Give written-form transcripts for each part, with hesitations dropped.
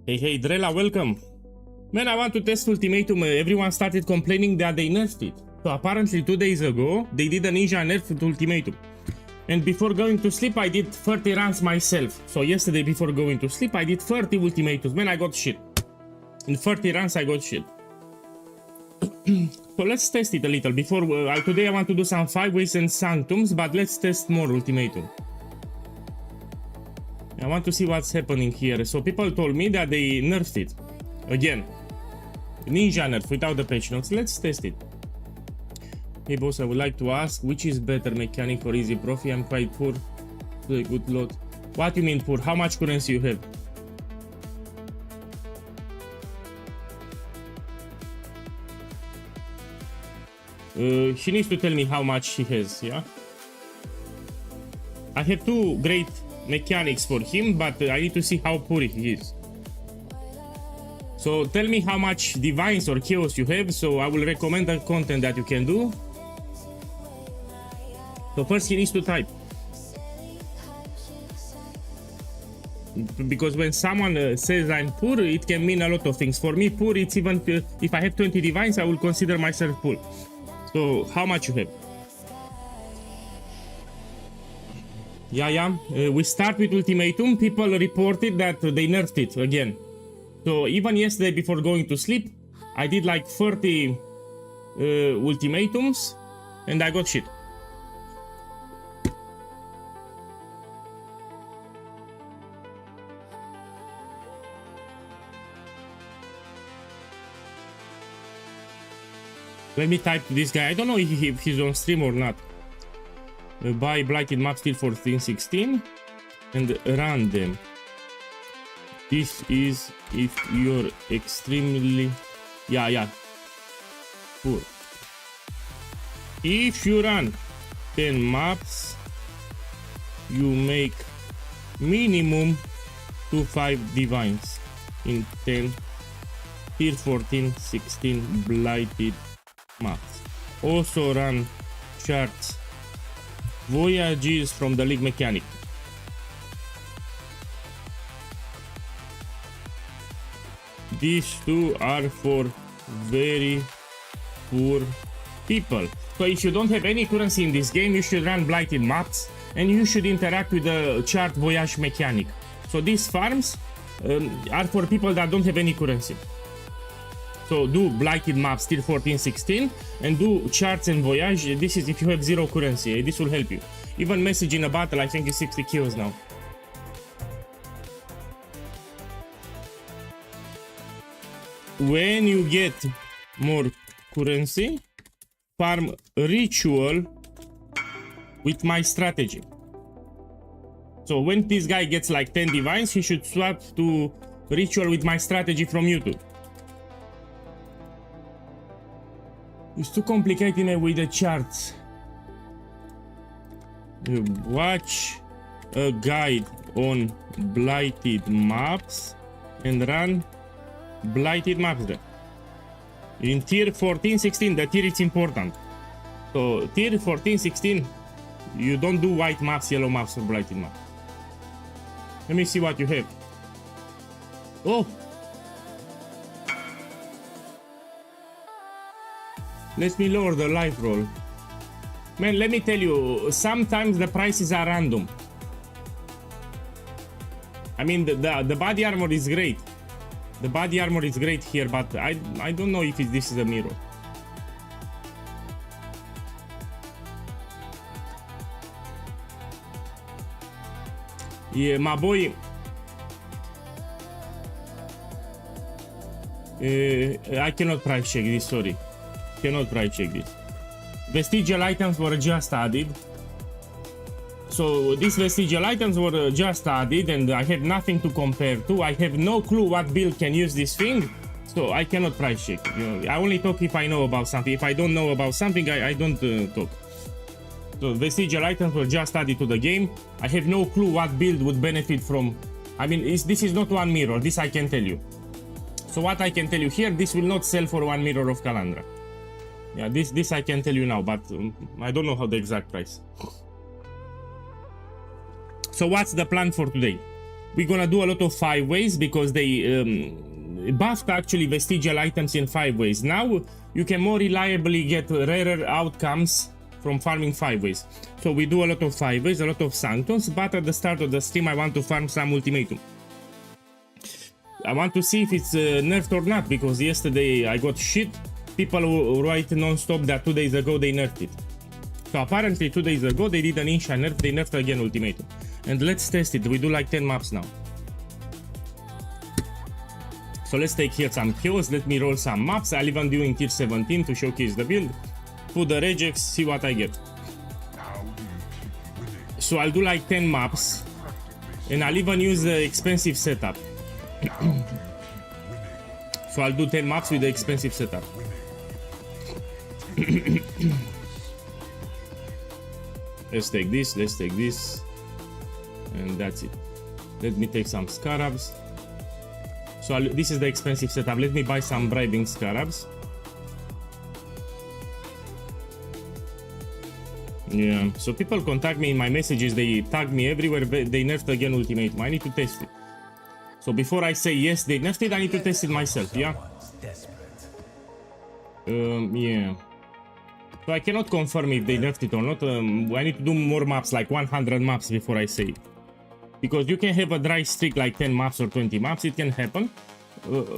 Hey, Drella, welcome. Man, I want to test Ultimatum. Everyone started complaining that they nerfed it. So apparently 2 days ago, they did a ninja nerf to Ultimatum. And before going to sleep, I did 30 runs myself. So yesterday before going to sleep, I did 30 Ultimatums. Man, I got shit. In 30 runs, I got shit. So let's test it a little. Before today I want to do some 5 ways and Sanctums, but let's test more Ultimatum. I want to see what's happening here. So people told me that they nerfed it. Again. Ninja nerf without the patch notes. Let's test it. Hey boss, I would like to ask, which is better mechanic or easy profi? I'm quite poor. Do a good lot. What do you mean poor? How much currency you have? He needs to tell me how much he has, yeah? I have 2 great mechanics for him, but I need to see how poor he is. So tell me how much divines or chaos you have, so I will recommend the content that you can do. So first he needs to type. Because when someone says I'm poor, it can mean a lot of things. For me, poor, it's even if I have 20 divines, I will consider myself poor. So how much you have? Yeah. We start with Ultimatum. People reported that they nerfed it again. So even yesterday before going to sleep, I did like 30 Ultimatums and I got shit. Let me type to this guy. I don't know if he's on stream or not. Buy blighted map still 1416 and run them. This is if you're extremely poor. If you run 10 maps, you make minimum 2-5 divines in 10 tier 14-16 blighted maps. Also run charts voyages from the league mechanic. These 2 are for very poor people. So if you don't have any currency in this game, you should run blighted maps and you should interact with the chart voyage mechanic. So these farms are for people that don't have any currency. So do blighted maps till 14-16 and do charts and voyage. This is if you have 0 currency. This will help you. Even message in a battle, I think is 60 kills now. When you get more currency, farm ritual with my strategy. So when this guy gets like 10 divines, he should swap to ritual with my strategy from YouTube. It's too complicated with the charts. Watch a guide on blighted maps and run blighted maps there. In tier 14-16, the tier is important. So tier 14-16, you don't do white maps, yellow maps, or blighted maps. Let me see what you have. Oh! Let me lower the life roll. Man, let me tell you, sometimes the prices are random. I mean, the body armor is great. The body armor is great here, but I don't know if this is a mirror. Yeah, my boy. I cannot price check this, sorry. Cannot price check this. Vestigial items were just added. So these vestigial items were just added and I have nothing to compare to. I have no clue what build can use this thing. So I cannot price check. You know, I only talk if I know about something. If I don't know about something, I don't talk. So vestigial items were just added to the game. I have no clue what build would benefit from. I mean, this is not one mirror. This I can tell you. So what I can tell you here, this will not sell for 1 mirror of Calandra. Yeah, this I can tell you now, but I don't know how the exact price. So what's the plan for today? we're gonna do a lot of 5 ways because they buffed actually vestigial items in 5 ways. Now you can more reliably get rarer outcomes from farming 5 ways. So we do a lot of 5 ways, a lot of Sanctums, but at the start of the stream I want to farm some Ultimatum. I want to see if it's nerfed or not, because yesterday I got shit. People write non-stop that 2 days ago they nerfed it. So apparently 2 days ago they did an Insha nerf, they nerfed again Ultimatum. And let's test it, we do like 10 maps now. So let's take here some kills, let me roll some maps. I'll even do in tier 17 to showcase the build. Put the regex, see what I get. So I'll do like 10 maps. And I'll even use the expensive setup. So I'll do 10 maps with the expensive setup. Let's take this, and that's it. Let me take some scarabs. So this is the expensive setup. Let me buy some bribing scarabs. Yeah, so people contact me in my messages, they tag me everywhere, they nerfed again Ultimatum. I need to test it. So before I say yes, they nerfed it, I need to test it myself, yeah? Yeah. So I cannot confirm if they nerfed it or not. I need to do more maps, like 100 maps before I say it. Because you can have a dry streak like 10 maps or 20 maps, it can happen.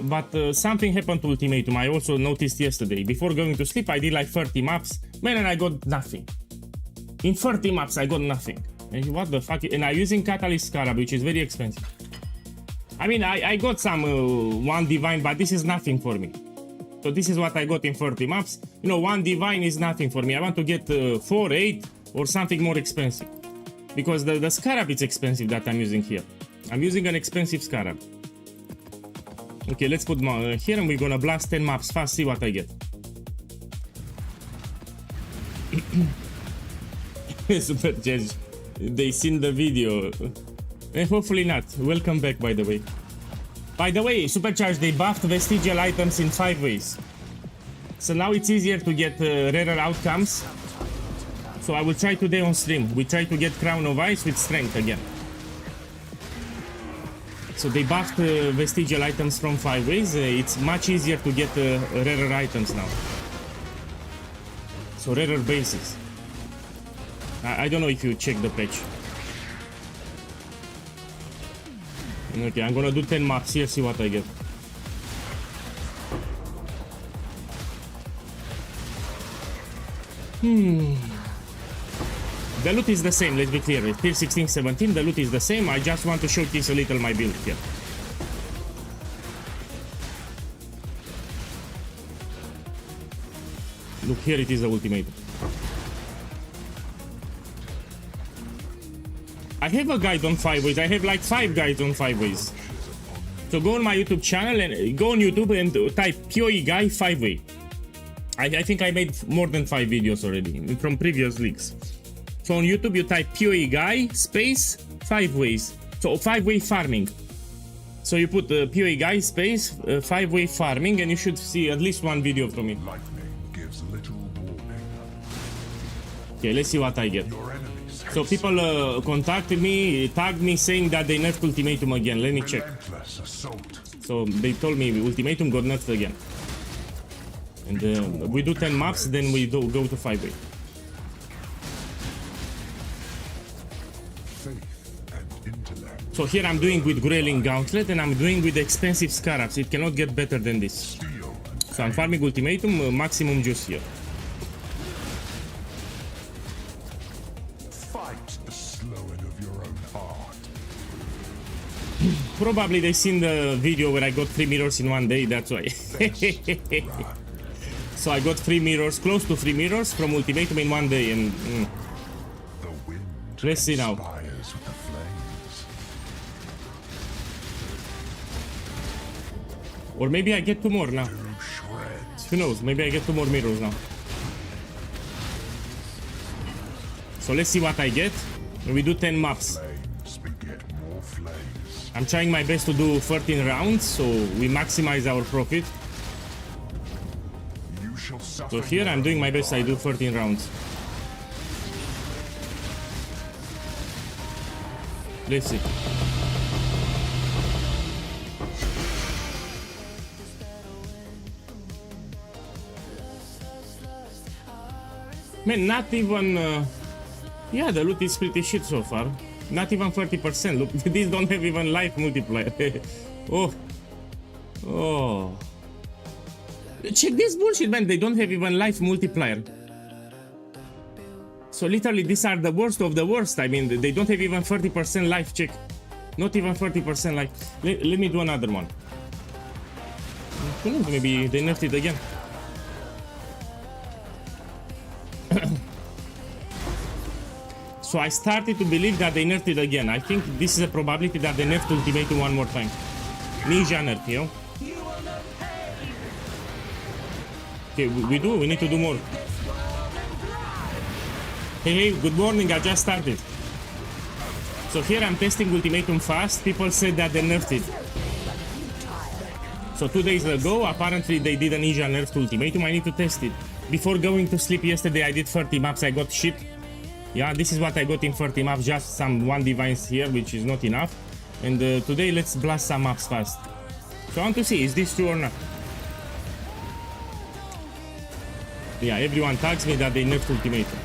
But something happened to Ultimatum, I also noticed yesterday. Before going to sleep, I did like 30 maps, man, and I got nothing. In 30 maps, I got nothing. And what the fuck? And I'm using Catalyst Scarab, which is very expensive. I mean, I got some 1 Divine, but this is nothing for me. So this is what I got in 30 maps. You know, 1 Divine is nothing for me. I want to get 4, 8, or something more expensive. Because the Scarab is expensive that I'm using here. I'm using an expensive Scarab. Okay, let's put here and we're gonna blast 10 maps fast, see what I get. Super Judge, they seen the video. Hopefully not. Welcome back, by the way. By the way, Supercharge, they buffed vestigial items in 5 ways. So now it's easier to get rarer outcomes. So I will try today on stream. We try to get Crown of Ice with Strength again. So they buffed vestigial items from 5 ways. It's much easier to get rarer items now. So rarer bases. I don't know if you check the patch. Okay, I'm gonna do 10 maps here, see what I get. The loot is the same, let's be clear. Tier 16, 17, the loot is the same. I just want to showcase a little my build here. Look, here it is, the Ultimatum. I have a guide on 5 ways. I have like 5 guides on 5 ways. So go on my YouTube channel and go on YouTube and type POEGuy 5 way. I think I made more than 5 videos already from previous leaks. So on YouTube you type POEGuy space 5 ways. So 5 way farming. So you put POEGuy space 5 way farming and you should see at least 1 video from me. Okay, let's see what I get. So people contacted me, tagged me saying that they nerfed Ultimatum again. Let me check. So they told me Ultimatum got nerfed again. And we do 10 maps, then we go to 5 way. So here I'm doing with Grayling Gauntlet and I'm doing with expensive Scarabs. It cannot get better than this. So I'm farming Ultimatum, maximum juice here. Probably they seen the video where I got 3 mirrors in 1 day, that's why. So I got 3 mirrors, close to 3 mirrors from Ultimatum in 1 day and... Let's see now. Or maybe I get 2 more now. Who knows, maybe I get 2 more mirrors now. So let's see what I get. We do 10 maps. I'm trying my best to do 13 rounds, so we maximize our profit. So here I'm doing my best, I do 13 rounds. Let's see. Man, not even... yeah, the loot is pretty shit so far. Not even 30%. Look, these don't have even life multiplier. Oh. Oh. Check this bullshit, man. They don't have even life multiplier. So literally, these are the worst of the worst. I mean, they don't have even 30% life. Check. Not even 30% life. Let me do another one. Who knows? Maybe they nerfed it again. So I started to believe that they nerfed it again. I think this is a probability that they nerfed Ultimatum one more time. Ninja nerf, you know? Okay, we need to do more. Hey, good morning, I just started. So here I'm testing Ultimatum fast. People said that they nerfed it. So 2 days ago, apparently they did a Ninja nerf to Ultimatum. I need to test it. Before going to sleep yesterday, I did 30 maps, I got shit. Yeah, this is what I got in 30 maps, just some 1 divines here, which is not enough. And today let's blast some maps fast. So I want to see, is this true or not? Yeah, everyone tags me that they nerfed Ultimatum.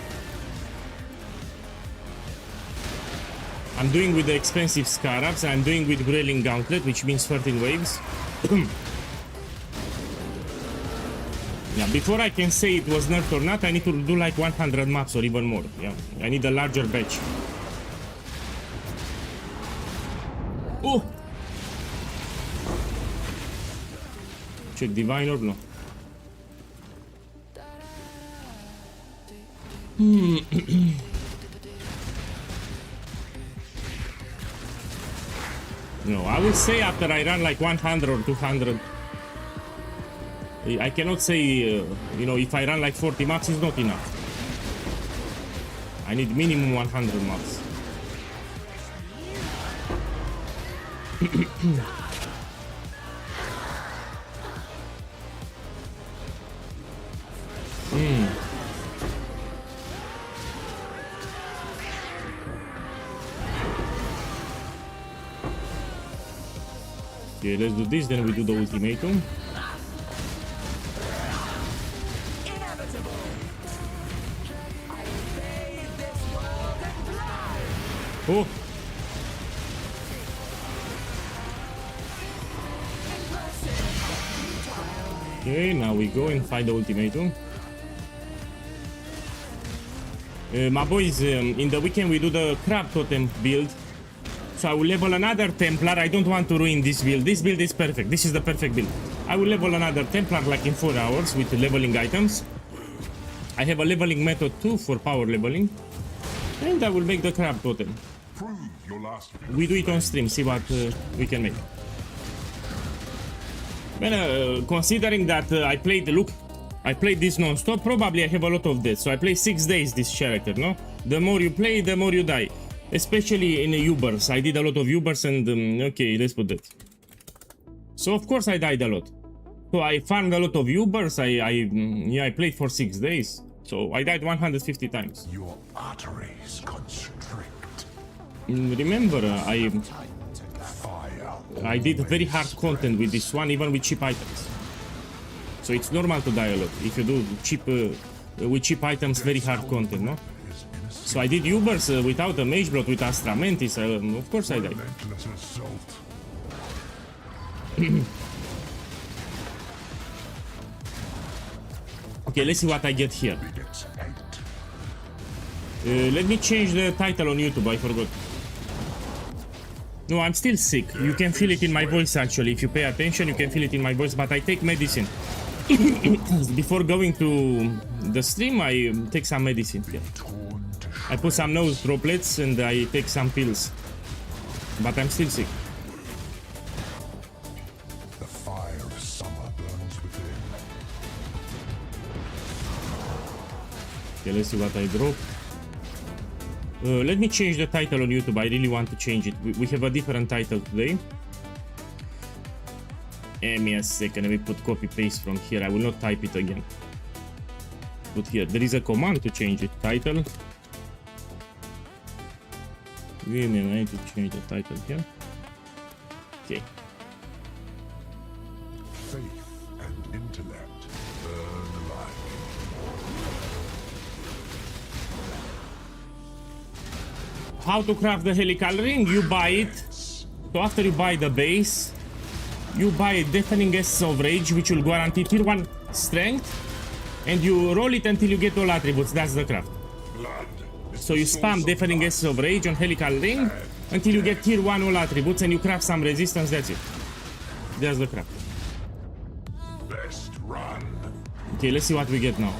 I'm doing with the expensive Scarabs, and I'm doing with Grayling Gauntlet, which means 13 waves. Yeah, before I can say it was nerfed or not, I need to do like 100 maps or even more. Yeah, I need a larger batch. Oh! Check divine or no? No, I would say after I run like 100 or 200. I cannot say, you know, if I run like 40 maps, it's not enough. I need minimum 100 maps. Okay, let's do this, then we do the Ultimatum. Oh! Okay, now we go and fight the Ultimatum. My boys, in the weekend we do the Crab Totem build. So I will level another Templar. I don't want to ruin this build. This build is perfect. This is the perfect build. I will level another Templar like in 4 hours with leveling items. I have a leveling method too for power leveling. And I will make the Crab Totem. We do it on stream, see what we can make. Well, considering that I played, look, I played this non-stop, probably I have a lot of deaths. So I play 6 days this character, no? The more you play, the more you die. Especially in Ubers. I did a lot of Ubers and, okay, let's put that. So of course I died a lot. So I farmed a lot of Ubers, I played for 6 days. So I died 150 times. Your arteries constrict. Remember, I did very hard content with this one, even with cheap items. So it's normal to die a lot if you do cheap, with cheap items, very hard content, no? So I did Ubers without a Mage Blood, with Astra Mantis, of course I died. Okay, let's see what I get here. Let me change the title on YouTube, I forgot. No, I'm still sick. You can feel it in my voice actually. If you pay attention, you can feel it in my voice, but I take medicine. Before going to the stream, I take some medicine here. I put some nose droplets and I take some pills. But I'm still sick. The fire of summer burns within. Okay, let's see what I drop. Let me change the title on YouTube. I really want to change it. We have a different title today. Give me a second. Let me put copy paste from here. I will not type it again. Put here. There is a command to change it. Title. Give me a minute to change the title here. Okay. Faith and intellect burn alike. how to craft the helical ring? You buy it. So after you buy the base, you buy Deafening Essence of Rage, which will guarantee tier 1 strength, and you roll it until you get all attributes. That's the craft. So you spam Deafening Essence of Rage on helical ring until you get tier 1 all attributes, and you craft some resistance. That's it. That's the craft. Best run. Okay, let's see what we get now.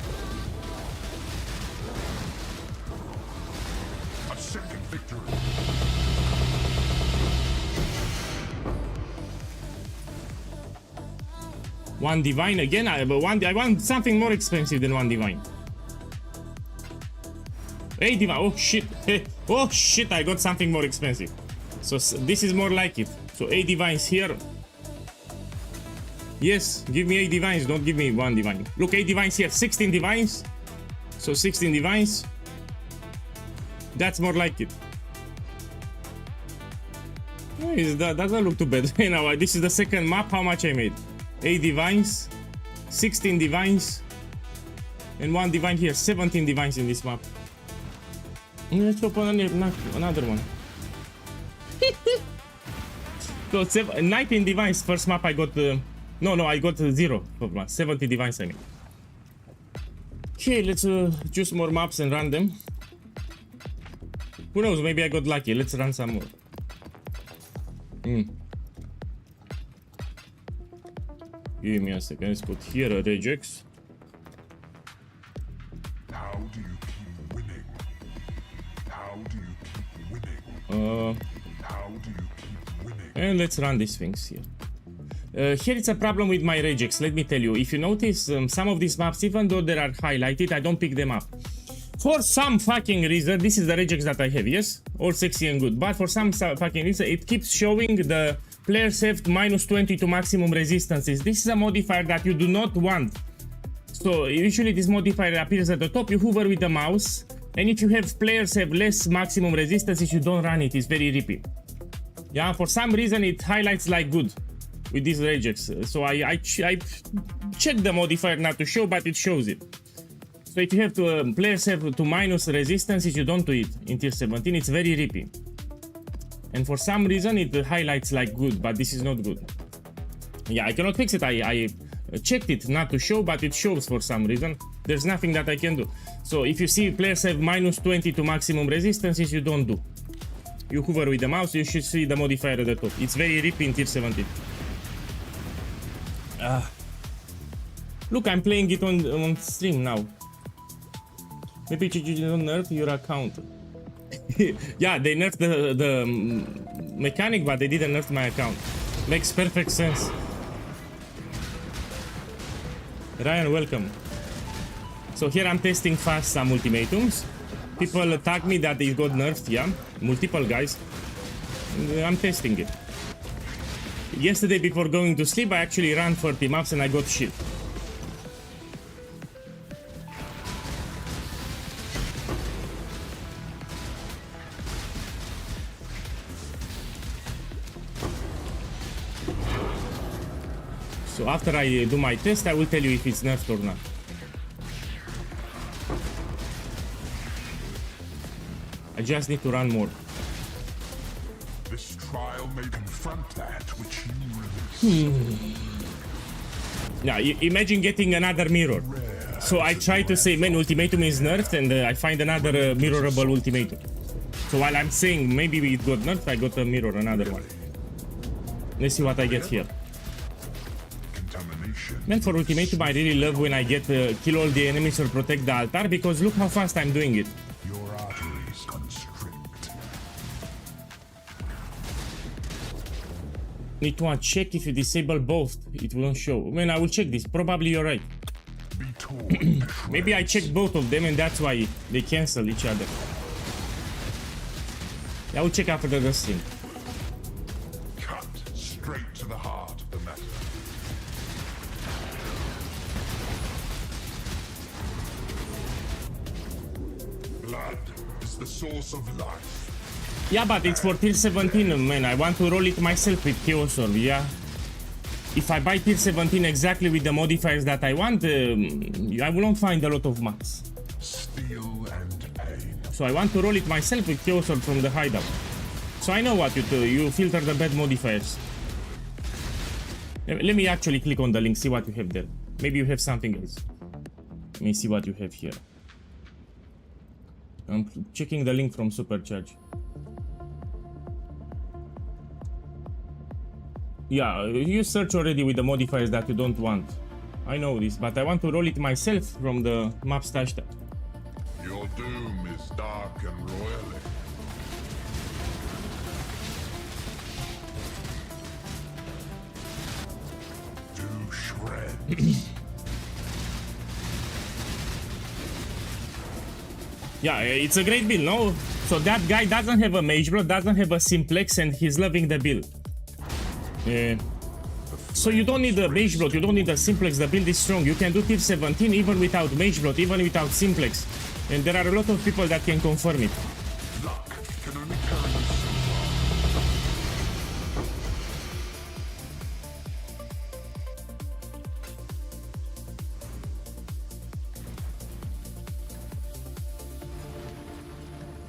A second victory. One divine again. I want something more expensive than one divine. Hey, divine. Oh shit. Oh shit, I got something more expensive. So this is more like it. So 8 divines here. Yes, give me 8 divines, don't give me 1 divine. Look, 8 divines here, 16 divines. So 16 divines. That's more like it. That doesn't look too bad. You know, this is the second map. How much I made? 8 divines, 16 divines, and 1 divine here. 17 divines in this map. Let's open another one. So 19 divines. First map I got. No, I got 0. 70 divines I mean. Okay, let's choose more maps and run them. Who knows? Maybe I got lucky. Let's run some more. Give me a second. Let's put here a regex. How do you keep winning? How do you keep winning? How do you keep winning? And let's run these things here. Here it's a problem with my regex. Let me tell you. If you notice, some of these maps, even though they are highlighted, I don't pick them up. For some fucking reason, this is the regex that I have, yes? All sexy and good. But for some fucking reason, it keeps showing the players have -20 to maximum resistances. This is a modifier that you do not want. So usually this modifier appears at the top, you hover with the mouse, and if you have players have less maximum resistances, you don't run it. It's very rippy. Yeah, for some reason it highlights like good with these regex. So I checked the modifier not to show, but it shows it. So if you have to players have to minus resistances, you don't do it in tier 17. It's very rippy. And for some reason it highlights like good, but this is not good. Yeah, I cannot fix it. I checked it not to show, but it shows for some reason. There's nothing that I can do. So if you see players have -20 to maximum resistances, you don't do. You hover with the mouse, you should see the modifier at the top. It's very rippy in tier 17. Look, I'm playing it on stream now. Maybe you don't nerf your account. Yeah, they nerfed the mechanic, but they didn't nerf my account. Makes perfect sense. Ryan, welcome. So here I'm testing fast some ultimatums. People attack me that it got nerfed, yeah. Multiple guys. I'm testing it. Yesterday before going to sleep, I actually ran 30 maps and I got shit. So after I do my test, I will tell you if it's nerfed or not. I just need to run more. This trial may confront that which you release. Yeah, imagine getting another mirror. So I try to say, man, ultimatum is nerfed, and I find another mirrorable ultimatum. So while I'm saying maybe it got nerfed, I got a mirror, another one. Let's see what I get here. Man, for ultimatum, I really love when I get kill all the enemies or protect the altar, because look how fast I'm doing it. Your arteries constrict. Need to check if you disable both, it won't show. Man, I will check this. Probably you're right. Be torn. Maybe I checked both of them and that's why they cancel each other. I will check after the stream. Cut straight to the heart of the matter. Blood is the source of life. Yeah, but it's for tier 17, man. I want to roll it myself with Chaos Orb, yeah? If I buy tier 17 exactly with the modifiers that I want, I will not find a lot of maps. Steel and pain. So I want to roll it myself with Chaos Orb from the hideout. So I know what you do. You filter the bad modifiers. Let me actually click on the link, see what you have there. Maybe you have something else. Let me see what you have here. I'm checking the link from Supercharge. Yeah, you search already with the modifiers that you don't want. I know this, but I want to roll it myself from the map stash tab. Your doom is dark and royally. To shreds. Yeah, it's a great build, no? So that guy doesn't have a mage blood, doesn't have a simplex, and he's loving the build. So you don't need a mage blood, you don't need a simplex, the build is strong. You can do tier 17 even without mage blood, even without simplex. And there are a lot of people that can confirm it. Luck can only carry you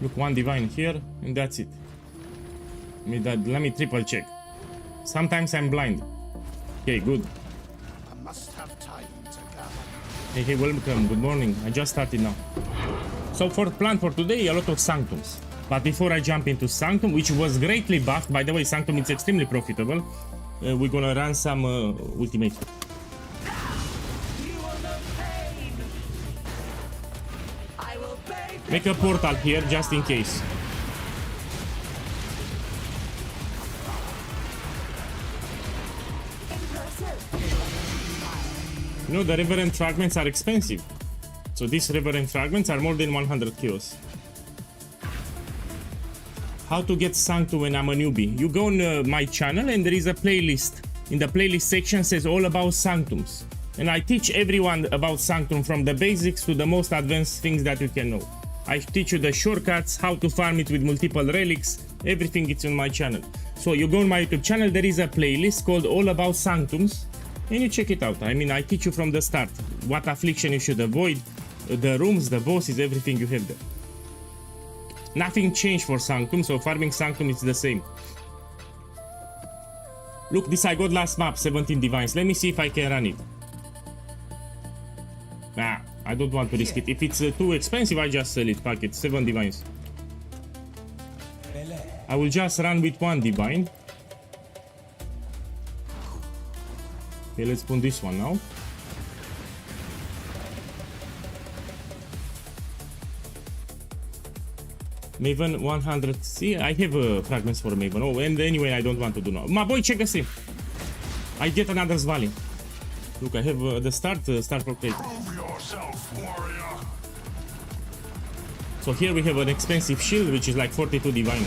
Look, one divine here, and that's it. Let me triple check. Sometimes I'm blind. Okay, good. I must have time to gather. Hey, welcome, good morning. I just started now. So for plan for today, a lot of Sanctums. But before I jump into Sanctum, which was greatly buffed, by the way, Sanctum is extremely profitable, we're gonna run some Ultimatum. Make a portal here, just in case. You know, the Reverend Fragments are expensive. So these Reverend Fragments are more than 100 kills. How to get Sanctum when I'm a newbie? You go on my channel and there is a playlist. In the playlist section says all about Sanctums. And I teach everyone about Sanctum from the basics to the most advanced things that you can know. I teach you the shortcuts, how to farm it with multiple relics, everything is on my channel. So you go on my YouTube channel, there is a playlist called All About Sanctums, and you check it out. I mean, I teach you from the start what affliction you should avoid, the rooms, the bosses, everything you have there. Nothing changed for Sanctum, so farming Sanctum is the same. Look, this I got last map, 17 divines. Let me see if I can run it. Nah, I don't want to risk it. If it's too expensive, I just sell it. Pack it, 7 divines. I will just run with 1 divine. Okay, let's put this one now. Maven 100. See, I have fragments for Maven. Oh, and anyway, I don't want to do now. My boy, check the stream. I get another Valley. Look, I have the start portrait. Prove yourself, warrior. So here we have an expensive shield, which is like 42 diviners.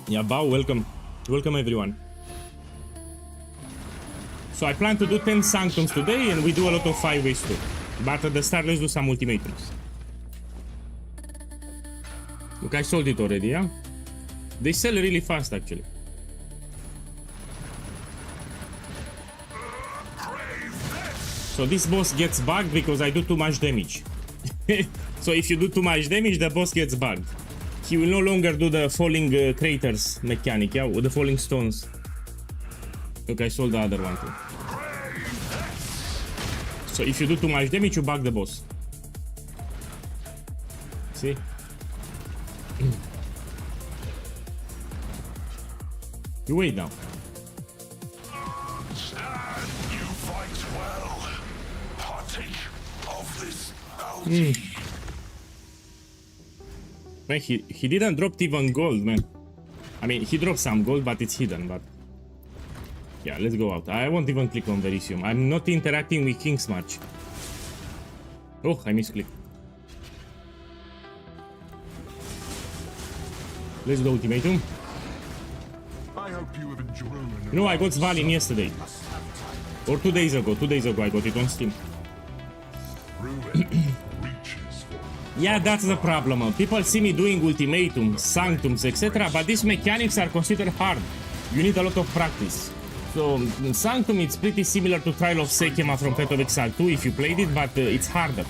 Yeah, Bao, welcome. Welcome everyone. So I plan to do 10 Sanctums today, and we do a lot of 5-ways too. But at the start, let's do some Ultimatums. Look, I sold it already, yeah? They sell really fast, actually. So this boss gets bugged because I do too much damage. So if you do too much damage, the boss gets bugged. He will no longer do the falling craters mechanic, yeah? With the falling stones. Look, I sold the other one too. So if you do too much damage, you bug the boss. See? You wait now. You fight well. Partake of this bounty. Man, he didn't drop even gold, man. I mean, he dropped some gold, but it's hidden, but... Yeah, let's go out. I won't even click on Verisium. I'm not interacting with King's March. Oh, I misclicked. Let's do Ultimatum. I hope you have enjoyed. You know, I got Svalin yesterday. Or 2 days ago. 2 days ago I got it on Steam. Ruin reaches for. Yeah, that's the problem. People see me doing Ultimatums, Sanctums, etc. But these mechanics are considered hard. You need a lot of practice. So Sanctum, it's pretty similar to Trial of Sekema from Path of Exile 2 if you played it, but it's harder.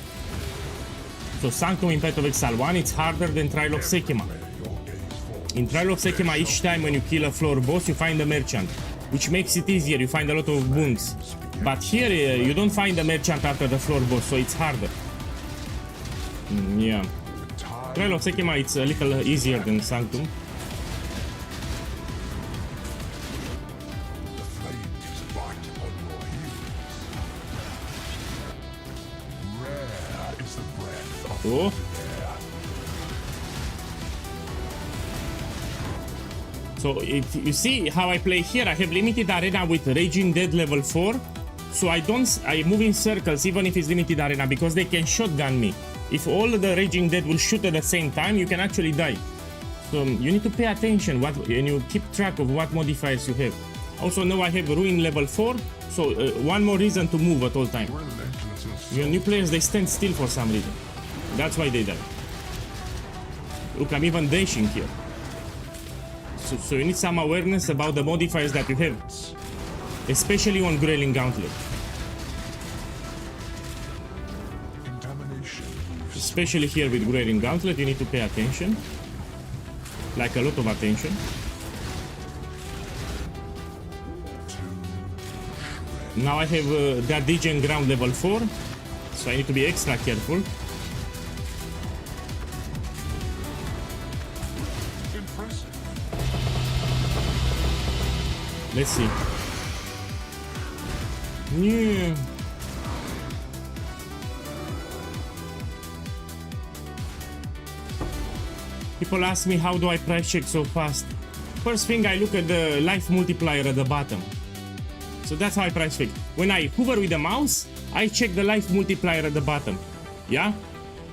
So Sanctum in Path of Exile 1, it's harder than Trial of Sekema. In Trial of Sekema, each time when you kill a floor boss, you find a merchant, which makes it easier, you find a lot of boons. But here, you don't find a merchant after the floor boss, so it's harder. Yeah. Trial of Sekema, it's a little easier than Sanctum. Oh. So if you see how I play here, I have limited arena with Raging Dead level 4. So I move in circles even if it's limited arena because they can shotgun me. If all the Raging Dead will shoot at the same time, you can actually die. So you need to pay attention and you keep track of what modifiers you have. Also now I have Ruin level 4, so one more reason to move at all time. New players, they stand still for some reason. That's why they die. Look, I'm even dashing here. So you need some awareness about the modifiers that you have. Especially on Grayling Gauntlet. Especially here with Grayling Gauntlet, you need to pay attention. Like a lot of attention. Now I have the Degen Ground level 4. So I need to be extra careful. Let's see. Yeah. People ask me how do I price check so fast. First thing, I look at the life multiplier at the bottom. So that's how I price check. When I hover with the mouse, I check the life multiplier at the bottom. Yeah?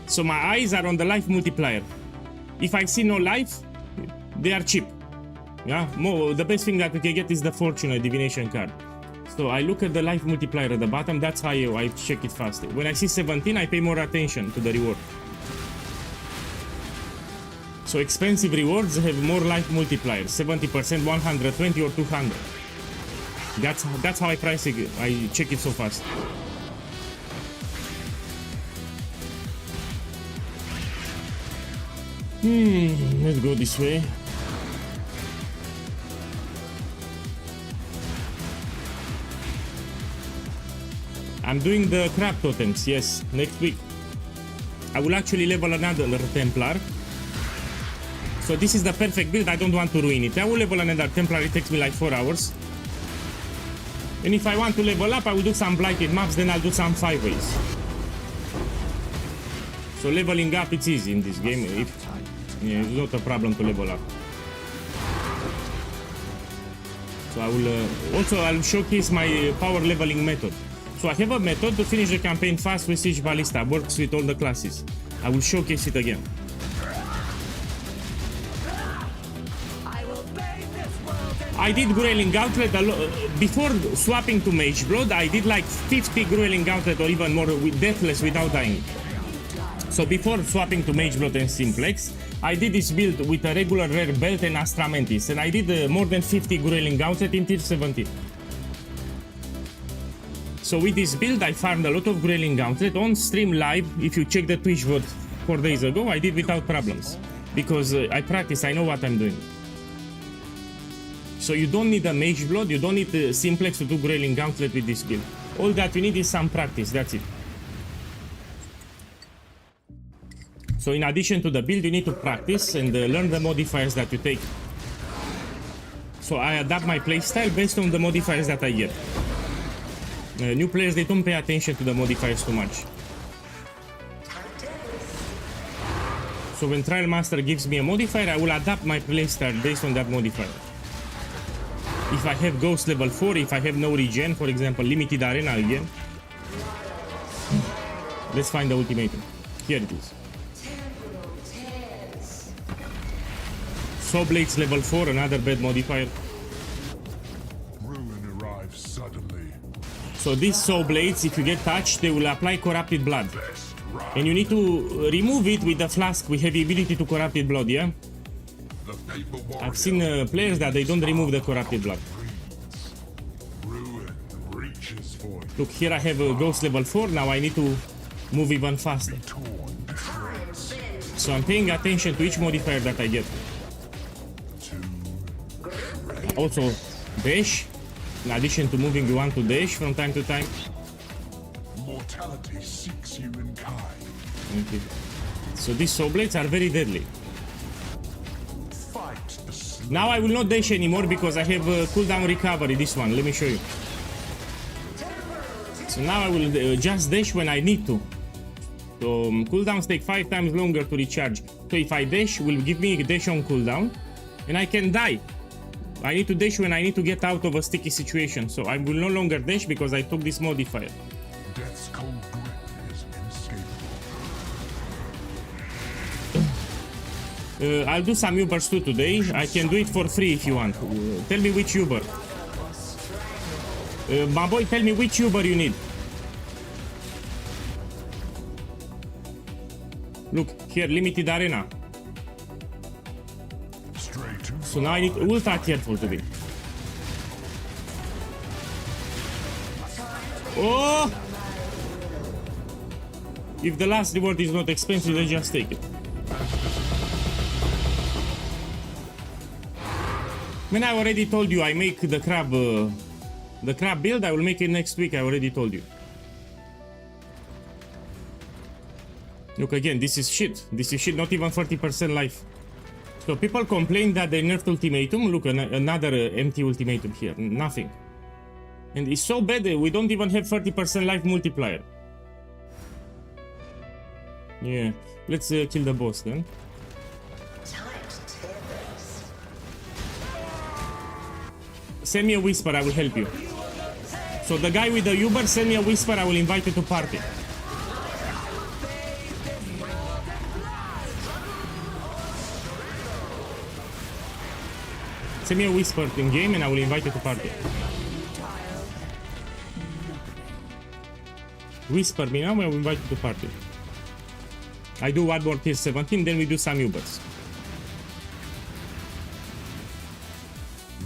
So my eyes are on the life multiplier. If I see no life, they are cheap. Yeah, the best thing that we can get is the Fortune Divination card. So I look at the life multiplier at the bottom, that's how I check it faster. When I see 17, I pay more attention to the reward. So expensive rewards have more life multipliers, 70%, 120 or 200. That's how I price it, I check it so fast. Let's go this way. I'm doing the crab totems, yes, next week. I will actually level another Templar. So this is the perfect build, I don't want to ruin it. I will level another Templar, it takes me like 4 hours. And if I want to level up, I will do some blighted maps, then I'll do some 5-ways. So leveling up, it's easy in this game. It's not a problem to level up. So I will also I'll showcase my power leveling method. So I have a method to finish the campaign fast with Siege Ballista, works with all the classes. I will showcase it again. I did Grayling Gauntlet before swapping to Mage Blood. I did like 50 Grayling Gauntlet or even more with Deathless without dying. So before swapping to Mage Blood and Simplex, I did this build with a regular rare belt and Astra Mantis, and I did more than 50 Grayling Gauntlet in tier 17. So with this build, I farmed a lot of Grayling Gauntlet on stream live. If you check the Twitch VOD 4 days ago, I did without problems. Because I practice, I know what I'm doing. So you don't need a Mage Blood, you don't need Simplex to do Grayling Gauntlet with this build. All that you need is some practice, that's it. So in addition to the build, you need to practice and learn the modifiers that you take. So I adapt my playstyle based on the modifiers that I get. New players, they don't pay attention to the modifiers too much. So when Trial Master gives me a modifier, I will adapt my playstyle based on that modifier. If I have Ghost level 4, if I have no regen, for example, limited arena again. Let's find the ultimatum. Here it is. Saw Blades level 4, another bad modifier. Ruin arrives suddenly. So these Saw Blades, if you get touched, they will apply Corrupted Blood. And you need to remove it with the flask. We have the ability to Corrupted Blood, yeah? I've seen players that they don't remove the Corrupted Blood. Look, here I have a ghost level 4. Now I need to move even faster. Torn to shreds. So I'm paying attention to each modifier that I get. Also, dash. In addition to moving, you want to dash from time to time. Mortality seeks you in kind. Okay. So these saw blades are very deadly. Fight the slave. Now I will not dash anymore because I have cooldown recovery. This one, let me show you. So now I will just dash when I need to. So cooldowns take 5 times longer to recharge. So if I dash, will give me a dash on cooldown, and I can die. I need to dash when I need to get out of a sticky situation. So I will no longer dash because I took this modifier. Death's cold grip is inescapable. I'll do some Ubers too today. I can do it for free if you want. Tell me which Uber. My boy, tell me which Uber you need. Look, here, limited arena. Stray too So now I need ultra careful today. Oh! If the last reward is not expensive, then just take it. Man, I already told you I make the crab build. I will make it next week. I already told you. Look again, this is shit. This is shit, not even 40% life. So people complain that they nerfed ultimatum. Look, another empty ultimatum here. Nothing. And it's so bad that we don't even have 30% life multiplier. Yeah, let's kill the boss then. Send me a whisper, I will help you. So the guy with the Uber, send me a whisper, I will invite you to party. Send me a whisper in game and I will invite you to party. Whisper me now and I will invite you to party. I do one more tier 17, then we do some Ubers.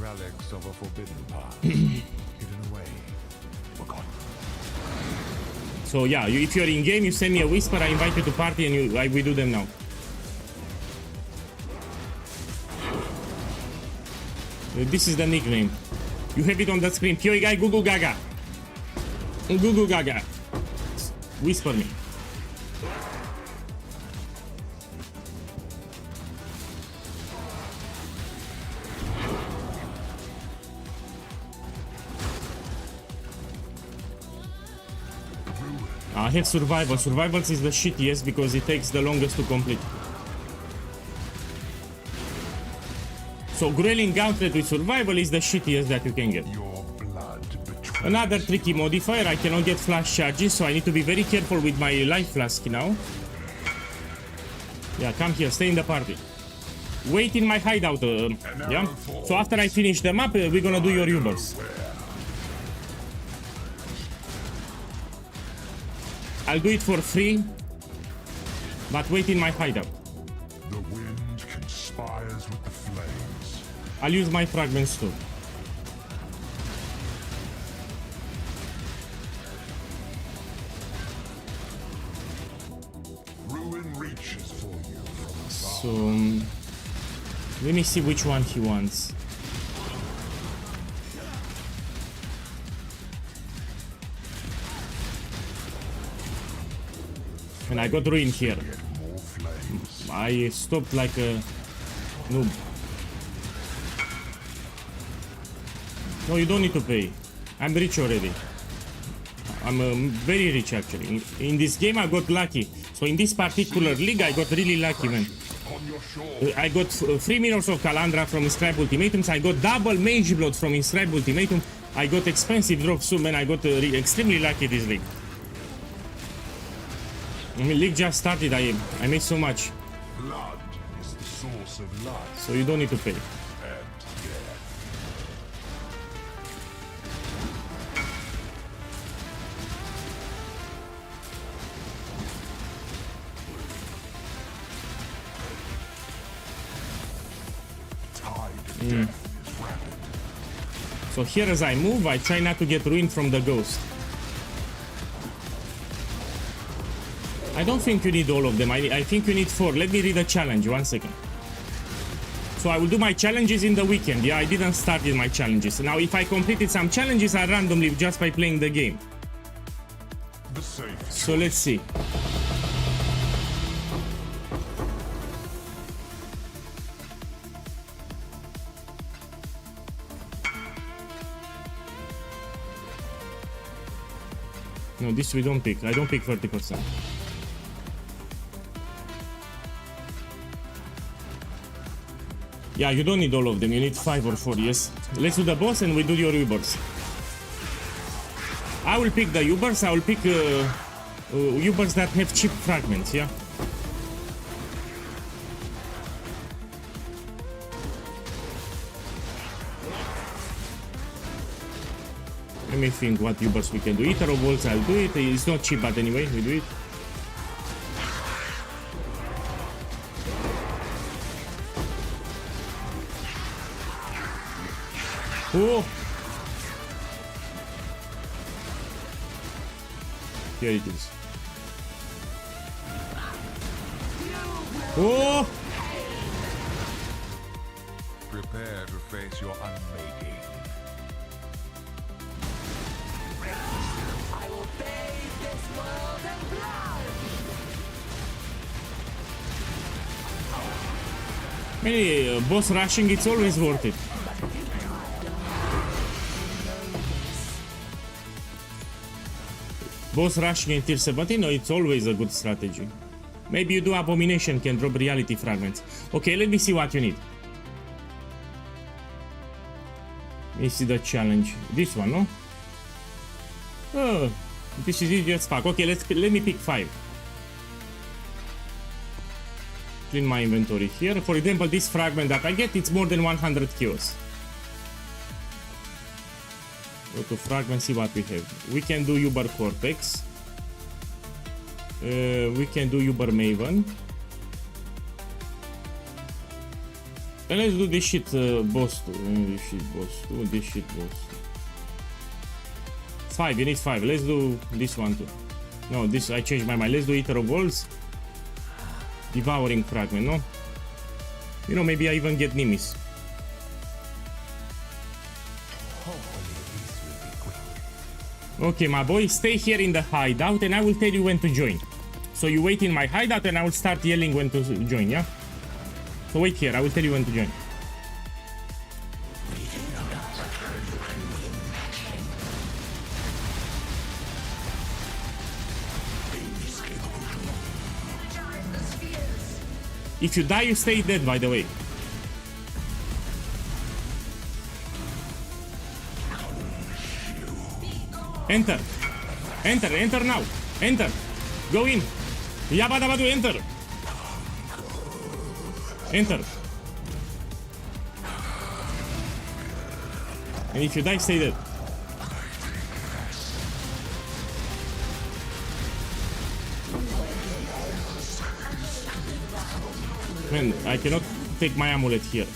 relics of a forbidden path hidden away, forgotten. So yeah, if you're in game, you send me a whisper, I invite you to party, and we do them now. This is the nickname. You have it on the screen. POEGuy, Gugu Gaga. Gugu Gaga. Whisper me. I have survival. Survivals is the shittiest because it takes the longest to complete. So Grueling Gauntlet with survival is the shittiest that you can get. Your blood betrays. Another tricky modifier, I cannot get flash charges, so I need to be very careful with my life flask now. Yeah, come here, stay in the party. Wait in my hideout, yeah? So after I finish the map, we're gonna do your Ubers. I'll do it for free, but wait in my hideout. The wind conspires with the flames. I'll use my fragments too. Ruin reaches for you from afar. So, let me see which one he wants. And I got ruined here. More flames. I stopped like a noob. No, you don't need to pay. I'm rich already. I'm very rich actually. In this game I got lucky. So in this particular league I got really lucky, man. On your shore. I got 3 Mirrors of Calandra from Inscribed Ultimatums. I got double Mage Blood from Inscribed Ultimatum. I got expensive drops too, man. I got extremely lucky this league. I mean, league just started. I made so much. Blood is the source of life So you don't need to pay. and death. Tide of death is rapid. So here as I move, I try not to get ruined from the ghost. I don't think you need all of them. I think you need 4. Let me read the challenge. 1 second. So I will do my challenges in the weekend. Yeah, I didn't start with my challenges. Now, if I completed some challenges, I randomly just by playing the game. The safe. So let's see. No, this we don't pick. I don't pick 30%. Yeah, you don't need all of them. You need 5 or 4, yes. Let's do the boss and we do your Ubers. I will pick the Ubers. I will pick Ubers that have cheap fragments, yeah? Let me think what Ubers we can do. HIERO bolts, I'll do it. It's not cheap, but anyway, we do it. Oh! Here it is. Oh! Prepare to face your unmaking. I will bathe this world in blood. Maybe boss rushing, it's always worth it. Boss rushing in tier 17, no, it's always a good strategy. Maybe you do Abomination, can drop reality fragments. Okay, let me see what you need. Let me see the challenge. This one, no? Oh, this is easy as fuck. Okay, let me pick 5. Clean my inventory here. For example, this fragment that I get, it's more than 100 kills. Go to fragment, see what we have. We can do Uber Cortex. We can do Uber Maven. And let's do this shit boss too. This shit boss too. This shit boss. 5, you need 5. Let's do this one too. No, this I changed my mind. Let's do HIERO Balls. Devouring fragment, no? You know, maybe I even get Nimis. Okay, my boy, stay here in the hideout and I will tell you when to join. So you wait in my hideout and I will start yelling when to join, yeah? So wait here, I will tell you when to join. If you die, you stay dead, by the way. Enter. Enter, enter now. Enter. Go in. Yabadabadu, enter. Enter. And if you die, stay dead. Man, I cannot take my amulet here.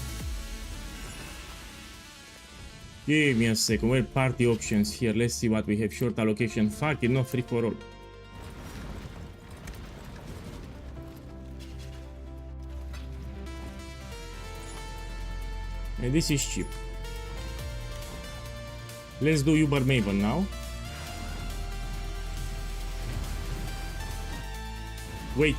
Give me a second. Where party options here? Let's see what we have. Short allocation. Fuck it, not free for all. And this is cheap. Let's do Uber Maven now. Wait.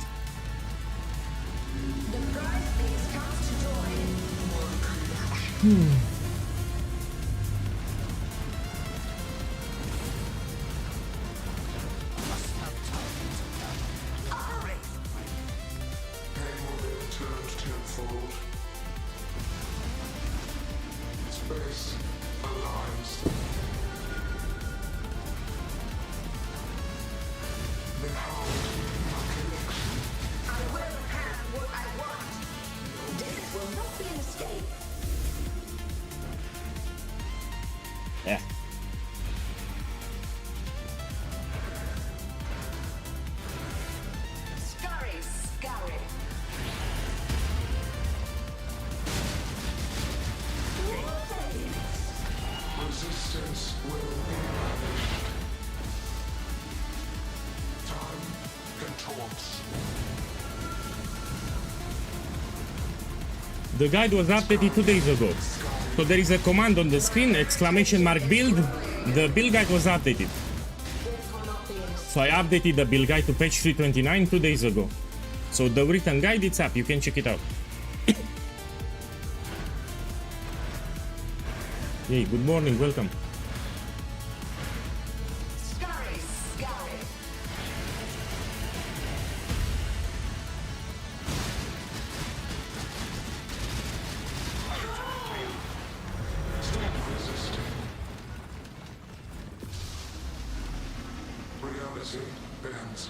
Yeah. Scurry, scurry. Resistance will be banished. Time can taunt The guide was updated 2 days ago. So there is a command on the screen, !build. The build guide was updated. So I updated the build guide to patch 329 2 days ago. So the written guide, it's up, you can check it out. Hey, good morning, welcome. Scurry, scurry. Reality bends.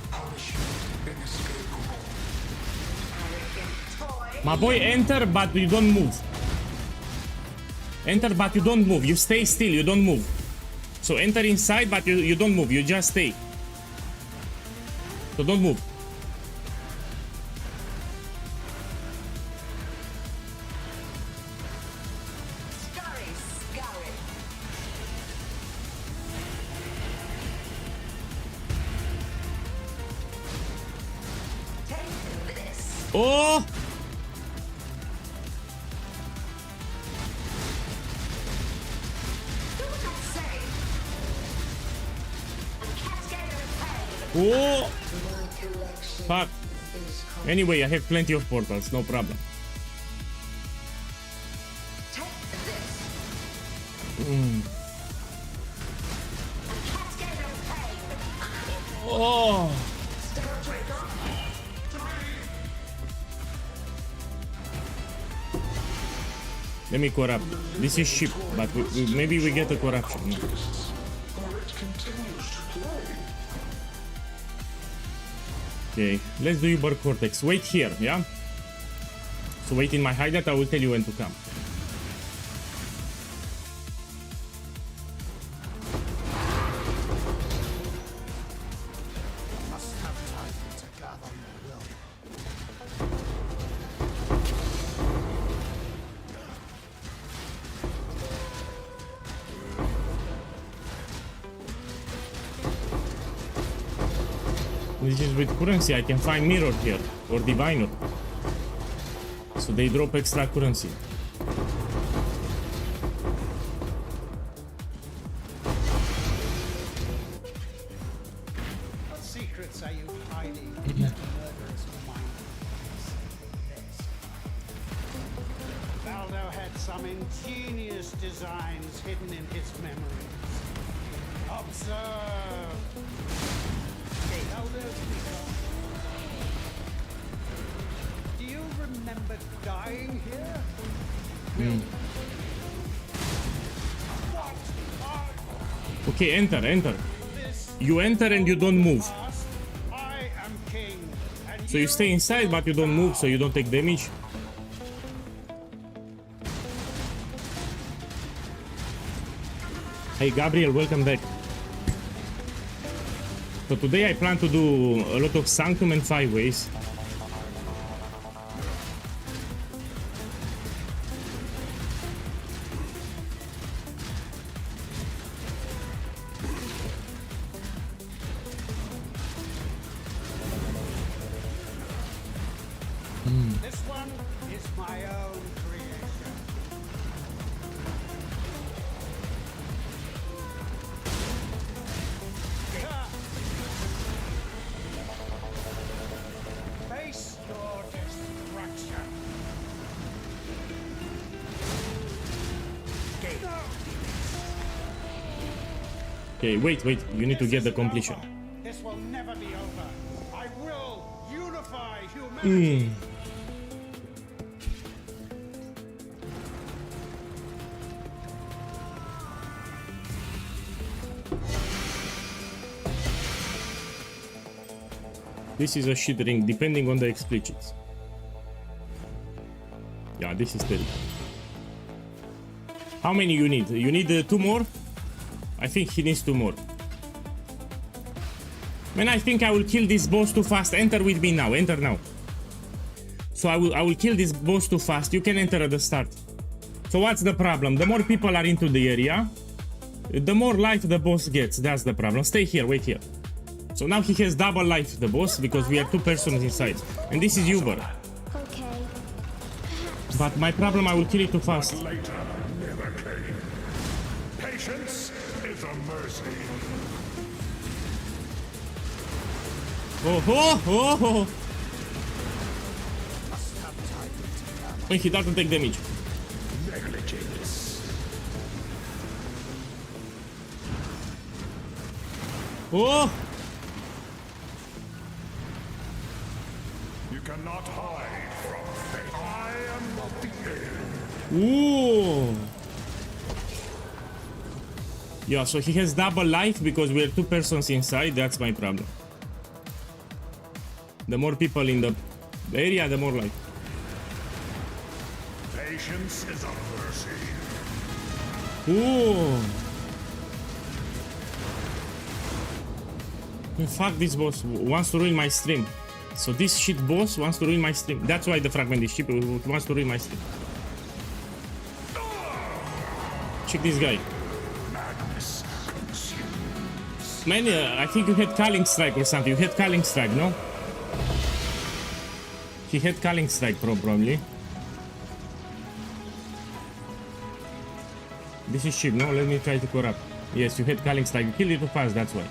Punishment inescapable. Toy. My boy, enter, but you don't move. Enter, but you don't move. You stay still, you don't move. So enter inside, but you don't move. You just stay. So don't move. Scurry, scurry. Take this. Oh! Do what I say. A cascade of pain. Oh! Fuck. Anyway, I have plenty of portals, no problem. Take this. Mm. A cascade of pain. Oh! Star Trigger. Let me corrupt. This is ship, but maybe we get a corruption. No. Or it continues to play. Okay, let's do Uber Cortex. Wait here, yeah? So wait in my hideout, I will tell you when to come. Must have time to gather your will. This is with currency, I can find mirror here, or diviner. So they drop extra currency. What secrets are you hiding from that murderous mind? This. Baldo had some ingenious designs hidden in his memories. Observe. Baldo, do you remember dying here? What are Okay, enter. this You enter and you don't move. past? I am king. And So you stay inside, but you don't move, so you don't take damage. Hey Gabriel, welcome back. So today I plan to do a lot of Sanctum and 5 ways. This one is my own creation. Face your destruction. Okay, wait, you need to get the completion. This will never be over. I will unify humanity. This is a shit ring, depending on the explicits. Yeah, this is terrible. How many you need? You need 2 more? I think he needs 2 more. Man, I think I will kill this boss too fast. Enter with me now. Enter now. So I will kill this boss too fast. You can enter at the start. So what's the problem? The more people are into the area, the more life the boss gets. That's the problem. Stay here. Wait here. So now he has double life, the boss, because we are 2 persons inside. And this is Uber. Okay. But my problem, I will kill it too fast. Later never came. Patience is a mercy. Oh, oh, oh, oh. Wait, he doesn't take damage. Negligence. Oh! You cannot hide from fate. I am not the end. Ooh! Yeah, so he has double life because we are 2 persons inside. That's my problem. The more people in the area, the more life. Patience is a mercy. Ooh! Fuck, this boss wants to ruin my stream. So this shit boss wants to ruin my stream. That's why the fragment is cheap. It wants to ruin my stream. Check this guy. Madness consumes. Man, I think you had Culling Strike or something. You had Culling Strike, no? He had Culling Strike probably. This is cheap, no? Let me try to corrupt. Yes, you had Culling Strike. You killed it too fast, that's why.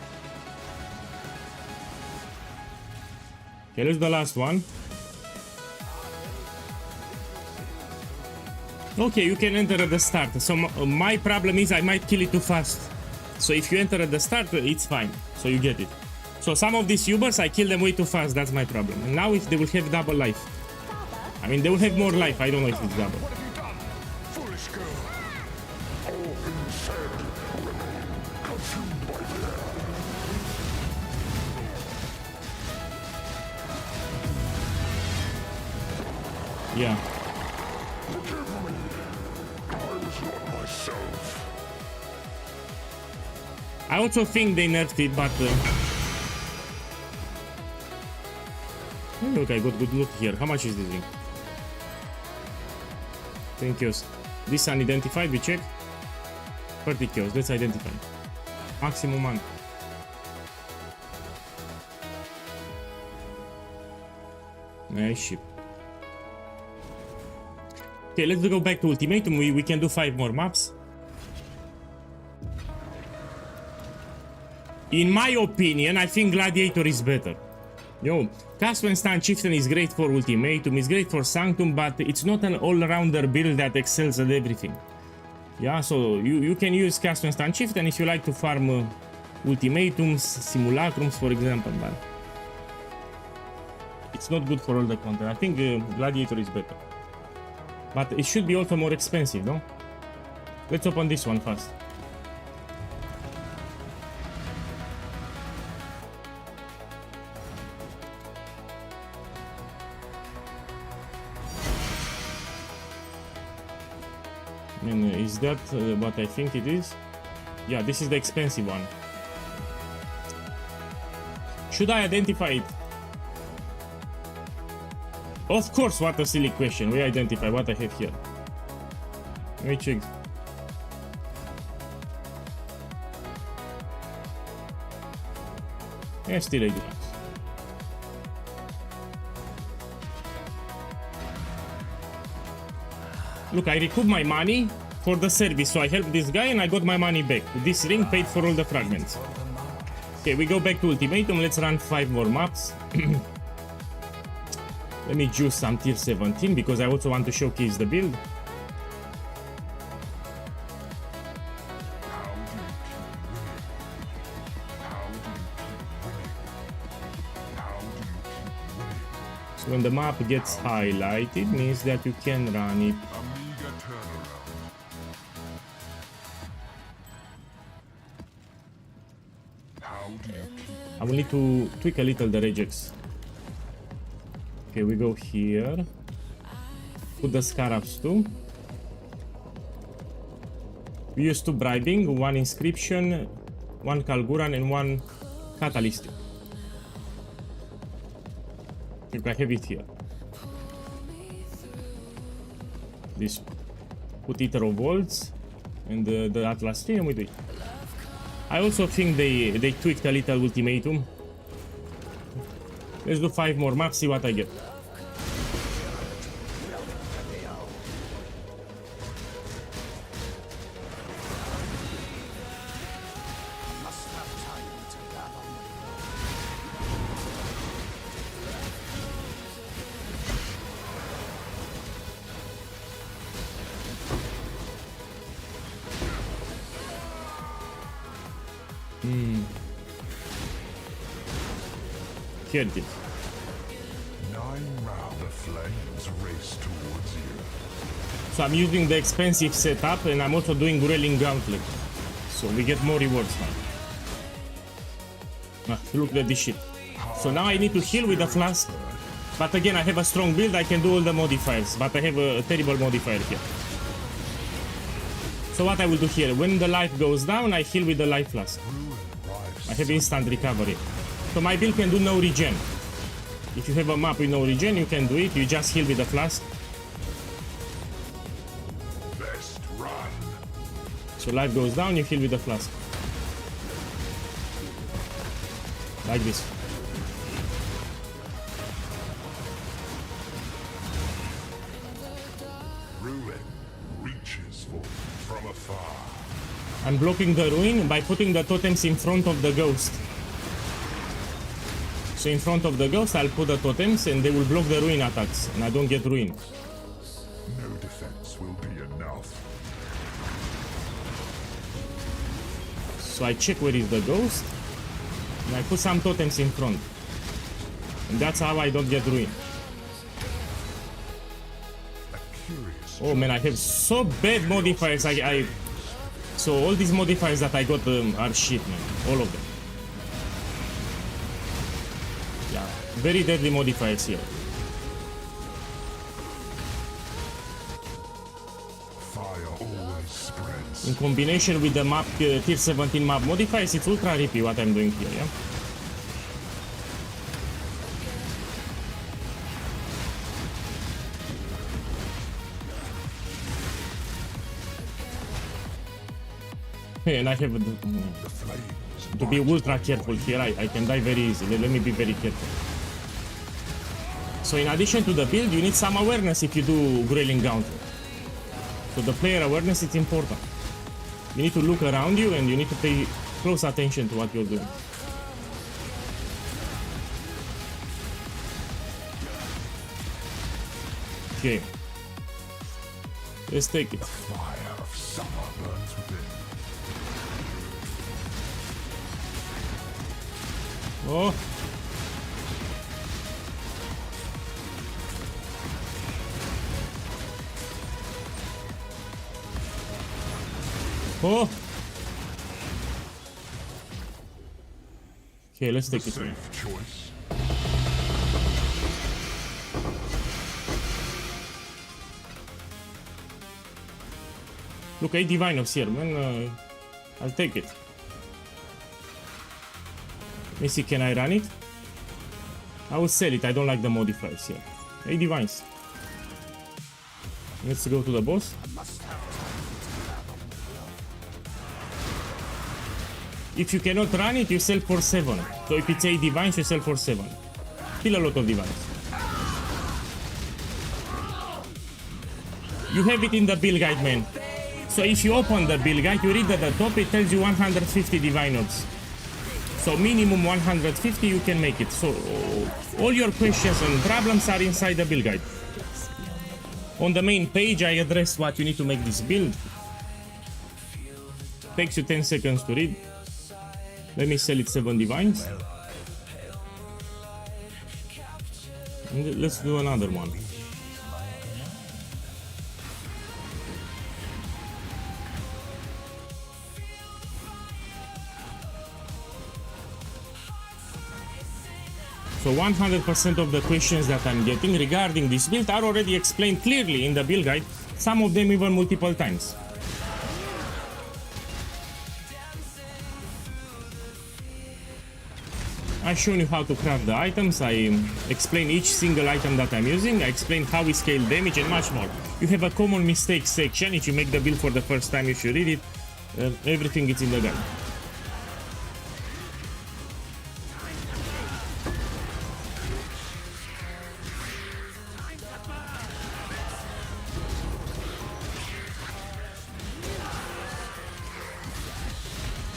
Okay, let's do the last one. Okay, you can enter at the start. So my problem is I might kill it too fast. So if you enter at the start, it's fine. So you get it. So some of these Ubers, I kill them way too fast. That's my problem. And now if they will have double life. I mean, they will have more life. I don't know if it's double. What have you done? Foolish girl. All things said remain consumed by fear. Yeah. Forgive me. I was not myself. I also think they nerfed it, but... Look, I got good loot here. How much is this thing? Thank you. This unidentified, we check. 30 kills, let's identify. Maximum one. Nice ship. Okay, let's go back to Ultimatum. We can do 5 more maps. In my opinion, I think Gladiator is better. Yo, Castle Chieftain is great for Ultimatum, is great for Sanctum, but it's not an all-rounder build that excels at everything. Yeah, so you can use Castle Chieftain if you like to farm Ultimatums, Simulacrums, for example, but it's not good for all the content. I think Gladiator is better. But it should be also more expensive, no? Let's open this one first. And is that what I think it is? Yeah, this is the expensive one. Should I identify it? Of course, what a silly question. We identify what I have here. Let me check. Yeah, still I do. Look, I recouped my money for the service, so I helped this guy and I got my money back. This ring paid for all the fragments. Okay, we go back to Ultimatum. Let's run 5 more maps. Let me juice some tier 17 because I also want to showcase the build. So when the map gets highlighted, means that you can run it. Amiga turnaround. How do you keep I will need to tweak a little the regex. Okay, we go here. Put the scarabs too. We use 2 bribing, 1 inscription, 1 Kalguran, and 1 catalyst. Okay, I have it here. This put Eater of Worlds and the Atlas tree, and we do it. I also think they tweaked a little Ultimatum Let's do 5 more maps, see what I get. Here it is. 9 rounds. The flames race towards you. So I'm using the expensive setup and I'm also doing Grilling Gauntlet. So we get more rewards now. Look at this shit. So now I need to heal with the flask. But again, I have a strong build, I can do all the modifiers. But I have a terrible modifier here. So what I will do here, when the life goes down, I heal with the life flask. I have instant recovery. So my build can do no regen. If you have a map with no regen, you can do it. You just heal with the flask. Best run. So life goes down, you heal with the flask. Like this. Ruin reaches for from afar. I'm blocking the ruin by putting the totems in front of the ghost. So in front of the ghost, I'll put the totems and they will block the ruin attacks. And I don't get ruin. No defense will be enough. So I check where is the ghost. And I put some totems in front. And that's how I don't get ruin. A curious Oh man, I have so bad modifiers. So all these modifiers that I got are shit, man. All of them. Yeah, very deadly modifiers here. fire always spreads. In combination with the map tier 17 map modifiers, it's ultra rippy what I'm doing here, yeah? Hey, and I have The flames to be ultra careful here. I can die very easily. Let me be very careful. So in addition to the build, you need some awareness if you do Grilling Gauntlet. So the player awareness is important. You need to look around you and you need to pay close attention to what you're doing. Okay. Let's take it. fire of summer burns within. Oh. Oh. Okay, let's take it. Safe choice. Look, 8 Divine Ops here, man. I'll take it. Let me see, can I run it? I will sell it, I don't like the modifiers here. 8 Divines. Let's go to the boss. If you cannot run it, you sell for 7. So if it's 8 Divines, you sell for 7. Kill a lot of Divines. You have it in the build guide, man. So if you open the build guide, you read at the top, it tells you 150 Divine Orbs. So minimum 150 you can make it. So all your questions and problems are inside the build guide. On the main page, I address what you need to make this build. Takes you 10 seconds to read. Let me sell it 7 Divines. And let's do another one. So 100% of the questions that I'm getting regarding this build are already explained clearly in the build guide, some of them even multiple times. I've shown you how to craft the items, I explain each single item that I'm using, I explain how we scale damage and much more. You have a common mistakes section, if you make the build for the first time you should read it, everything is in the guide.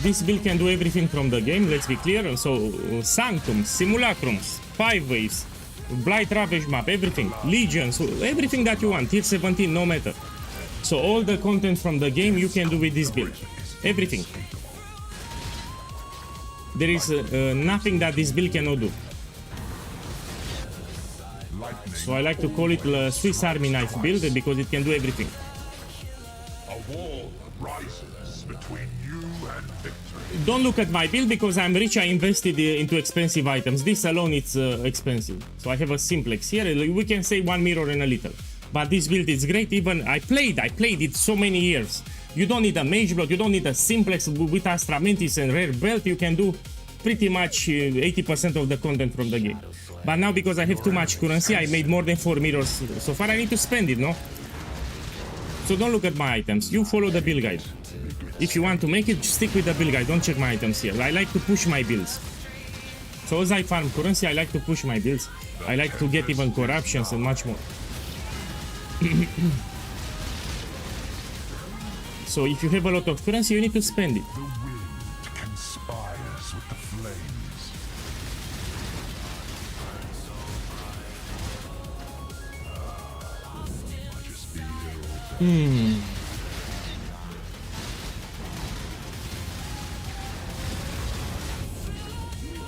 this build can do everything from the game, let's be clear. So, Sanctums, Simulacrums, 5 waves, Blight Ravage map, everything, Legions, everything that you want, tier 17, no matter. So all the content from the game you can do with this build, everything. There is nothing that this build cannot do. So I like to call it the Swiss Army knife build because it can do everything. A wall rises between you and victory. Don't look at my build because I'm rich, I invested into expensive items. This alone it's expensive. So I have a simplex here, we can say 1 mirror and a little. But this build is great, even I played it so many years. You don't need a mage block, you don't need a simplex with Astra Mantis and rare belt, you can do pretty much 80% of the content from the game. But now because I have too much currency, I made more than 4 mirrors so far, I need to spend it, no? So don't look at my items, you follow the build guide. If you want to make it, stick with the build guide, don't check my items here. I like to push my builds. So as I farm currency, I like to push my builds. I like to get even corruptions and much more. So if you have a lot of currency, you need to spend it. The wind conspires with the flames.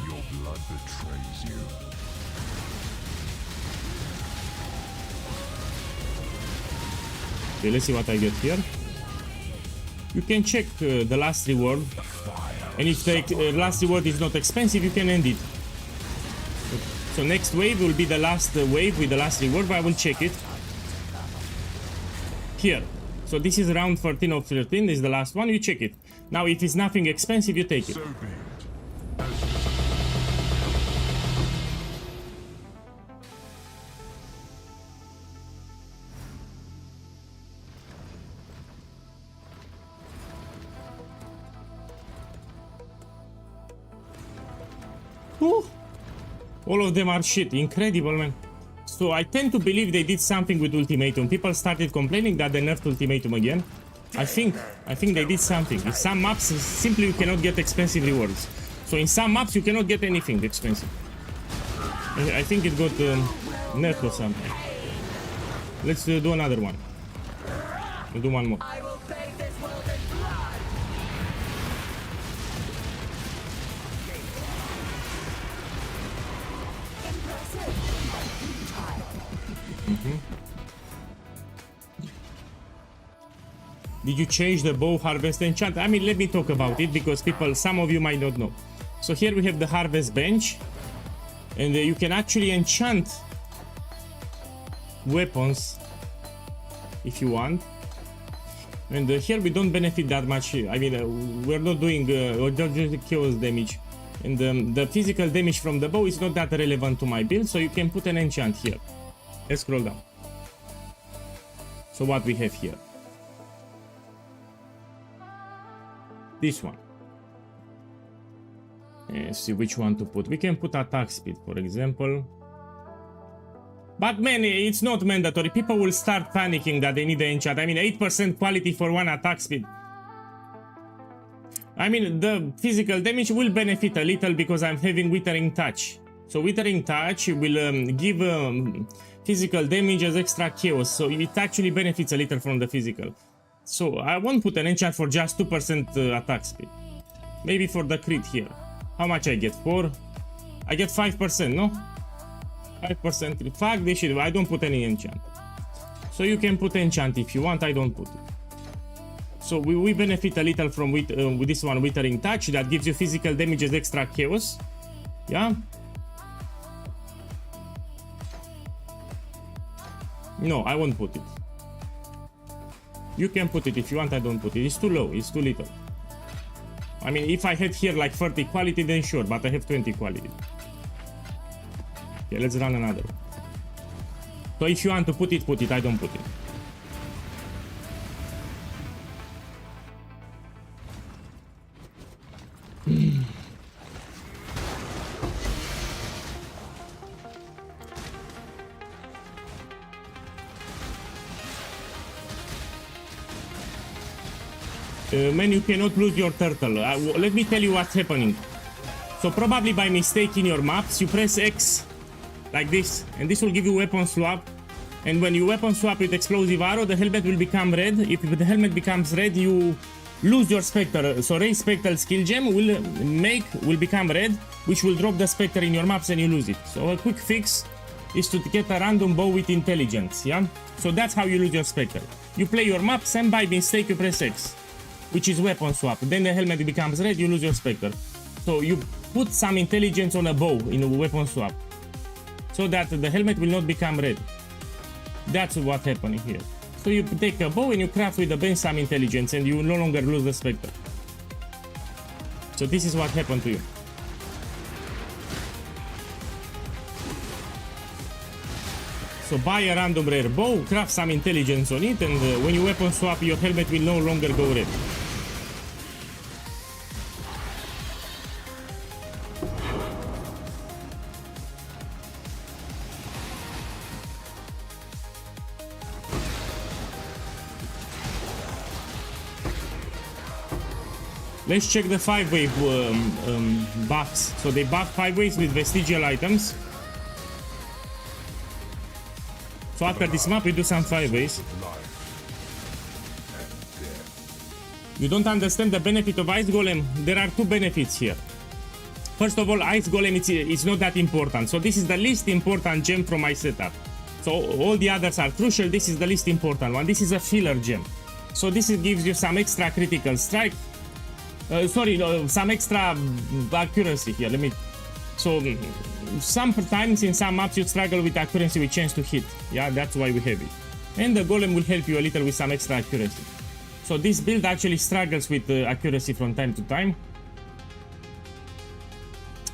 Your blood betrays you. Okay, let's see what I get here. You can check the last reward, and if the last reward is not expensive, you can end it. So next wave will be the last wave with the last reward, but I will check it here. So this is round 13 of 13, this is the last one, you check it. Now if it's nothing expensive, you take it. So be it. Whew. All of them are shit, incredible, man. So I tend to believe they did something with Ultimatum. People started complaining that they nerfed Ultimatum again. I think they did something. In some maps, simply you cannot get expensive rewards. So in some maps, you cannot get anything expensive. I think it got nerfed or something. Let's do another one. We'll do one more. I will bathe this world in blood. Did you change the bow harvest enchant? I mean, let me talk about it because some of you might not know. So here we have the harvest bench, and you can actually enchant weapons if you want. And here we don't benefit that much. I mean, we're not doing chaos damage, and the physical damage from the bow is not that relevant to my build. So you can put an enchant here. Let's scroll down. So what we have here? This one. Let's see which one to put. We can put attack speed, for example. But man, it's not mandatory. People will start panicking that they need the enchant. I mean, 8% quality for 1 attack speed. I mean, the physical damage will benefit a little because I'm having Withering Touch. So Withering Touch will give physical damage as extra chaos. So it actually benefits a little from the physical. So I won't put an enchant for just 2% attack speed. Maybe for the crit here. How much I get? 4? I get 5%, no? 5% crit. Fuck this shit, I don't put any enchant. So you can put enchant if you want, I don't put it. So we benefit a little from with this one, Withering Touch, that gives you physical damage as extra chaos. Yeah? No, I won't put it. You can put it if you want, I don't put it. It's too low, it's too little. I mean, if I had here like 30 quality, then sure, but I have 20 quality. Okay, let's run another. So if you want to put it, I don't put it. Man, you cannot lose your turtle. Let me tell you what's happening. So probably by mistake in your maps, you press X like this, and this will give you weapon swap. And when you weapon swap with explosive arrow, the helmet will become red. If the helmet becomes red, you lose your Spectre. So Ray Spectral skill gem will become red, which will drop the Spectre in your maps and you lose it. So a quick fix is to get a random bow with intelligence, yeah? So that's how you lose your Spectre. You play your maps and by mistake you press X, which is weapon swap. Then the helmet becomes red, you lose your Spectre. So you put some intelligence on a bow in a weapon swap, so that the helmet will not become red. That's what's happening here. So you take a bow and you craft with the bench some intelligence and you no longer lose the Spectre. So this is what happened to you. So buy a random rare bow, craft some intelligence on it, and when you weapon swap, your helmet will no longer go red. Let's check the 5-way buffs. So they buff 5 ways with vestigial items. So after this map we do some 5 ways. You don't understand the benefit of Ice Golem? There are two benefits here. First of all, Ice Golem is not that important. So this is the least important gem from my setup. So all the others are crucial. This is the least important one. This is a filler gem. So this gives you some extra critical strike. Some extra accuracy here. So sometimes in some maps you struggle with accuracy with chance to hit. Yeah, that's why we have it. And the golem will help you a little with some extra accuracy. So this build actually struggles with accuracy from time to time.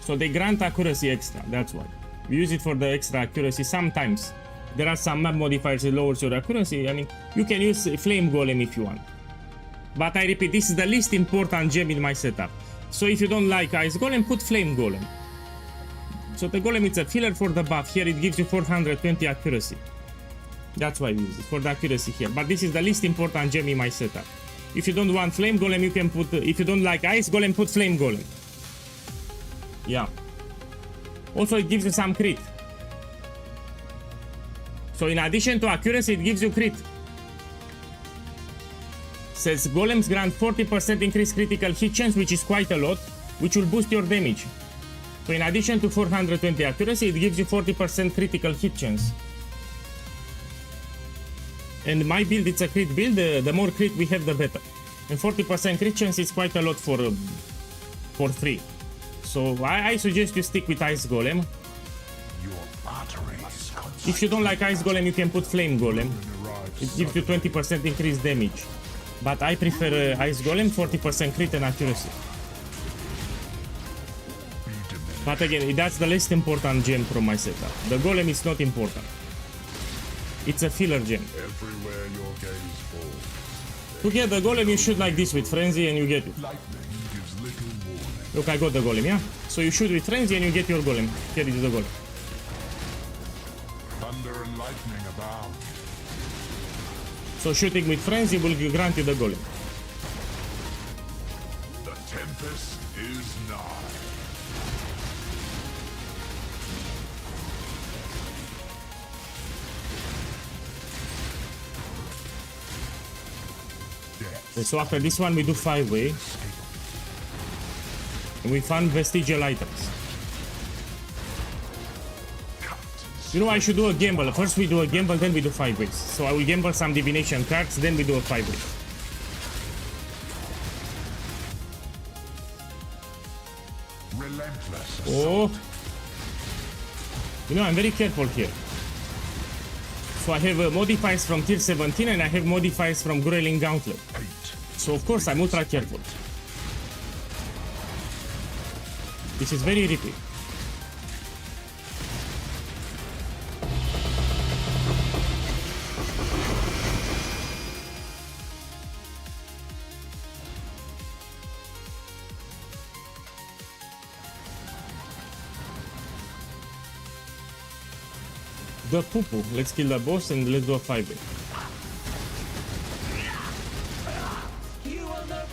So they grant accuracy extra, that's why. We use it for the extra accuracy sometimes. There are some map modifiers that lowers your accuracy. I mean, you can use Flame Golem if you want. But I repeat, this is the least important gem in my setup. So if you don't like Ice Golem, put Flame Golem. So the Golem is a filler for the buff. Here it gives you 420 accuracy. That's why we use it, for the accuracy here. But this is the least important gem in my setup. If you don't want Flame Golem, you can put... if you don't like Ice Golem, put Flame Golem. Yeah. Also, it gives you some crit. So in addition to accuracy, it gives you crit. Says Golems grant 40% increased critical hit chance, which is quite a lot, which will boost your damage. So in addition to 420 accuracy, it gives you 40% critical hit chance. And my build, it's a crit build. The more crit we have, the better. And 40% crit chance is quite a lot for free. So I suggest you stick with Ice Golem. If you don't like Ice Golem, you can put Flame Golem. It gives you 20% increased damage. But I prefer Ice Golem, 40% crit and accuracy. But again, that's the least important gem from my setup. The Golem is not important. It's a filler gem. Everywhere your gaze falls. To get the Golem, you shoot like this with Frenzy and you get it. Lightning gives little warning. Look, I got the Golem, yeah? So you shoot with Frenzy and you get your Golem. Here is the Golem. Thunder and lightning abound. So shooting with Frenzy will grant you the Golem. The tempest is nigh. So after this one, we do 5-way. And we found vestigial items. You know, I should do a gamble. First we do a gamble, then we do 5 ways. So I will gamble some divination cards, then we do a 5 way. Relentless. Oh. You know, I'm very careful here. So I have modifiers from tier 17 and I have modifiers from Growling Gauntlet. So of course I'm ultra careful. This is very rippy. The poo-poo. Let's kill the boss and let's do a 5-way. You will never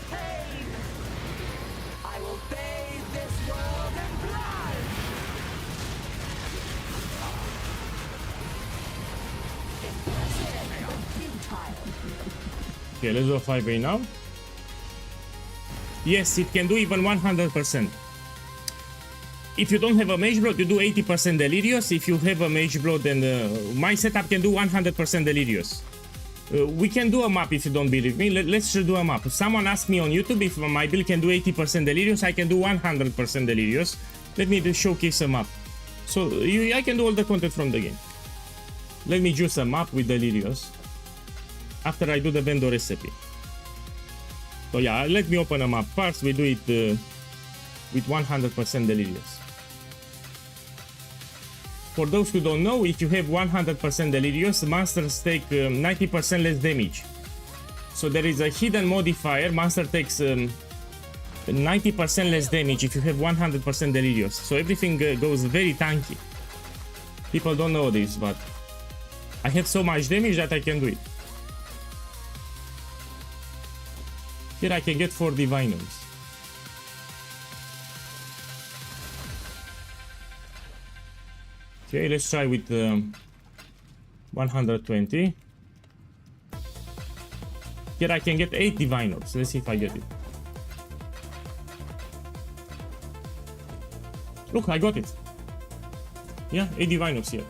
Okay, let's do a 5A now. Yes, it can do even 100%. If you don't have a Mage Blood, you do 80% Delirious. If you have a Mage Blood, then my setup can do 100% Delirious. We can do a map if you don't believe me. Let's do a map. Someone asked me on YouTube if my build can do 80% Delirious. I can do 100% Delirious. Let me showcase a map. So I can do all the content from the game. Let me choose a map with Delirious after I do the vendor recipe. So yeah, let me open a map first. We do it with 100% Delirious. For those who don't know, if you have 100% Delirious, monsters take 90% less damage. So there is a hidden modifier. Monster takes 90% less damage if you have 100% Delirious. So everything goes very tanky. People don't know this, but I have so much damage that I can do it. Here I can get 4 Divinums. Okay, let's try with 120. Here I can get 8 Divinums. Let's see if I get it. Look, I got it. Yeah, 8 Divinums here.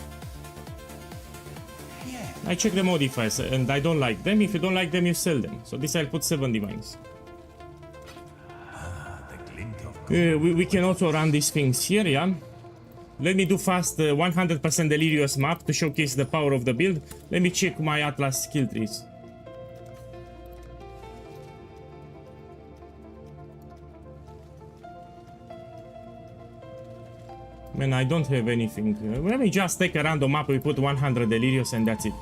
I check the modifiers and I don't like them. If you don't like them, you sell them. So this I'll put 7 Divines. We can also run these things here, yeah. Let me do fast 100% Delirious map to showcase the power of the build. Let me check my Atlas skill trees. Man, I don't have anything. Let me just take a random map. We put 100 Delirious and that's it.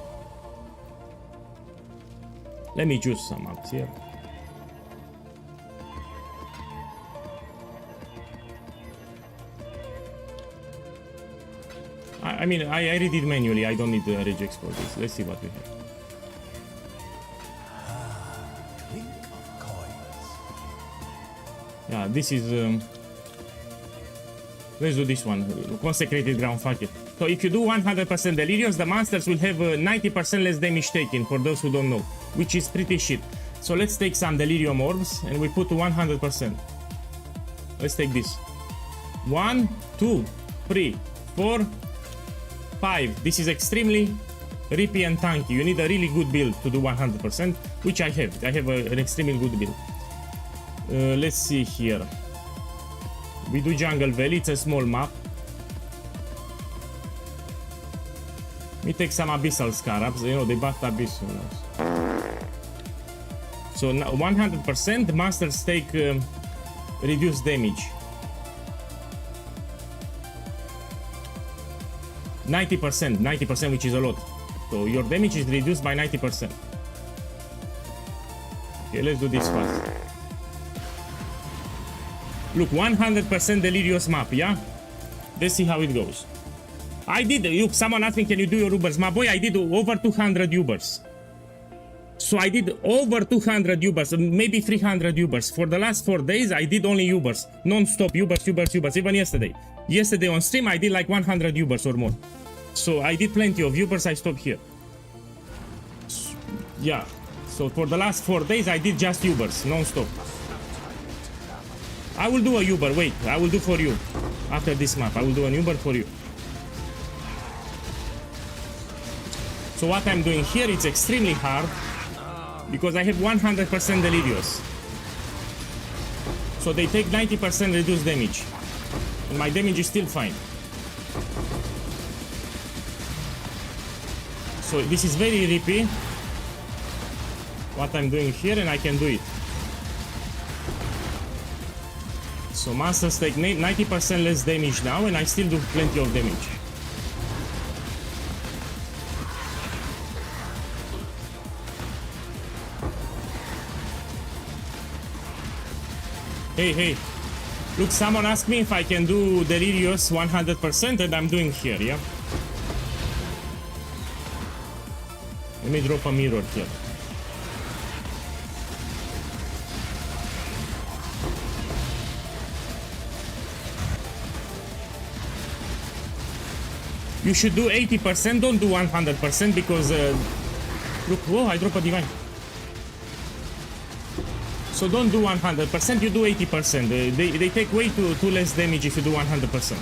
Let me choose some maps here. I mean, I read it manually. I don't need the regex for this. Let's see what we have. Yeah, this is... let's do this one. Consecrated ground, fuck it. So if you do 100% Delirious, the monsters will have 90% less damage taken, for those who don't know, which is pretty shit. So let's take some Delirium Orbs, and we put 100%. Let's take this. 1, 2, 3, 4, 5. This is extremely rippy and tanky. You need a really good build to do 100%, which I have. I have an extremely good build. Let's see here. We do Jungle Valley. It's a small map. We take some Abyssal Scarabs. You know, they buffed Abyss. So 100% monsters take reduced damage. 90%, which is a lot. So your damage is reduced by 90%. Okay, let's do this fast. Look, 100% Delirious map, yeah? Let's see how it goes. I did, look, someone asked me, can you do your Ubers? My boy, I did over 200 Ubers. So I did over 200 Ubers, maybe 300 Ubers. For the last 4 days, I did only Ubers. Non-stop Ubers, even yesterday. Yesterday on stream, I did like 100 Ubers or more. So I did plenty of Ubers, I stopped here. Yeah, so for the last 4 days, I did just Ubers, non-stop. I will do a Uber, wait, I will do for you. After this map, I will do an Uber for you. So what I'm doing here, it's extremely hard, because I have 100% Delirious. So they take 90% reduced damage. And my damage is still fine. So this is very rippy, what I'm doing here, and I can do it. So monsters take 90% less damage now, and I still do plenty of damage. Hey, look, someone asked me if I can do Delirious 100%, and I'm doing here, yeah? Let me drop a mirror here. You should do 80%, don't do 100%, because... look, whoa, I drop a divine. So don't do 100%, you do 80%. They take way too less damage if you do 100%.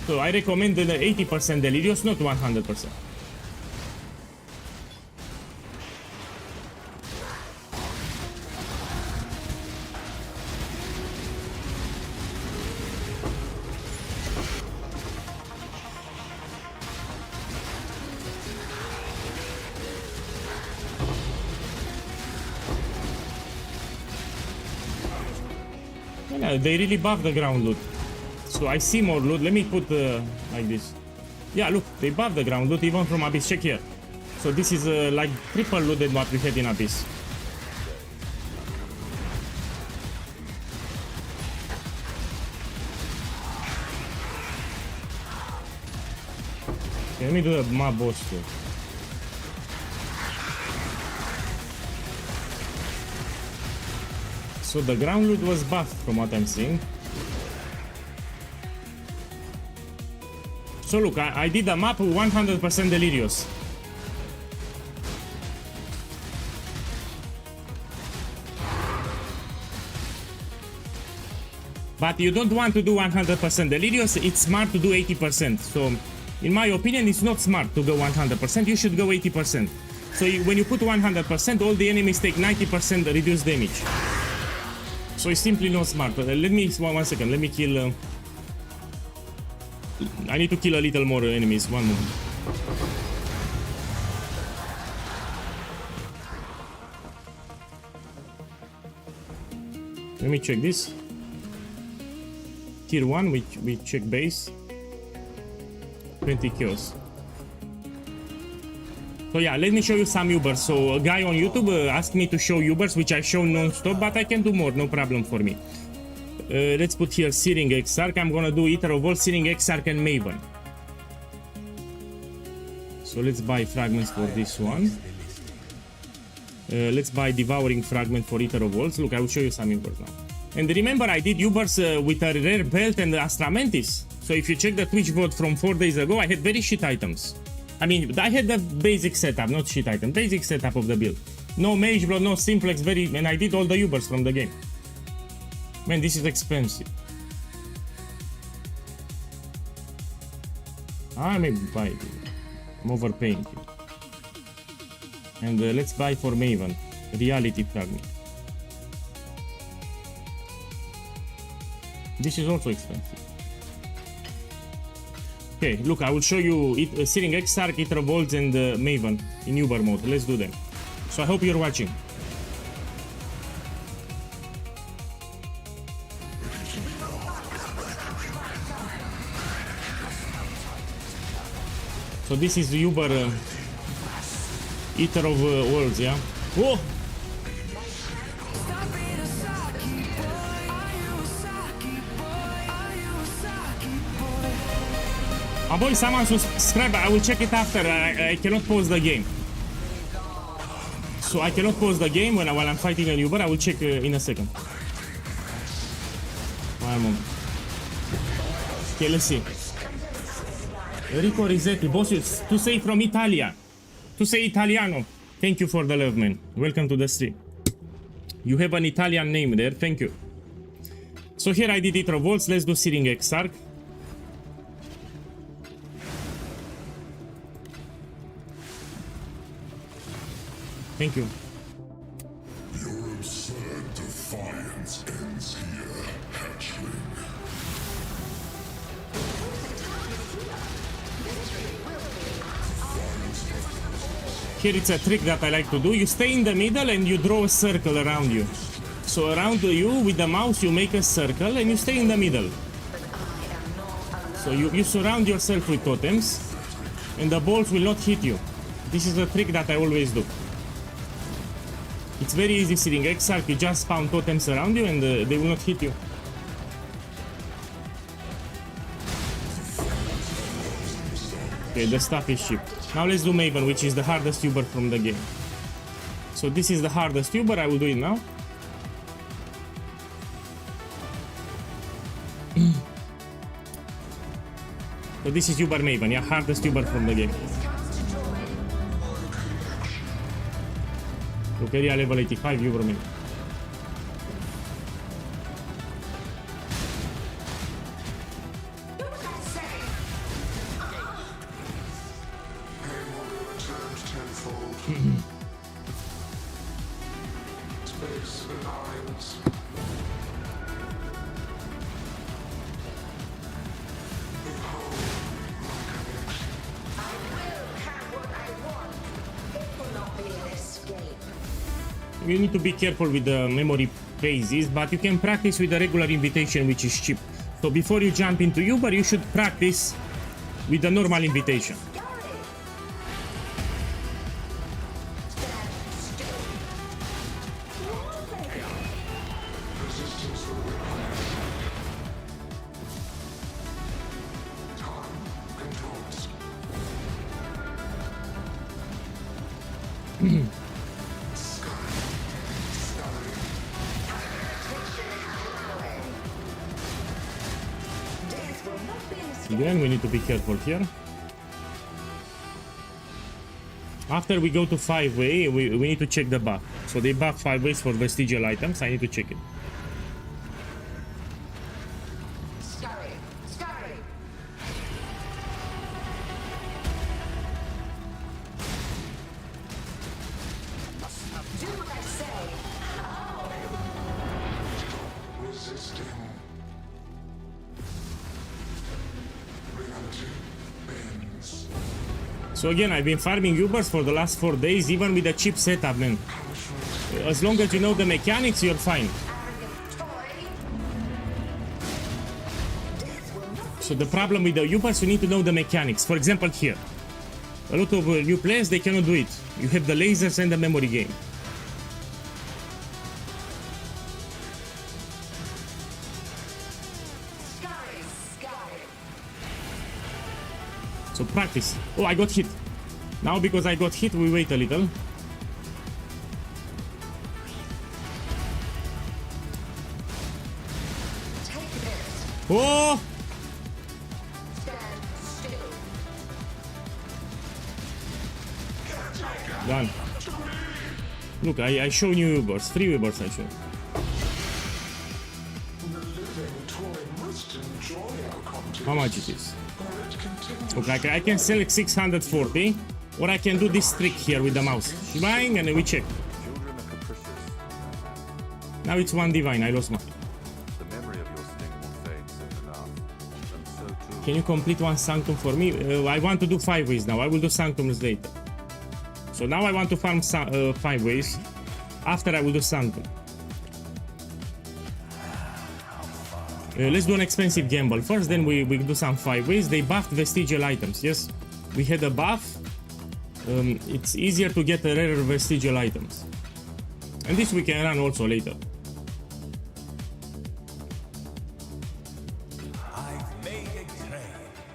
So I recommend the 80% Delirious, not 100%. Yeah, they really buff the ground loot. So I see more loot. Let me put like this. Yeah, look, they buff the ground loot even from Abyss. Check here. So this is like triple loot than what we had in Abyss. Okay, let me do the mob boss too. So the ground loot was buffed from what I'm seeing. So look, I did a map with 100% Delirious. But you don't want to do 100% Delirious, it's smart to do 80%. So in my opinion, it's not smart to go 100%, you should go 80%. So when you put 100%, all the enemies take 90% reduced damage. So it's simply not smart. Let me, one second, let me kill... I need to kill a little more enemies, one moment. Let me check this. Tier 1, we check base. 20 kills. So yeah, let me show you some Ubers. So a guy on YouTube asked me to show Ubers, which I show non-stop, but I can do more, no problem for me. Let's put here Searing Exarch. I'm gonna do Ether of All, Searing Exarch and Maven. So let's buy fragments for this one. Let's buy Devouring Fragment for Ether of Walls. Look, I will show you some Ubers now. And remember, I did Ubers with a rare belt and Astramentis. So if you check the Twitch VOD from 4 days ago, I had very shit items. I mean, I had the basic setup, not shit item, basic setup of the build. No Mage Blood, no Simplex, and I did all the Ubers from the game. Man, this is expensive. I may buy it. I'm overpaying it. And let's buy for Maven, Reality Fragment. This is also expensive. Okay, look, I will show you Searing Exarch, Ether of Walls, and Maven in Uber mode. Let's do them. So I hope you're watching. So this is the Uber Ether of Walls, yeah? Whoa! Oh boy, someone subscribe. I will check it after. I cannot pause the game. So I cannot pause the game while I'm fighting an Uber. I will check in a second. One moment. Okay, let's see. Enrico Rizetti, boss, tu sei from Italia. Tu sei Italiano. Thank you for the love, man. Welcome to the stream. You have an Italian name there. Thank you. So here I did Ether of Walls. Let's do Searing Exarch. Thank you. Your absurd defiance ends here, hatchling. Here it's a trick that I like to do. You stay in the middle and you draw a circle around you. So around you, with the mouse, you make a circle and you stay in the middle. So you surround yourself with totems and the balls will not hit you. This is a trick that I always do. It's very easy Searing Exarch, you just spawn totems around you and they will not hit you. Okay, the stuff is cheap. Now let's do Maven, which is the hardest Uber from the game. So this is the hardest Uber, I will do it now. So this is Uber Maven, yeah, hardest Uber from the game. Look, area level 85, Uber Maven. Space Alliance. I will have what I want. It will not be an escape. You need to be careful with the memory phases, but you can practice with a regular invitation, which is cheap. So before you jump into Uber, you should practice with the normal invitation. Scurry. Stand still. Resistance will require time controls. Death will not be an escape. Again, we need to be careful here. After we go to 5-way, we need to check the buff. So they buff 5 ways for vestigial items. I need to check it. Scurry. Scurry. Do what I say. Resisting. Reality bends. So again, I've been farming Ubers for the last 4 days, even with a cheap setup, man. As long as you know the mechanics, you're fine. Arrogant toy. Death will not So the problem with the Ubers, you need to know the mechanics. For example, here. A lot of new players, they cannot do it. You have the lasers and the memory game. scurry. Scurry. So practice. Oh, I got hit. Now because I got hit, we wait a little. Take this. Oh! Stand still. Done. Look, I show new Ubers. 3 Ubers I show. The living toy must enjoy our content. How much it is? Or it continues. Okay, I can select 640. Or I can do this trick here with the mouse. Divine, and we check. Children are capricious. Now it's 1 divine. I lost mine. The memory of your sting will fade soon enough. And so too Can you complete 1 Sanctum for me? I want to do 5 ways now. I will do Sanctums later. So now I want to farm 5 ways. After I will do Sanctum. Let's do an expensive gamble. First, then we do some 5 ways. They buffed vestigial items. Yes, we had a buff. It's easier to get a rarer vestigial items. And this we can run also later.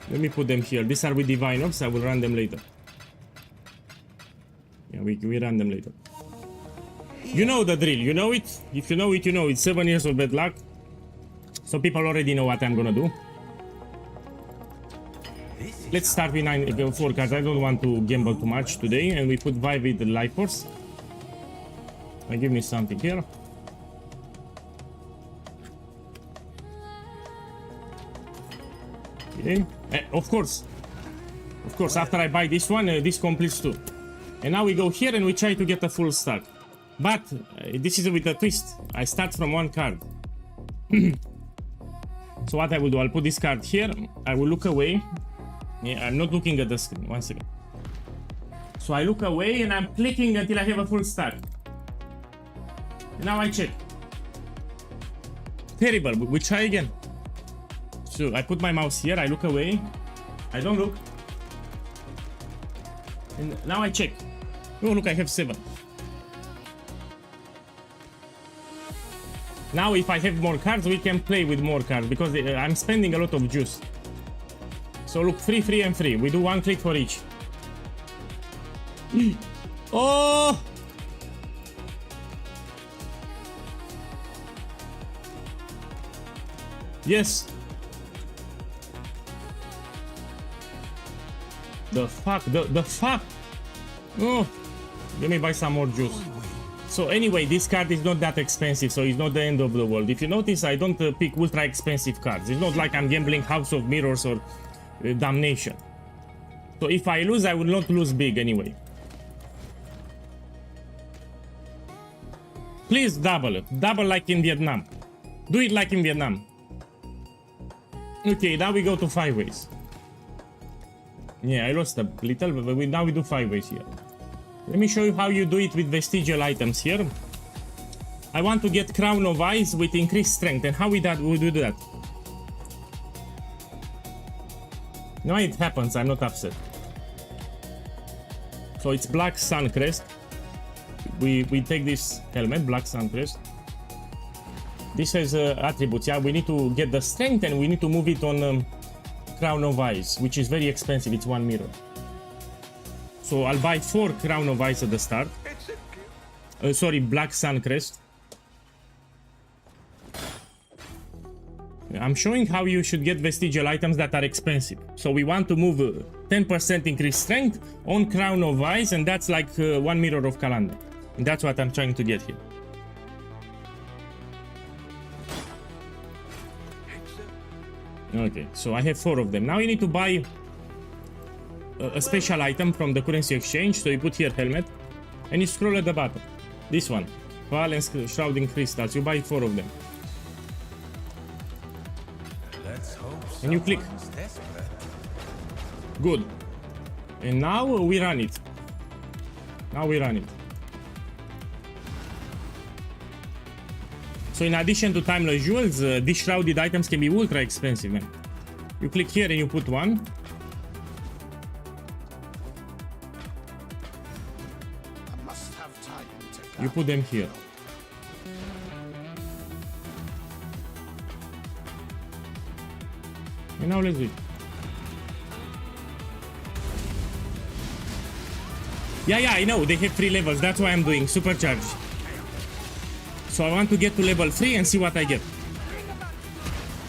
Let me put them here. These are with divine orbs. I will run them later. Yeah, we run them later. You know the drill. You know it. If you know it, you know it. 7 years of bad luck. So people already know what I'm gonna do. Let's start with 4 cards. I don't want to gamble too much today. And we put Vibe with the Life Force. And give me something here. Okay. Of course, after I buy this one, this completes too. And now we go here and we try to get a full stack. But this is with a twist. I start from 1 card. So what I will do, I'll put this card here. I will look away. Yeah, I'm not looking at the screen. 1 second. So I look away and I'm clicking until I have a full stack. Now I check. Terrible. We try again. So I put my mouse here. I look away. I don't look. And now I check. Oh, look, I have 7. Now if I have more cards, we can play with more cards because I'm spending a lot of juice. So look, free, free, and free. We do 1 click for each. Oh! Yes. The fuck? The fuck? Oh! Let me buy some more juice. So anyway, this card is not that expensive, so it's not the end of the world. If you notice, I don't pick ultra expensive cards. It's not like I'm gambling House of Mirrors or Damnation. So if I lose, I will not lose big anyway. Please double. Double like in Vietnam. Do it like in Vietnam. Okay, now we go to 5 ways. Yeah, I lost a little, but now we do 5 ways here. Let me show you how you do it with vestigial items here. I want to get Crown of Ice with increased strength, and how we do that? No, it happens, I'm not upset. So it's Black Sun Crest. We take this helmet, Black Sun Crest. This has attributes, yeah, we need to get the strength and we need to move it on Crown of Ice, which is very expensive, it's 1 mirror. So I'll buy 4 Crown of Ice at the start. Sorry, Black Sun Crest. I'm showing how you should get vestigial items that are expensive. So we want to move 10% increased strength on Crown of Ice, and that's like 1 mirror of Calendar. And that's what I'm trying to get here. Okay, so I have 4 of them. Now you need to buy a special item from the currency exchange. So you put here helmet and you scroll at the bottom. This one, Valence Shrouding Crystals. You buy 4 of them. And you click. Good. And now we run it. So in addition to timeless jewels, these shrouded items can be ultra expensive, man. You click here and you put 1. I must have time to You put them here. And now let's do it. Yeah, I know, they have 3 levels, that's why I'm doing supercharge. So I want to get to level 3 and see what I get.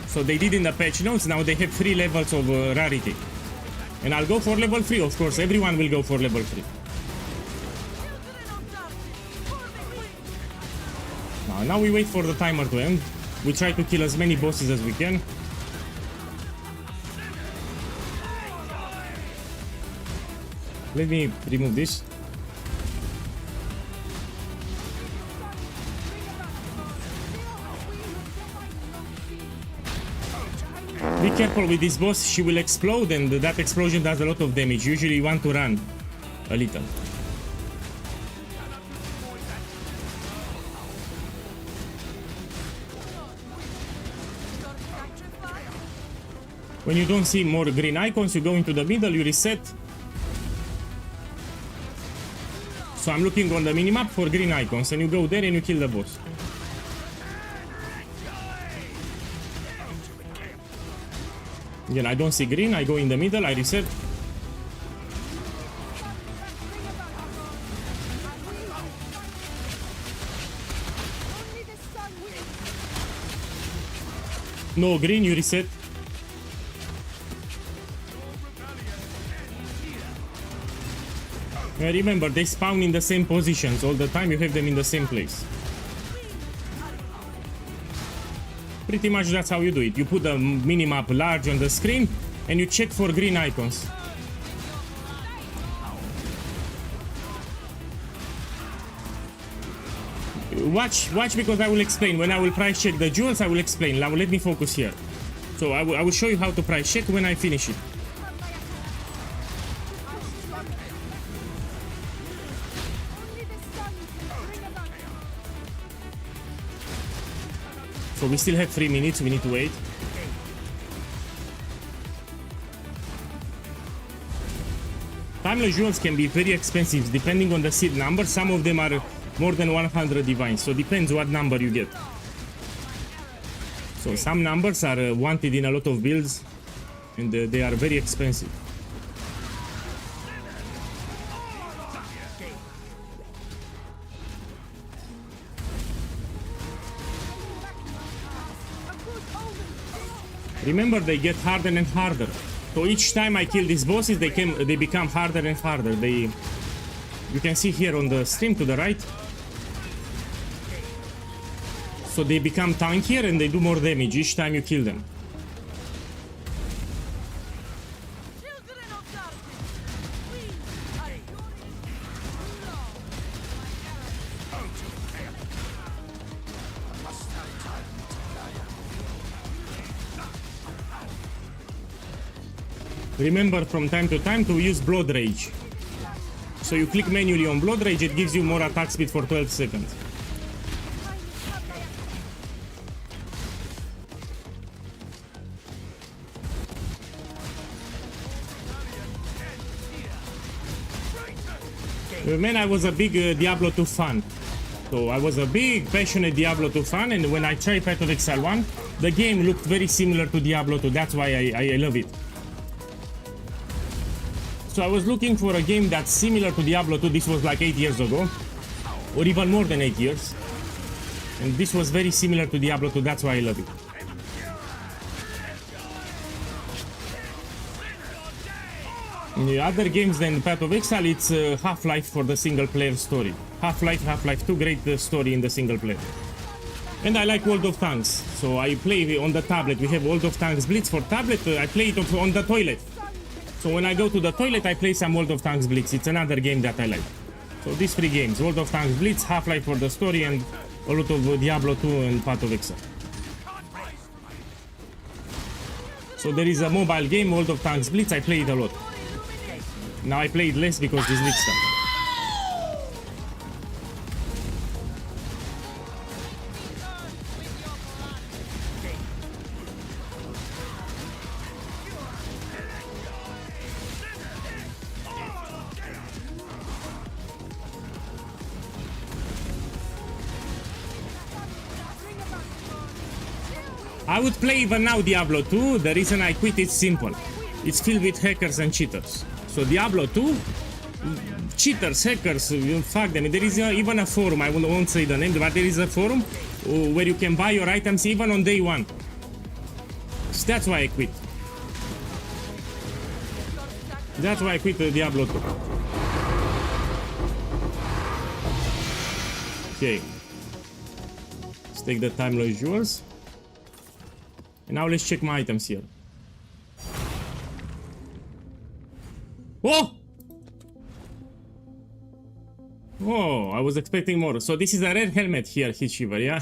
So they did in the patch notes, now they have 3 levels of rarity. And I'll go for level 3, of course, everyone will go for level 3. Now we wait for the timer to end. We try to kill as many bosses as we can. Let me remove this. Be careful with this boss, she will explode and that explosion does a lot of damage. Usually you want to run a little. When you don't see more green icons, you go into the middle, you reset. So I'm looking on the minimap for green icons and you go there and you kill the boss. Again, I don't see green, I go in the middle, I reset. No green, you reset. Remember, they spawn in the same positions all the time, you have them in the same place. Pretty much that's how you do it. You put the minimap large on the screen and you check for green icons. Watch because I will explain. When I will price check the jewels, I will explain. Now let me focus here. So I will show you how to price check when I finish it. So we still have 3 minutes, we need to wait. Timeless jewels can be very expensive depending on the seed number. Some of them are more than 100 divines, so depends what number you get. So some numbers are wanted in a lot of builds and they are very expensive. Remember, they get harder and harder. So each time I kill these bosses, they become harder and harder. You can see here on the stream to the right. So they become tankier and they do more damage each time you kill them. remember from time to time to use Blood Rage. So you click manually on Blood Rage, it gives you more attack speed for 12 seconds. Man, I was a big Diablo 2 fan. So I was a big, passionate Diablo 2 fan, and when I tried Path of Exile 1, the game looked very similar to Diablo 2. That's why I love it. So I was looking for a game that's similar to Diablo 2. This was like 8 years ago, or even more than 8 years. And this was very similar to Diablo 2. That's why I love it. In the other games than Path of Exile, it's Half-Life for the single-player story. Half-Life 2, great story in the single-player. And I like World of Tanks, so I play on the tablet. We have World of Tanks Blitz for tablet. I play it on the toilet. So when I go to the toilet, I play some World of Tanks Blitz. It's another game that I like. So these 3 games, World of Tanks Blitz, Half-Life for the story, and a lot of Diablo 2 and Path of Exile. So there is a mobile game, World of Tanks Blitz. I play it a lot. Now I play it less because this leak stuff. I would play even now Diablo 2. The reason I quit is simple. It's filled with hackers and cheaters. So Diablo 2, cheaters, hackers, fuck them. There is even a forum, I won't say the name, but there is a forum where you can buy your items even on day 1. So that's why I quit. That's why I quit Diablo 2. Okay. Let's take the timeless jewels. And now let's check my items here. Oh! Oh, I was expecting more. So this is a rare helmet here, Heat Shiver, yeah?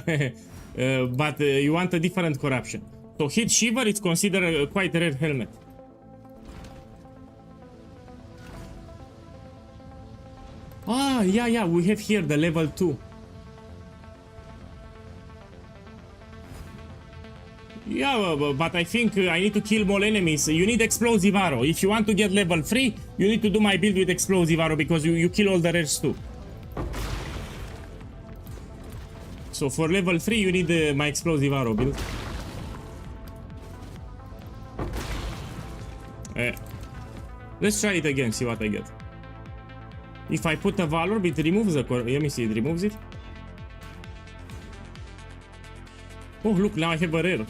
But you want a different corruption. So Heat Shiver is considered a quite rare helmet. Ah, yeah, we have here the level 2. Yeah, but I think I need to kill more enemies. You need explosive arrow. If you want to get level 3, you need to do my build with explosive arrow because you kill all the rares too. So for level 3, you need my explosive arrow build. Let's try it again, see what I get. If I put a valor, it removes the core. Let me see, it removes it. Oh, look, now I have a rare.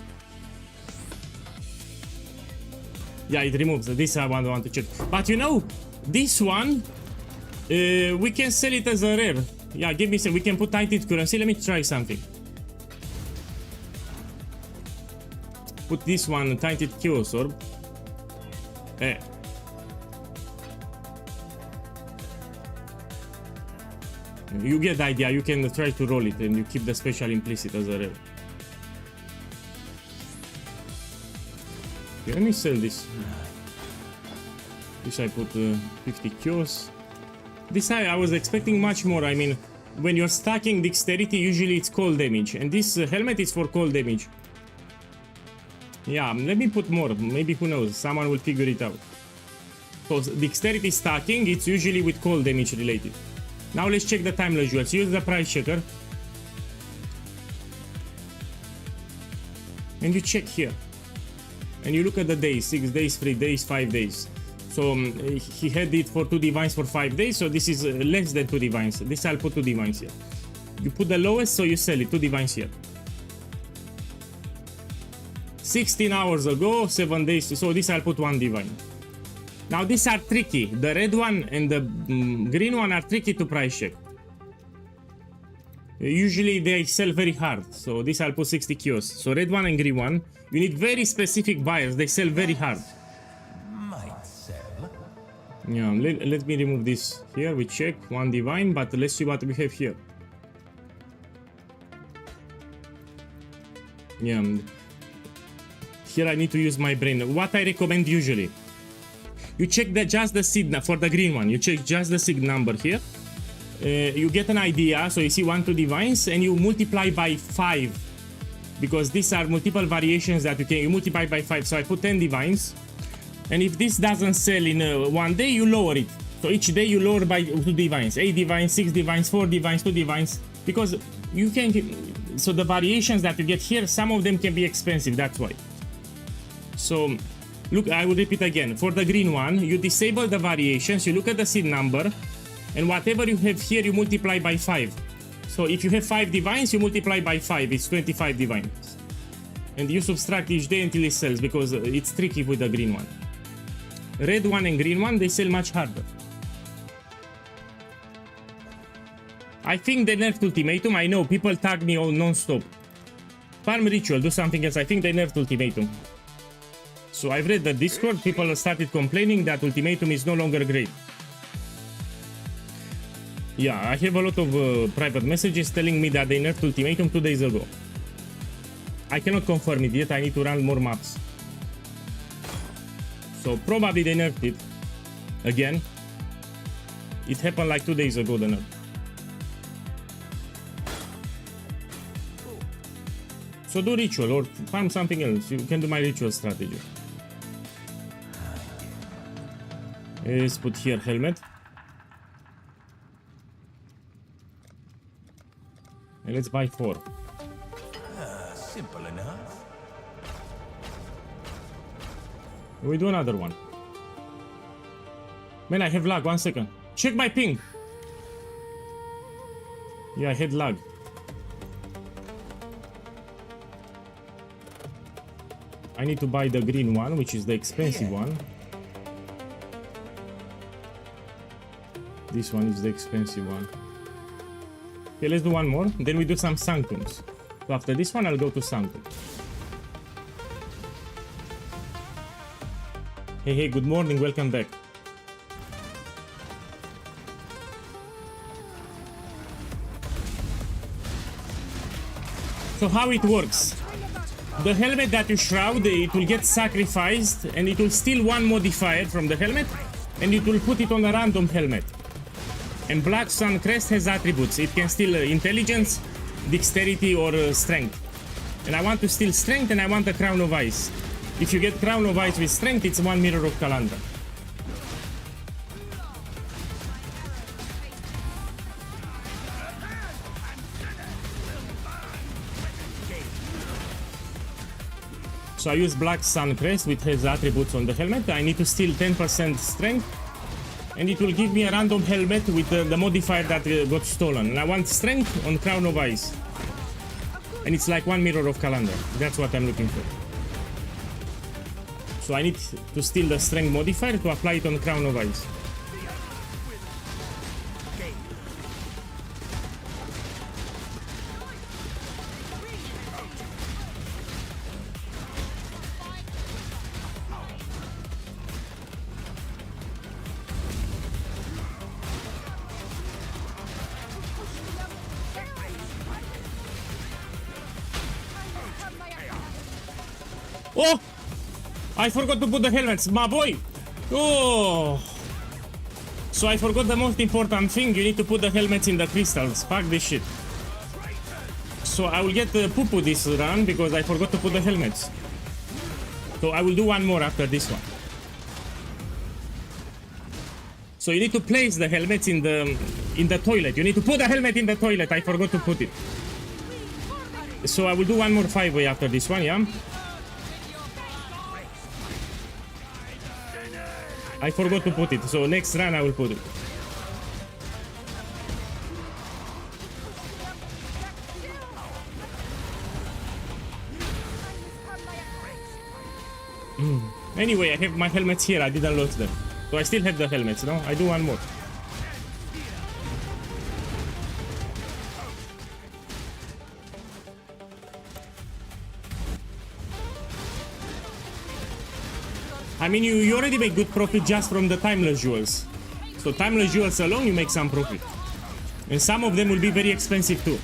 Yeah, it removes. This I want to check. But you know, this one, we can sell it as a rare. Yeah, give me some. We can put titled currency. Let me try something. Put this one, titled Chaos Orb. You get the idea. You can try to roll it and you keep the special implicit as a rare. Okay, let me sell this. This I put 50 kills. This I was expecting much more. I mean, when you're stacking dexterity, usually it's cold damage, and this helmet is for cold damage. Yeah, let me put more. Maybe, who knows, someone will figure it out. So dexterity stacking, it's usually with cold damage related. Now let's check the timeless jewels. Use the price checker. And you check here. And you look at the days, 6 days, 3 days, 5 days. So he had it for 2 divines for 5 days, so this is less than 2 divines. This I'll put 2 divines here. You put the lowest, so you sell it, 2 divines here. 16 hours ago, 7 days, so this I'll put 1 divine. Now these are tricky. The red one and the green one are tricky to price check. Usually they sell very hard, so this I'll put 60 kiosks. So red one and green one, you need very specific buyers, they sell very hard. Might sell. Yeah, let me remove this here, we check, 1 divine, but let's see what we have here. Yeah, here I need to use my brain. What I recommend usually, You check just the seed for the green one. You check just the seed number here. You get an idea. So you see 1, 2 divines, and you multiply by 5 because these are multiple variations that you multiply by 5. So I put 10 divines, and if this doesn't sell in one day, you lower it. So each day you lower by 2 divines, 8 divines, 6 divines, 4 divines, 2 divines, because you can. So the variations that you get here, some of them can be expensive. That's why. So look, I will repeat again. For the green one, you disable the variations. You look at the seed number, and whatever you have here, you multiply by 5. So if you have 5 divines, you multiply by 5. It's 25 divines, and you subtract each day until it sells, because it's tricky with the green one. Red one and green one, they sell much harder. I think they nerfed Ultimatum. I know people tag me all non-stop. Farm Ritual, do something else. I think they nerfed Ultimatum. So I've read the Discord, people started complaining that Ultimatum is no longer great. Yeah, I have a lot of private messages telling me that they nerfed Ultimatum 2 days ago. I cannot confirm it yet, I need to run more maps. So probably they nerfed it again. It happened like 2 days ago, the nerf. So do ritual or farm something else. You can do my ritual strategy. Let's put here helmet. And let's buy 4. Simple enough. We do another one. Man, I have lag. 1 second. Check my ping. Yeah, I had lag. I need to buy the green one, which is the expensive one. This one is the expensive one. Okay, let's do one more. Then we do some Sanctums. So after this one, I'll go to Sanctum. Hey, good morning. Welcome back. So how it works? The helmet that you shroud, it will get sacrificed, and it will steal one modifier from the helmet, and it will put it on a random helmet. And Black Sun Crest has attributes. It can steal intelligence, dexterity, or strength. And I want to steal strength, and I want the Crown of Ice. If you get Crown of Ice with strength, it's 1 Mirror of Calandra. So I use Black Sun Crest, which has attributes on the helmet. I need to steal 10% strength, and it will give me a random helmet with the modifier that got stolen. And I want strength on Crown of Ice. And it's like 1 Mirror of Calandra. That's what I'm looking for. So I need to steal the strength modifier to apply it on Crown of Ice. Oh! I forgot to put the helmets, my boy! Oh! So I forgot the most important thing, you need to put the helmets in the crystals. Fuck this shit. So I will get the poo-poo this run because I forgot to put the helmets. So I will do one more after this one. So you need to place the helmets in the toilet. You need to put the helmet in the toilet. I forgot to put it. So I will do one more 5-way after this one, yeah? I forgot to put it, so next run I will put it. Anyway, I have my helmets here, I didn't lose them. So I still have the helmets, no? I do one more. I mean, you already make good profit just from the timeless jewels. So timeless jewels alone, you make some profit. And some of them will be very expensive too.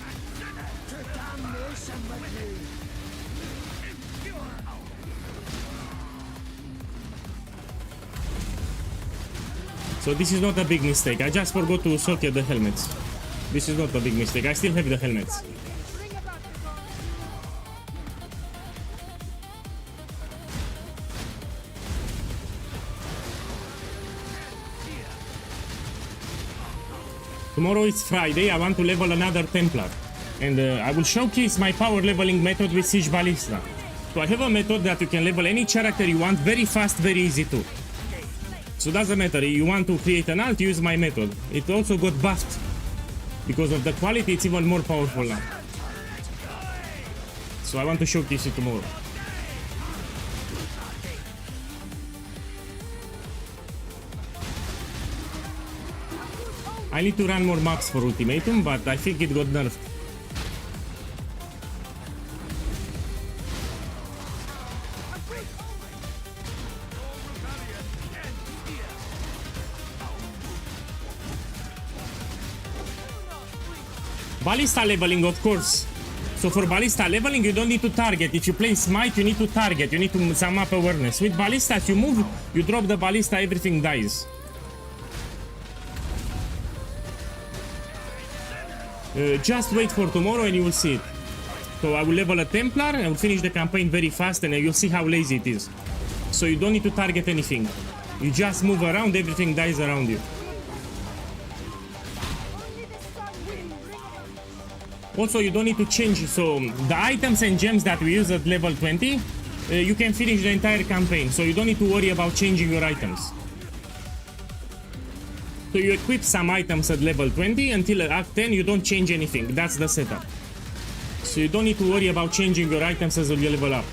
So this is not a big mistake. I just forgot to socket the helmets. This is not a big mistake. I still have the helmets. Tomorrow is Friday. I want to level another Templar. And I will showcase my power leveling method with Siege Ballista. So I have a method that you can level any character you want very fast, very easy too. So doesn't matter, you want to create an alt, use my method. It also got buffed. Because of the quality, it's even more powerful now. So I want to showcase it tomorrow. I need to run more maps for Ultimatum, but I think it got nerfed. Ballista leveling, of course. So for Ballista leveling, you don't need to target. If you play Smite, you need to target. You need to sum up awareness. With Ballista, as you move, you drop the Ballista, everything dies. Just wait for tomorrow and you will see it. So I will level a Templar and I will finish the campaign very fast and you'll see how lazy it is. So you don't need to target anything. You just move around, everything dies around you. Also, you don't need to change. So the items and gems that we use at level 20, you can finish the entire campaign. So you don't need to worry about changing your items. So you equip some items at level 20 until at Act 10 you don't change anything. That's the setup. So you don't need to worry about changing your items as you level up.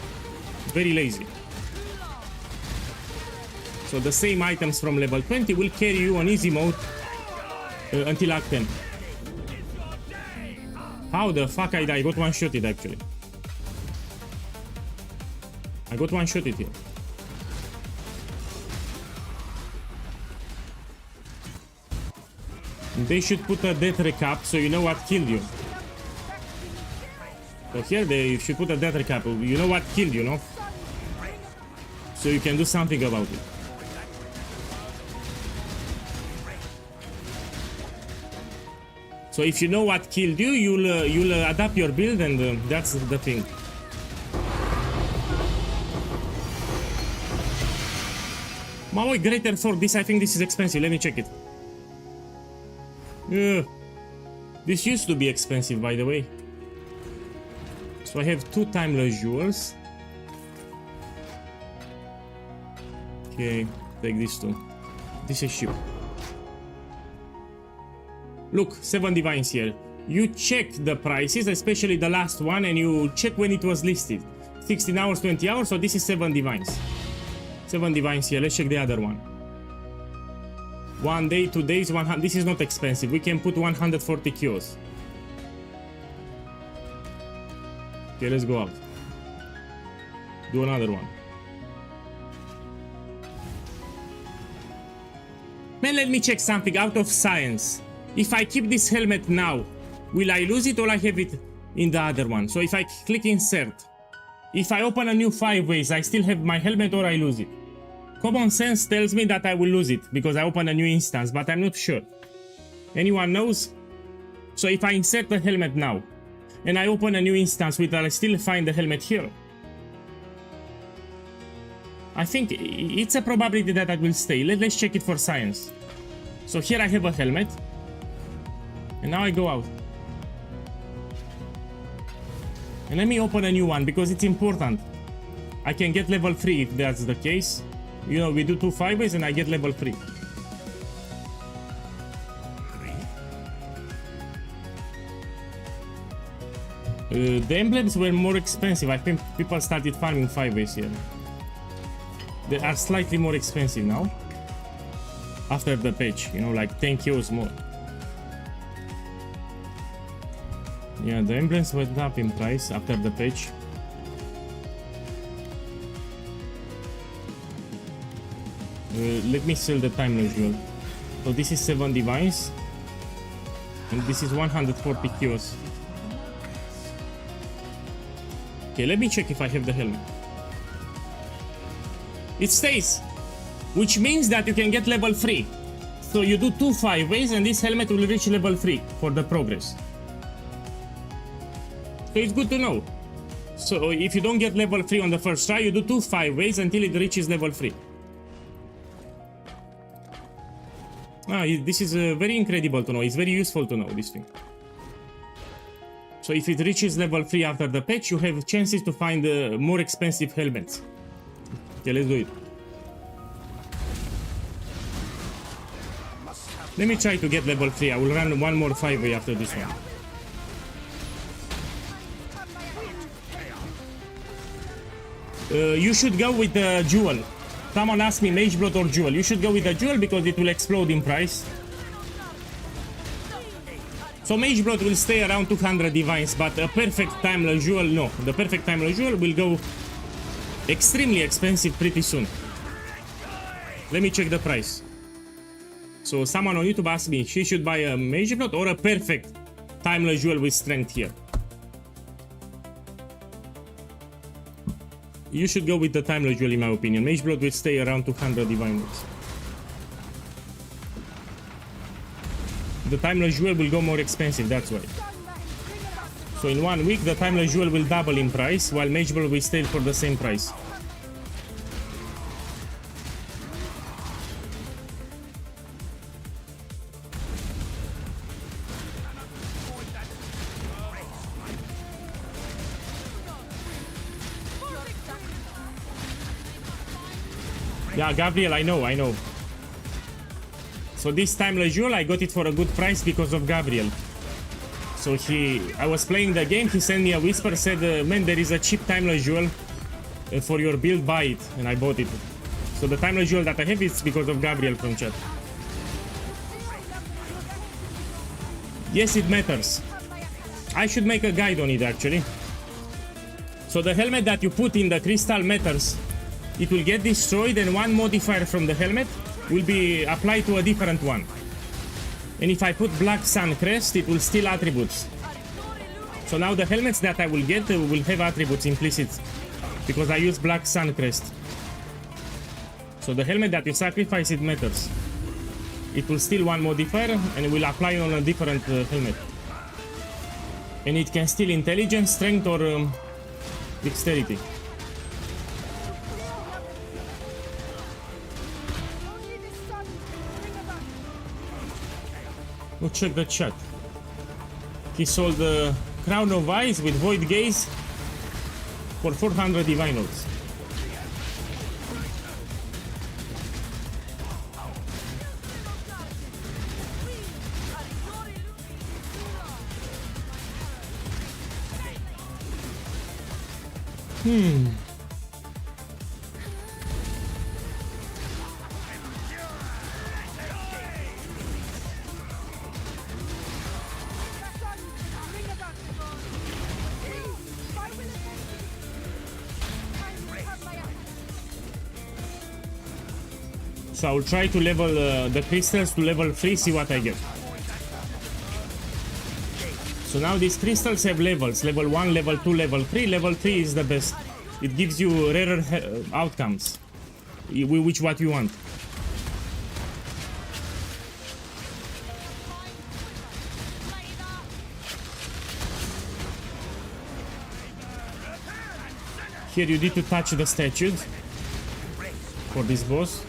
Very lazy. So the same items from level 20 will carry you on easy mode until Act 10. How the fuck I got one-shotted actually. I got one-shotted here. They should put a death recap so you know what killed you. So here they should put a death recap. You know what killed you, no? So you can do something about it. So if you know what killed you, you'll adapt your build, and that's the thing. Maui Greater Sword. This, I think this is expensive. Let me check it. This used to be expensive, by the way. So I have 2 timeless jewels. Okay, take these 2. This is cheap. Look, 7 divines here. You check the prices, especially the last one, and you check when it was listed. 16 hours, 20 hours, so this is 7 divines. 7 divines here. Let's check the other one. 1 day, 2 days, 100. This is not expensive. We can put 140 kills. Okay, let's go out. Do another one. Man, let me check something out of science. If I keep this helmet now, will I lose it or I have it in the other one? So if I click insert, if I open a new 5 ways, I still have my helmet or I lose it? Common sense tells me that I will lose it because I open a new instance, but I'm not sure. Anyone knows? So if I insert the helmet now and I open a new instance, will I still find the helmet here? I think it's a probability that I will stay. Let's check it for science. So here I have a helmet. And now I go out. And let me open a new one because it's important. I can get level 3 if that's the case. You know, we do 2 5-ways and I get level 3. The emblems were more expensive. I think people started farming 5-ways here. They are slightly more expensive now. After the patch, you know, like 10 kills more. Yeah, the emblems went up in price after the patch. Let me sell the timeless jewel. So this is 7 divines. And this is 140 kills. Okay, let me check if I have the helmet. It stays, which means that you can get level 3. So you do 2 5-ways and this helmet will reach level 3 for the progress. So it's good to know. So if you don't get level 3 on the first try, you do 2 5-ways until it reaches level 3. This is very incredible to know. It's very useful to know this thing. So if it reaches level 3 after the patch, you have chances to find more expensive helmets. Okay, let's do it. Let me try to get level 3. I will run one more 5-way after this one. You should go with the jewel. Someone asked me mage blood or jewel. You should go with the jewel because it will explode in price. So mage blood will stay around 200 divines, but a perfect timeless jewel, no. The perfect timeless jewel will go extremely expensive pretty soon. Let me check the price. So someone on YouTube asked me, she should buy a mage blood or a perfect timeless jewel with strength here. You should go with the timeless jewel in my opinion. Mage blood will stay around 200 divine words. The timeless jewel will go more expensive, that's why. So in 1 week the timeless jewel will double in price while mage blood will stay for the same price. Yeah, Gabriel, I know. So this timeless jewel, I got it for a good price because of Gabriel. So I was playing the game, he sent me a whisper, said, man, there is a cheap timeless jewel for your build, buy it. And I bought it. So the timeless jewel that I have is because of Gabriel from chat. Yes, it matters. I should make a guide on it actually. So the helmet that you put in the crystal matters. It will get destroyed and one modifier from the helmet will be applied to a different one. And if I put black sun crest, it will steal attributes. So now the helmets that I will get will have attributes implicit because I use black sun crest. So the helmet that you sacrifice, it matters. It will steal one modifier and it will apply on a different helmet. And it can steal intelligence, strength or dexterity. We'll check the chat. He sold the Crown of Eyes with Void Gaze for 400 divine notes. So I will try to level the crystals to level 3, see what I get. So now these crystals have levels, level 1, level 2, level 3. Level 3 is the best. It gives you rarer outcomes, which what you want. Here you need to touch the statue for this boss.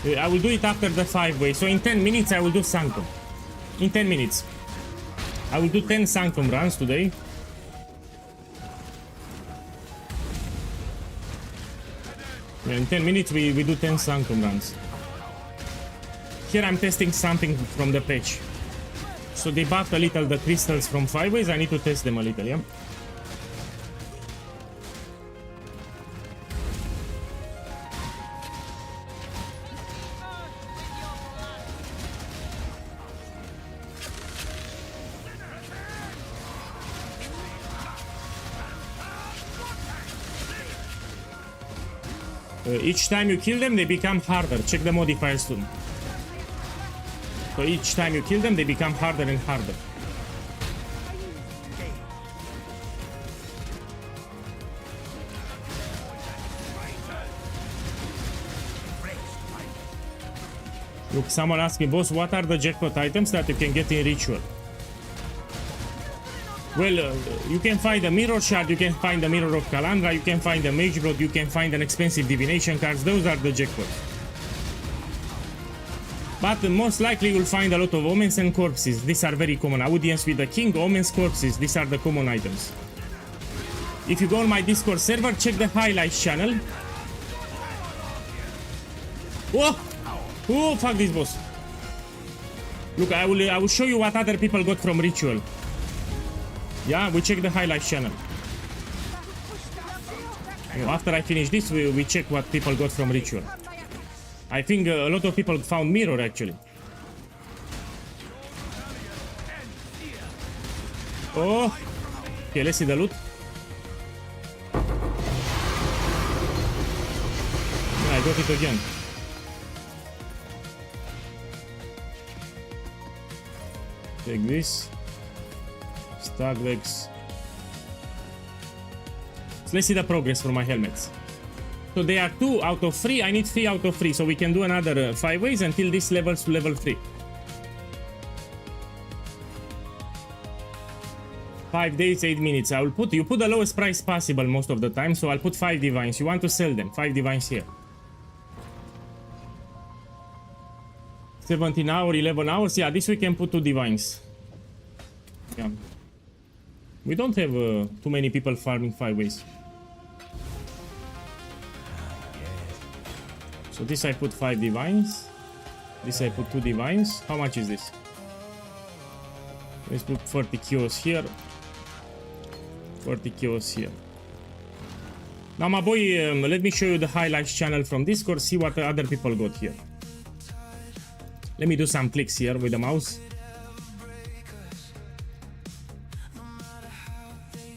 I will do it after the 5-way. So in 10 minutes I will do Sanctum. In 10 minutes. I will do 10 Sanctum runs today. Yeah, in 10 minutes we do 10 Sanctum runs. Here I'm testing something from the patch. So they buffed a little the crystals from 5-ways. I need to test them a little, yeah? Each time you kill them, they become harder. Check the modifiers too. So each time you kill them, they become harder and harder. Look, someone asked me, boss, what are the jackpot items that you can get in ritual? Well, you can find a mirror shard, you can find the mirror of Calandra, you can find a mage blood, you can find an expensive divination cards. Those are the jackpots. But most likely you'll find a lot of omens and corpses. These are very common. Audience with the king, omens, corpses. These are the common items. If you go on my Discord server, check the highlights channel. Oh! Oh, fuck this boss. Look, I will show you what other people got from ritual. Yeah, we check the highlights channel. After I finish this, we check what people got from ritual. I think a lot of people found mirror actually. Oh! Okay, let's see the loot. Yeah, I got it again. Take this. Stag legs. So let's see the progress for my helmets. So they are 2 out of 3. I need 3 out of 3. So we can do another 5 ways until this levels to level 3. 5 days, 8 minutes. I will put, you put the lowest price possible most of the time. So I'll put 5 divines. You want to sell them. 5 divines here. 17 hours, 11 hours. Yeah, this we can put 2 divines. Yeah. We don't have too many people farming 5 ways. So this I put 5 divines. This I put 2 divines. How much is this? Let's put 40 kilos here. 40 kilos here. Now my boy, let me show you the highlights channel from Discord. See what other people got here. Let me do some clicks here with the mouse.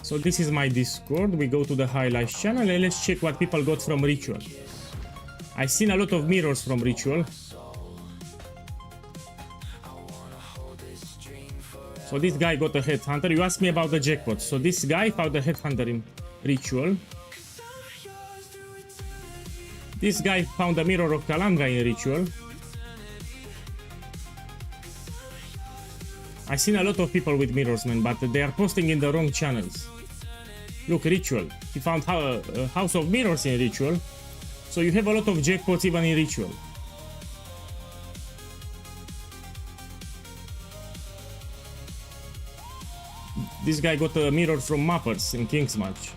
So this is my Discord. We go to the highlights channel and let's check what people got from ritual. I've seen a lot of mirrors from ritual. So this guy got a headhunter. You asked me about the jackpot. So this guy found a headhunter in ritual. This guy found a mirror of Calandra in ritual. I've seen a lot of people with mirrors, man, but they are posting in the wrong channels. Look, ritual. He found a house of mirrors in ritual. So you have a lot of jackpots even in ritual. This guy got a mirror from Mappers in King's Match.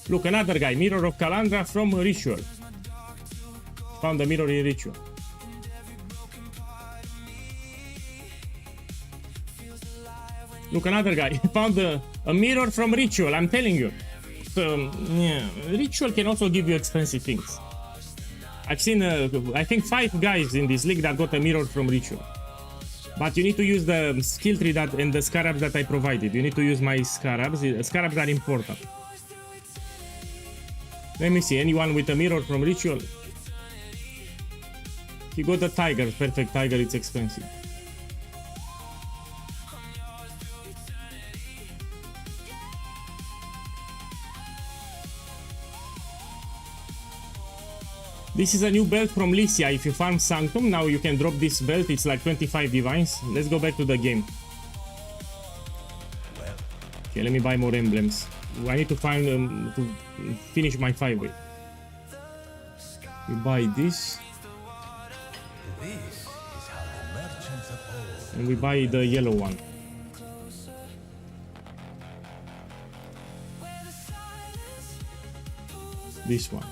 Look, another guy, mirror of Calandra from ritual. Found a mirror in ritual. Look, another guy found a mirror from ritual. I'm telling you. Yeah, ritual can also give you expensive things. I've seen, I think 5 guys in this league that got a mirror from ritual. But you need to use the skill tree that and the scarabs that I provided. You need to use my scarabs. Scarabs are important. Let me see. Anyone with a mirror from ritual? He got a tiger. Perfect tiger. It's expensive. This is a new belt from Lycia. If you farm Sanctum, now you can drop this belt. It's like 25 divines. Let's go back to the game. Okay, let me buy more emblems. I need to find to finish my 5-way. We buy this. And we buy the yellow one. This one.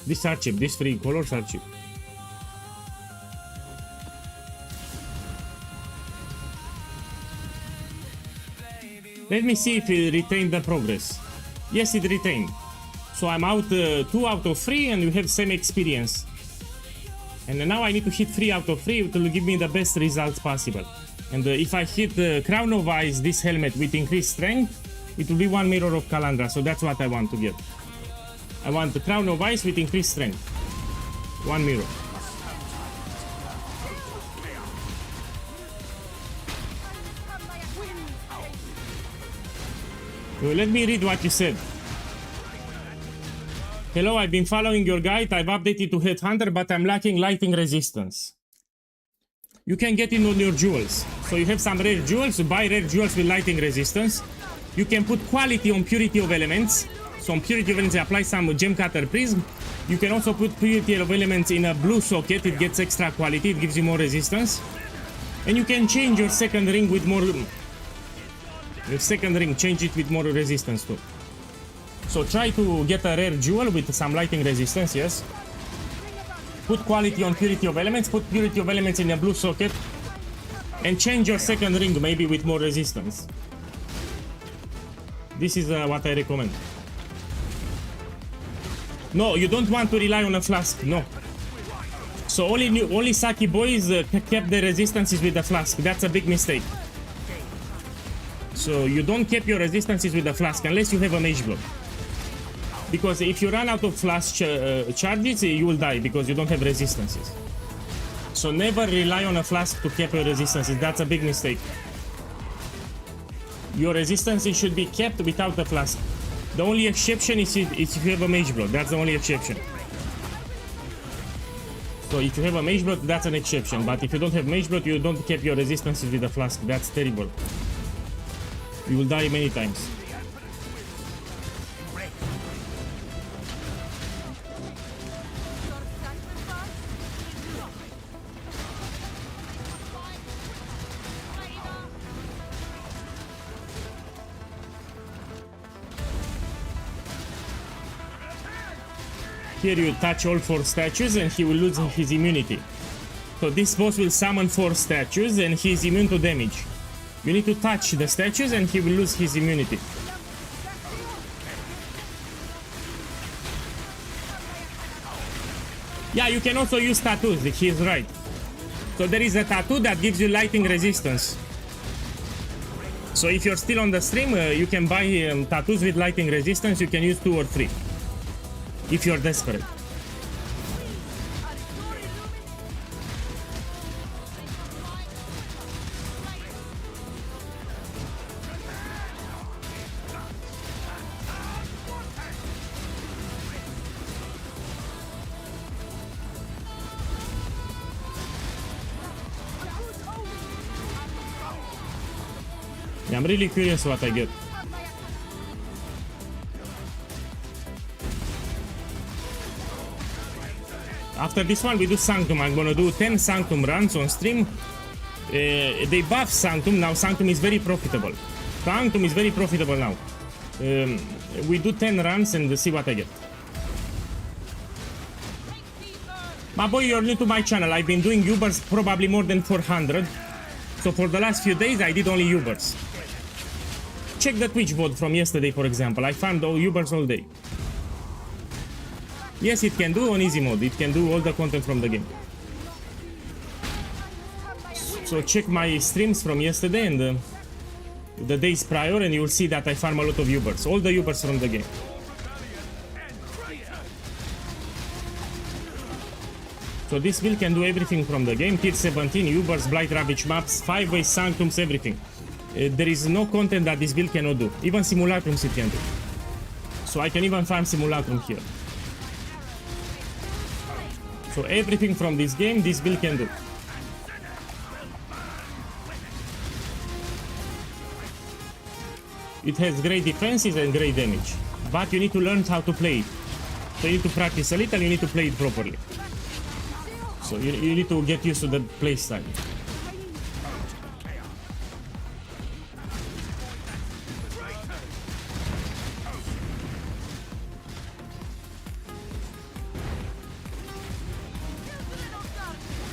These are cheap. These 3 colors are cheap. Let me see if it retained the progress. Yes, it retained. So I'm out 2 out of 3 and we have same experience. And now I need to hit 3 out of 3 to give me the best results possible. And if I hit Crown of Ice, this helmet with increased strength, it will be 1 mirror of Calandra. So that's what I want to get. I want the Crown of Ice with increased strength. 1 mirror. Let me read what you said. Hello, I've been following your guide. I've updated to Headhunter, but I'm lacking lighting resistance. You can get it on your jewels. So you have some rare jewels. You buy rare jewels with lighting resistance. You can put quality on purity of elements. So on purity of elements, apply some gem cutter prism. You can also put purity of elements in a blue socket. It gets extra quality. It gives you more resistance. And you can change your second ring with more... Your second ring, change it with more resistance too. So try to get a rare jewel with some lighting resistance, yes. Put quality on purity of elements, put purity of elements in a blue socket, and change your second ring maybe with more resistance. This is what I recommend. No, you don't want to rely on a flask, no. So only Saki boys kept their resistances with the flask. That's a big mistake. So you don't keep your resistances with the flask unless you have a mage block. Because if you run out of flask charges, you will die because you don't have resistances. So never rely on a flask to keep your resistances. That's a big mistake. Your resistances should be kept without a flask. The only exception is if you have a mage block. That's the only exception. So if you have a mage block, that's an exception. But if you don't have mage block, you don't keep your resistances with a flask. That's terrible. You will die many times. Here you touch all 4 statues and he will lose his immunity. So this boss will summon 4 statues and he is immune to damage. You need to touch the statues and he will lose his immunity. Yeah, you can also use tattoos, he is right. So there is a tattoo that gives you lighting resistance. So if you're still on the stream, you can buy tattoos with lighting resistance. You can use 2 or 3. If you're desperate. Yeah, I'm really curious what I get. After this one we do Sanctum. I'm gonna do 10 Sanctum runs on stream. They buff Sanctum. Now Sanctum is very profitable. Sanctum is very profitable now. We do 10 runs and see what I get. My boy, you're new to my channel. I've been doing Ubers probably more than 400. So for the last few days I did only Ubers. Check the Twitch VOD from yesterday, for example. I found all Ubers all day. Yes, it can do on easy mode. It can do all the content from the game. So check my streams from yesterday and the days prior and you will see that I farm a lot of Ubers. All the Ubers from the game. So this build can do everything from the game. Tier 17, Ubers, Blight Ravage maps, 5-way Sanctums, everything. There is no content that this build cannot do. Even Simulatrums it can do. So I can even farm Simulacrum here. So everything from this game, this build can do. It has great defenses and great damage. But you need to learn how to play it. So you need to practice a little, you need to play it properly. So you need to get used to the play style.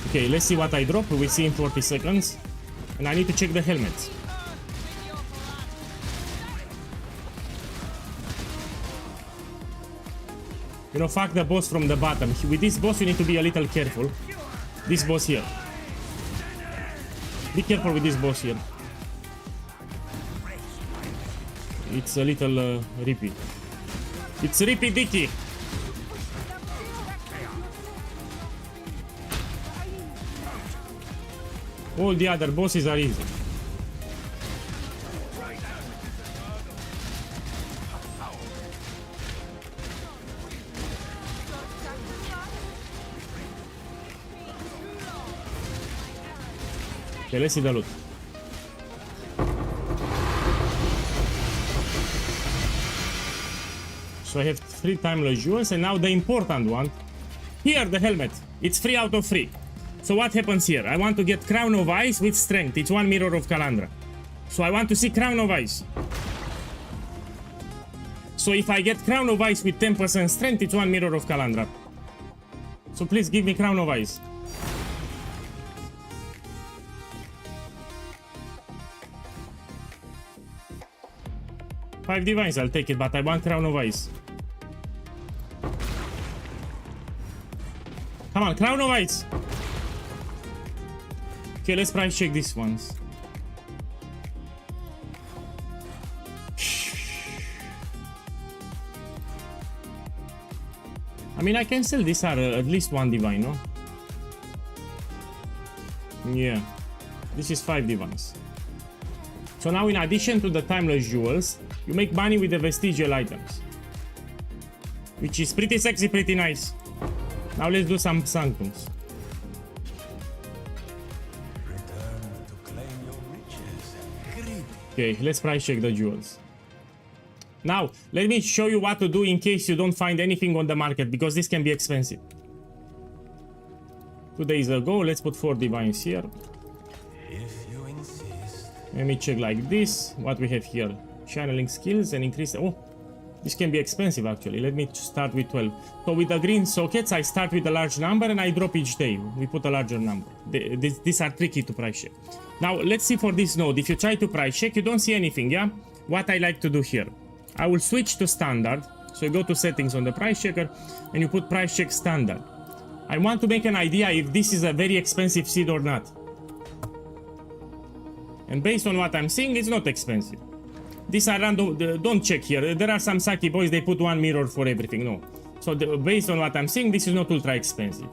Okay, let's see what I drop. We see in 40 seconds. And I need to check the helmets. You know, fuck the boss from the bottom. With this boss, you need to be a little careful. This boss here. Be careful with this boss here. It's a little rippy. It's rippy dicky. All the other bosses are easy. Okay, let's see the loot. So I have 3 timeless jewels, and now the important one. Here, the helmet. It's 3 out of 3. So what happens here? I want to get Crown of Ice with Strength. It's 1 Mirror of Calandra. So I want to see Crown of Ice. So if I get Crown of Ice with 10% Strength, it's 1 Mirror of Calandra. So please give me Crown of Ice. Five divines, I'll take it, but I want Crown of Ice. Come on, Crown of Ice. Okay, let's price check these ones. I mean, I can sell these are at least 1 divine, no? Yeah. This is 5 divines. So now in addition to the timeless jewels, you make money with the vestigial items. Which is pretty sexy, pretty nice. Now let's do some sanctums. Return to claim your riches. Greedy. Okay, let's price check the jewels. Now, let me show you what to do in case you don't find anything on the market, because this can be expensive. 2 days ago, let's put 4 divines here. If you insist. Let me check like this. What we have here? Channeling skills and increase. Oh, this can be expensive actually. Let me start with 12. So with the green sockets, I start with a large number and I drop each day. We put a larger number. These are tricky to price check. Now, let's see for this node. If you try to price check, you don't see anything, yeah? What I like to do here. I will switch to standard. So you go to settings on the price checker and you put price check standard. I want to make an idea if this is a very expensive seed or not. And based on what I'm seeing, it's not expensive. These are random, don't check here. There are some Saki boys, they put 1 mirror for everything, no. So based on what I'm seeing, this is not ultra expensive.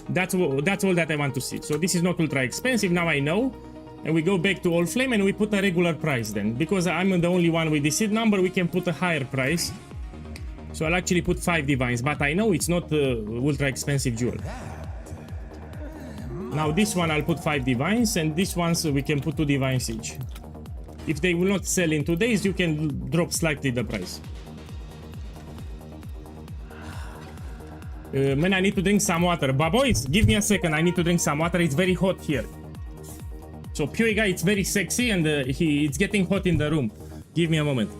That's all that I want to see. So this is not ultra expensive, now I know. And we go back to All Flame and we put a regular price then. Because I'm the only one with the seed number, we can put a higher price. So I'll actually put 5 divines, but I know it's not ultra expensive jewel. Now this one I'll put 5 divines, and this one so we can put 2 divines each. If they will not sell in 2 days, you can drop slightly the price. Man, I need to drink some water. But boys, give me a second, I need to drink some water, it's very hot here. So POEGuy, it's very sexy and it's getting hot in the room. Give me a moment.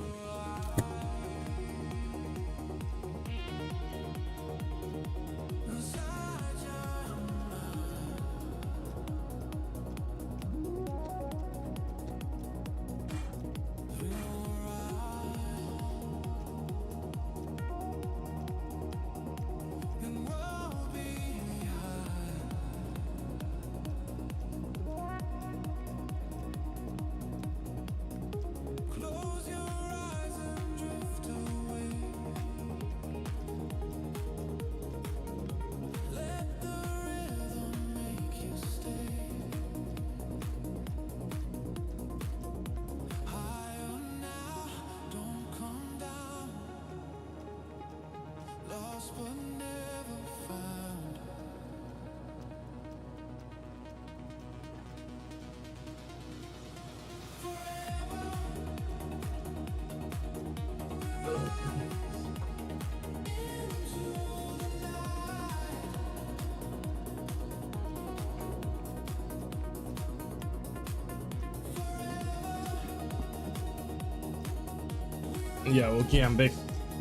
Yeah, okay, I'm back.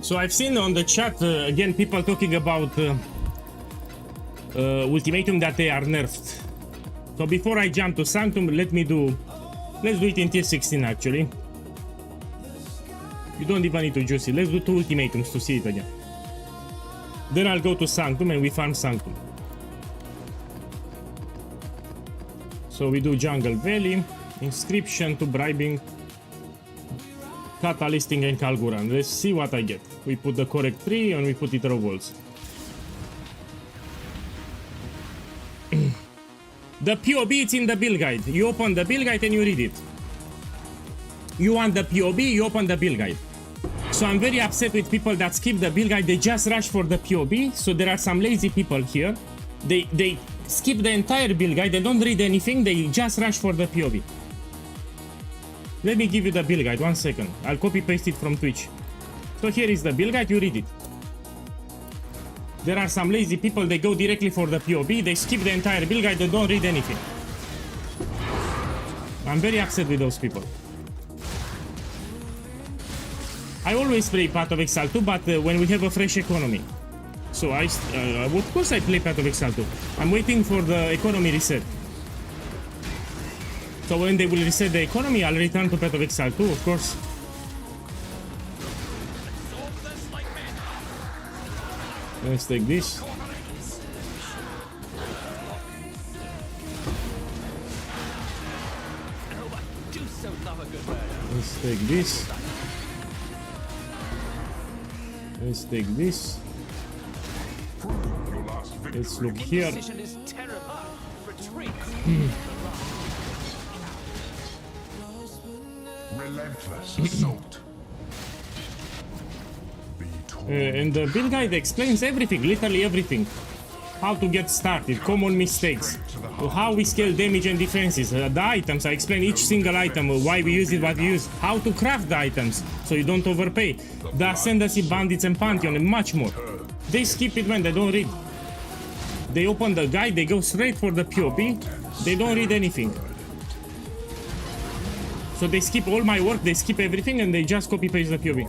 So I've seen on the chat, again, people talking about Ultimatum that they are nerfed. So before I jump to Sanctum, let's do it in tier 16 actually. You don't even need to juice it. Let's do 2 Ultimatums to see it again. Then I'll go to Sanctum and we farm Sanctum. So we do Jungle Valley, Inscription to Bribing, Catalysting and Kalguran. Let's see what I get. We put the correct tree and we put it walls. The POB, it's in the build guide. You open the build guide and you read it. You want the POB, you open the build guide. So I'm very upset with people that skip the build guide. They just rush for the POB. So there are some lazy people here. They skip the entire build guide, they don't read anything, they just rush for the POV. Let me give you the build guide, 1 second. I'll copy paste it from Twitch. So here is the build guide, you read it. There are some lazy people, they go directly for the POV, they skip the entire build guide, they don't read anything. I'm very upset with those people. I always play Path of Exile 2, but when we have a fresh economy. So of course I play Path of Exile 2. I'm waiting for the economy reset. So when they will reset the economy, I'll return to Path of Exile 2, of course. Let's take this. Let's take this. Let's take this. Let's look here. Relentless assault. And the build guide explains everything, literally everything. How to get started, common mistakes, how we scale damage and defenses, the items, I explain each single item, why we use it, what we use, how to craft the items, so you don't overpay, the Ascendancy, Bandits and Pantheon, and much more. They skip it when they don't read. They open the guide, they go straight for the POV, they don't read anything. So they skip all my work, they skip everything, and they just copy paste the POV.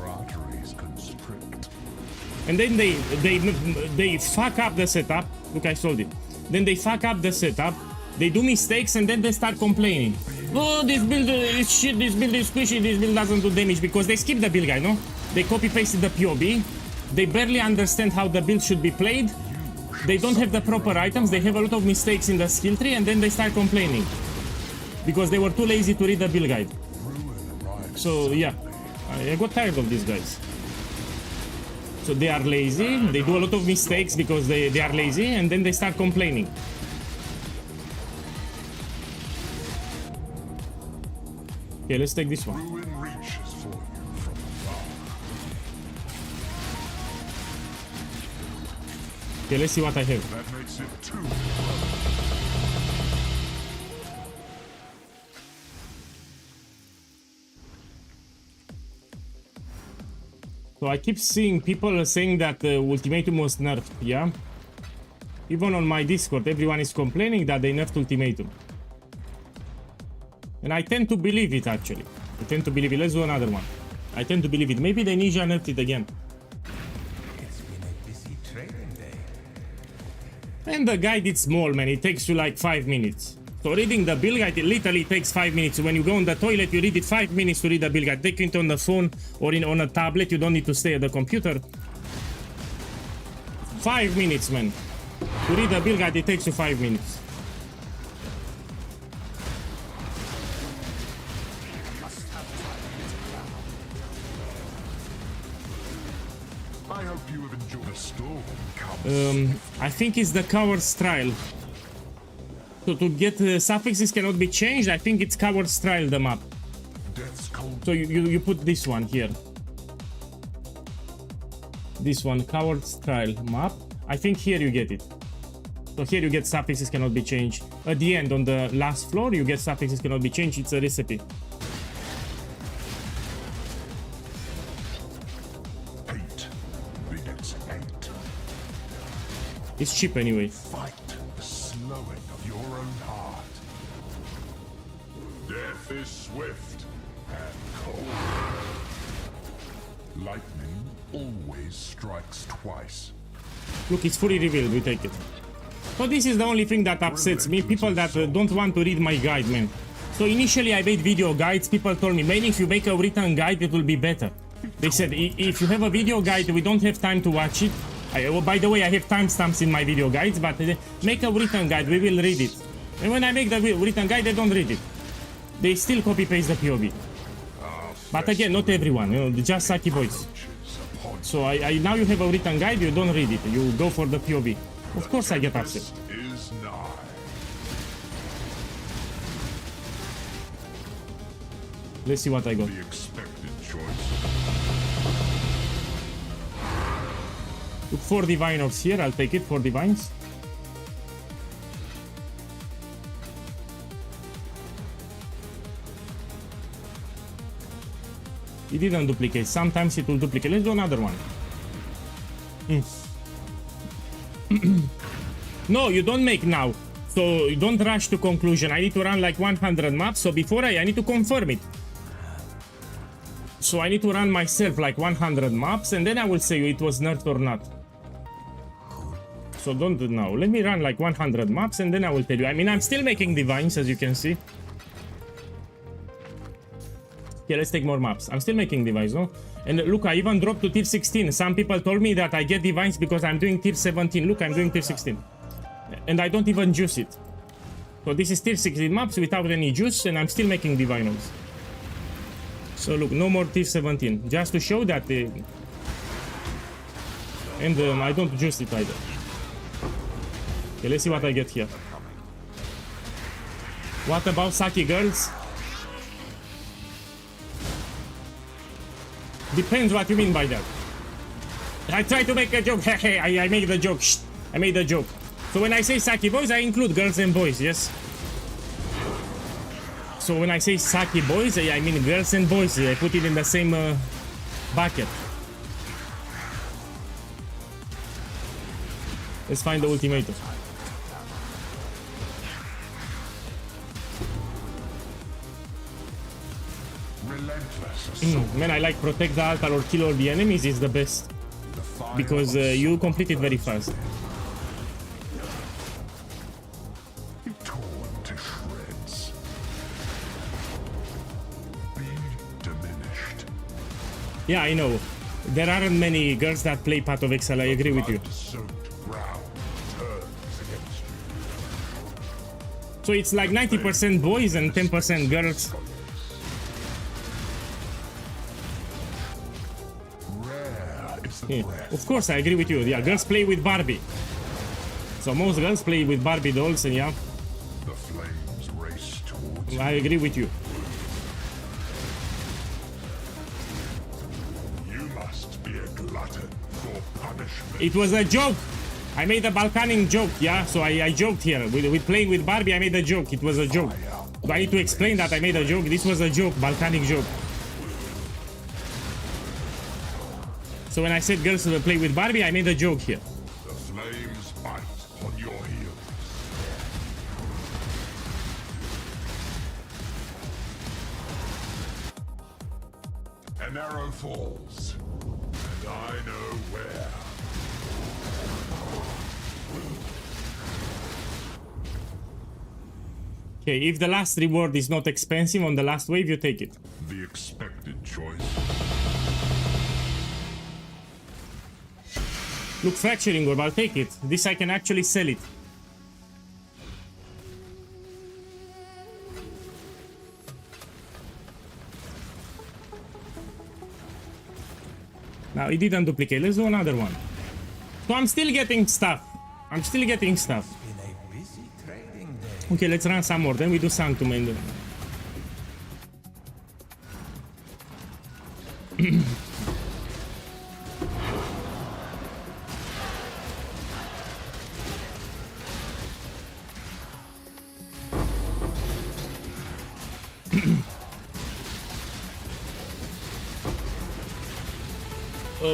And then they fuck up the setup. Look, I sold it. Then they fuck up the setup. They do mistakes and then they start complaining. Oh, this build is shit, this build is squishy, this build doesn't do damage, because they skip the build guide, no? They copy pasted the POV. They barely understand how the build should be played. They don't have the proper items. They have a lot of mistakes in the skill tree, and then they start complaining because they were too lazy to read the build guide. So yeah, I got tired of these guys. So they are lazy, they do a lot of mistakes because they are lazy, and then they start complaining. Okay, let's take this one. Okay, let's see what I have. That makes it 2. So I keep seeing people saying that Ultimatum was nerfed, yeah? Even on my Discord, everyone is complaining that they nerfed Ultimatum. And I tend to believe it, actually. I tend to believe it. Let's do another one. I tend to believe it. Maybe the Ninja nerfed it again. It's been a busy trading day. And the guide is small, man. It takes you like 5 minutes. So reading the build guide, it literally takes 5 minutes. When you go on the toilet, you read it 5 minutes to read the build guide. Take it on the phone or on a tablet. You don't need to stay at the computer. 5 minutes, man. To read the build guide, it takes you 5 minutes. I hope you have enjoyed the storm. I think it's the coward's trial. So to get suffixes cannot be changed. I think it's coward's trial, the map. So you put this one here. This one, coward's trial map. I think here you get it. So here you get suffixes cannot be changed. At the end, on the last floor, you get suffixes cannot be changed. It's a recipe. 8 begets 8. It's cheap anyway. Fight the slowing of your own heart. Death is swift and cold. Lightning always strikes twice. Look, it's fully revealed. We take it. So this is the only thing that upsets me. People that don't want to read my guide, man. So initially I made video guides. People told me, man, if you make a written guide, it will be better. They said, if you have a video guide, we don't have time to watch it. By the way, I have timestamps in my video guides, but make a written guide, we will read it. And when I make the written guide, they don't read it. They still copy-paste the POV. But again, not everyone, you know, just Saki boys. So now you have a written guide, you don't read it, you go for the POV. Of course I get upset. Is nigh. Let's see what I got. The expected choice. Look, 4 divine orbs here, I'll take it, 4 divines. It didn't duplicate. Sometimes it will duplicate. Let's do another one. No, you don't make now. So you don't rush to conclusion. I need to run like 100 maps. So before I need to confirm it. So I need to run myself like 100 maps. And then I will say it was nerfed or not. So don't do now. Let me run like 100 maps. And then I will tell you. I mean, I'm still making divines, as you can see. Okay, let's take more maps. I'm still making divines, no? And look, I even dropped to tier 16. Some people told me that I get divines because I'm doing tier 17. Look, I'm doing tier 16. And I don't even juice it. So this is tier 16 maps without any juice, and I'm still making divinals. So look, no more tier 17. Just to show that... and I don't juice it either. Okay, let's see what I get here. What about Saki girls? Depends what you mean by that. I try to make a joke. Hey, I made the joke. Shh. I made a joke. So when I say Saki boys, I include girls and boys, yes? So when I say Saki boys, I mean girls and boys. I put it in the same bucket. Let's find the ultimatum. Man, I like protect the altar or kill all the enemies is the best. Because you complete it very fast. Torn to shreds. Be diminished. Yeah, I know. There aren't many girls that play Path of Exile, I agree with you. Soaked brow turns against you. So it's like 90% boys and 10% girls. Yeah, of course, I agree with you. Yeah, girls play with Barbie. So most girls play with Barbie dolls, and yeah. The flames race towards I agree with you. you. Must be a glutton for punishment. It was a joke. I made a Balkanic joke, yeah. So I joked here. With playing with Barbie, I made a joke. It was a joke. Do I need to explain that I made a joke? This was a joke, Balkanic joke. So when I said girls will play with Barbie, I made a joke here. The flames bite on your heels. An arrow falls, and I know where. Okay, if the last reward is not expensive on the last wave, you take it. The expected choice. Look, fracturing orb, I'll take it. This I can actually sell it. Now it didn't duplicate. Let's do another one. So I'm still getting stuff. I'm still getting stuff. Been a busy trading day. Okay, let's run some more. Then we do Sanctum and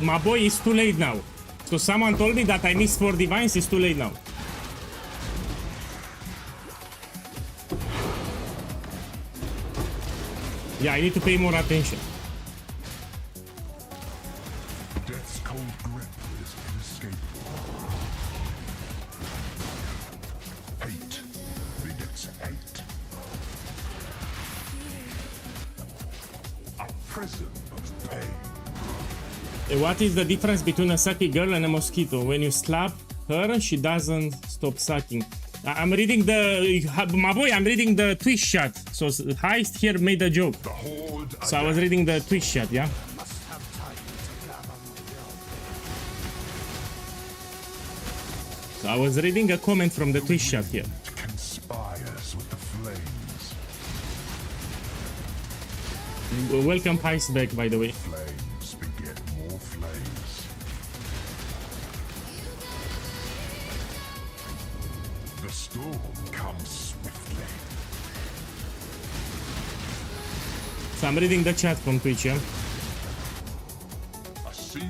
my boy, it's too late now. So someone told me that I missed 4 divines. It's too late now. Yeah, I need to pay more attention. Death's cold grip is inescapable. Hate begets hate. A prison of pain. What is the difference between a sucky girl and a mosquito? When you slap her, she doesn't stop sucking. I'm reading the... My boy, I'm reading the Twitch chat. So Heist here made a joke. The horde So I was reading the Twitch chat, yeah? So I was reading a comment from the Twitch chat here. conspires with the flames. Welcome Heist back, by the way. Flames beget more flames. The storm comes swiftly. So I'm reading the chat from Twitch, yeah?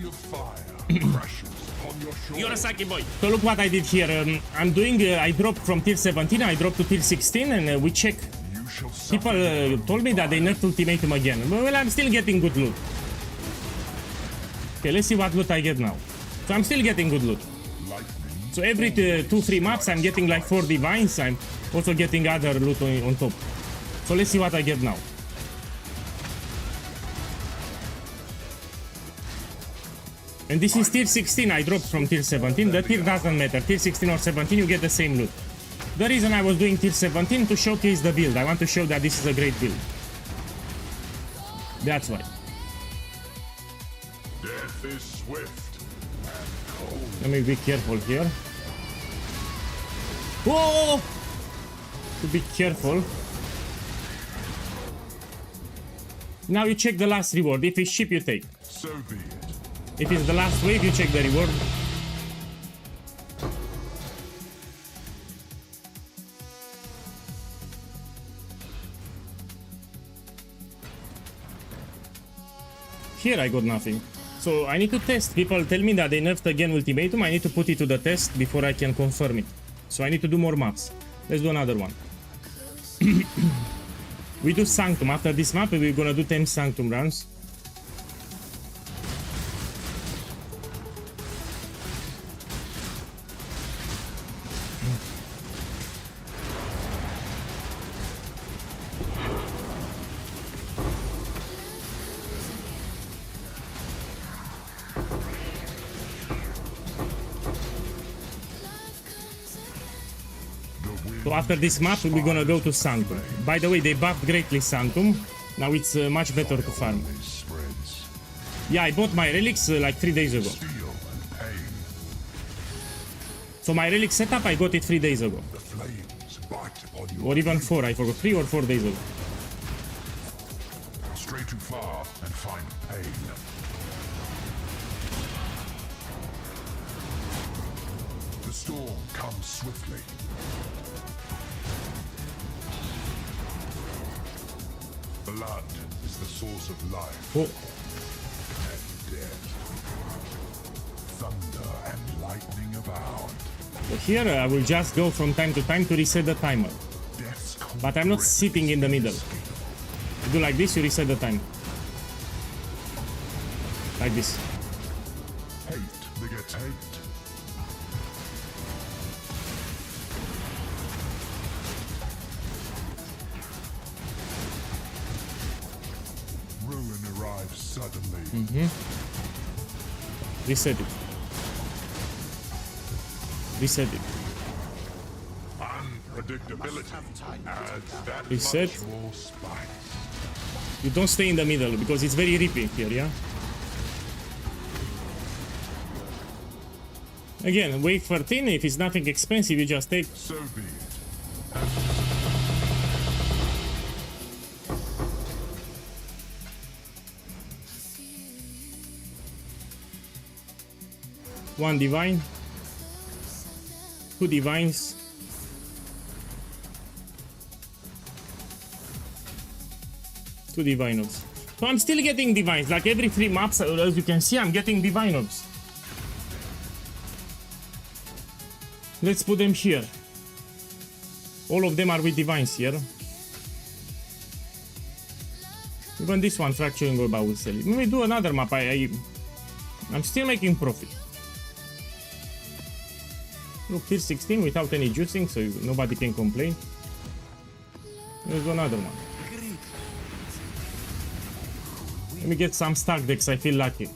of fire crashes upon your shore. You're a sucky boy. So look what I did here. I'm doing, I dropped from tier 17, I dropped to tier 16, and we check. You shall suffer People told me that they nerfed Ultimatum again. Well, I'm still getting good loot. Okay, let's see what loot I get now. So I'm still getting good loot. lightning. So every 2-3 maps, I'm getting like 4 divines. I'm also getting other loot on top. So let's see what I get now. And this is tier 16, I dropped from tier 17. The tier doesn't matter, tier 16 or 17, you get the same loot. The reason I was doing tier 17 to showcase the build. I want to show that this is a great build. That's why. Death is swift and cold. Let me be careful here. Whoa! To be careful. Now you check the last reward. If it's ship, you take. So be it. If it's the last wave, you check the reward. Here I got nothing. So I need to test. People tell me that they nerfed again Ultimatum. I need to put it to the test before I can confirm it. So I need to do more maps. Let's do another one. We do Sanctum. After this map, we're gonna do 10 Sanctum runs. So after this map, we're gonna go to Sanctum. By the way, they buffed greatly Sanctum. Now it's much better to farm. Spreads Yeah, I bought my relics like 3 days ago. steel and pain. So my relic setup, I got it 3 days ago. The flames bite upon your Or even 4, I forgot. 3 or 4 days ago. Stray too far and find pain. The storm comes swiftly. Blood is the source of life Oh, and death. Thunder and lightning abound. so here I will just go from time to time to reset the timer. Death's But I'm not breath sitting in the middle. inescapable. You do like this, you reset the time. Like this. Hate begets hate. Ruin arrives suddenly. Reset it. Reset it. Unpredictability adds that Reset. much more spice. You don't stay in the middle because it's very rippy here, yeah? Again, wave 13, if it's nothing expensive, you just take. So be it. One divine. 2 divines. Two divine orbs. So I'm still getting divines. Like every 3 maps, as you can see, I'm getting divine orbs. Let's put them here. All of them are with divines here. Even this one, fracturing orb, I will sell it. When we do another map, I'm still making profit. Look, tier 16 without any juicing, so nobody can complain. Let's do another one. Let me get some stack decks, I feel lucky.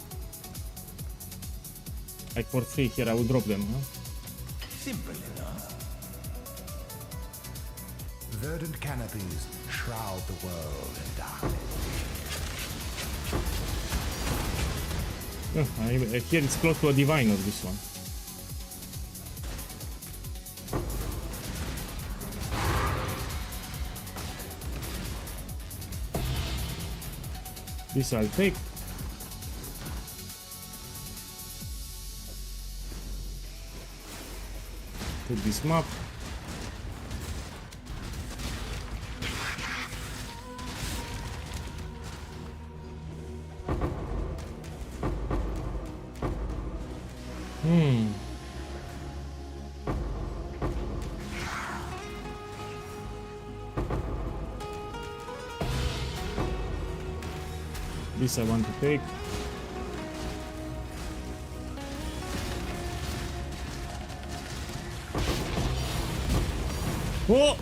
Like for free here, I will drop them, huh? Simple enough. Verdant canopies shroud the world in darkness. Here it's close to a divine of this one. This I'll take. Take this map. This I want to take. Oh!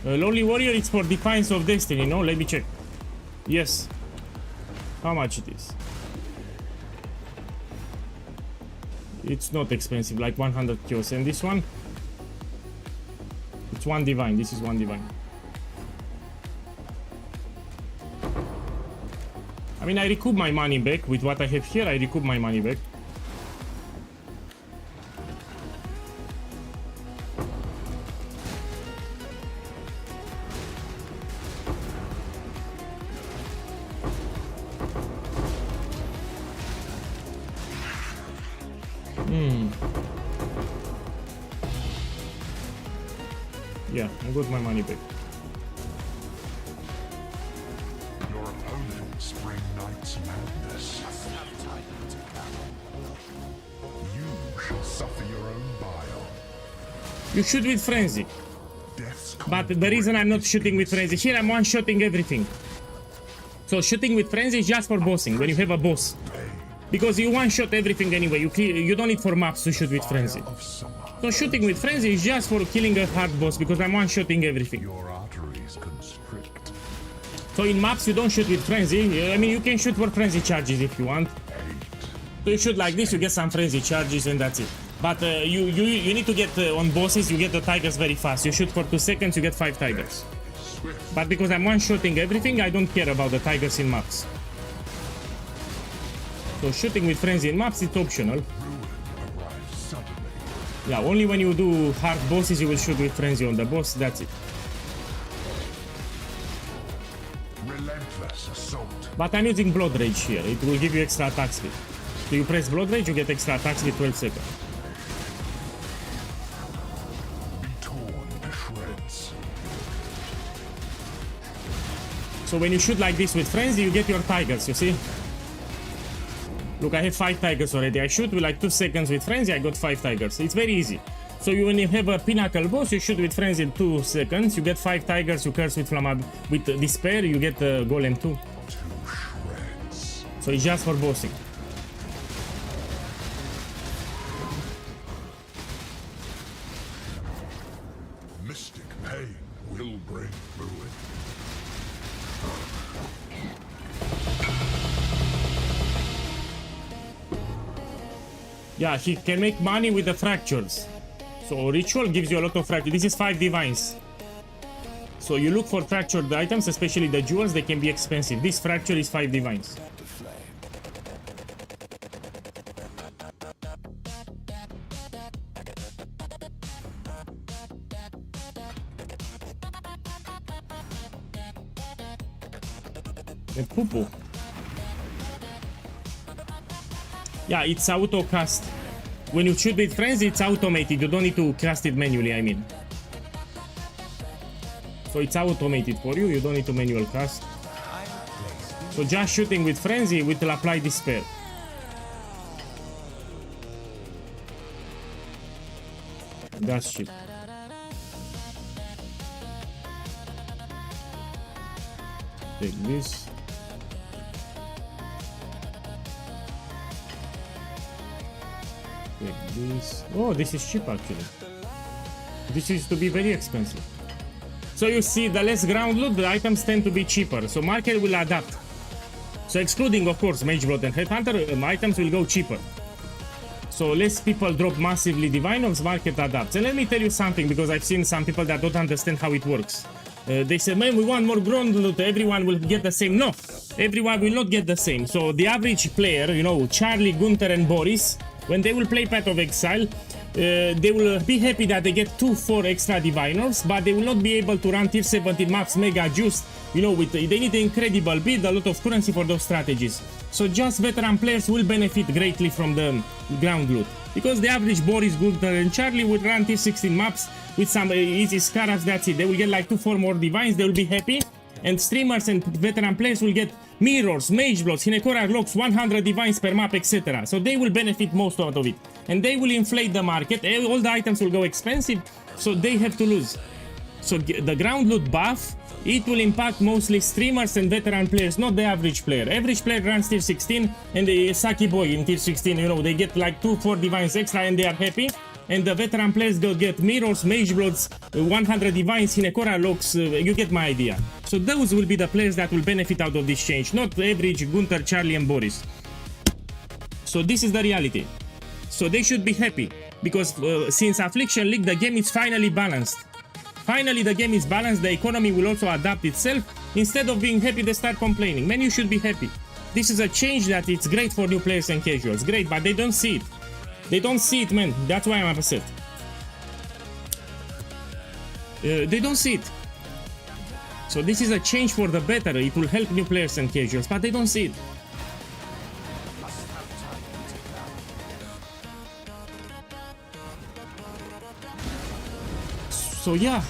Lonely Warrior, it's for Defiance of Destiny, no? Let me check. Yes. How much it is? It's not expensive, like 100 kills. And this one? It's 1 divine. This is 1 divine. I mean, I recoup my money back. With what I have here, I recoup my money back. Yeah, I got my money back. Your opponents bring Knight's madness. You shall suffer your own bile. You shoot with Frenzy. Death's But the reason I'm not shooting with Frenzy, here I'm one-shotting everything. So shooting with Frenzy is just for bossing, when you have a boss. Because you one-shot everything anyway, you don't need 4 maps to shoot with Frenzy. of summer. So shooting with Frenzy is just for killing a hard boss, because I'm one-shotting everything. Your arteries constrict. So in maps you don't shoot with Frenzy, I mean you can shoot for Frenzy charges if you want. So you shoot like this, you get some Frenzy charges and that's it. But you need to get, on bosses, you get the Tigers very fast. You shoot for 2 seconds, you get 5 Tigers. But because I'm one-shotting everything, I don't care about the Tigers in maps. So shooting with Frenzy in maps, it's optional. Arrives suddenly. Yeah, only when you do hard bosses you will shoot with Frenzy on the boss, that's it. Relentless assault. But I'm using Blood Rage here, it will give you extra attack speed. So you press Blood Rage, you get extra attack speed 12 seconds. Be torn to shreds. So when you shoot like this with Frenzy, you get your Tigers, you see? Look, I have 5 Tigers already. I shoot with like 2 seconds with Frenzy, I got 5 Tigers. It's very easy. So when you have a Pinnacle boss, you shoot with Frenzy in 2 seconds, you get 5 Tigers, you curse with with Despair, you get Golem 2. To shreds. So it's just for bossing. Mystic pain will bring ruin. Yeah, he can make money with the fractures. So Ritual gives you a lot of fractures. This is 5 divines. So you look for fractured items, especially the jewels, they can be expensive. This fracture is 5 divines. The poo-poo. Yeah, it's auto cast. When you shoot with Frenzy, it's automated. You don't need to cast it manually, I mean. So it's automated for you. You don't need to manual cast. So just shooting with Frenzy will apply Despair. That's shit. Take this. Take this. Oh, this is cheap actually. This used to be very expensive. So you see, the less ground loot, the items tend to be cheaper. So market will adapt. So excluding, of course, Mageblood and Headhunter, items will go cheaper. So less people drop massively Divine Orbs, market adapts. And let me tell you something, because I've seen some people that don't understand how it works. They say, man, we want more ground loot, everyone will get the same. No, everyone will not get the same. So the average player, you know, Charlie, Gunther and Boris, when they will play Path of Exile, they will be happy that they get 2-4 extra Divine Orbs, but they will not be able to run tier 17 maps mega juiced, you know, with they need an incredible build, a lot of currency for those strategies. So just veteran players will benefit greatly from the ground loot, because the average Boris, Gunther and Charlie will run tier 16 maps with some easy scarabs, that's it. They will get like 2-4 more divines, they will be happy, and streamers and veteran players will get mirrors, mage blocks, Hinekora locks, 100 divines per map, etc. So they will benefit most out of it. And they will inflate the market, all the items will go expensive, so they have to lose. So the ground loot buff, it will impact mostly streamers and veteran players, not the average player. Average player runs tier 16 and the Saki boy in tier 16, you know, they get like 2-4 divines extra and they are happy. And the veteran players will get mirrors, mage bloods, 100 divines, Hinekora locks, you get my idea. So those will be the players that will benefit out of this change, not average Gunther, Charlie and Boris. So this is the reality. So they should be happy, because since Affliction League, the game is finally balanced. Finally, the game is balanced, the economy will also adapt itself. Instead of being happy, they start complaining. Man, you should be happy. This is a change that it's great for new players and casuals. Great, but they don't see it. They don't see it, man. That's why I'm upset. They don't see it. So this is a change for the better. It will help new players and casuals, but they don't see it. So yeah,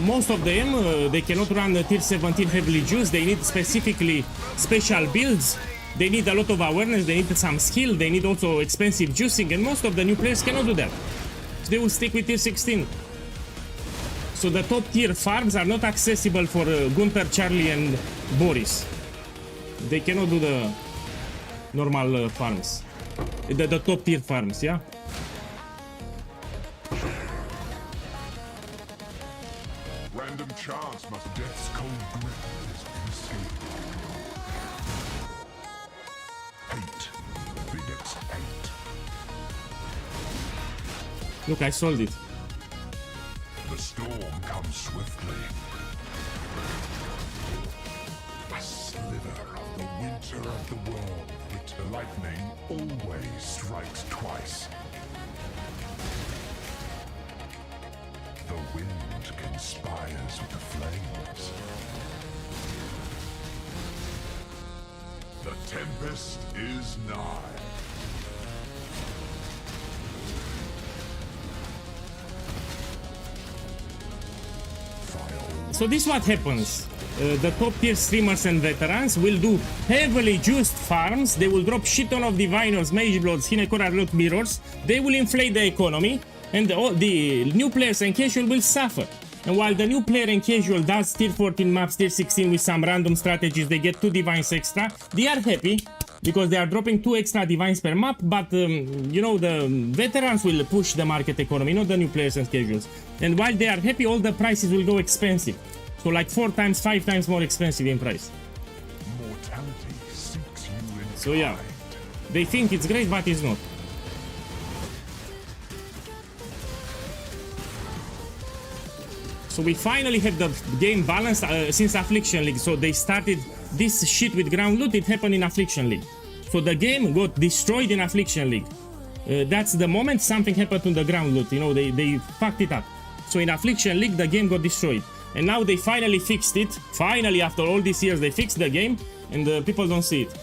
most of them, they cannot run tier 17 heavily juiced. They need specifically special builds. They need a lot of awareness, they need some skill, they need also expensive juicing, and most of the new players cannot do that. So they will stick with tier 16. So the top tier farms are not accessible for Gunther, Charlie and Boris. They cannot do the normal farms. The top tier farms, yeah? Random chance must death's cold grip is inescapable. 8. Phoenix 8. Look, I sold it. The storm comes swiftly. A sliver of the winter of the world. The lightning always strikes twice. The wind conspires with the flames. The tempest is nigh. So this is what happens. The top tier streamers and veterans will do heavily juiced farms. They will drop shit ton of diviners, mage bloods, Hinekora loot mirrors. They will inflate the economy, and the new players and casual will suffer. And while the new player and casual does tier 14 maps, tier 16 with some random strategies, they get 2 divines extra. They are happy because they are dropping 2 extra divines per map, but you know, the veterans will push the market economy, not the new players and casuals. And while they are happy, all the prices will go expensive. So like 4 times, 5 times more expensive in price. Mortality seeks you in So yeah, they think it's great, but it's not. So we finally have the game balanced since Affliction League. So they started this shit with ground loot, it happened in Affliction League. So the game got destroyed in Affliction League. That's the moment something happened to the ground loot, you know, they fucked it up. So in Affliction League, the game got destroyed. And now they finally fixed it. Finally, after all these years, they fixed the game, and people don't see it.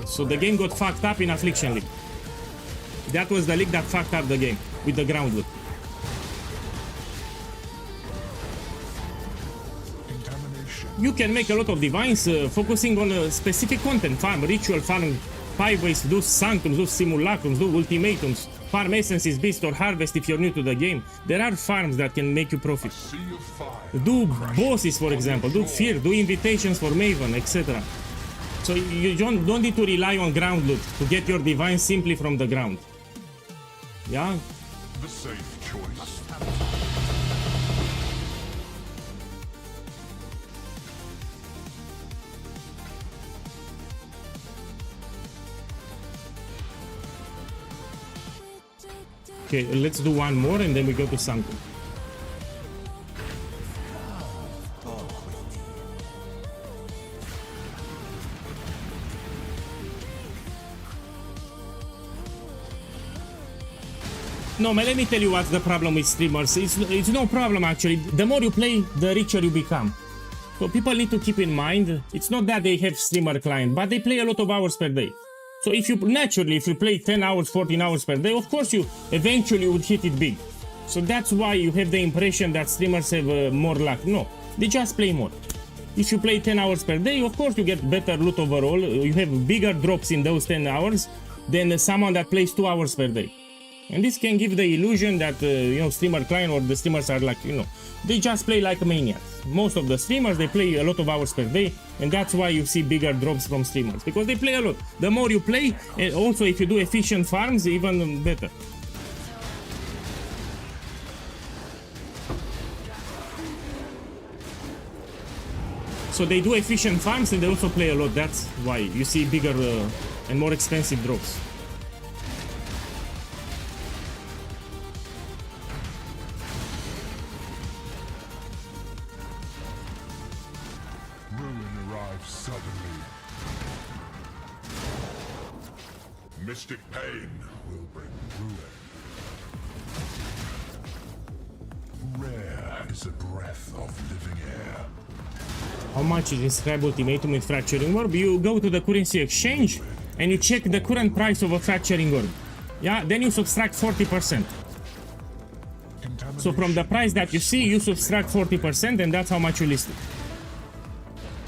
So the game got fucked up in Affliction League. That was the league that fucked up the game with the ground loot. You can make a lot of divines focusing on a specific content, farm, ritual, farm, 5 ways to do Sanctums, do Simulacrums, do Ultimatums, farm Essences, Beast or Harvest if you're new to the game. There are farms that can make you profit. Do bosses, for example, do Fear, do invitations for Maven, etc. So you don't need to rely on ground loot to get your divines simply from the ground. Yeah? the safe choice. Okay, let's do one more and then we go to Sanctum. No, man, let me tell you what's the problem with streamers. It's no problem, actually. The more you play, the richer you become. So people need to keep in mind, it's not that they have streamer client, but they play a lot of hours per day. So if you play 10 hours, 14 hours per day, of course you eventually would hit it big. So that's why you have the impression that streamers have more luck. No, they just play more. If you play 10 hours per day, of course you get better loot overall. You have bigger drops in those 10 hours than someone that plays 2 hours per day. And this can give the illusion that, you know, streamer client or the streamers are like, you know, they just play like maniacs. Most of the streamers, they play a lot of hours per day, and that's why you see bigger drops from streamers, because they play a lot. The more you play, and also if you do efficient farms, even better. So they do efficient farms and they also play a lot. That's why you see bigger and more expensive drops. Ruin arrives suddenly. Mystic pain will bring ruin. Rare is a breath of living air. How much is inscribed ultimatum with fracturing orb? You go to the currency exchange and you check the current price of a fracturing orb. Yeah, then you subtract 40%. So from the price that you see, you subtract 40%, and that's how much you list it.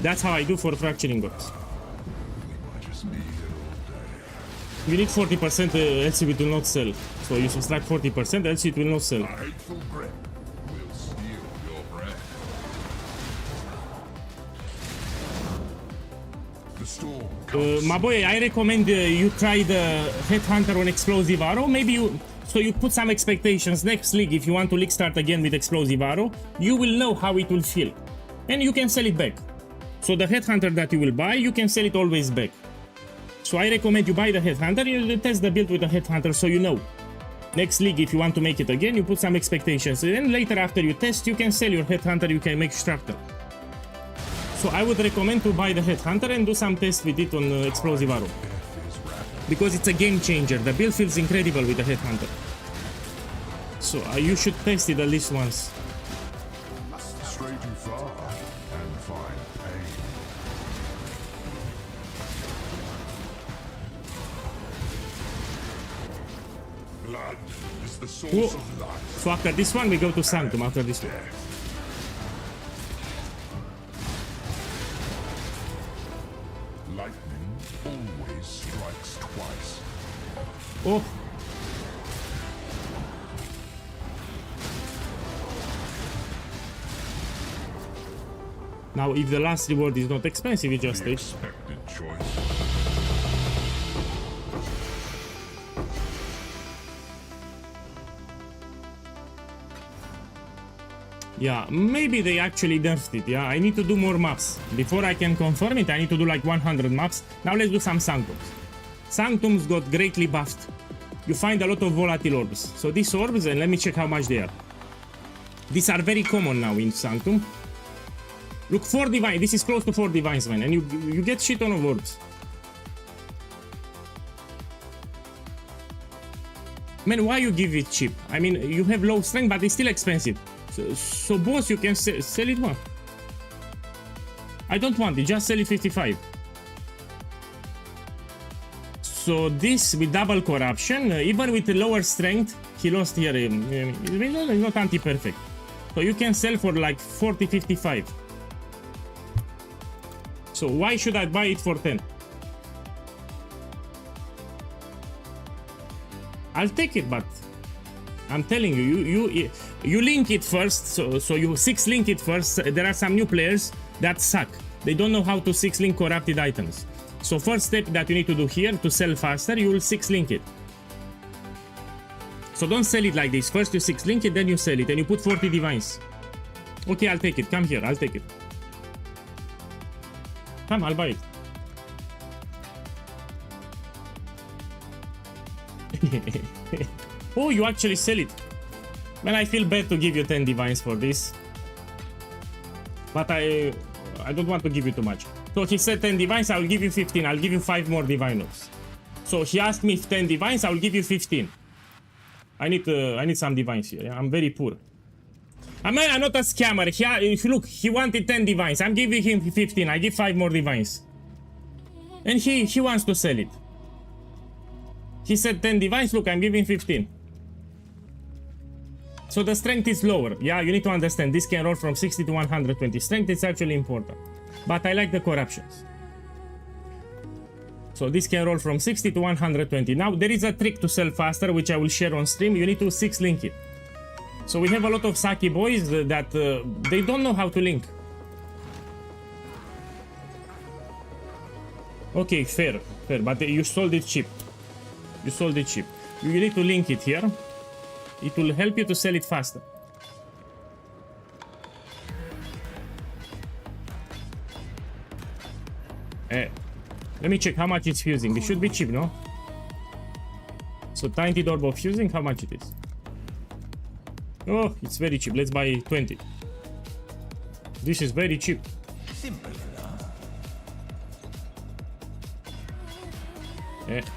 That's how I do for fracturing orbs. We might just be here all day. You need 40%, else it will not sell. So you subtract 40%, else it will not sell. A hateful grip will steal your breath. The storm comes. My boy, I recommend you try the Headhunter on Explosive Arrow. Maybe you... So you put some expectations. Next league, if you want to league start again with Explosive Arrow, you will know how it will feel. And you can sell it back. So the Headhunter that you will buy, you can sell it always back. So I recommend you buy the Headhunter, you test the build with the Headhunter so you know. Next league, if you want to make it again, you put some expectations. And then later after you test, you can sell your Headhunter, you can make Shrapnel. So I would recommend to buy the Headhunter and do some tests with it on Explosive Arrow. Because it's a game changer. The build feels incredible with the Headhunter. So you should test it at least once. Stray too far and find pain. Blood is the source Whoa. of life. So after this one, we go to Sanctum after this one. Death. Lightning always strikes twice. Oh! Now, if the last reward is not expensive, you just The take. expected choice. Yeah, maybe they actually nerfed it. Yeah, I need to do more maps. Before I can confirm it, I need to do like 100 maps. Now let's do some Sanctums. Sanctums got greatly buffed. You find a lot of volatile orbs. So these orbs, and let me check how much they are. These are very common now in Sanctum. Look, 4 divine. This is close to 4 divines, man, and you get shit ton of orbs. Man, why you give it cheap? I mean, you have low strength, but it's still expensive. So boss, you can sell it more. I don't want it, just sell it 55. So this with double corruption, even with the lower strength, he lost here. It's not anti-perfect. So you can sell for like 40, 55. So why should I buy it for 10? I'll take it, but I'm telling you, you link it first. So you 6-link it first. There are some new players that suck. They don't know how to 6-link corrupted items. So first step that you need to do here to sell faster, you will 6-link it. So don't sell it like this. First you 6-link it, then you sell it, and you put 40 divines. Okay, I'll take it. Come here, I'll take it. Come, I'll buy it. Oh, you actually sell it. Man, I feel bad to give you 10 divines for this. But I don't want to give you too much. So he said 10 divines, I'll give you 15. I'll give you 5 more diviners. So he asked me if 10 divines, I'll give you 15. I need some divines here. Yeah? I'm very poor. I'm not a scammer. If you look, he wanted 10 divines. I'm giving him 15. I give 5 more divines. And he wants to sell it. He said 10 divines. Look, I'm giving 15. So the strength is lower. Yeah, you need to understand this can roll from 60 to 120. Strength is actually important. But I like the corruptions. So this can roll from 60 to 120. Now there is a trick to sell faster, which I will share on stream. You need to 6 link it. So we have a lot of Saki boys that they don't know how to link. Okay, fair, but you sold it cheap. You sold it cheap. You need to link it here. It will help you to sell it faster. Let me check how much it's fusing. It should be cheap, no? So tiny orb of fusing, how much it is? Oh, it's very cheap. Let's buy 20. This is very cheap. Simple enough.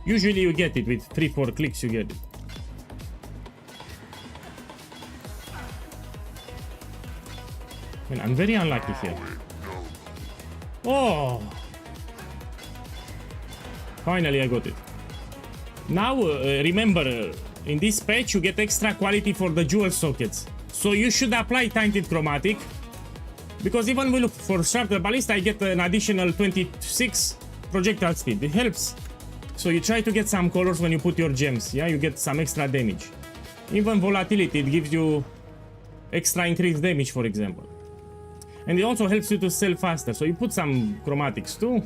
Usually you get it with 3-4 clicks, you get it. Man, I'm very unlucky here. Oh! Finally I got it. Now, remember, in this patch you get extra quality for the jewel sockets. So you should apply Tinted Chromatic. Because even we look for Sharpnel Ballista, I get an additional 26 projectile speed. It helps. So you try to get some colors when you put your gems. Yeah, you get some extra damage. Even volatility, it gives you extra increased damage, for example. And it also helps you to sell faster. So you put some chromatics too.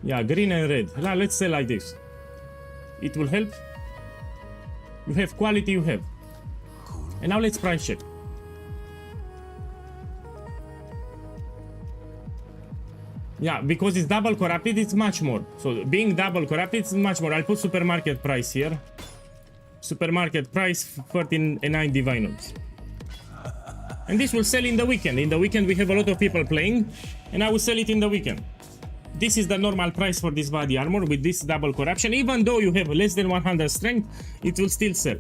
Yeah, green and red. Now let's sell like this. It will help. You have quality, you have. And now let's price check. Yeah, because it's double corrupted, it's much more. So being double corrupted, it's much more. I'll put supermarket price here. Supermarket price 13.9 divine orbs. And this will sell in the weekend. In the weekend we have a lot of people playing, and I will sell it in the weekend. This is the normal price for this body armor with this double corruption. Even though you have less than 100 strength, it will still sell.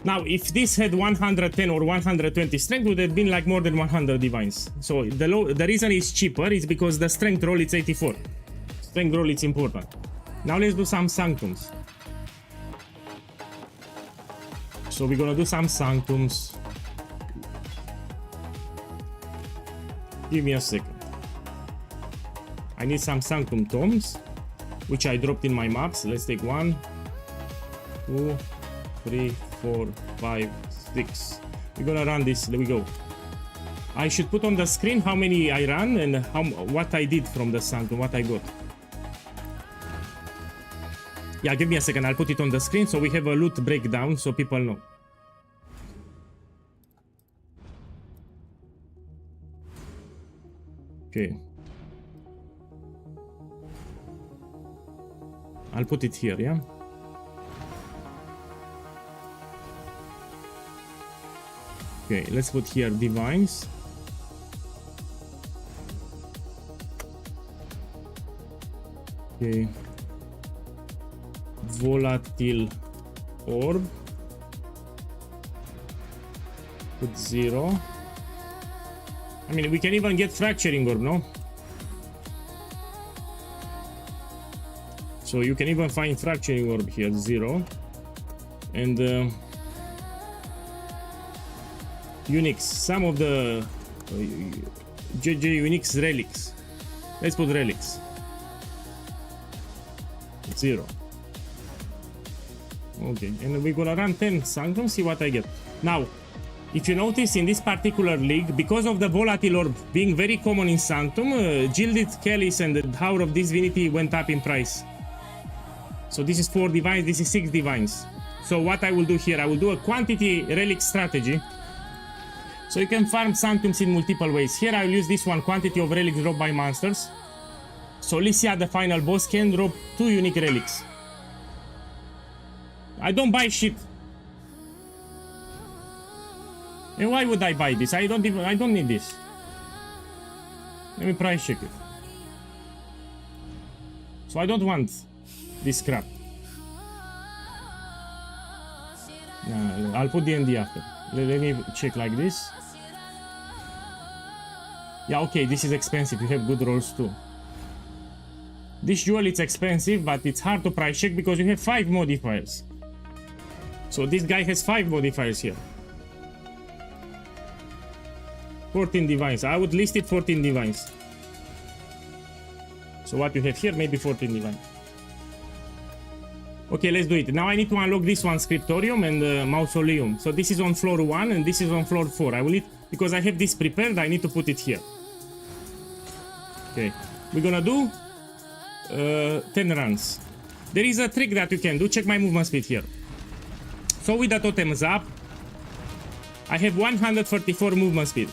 Now, if this had 110 or 120 strength, it would have been like more than 100 divines. So the reason it's cheaper is because the strength roll is 84. Strength roll is important. Now let's do some Sanctums. So we're gonna do some Sanctums. Give me a second. I need some Sanctum tomes, which I dropped in my maps. Let's take 1, 2, 3, 4, 5, 6. We're gonna run this. There we go. I should put on the screen how many I ran and what I did from the Sanctum, what I got. Yeah, give me a second. I'll put it on the screen so we have a loot breakdown so people know. Okay. I'll put it here, yeah? Okay, let's put here divines. Okay. Volatile orb. Put 0. I mean, we can even get fracturing orb, no? So you can even find fracturing orb here, 0. And Unix, some of the JJ Unix relics. Let's put relics. 0. Okay, and we're gonna run 10 Sanctum, see what I get. Now, if you notice in this particular league, because of the volatile orb being very common in Sanctum, Gilded Chalice and the Tower of Divinity went up in price. So this is 4 divines, this is 6 divines. So what I will do here, I will do a quantity relic strategy. So you can farm Sanctums in multiple ways. Here I will use this one, quantity of relics dropped by monsters. So Lycia, the final boss, can drop 2 unique relics. I don't buy shit. And why would I buy this? I don't need this. Let me price check it. So I don't want this crap. I'll put the ND after. Let me check like this. Yeah, okay, this is expensive. You have good rolls too. This jewel is expensive, but it's hard to price check because you have 5 modifiers. So this guy has 5 modifiers here. 14 divines. I would list it 14 divines. So what you have here, maybe 14 divine. Okay, let's do it. Now I need to unlock this one, Scriptorium and Mausoleum. So this is on floor 1 and this is on floor 4. I will need, because I have this prepared, I need to put it here. Okay, we're gonna do 10 runs. There is a trick that you can do. Check my movement speed here. So with the totems up, I have 144 movement speed.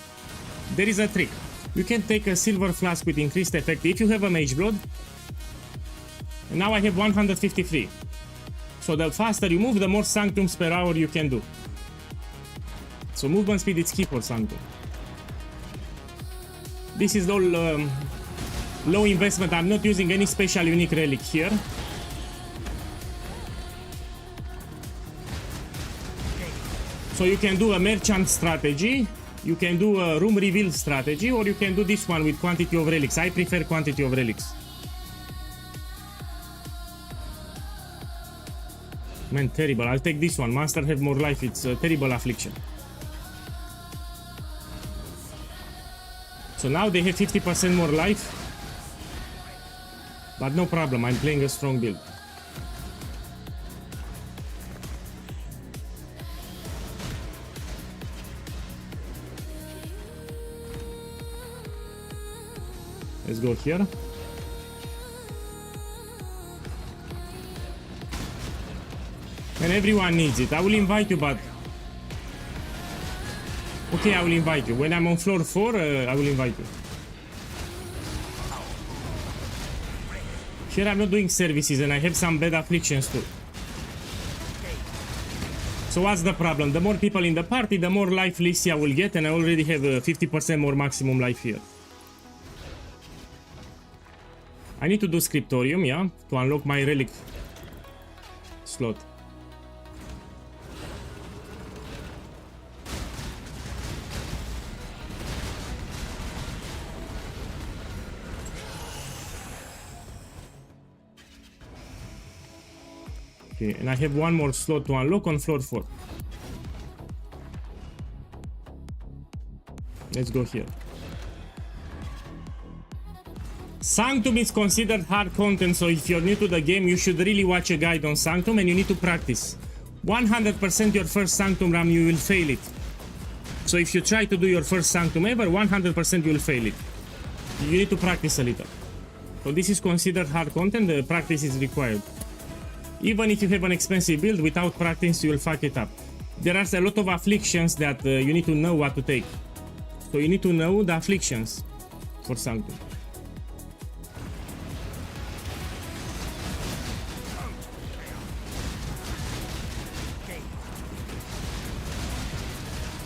There is a trick. You can take a silver flask with increased effect if you have a mage blood. And now I have 153. So the faster you move, the more sanctums per hour you can do. So movement speed is key for sanctum. This is all low investment. I'm not using any special unique relic here. So you can do a merchant strategy, you can do a room reveal strategy, or you can do this one with quantity of relics. I prefer quantity of relics. Man, terrible. I'll take this one. Monster have more life. It's a terrible affliction. So now they have 50% more life. But no problem. I'm playing a strong build. Let's go here. And everyone needs it. I will invite you, but... Okay, I will invite you. When I'm on floor 4, I will invite you. Here I'm not doing services and I have some bad afflictions too. So what's the problem? The more people in the party, the more life Lycia will get, and I already have 50% more maximum life here. I need to do Scriptorium, yeah, to unlock my relic slot. Okay, and I have one more slot to unlock on floor 4. Let's go here. Sanctum is considered hard content, so if you're new to the game, you should really watch a guide on Sanctum and you need to practice. 100% your first Sanctum run, you will fail it. So if you try to do your first Sanctum ever, 100% you will fail it. You need to practice a little. So this is considered hard content, the practice is required. Even if you have an expensive build, without practice you will fuck it up. There are a lot of afflictions that you need to know what to take. So you need to know the afflictions for Sanctum.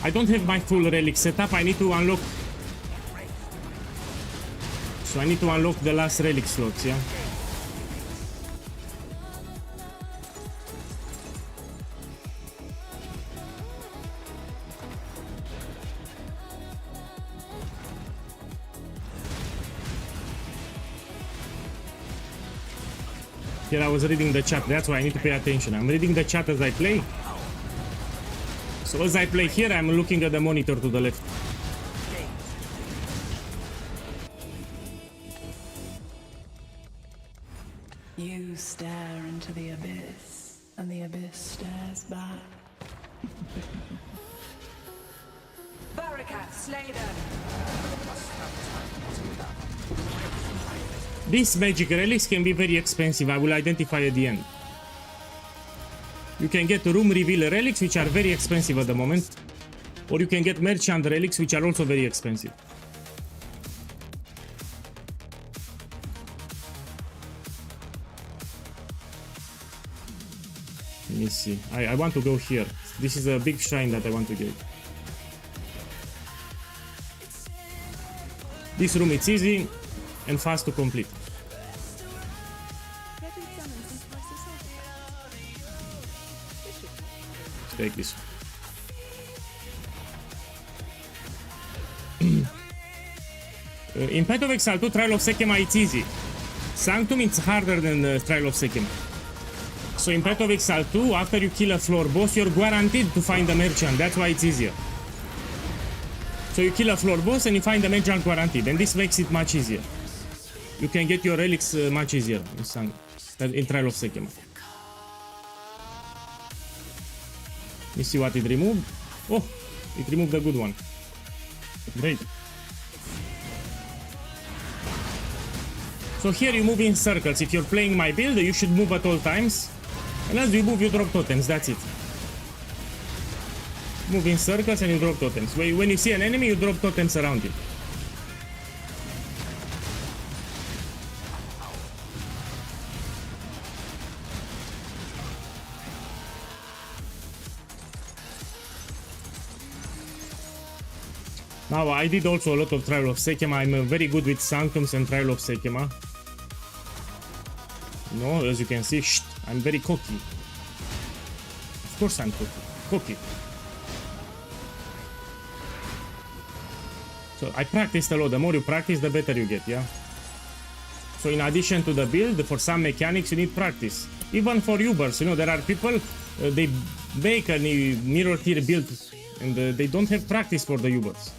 I don't have my full relic setup, I need to unlock. So I need to unlock the last relic slots, yeah? Here I was reading the chat, that's why I need to pay attention. I'm reading the chat as I play. So as I play here, I'm looking at the monitor to the left. You stare into the abyss, and the abyss stares back. Barricade, slay them. These magic relics can be very expensive, I will identify at the end. You can get room reveal relics, which are very expensive at the moment. Or you can get merchant relics, which are also very expensive. Let me see. I want to go here. This is a big shrine that I want to get. This room it's easy and fast to complete. Take this. In Path of Exile 2, Trial of Sekema it's easy. Sanctum it's harder than Trial of Sekema. So in Path of Exile 2, after you kill a floor boss, you're guaranteed to find a merchant. That's why it's easier. So you kill a floor boss and you find the merchant guaranteed, and this makes it much easier. You can get your relics much easier in Trial of Sekema. Let me see what it removed. Oh, it removed the good one. Great. So here you move in circles. If you're playing my build, you should move at all times. And as you move, you drop totems. That's it. Move in circles and you drop totems. When you see an enemy, you drop totems around it. Now, I did also a lot of Trial of Sekema. I'm very good with Sanctums and Trial of Sekema. No, as you can see, I'm very cocky. Of course I'm cocky. So I practiced a lot. The more you practice, the better you get, yeah? So in addition to the build, for some mechanics, you need practice. Even for Ubers, you know, there are people, they make a mirror tier build and they don't have practice for the Ubers.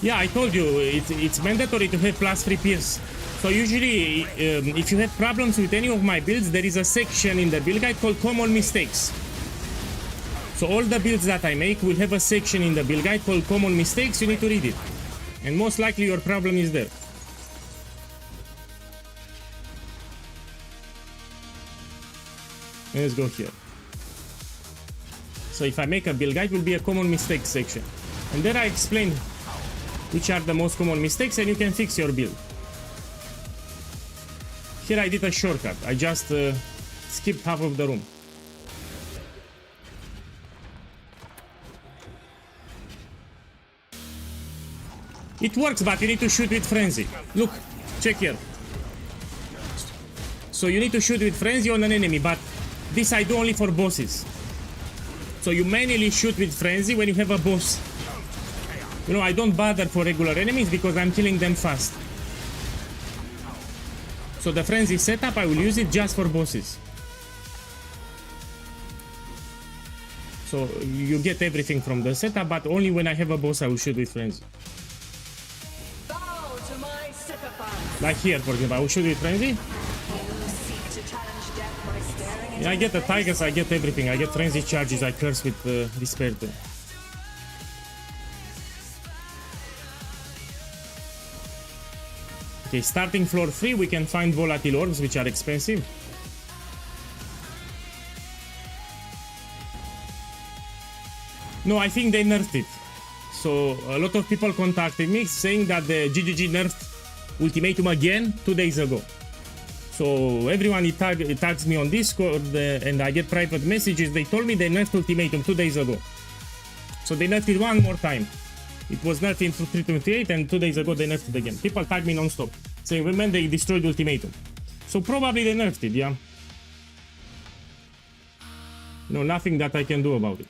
Yeah, I told you, it's mandatory to have +3 peers. So usually, if you have problems with any of my builds, there is a section in the build guide called Common Mistakes. So all the builds that I make will have a section in the build guide called Common Mistakes. You need to read it. And most likely your problem is there. Let's go here. So if I make a build guide, it will be a Common Mistakes section. And there I explain which are the most common mistakes and you can fix your build. Here I did a shortcut. I just skipped half of the room. It works, but you need to shoot with frenzy. Look, check here. So you need to shoot with frenzy on an enemy, but this I do only for bosses. So you manually shoot with frenzy when you have a boss. You know, I don't bother for regular enemies because I'm killing them fast. So the frenzy setup, I will use it just for bosses. So you get everything from the setup, but only when I have a boss I will shoot with frenzy. Bow to my sycophants. Like here, for example, I will shoot with frenzy. You seek to challenge death by staring into Yeah, I get the face. tigers, I get everything. I get frenzy charges, I curse with despair too. Okay, starting floor 3, we can find volatile orbs, which are expensive. No, I think they nerfed it. So a lot of people contacted me saying that the GGG nerfed Ultimatum again 2 days ago. So everyone tags me on Discord and I get private messages. They told me they nerfed Ultimatum 2 days ago. So they nerfed it one more time. It was nerfed in 3.28 and 2 days ago they nerfed it again. People tag me non-stop saying, remember they destroyed Ultimatum. So probably they nerfed it, yeah? No, nothing that I can do about it.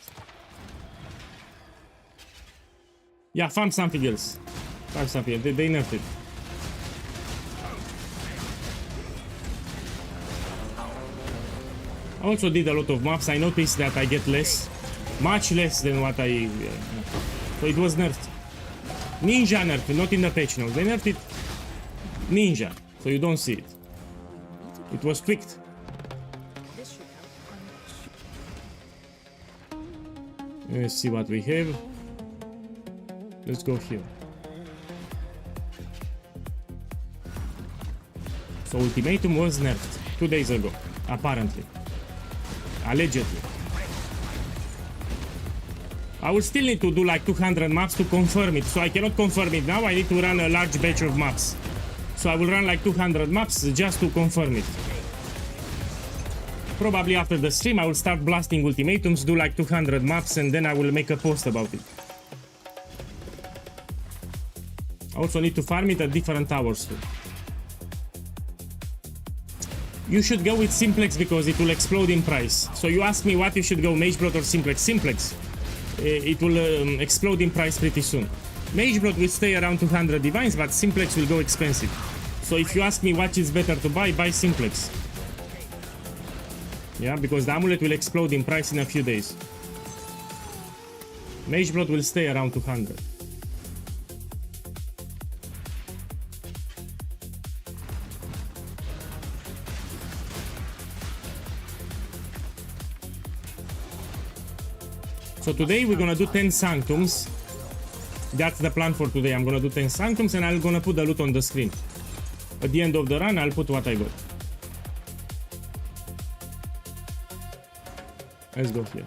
Yeah, found something else. Found something else. They nerfed it. I also did a lot of maps. I noticed that I get less. Much less than what I... so it was nerfed. Ninja nerfed, not in the patch notes. They nerfed it Ninja, so you don't see it. It was tweaked. Let's see what we have. Let's go here. So Ultimatum was nerfed 2 days ago, apparently. Allegedly. I will still need to do like 200 maps to confirm it, so I cannot confirm it now. I need to run a large batch of maps. So I will run like 200 maps just to confirm it. Probably after the stream I will start blasting Ultimatums, do like 200 maps, and then I will make a post about it. I also need to farm it at different towers too. You should go with Simplex because it will explode in price. So you ask me what you should go, Mageblot or Simplex? Simplex. it will explode in price pretty soon. Mageblood will stay around 200 divines, but Simplex will go expensive. So if you ask me what is better to buy Simplex. Yeah, because the amulet will explode in price in a few days. Mageblood will stay around 200. So today we're gonna do 10 Sanctums. That's the plan for today. I'm gonna do 10 Sanctums and I'm gonna put the loot on the screen. At the end of the run, I'll put what I got. Let's go here.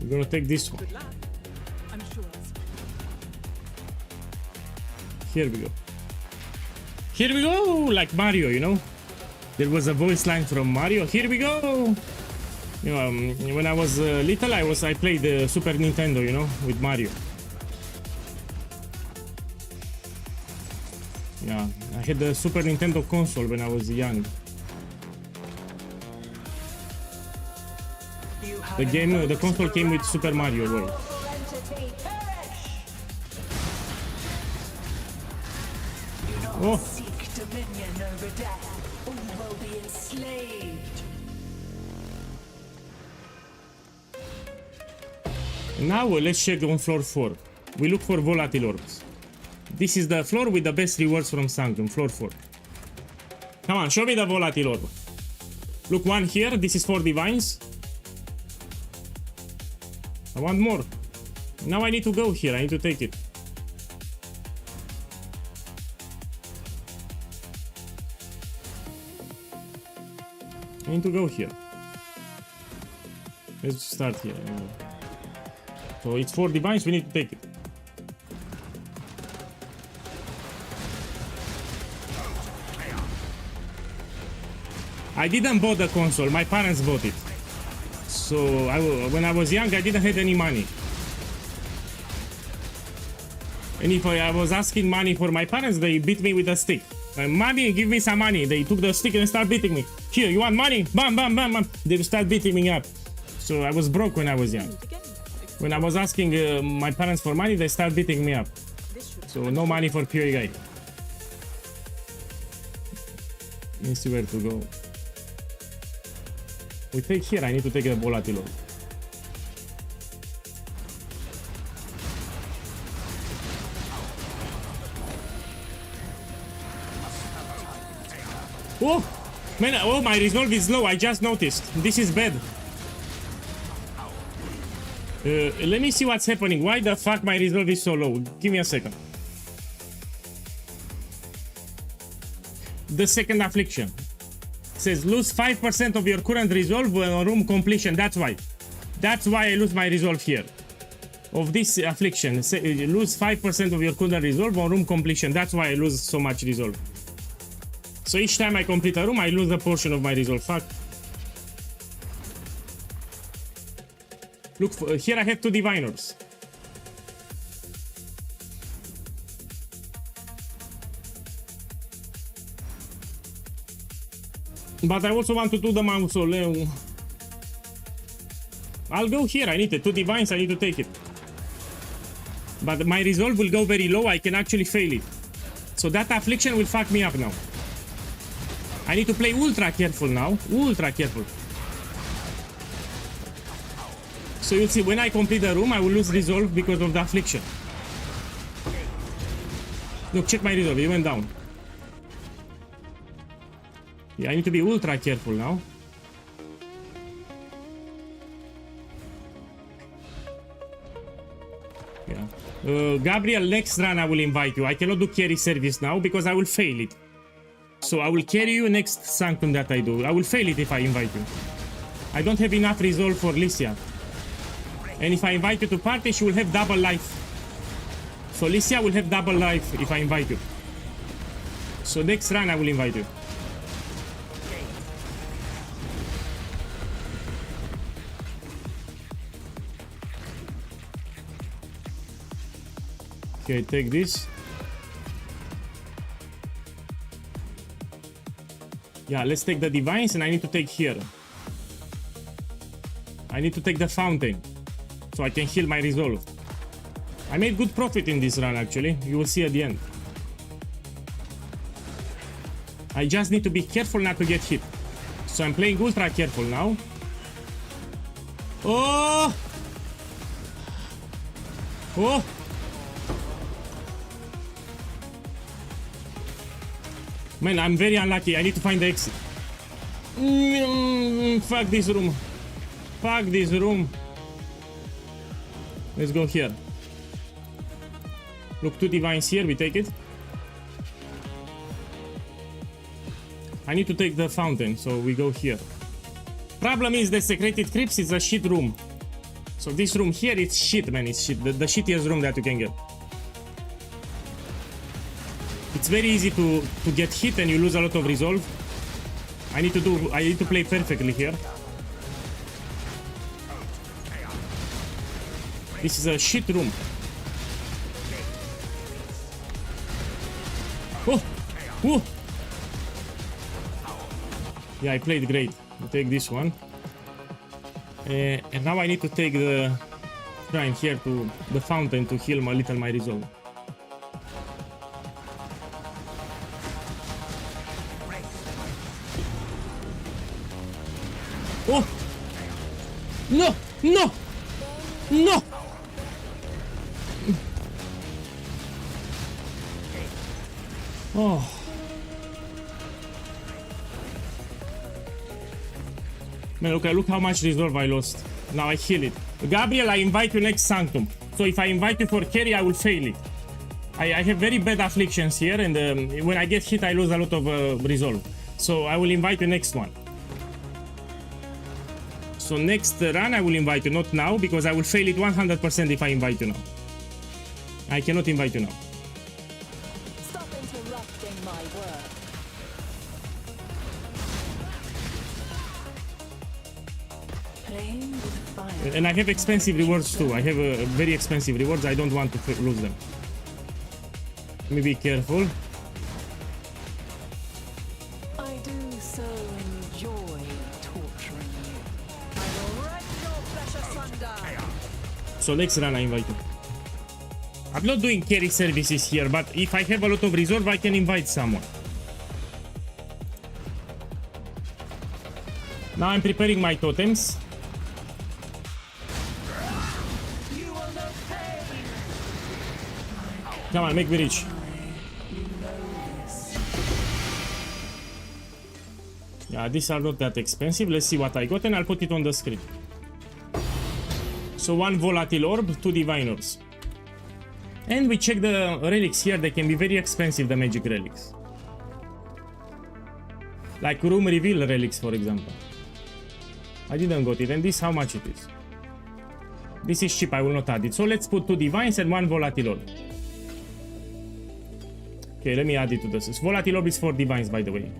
We're gonna take this one. Here we go. Here we go! Like Mario, you know? There was a voice line from Mario. Here we go! You know, when I was little, I played Super Nintendo, you know, with Mario. Yeah, I had the Super Nintendo console when I was young. The game, the console came with Super Mario World. Oh! Seek dominion over death, or you will be enslaved. Now let's check on floor 4. We look for volatile orbs. This is the floor with the best rewards from Sanctum, floor 4. Come on, show me the volatile orb. Look, one here, this is 4 divines. I want more. Now I need to go here, I need to take it. I need to go here. Let's start here. So it's 4 divines, we need to take it. I didn't buy the console, my parents bought it. So when I was young, I didn't have any money. And if I was asking money for my parents, they beat me with a stick. Mommy, give me some money. They took the stick and start beating me. Here, you want money? Bam, bam, bam, bam. They start beating me up. So I was broke when I was young. When I was asking my parents for money, they start beating me up. So no money for POEGuy. Let me see where to go. We take here, I need to take the volatile orb. Oh! Man, oh, my resolve is low, I just noticed. This is bad. Let me see what's happening. Why the fuck my resolve is so low? Give me a second. The second affliction. Says lose 5% of your current resolve on room completion. That's why I lose my resolve here. Of this affliction, say, lose 5% of your current resolve on room completion. That's why I lose so much resolve. So each time I complete a room, I lose a portion of my resolve. Fuck. Look, here I have 2 diviners. But I also want to do the mausoleum. I'll go here, I need it. 2 divines, I need to take it. But my resolve will go very low, I can actually fail it. So that affliction will fuck me up now. I need to play ultra careful now. Ultra careful. So you'll see, when I complete the room, I will lose resolve because of the affliction. Look, check my resolve, it went down. Yeah, I need to be ultra careful now. Gabriel, next run I will invite you. I cannot do carry service now because I will fail it. So I will carry you next Sanctum that I do. I will fail it if I invite you. I don't have enough resolve for Lycia. And if I invite you to party, she will have double life. So Lycia will have double life if I invite you. So next run I will invite you. Okay, take this. Yeah, let's take the divines and I need to take here. I need to take the fountain so I can heal my resolve. I made good profit in this run actually. You will see at the end. I just need to be careful not to get hit. So I'm playing ultra careful now. Oh! Oh! Man, I'm very unlucky. I need to find the exit. Fuck this room. Fuck this room. Let's go here. Look, 2 divines here. We take it. I need to take the fountain, so we go here. Problem is the secreted crypts is a shit room. So this room here, it's shit, man. It's shit. The shittiest room that you can get. It's very easy to get hit and you lose a lot of resolve. I need to play perfectly here. This is a shit room. Oh! Oh! Yeah, I played great. I'll take this one. And now I need to take the shrine here to the fountain to heal a little my resolve. Oh! No! No! No! Oh. Man, look how much resolve I lost. Now I heal it. Gabriel, I invite you next Sanctum. So if I invite you for carry, I will fail it. I have very bad afflictions here, and when I get hit, I lose a lot of resolve. So I will invite you next one. So next run, I will invite you, not now, because I will fail it 100% if I invite you now. I cannot invite you now. Stop interrupting my work. Playing with fire. And I have expensive rewards too. I have very expensive rewards. I don't want to lose them. Let me be careful. I do so enjoy torturing you. I will rend your flesh asunder. So next run I invite you. I'm not doing carry services here, but if I have a lot of resolve, I can invite someone. Now I'm preparing my totems. Come on, make me rich. Yeah, these are not that expensive. Let's see what I got and I'll put it on the screen. So 1 volatile orb, 2 diviners. And we check the relics here. They can be very expensive, the magic relics. Like room reveal relics, for example. I didn't got it. And this, how much it is? This is cheap. I will not add it. So let's put 2 divines and 1 volatile orb. Okay, let me add it to this. Volatile orb is 4 divines, by the way.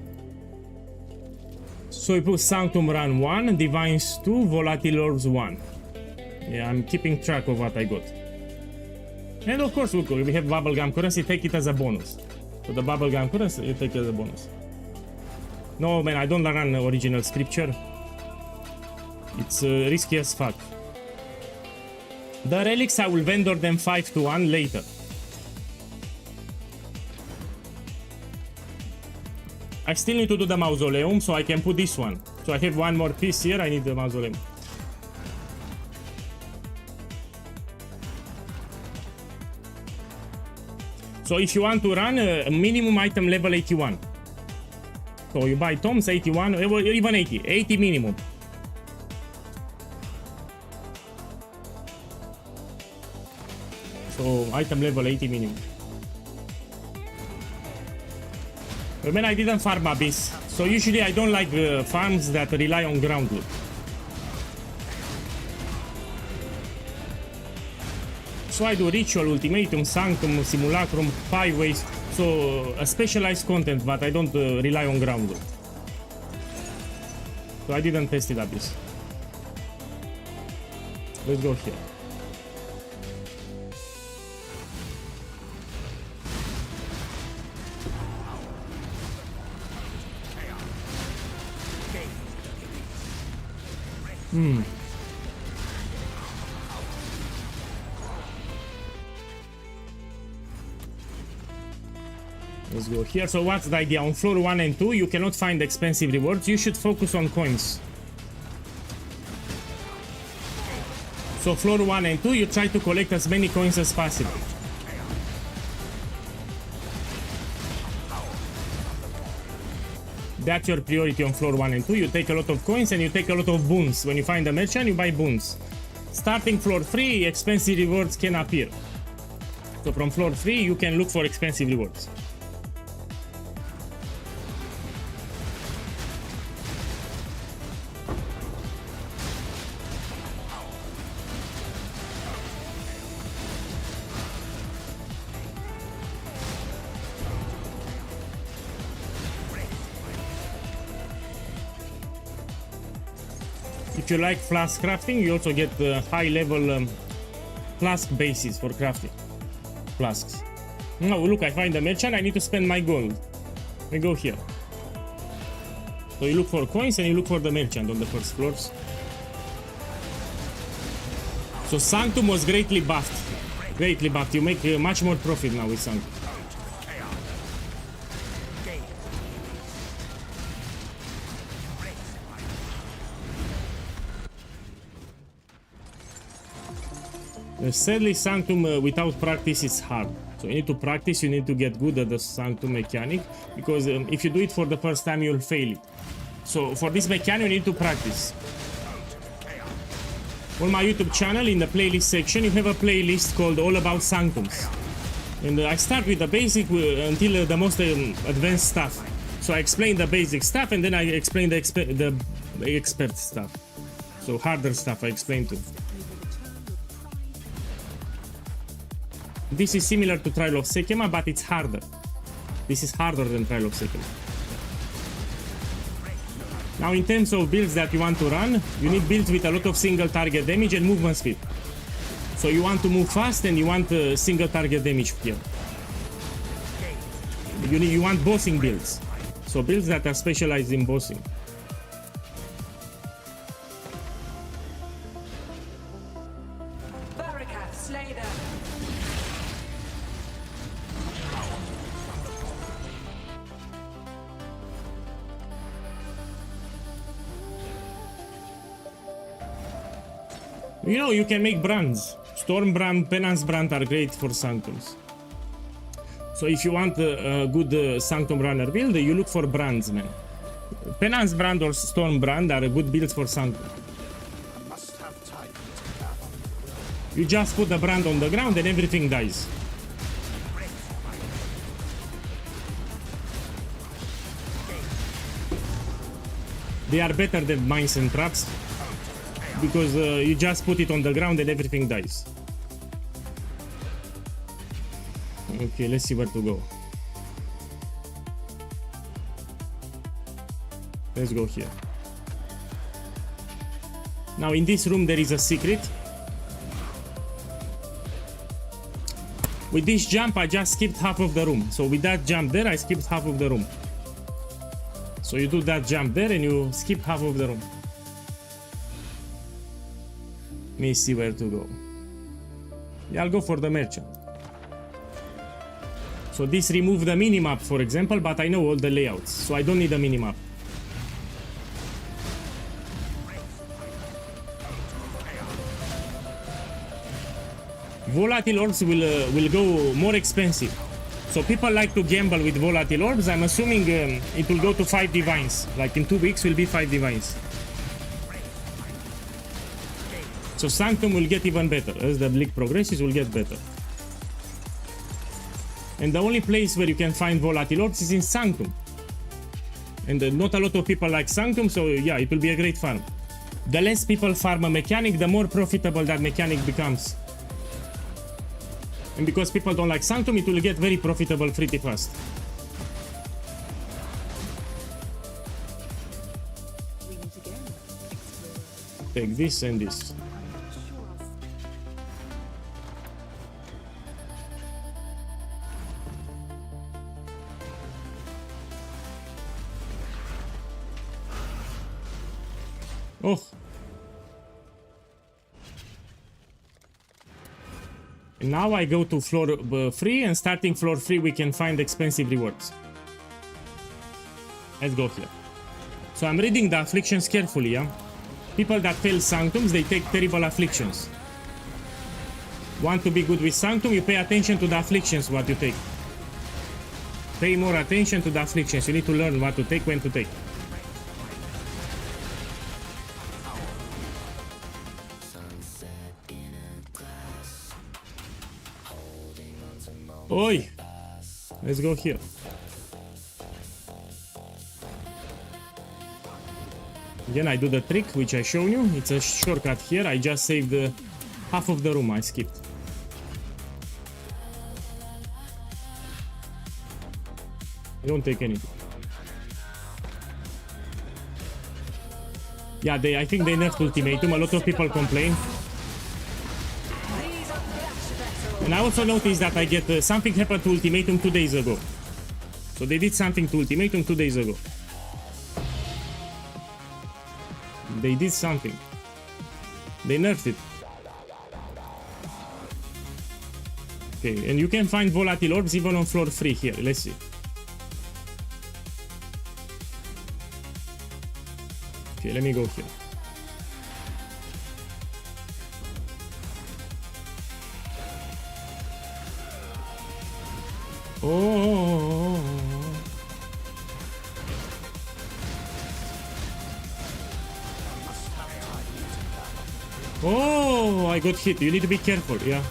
So we put Sanctum run 1, divines 2, volatile orbs 1. Yeah, I'm keeping track of what I got. And of course, look, we have bubblegum currency, take it as a bonus. So the bubblegum currency, you take it as a bonus. No, man, I don't run original scripture. It's risky as fuck. The relics, I will vendor them 5 to 1 later. I still need to do the mausoleum, so I can put this one. So I have 1 more piece here, I need the mausoleum. So if you want to run a minimum item level 81. So you buy tomes 81, or even 80. 80 minimum. So So item level 80 minimum. But man, I didn't farm Abyss. So usually I don't like farms that rely on ground loot. So I do Ritual, Ultimatum, Sanctum, Simulacrum, 5 ways. So a specialized content, but I don't rely on ground loot. So I didn't test it Abyss. Let's go here. Let's go here. So what's the idea? On floor 1 and 2, you cannot find expensive rewards. You should focus on coins. So floor 1 and 2, you try to collect as many coins as possible. That's your priority on floor 1 and 2. You take a lot of coins and you take a lot of boons. When you find a merchant, you buy boons. Starting floor 3, expensive rewards can appear. So from floor 3, you can look for expensive rewards. If you like flask crafting, you also get high level flask bases for crafting flasks. Now look, I find a merchant, I need to spend my gold. We go here. So you look for coins and you look for the merchant on the first floors. So Sanctum was greatly buffed. Greatly buffed. You make much more profit now with Sanctum. Sadly, Sanctum without practice is hard. So you need to practice, you need to get good at the Sanctum mechanic, because if you do it for the first time, you'll fail it. So for this mechanic, you need to practice. On my YouTube channel, in the playlist section, you have a playlist called All About Sanctums. And I start with the basic until the most advanced stuff. So I explain the basic stuff and then I explain the expert stuff. So harder stuff I explain too. This is similar to Trial of Sekema, but it's harder. This is harder than Trial of Sekema. Now in terms of builds that you want to run, you need builds with a lot of single target damage and movement speed. So you want to move fast and you want single target damage here. You want bossing builds. So builds that are specialized in bossing. You know, you can make brands. Storm brand, Penance brand are great for Sanctums. So if you want a good Sanctum runner build, you look for brands, man. Penance brand or Storm brand are good builds for Sanctum. You just put the brand on the ground and everything dies. They are better than mines and traps, because you just put it on the ground and everything dies. Okay, let's see where to go. Let's go here. Now in this room there is a secret. With this jump I just skipped half of the room. So with that jump there I skipped half of the room. So you do that jump there and you skip half of the room. Let me see where to go. Yeah, I'll go for the merchant. So this remove the minimap, for example, but I know all the layouts, so I don't need a minimap. Volatile orbs will go more expensive. So people like to gamble with volatile orbs. I'm assuming it will go to 5 divines. Like in 2 weeks will be 5 divines. So Sanctum will get even better. As the league progresses, will get better. And the only place where you can find volatile orbs is in Sanctum. And not a lot of people like Sanctum, so yeah, it will be a great farm. The less people farm a mechanic, the more profitable that mechanic becomes. And because people don't like Sanctum, it will get very profitable pretty fast. We meet again, explorer. Take this and this. Oh. And now I go to floor 3, and starting floor 3 we can find expensive rewards. Let's go here. So I'm reading the afflictions carefully, yeah? People that fail Sanctums, they take terrible afflictions. Want to be good with Sanctum, you pay attention to the afflictions what you take. Pay more attention to the afflictions. You need to learn what to take, when to take. Oi! Let's go here. Again, I do the trick which I shown you. It's a shortcut here. I just saved half of the room I skipped. I don't take anything. Yeah, I think they nerfed Ultimatum. A lot of people complain. And I also noticed that I get something happened to Ultimatum 2 days ago. So they did something to Ultimatum 2 days ago. They did something. They nerfed it. Okay, and you can find volatile orbs even on floor 3 here. Let's see. Okay, let me go here. Oh. Oh, I got hit. You need to be careful, yeah.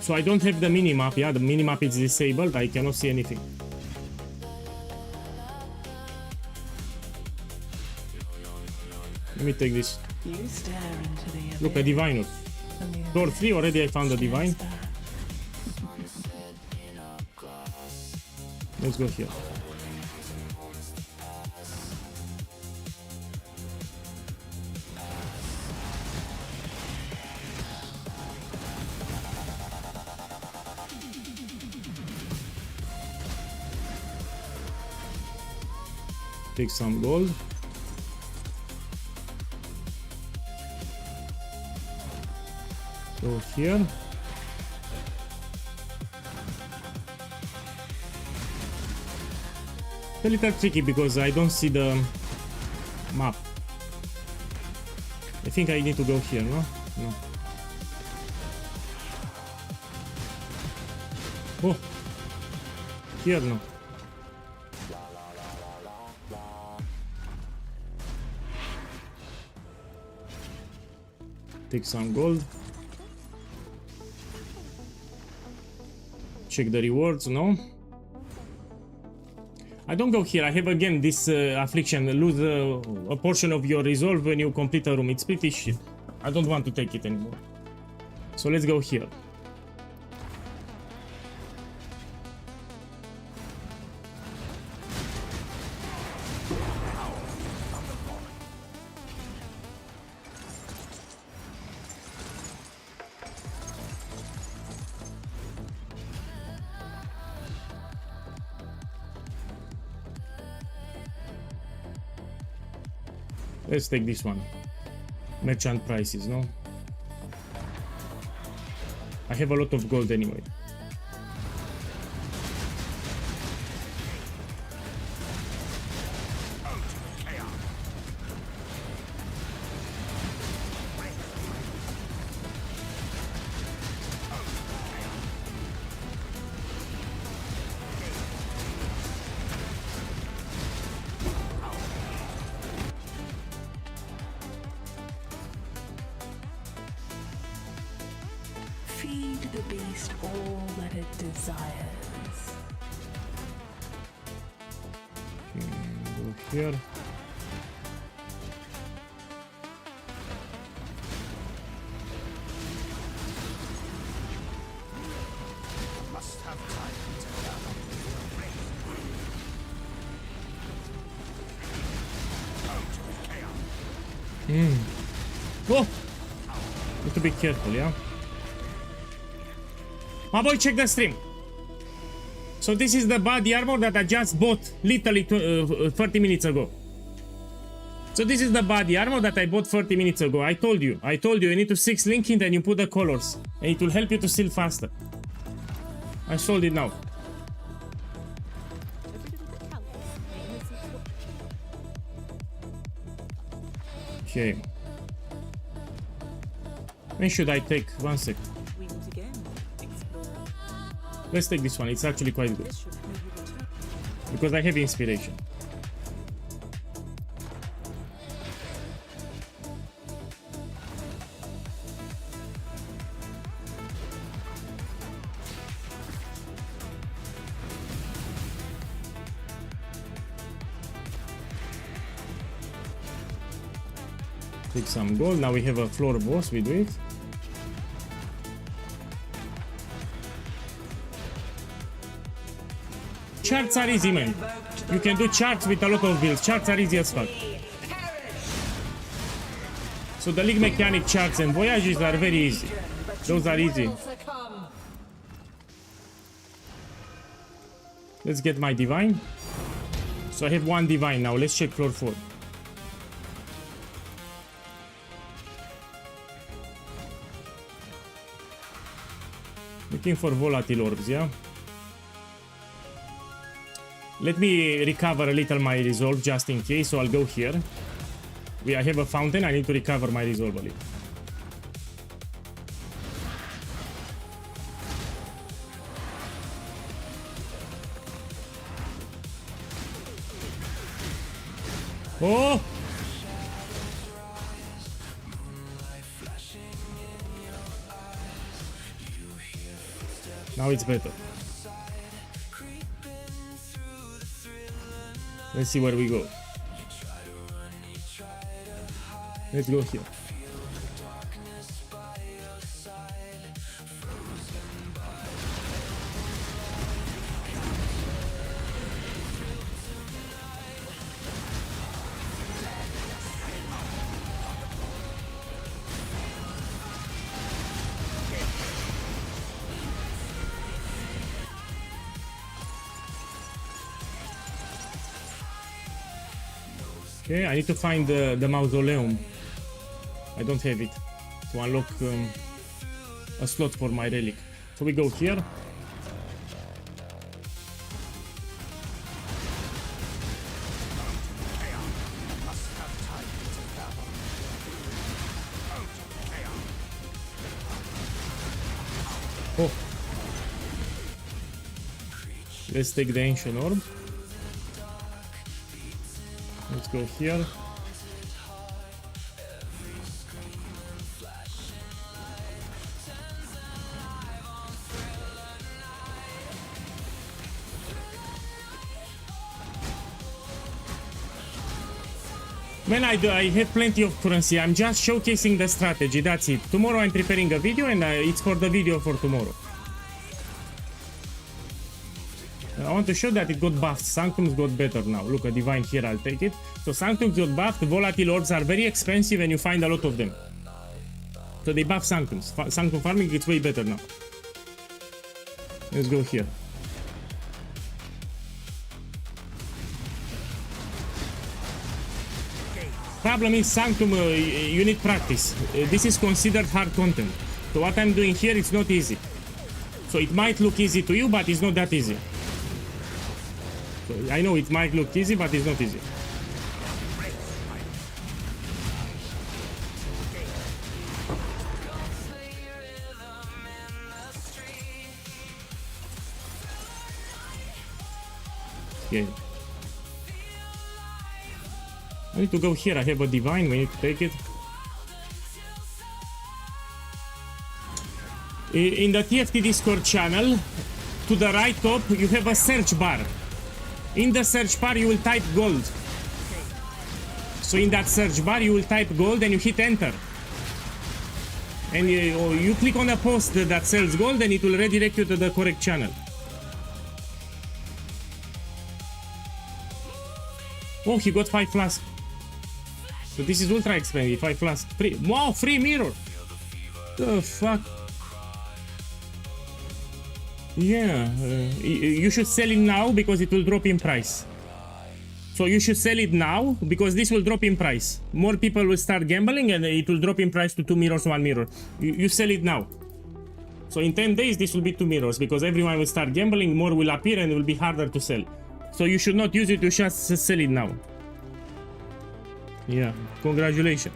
So I don't have the minimap, yeah, the minimap is disabled, I cannot see anything. Let me take this. You stare into the Look, a diviner. Floor 3 already I found a divine. Let's go here. Take some gold. Go here. It's a little tricky because I don't see the map. I think I need to go here, no? No. Oh! Here, no. Take some gold. Check the rewards, no? I don't go here. I have again this affliction. Lose a portion of your resolve when you complete a room. It's pretty shit. I don't want to take it anymore. So let's go here. Let's take this one. Merchant prices, no? I have a lot of gold anyway. feed the beast all that it desires. Go here. Must have time to gather. Out of chaos. Oh! Need to be careful, yeah? My boy, check the stream. So this is the body armor that I just bought literally 30 minutes ago. So this is the body armor that I bought 30 minutes ago. I told you you need to 6 link it and you put the colors. And it will help you to seal faster. I sold it now. Okay. When should I take? 1 sec. We meet again. Explore. Let's take this one. It's actually quite good. This should move you return. Because I have inspiration. Take some gold. Now we have a floor boss. We do it. Charts are easy, man. You can do charts with a lot of builds. Charts are easy as fuck. So the league mechanic charts and voyages are very easy. Those are easy. Let's get my divine. So I have 1 divine now. Let's check floor 4. Looking for volatile orbs, yeah? Let me recover a little my resolve just in case, so I'll go here. I have a fountain, I need to recover my resolve a little. Oh! Now it's better. Let's see where we go. Let's go here. Okay, I need to find the mausoleum. I don't have it to unlock a slot for my relic. So we go here. Oh. Let's take the ancient orb. Let's go here. Man, I have plenty of currency. I'm just showcasing the strategy. That's it. Tomorrow I'm preparing a video and it's for the video for tomorrow. I want to show that it got buffed. Sanctums got better now. Look, a divine here, I'll take it. So Sanctums got buffed. Volatile orbs are very expensive and you find a lot of them. So they buff Sanctums. Sanctum farming is way better now. Let's go here. Problem is Sanctum, you need practice. This is considered hard content. So what I'm doing here is not easy. So it might look easy to you, but it's not that easy. So I know it might look easy, but it's not easy. Okay. I need to go here. I have a divine. We need to take it. In the TFT Discord channel, to the right top, you have a search bar. In the search bar, you will type gold. So in that search bar, you will type gold and you hit enter. And you click on a post that sells gold and it will redirect you to the correct channel. Oh, he got 5 flasks. So this is ultra expensive, 5 flasks. Free. Wow, free mirror. The fuck? Yeah, you should sell it now because it will drop in price. So you should sell it now because this will drop in price. More people will start gambling and it will drop in price to 2 mirrors, 1 mirror. You sell it now. So in 10 days this will be 2 mirrors because everyone will start gambling, more will appear and it will be harder to sell. So you should not use it, you should sell it now. Yeah, congratulations.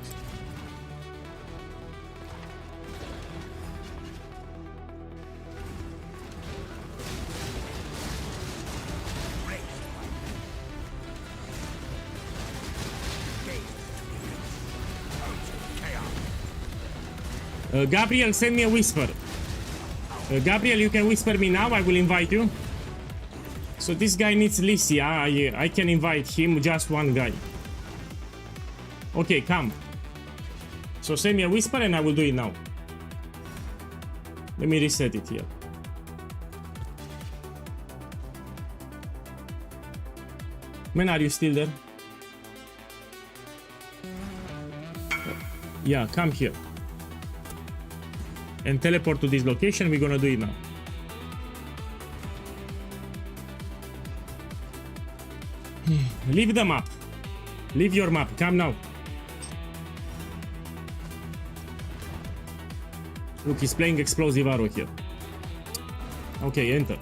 Gabriel, send me a whisper. Gabriel, you can whisper me now, I will invite you. So this guy needs Licia, I can invite him, just one guy. Okay, come. So send me a whisper and I will do it now. Let me reset it here. Man, are you still there? Yeah, come here. And teleport to this location, we're gonna do it now. Leave the map. Leave your map, come now. Look, he's playing explosive arrow here. Okay, enter.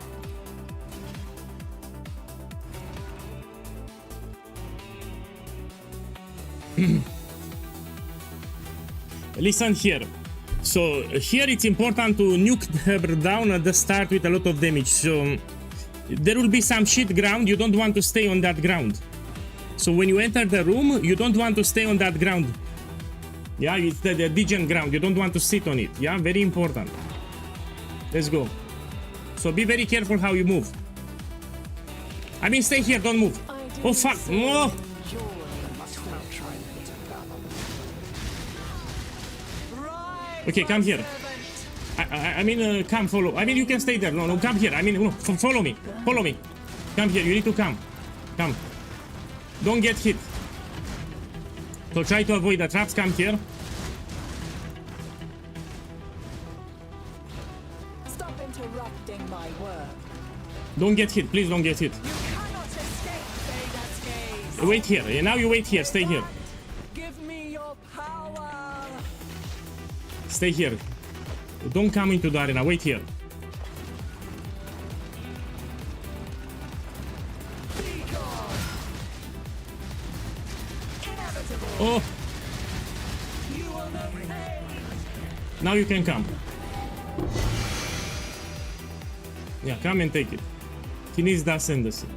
Listen here. So here it's important to nuke her down at the start with a lot of damage. So there will be some shit ground, you don't want to stay on that ground. So when you enter the room, you don't want to stay on that ground. Yeah, it's the degen ground, you don't want to sit on it. Yeah, very important. Let's go. So be very careful how you move. I mean, stay here, don't move. Oh fuck, no! Okay, come here. I mean, come, follow. I mean, you can stay there. No, come here. I mean, no, follow me. Follow me. Come here. You need to come. Come. Don't get hit. So try to avoid the traps. Come here. Stop interrupting my work. Don't get hit. Please don't get hit. You cannot escape Veda's gaze. Wait here. Now you wait here. Stay here. Give me your power. Stay here. Don't come into the arena. Wait here. Oh! Now you can come. Yeah, come and take it. He needs that ascendancy.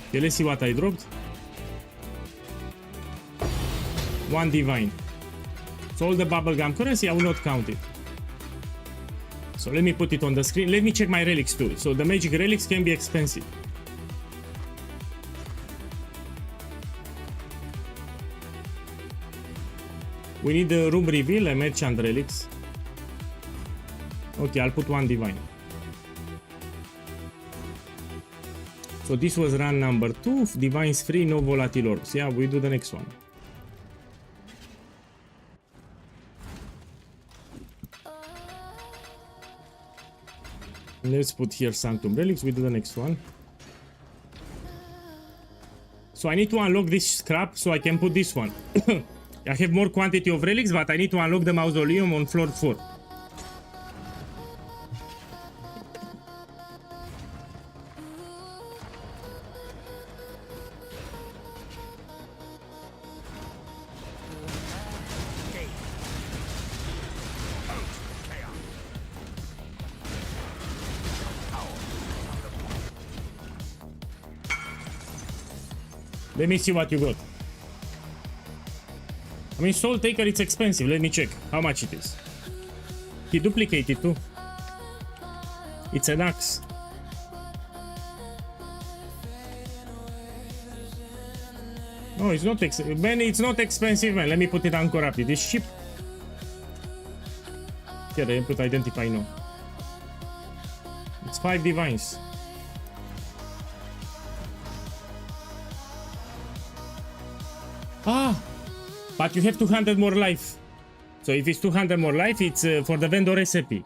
Okay, let's see what I dropped. 1 divine. So all the bubblegum currency, I will not count it. So let me put it on the screen. Let me check my relics too. So the magic relics can be expensive. We need the room reveal and merchant relics. Okay, I'll put 1 divine. So this was run number 2. Divines free, no volatile orbs. Yeah, we do the next one. Let's put here Sanctum relics. We do the next one. So I need to unlock this scrap so I can put this one. I have more quantity of relics, but I need to unlock the mausoleum on floor 4. Let me see what you got. I mean, Soul Taker, it's expensive. Let me check how much it is. He duplicated too. It's an axe. No, it's not man, it's not expensive, man. Let me put it uncorrupted. It's cheap. Here, I put identify no. It's 5 divines. Ah, but you have 200 more life. So if it's 200 more life, it's for the vendor recipe.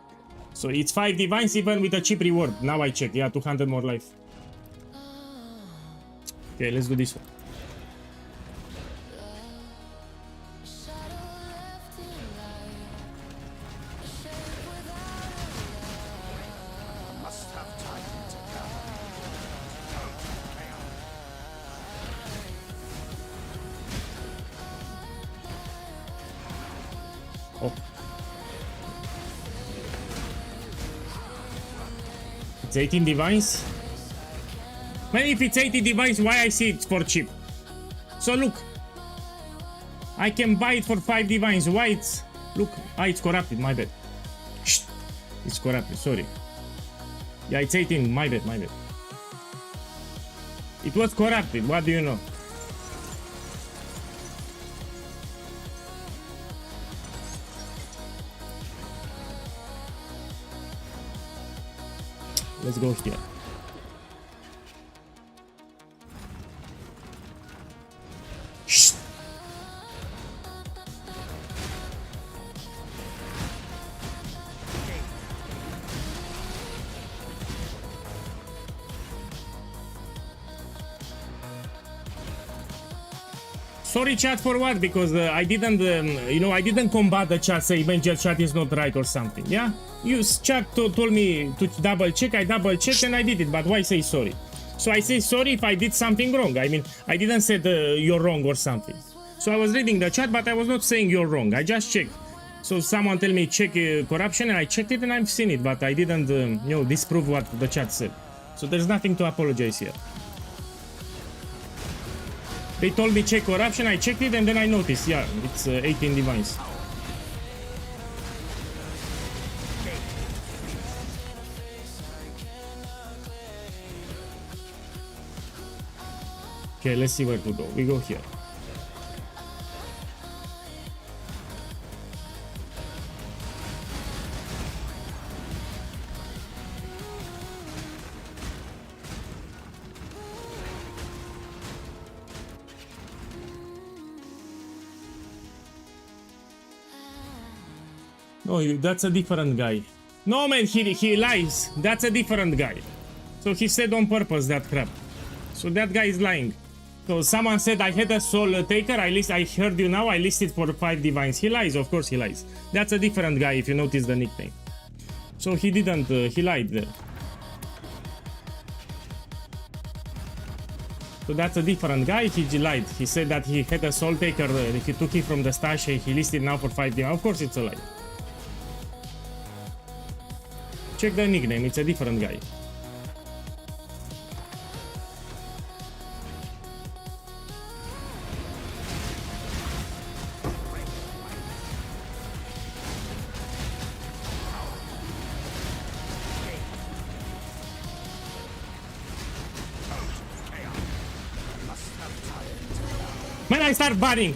So it's 5 divines even with a cheap reward. Now I check. Yeah, 200 more life. Okay, let's do this one. Must have time to gather. Oh. It's 18 divines. Man, if it's 80 divines, why I see it for cheap? So look, I can buy it for 5 divines. Why it's... Look, it's corrupted, my bad. Shh. It's corrupted, sorry. Yeah, it's 18, my bad, my bad. It was corrupted, what do you know? Let's go here. Shh. Sorry chat for what? Because I didn't, you know, I didn't combat the chat saying when chat is not right or something, yeah? You chat told me to double check, I double checked and I did it, but why say sorry? So I say sorry if I did something wrong. I mean, I didn't say you're wrong or something. So I was reading the chat, but I was not saying you're wrong. I just checked. So someone tell me check corruption and I checked it and I've seen it, but I didn't, you know, disprove what the chat said. So there's nothing to apologize here. They told me check corruption, I checked it and then I noticed, yeah, it's 18 divines. Okay, let's see where to go. We go here. No, that's a different guy. No, man, he lies. That's a different guy. So he said on purpose that crap. So that guy is lying. So someone said I had a soul taker. I heard you now. I listed for 5 divines. He lies. Of course he lies. That's a different guy if you notice the nickname. So he didn't. He lied there. So that's a different guy. He lied. He said that he had a soul taker. He took it from the stash. He listed now for 5 divines. Of course it's a lie. Check the nickname, it's a different guy. Man, I start banning.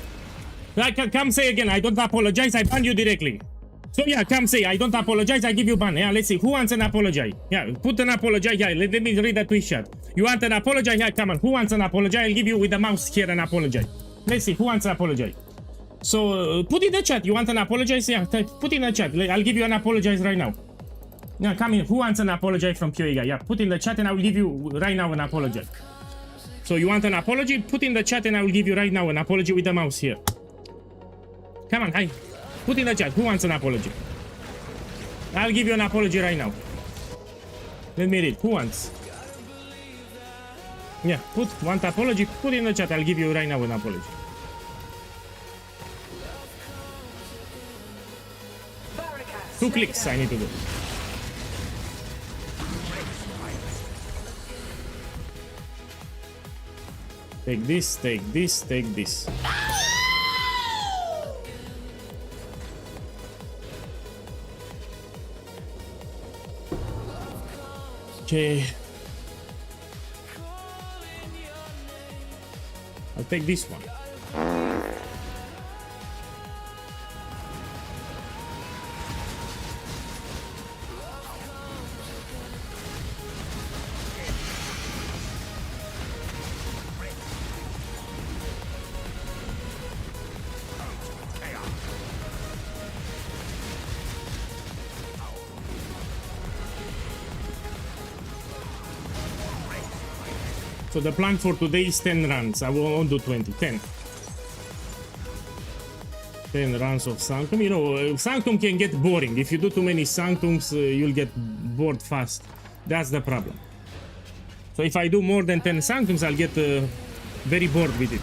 Like, come say again, I don't apologize, I ban you directly. So yeah, come say, I don't apologize, I give you ban. Yeah, let's see, who wants an apology? Yeah, put an apology, yeah, let me read the Twitch chat. You want an apology? Yeah, come on, who wants an apology? I'll give you with the mouse here an apology. Let's see, who wants an apology? So, put in the chat, you want an apology? Yeah, put in the chat, I'll give you an apology right now. Yeah, come in, who wants an apology from POEGuy? Yeah, put in the chat and I will give you right now an apology. So you want an apology? Put in the chat and I will give you right now an apology with the mouse here. Come on, hi. Put in the chat, who wants an apology? I'll give you an apology right now. Let me read, who wants? Yeah, want apology? Put in the chat, I'll give you right now an apology. Two clicks I need to do. Take this, take this, take this. Okay. I'll take this one. So the plan for today is 10 runs. I won't do 20, 10. 10 runs of Sanctum. You know, Sanctum can get boring. If you do too many Sanctums, you'll get bored fast. That's the problem. So if I do more than 10 Sanctums, I'll get very bored with it.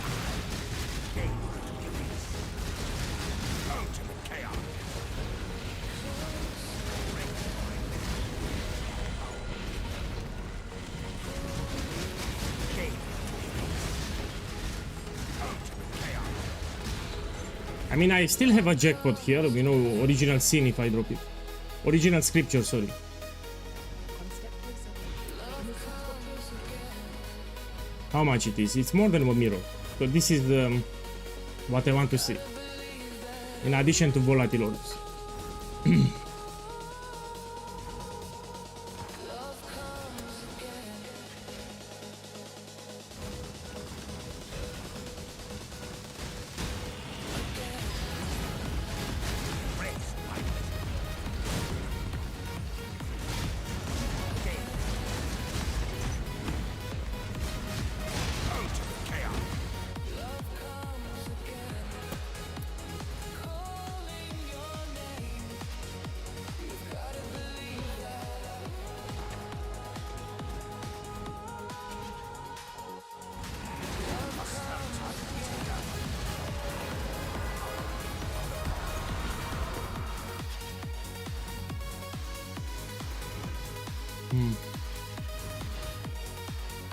I mean, I still have a jackpot here, you know, original sin if I drop it. Original scripture, sorry. One step closer. How much it is? It's more than 1 mirror. So this is what I want to see. In addition to volatile orbs.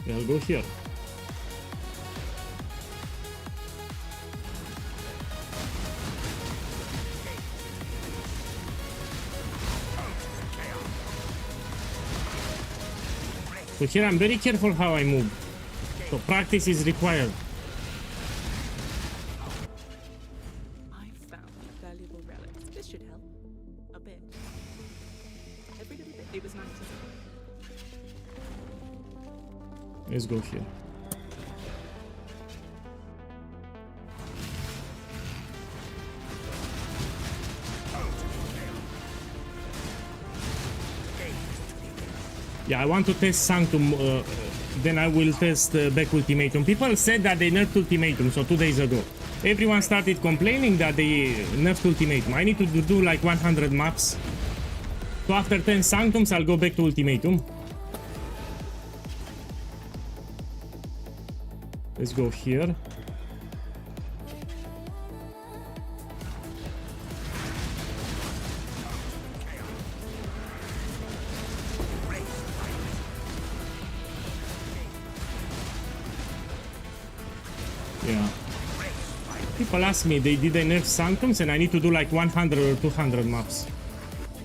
Yeah, I'll go here. So here I'm very careful how I move. So practice is required. I found valuable relics. This should help. A bit. Every little bit. It was nice. Let's go here. Yeah, I want to test Sanctum, then I will test back Ultimatum. People said that they nerfed Ultimatum, so 2 days ago. Everyone started complaining that they nerfed Ultimatum. I need to do like 100 maps. So after 10 Sanctums, I'll go back to Ultimatum. Let's go here. Yeah. People ask me, did they nerf Sanctums, and I need to do like 100 or 200 maps.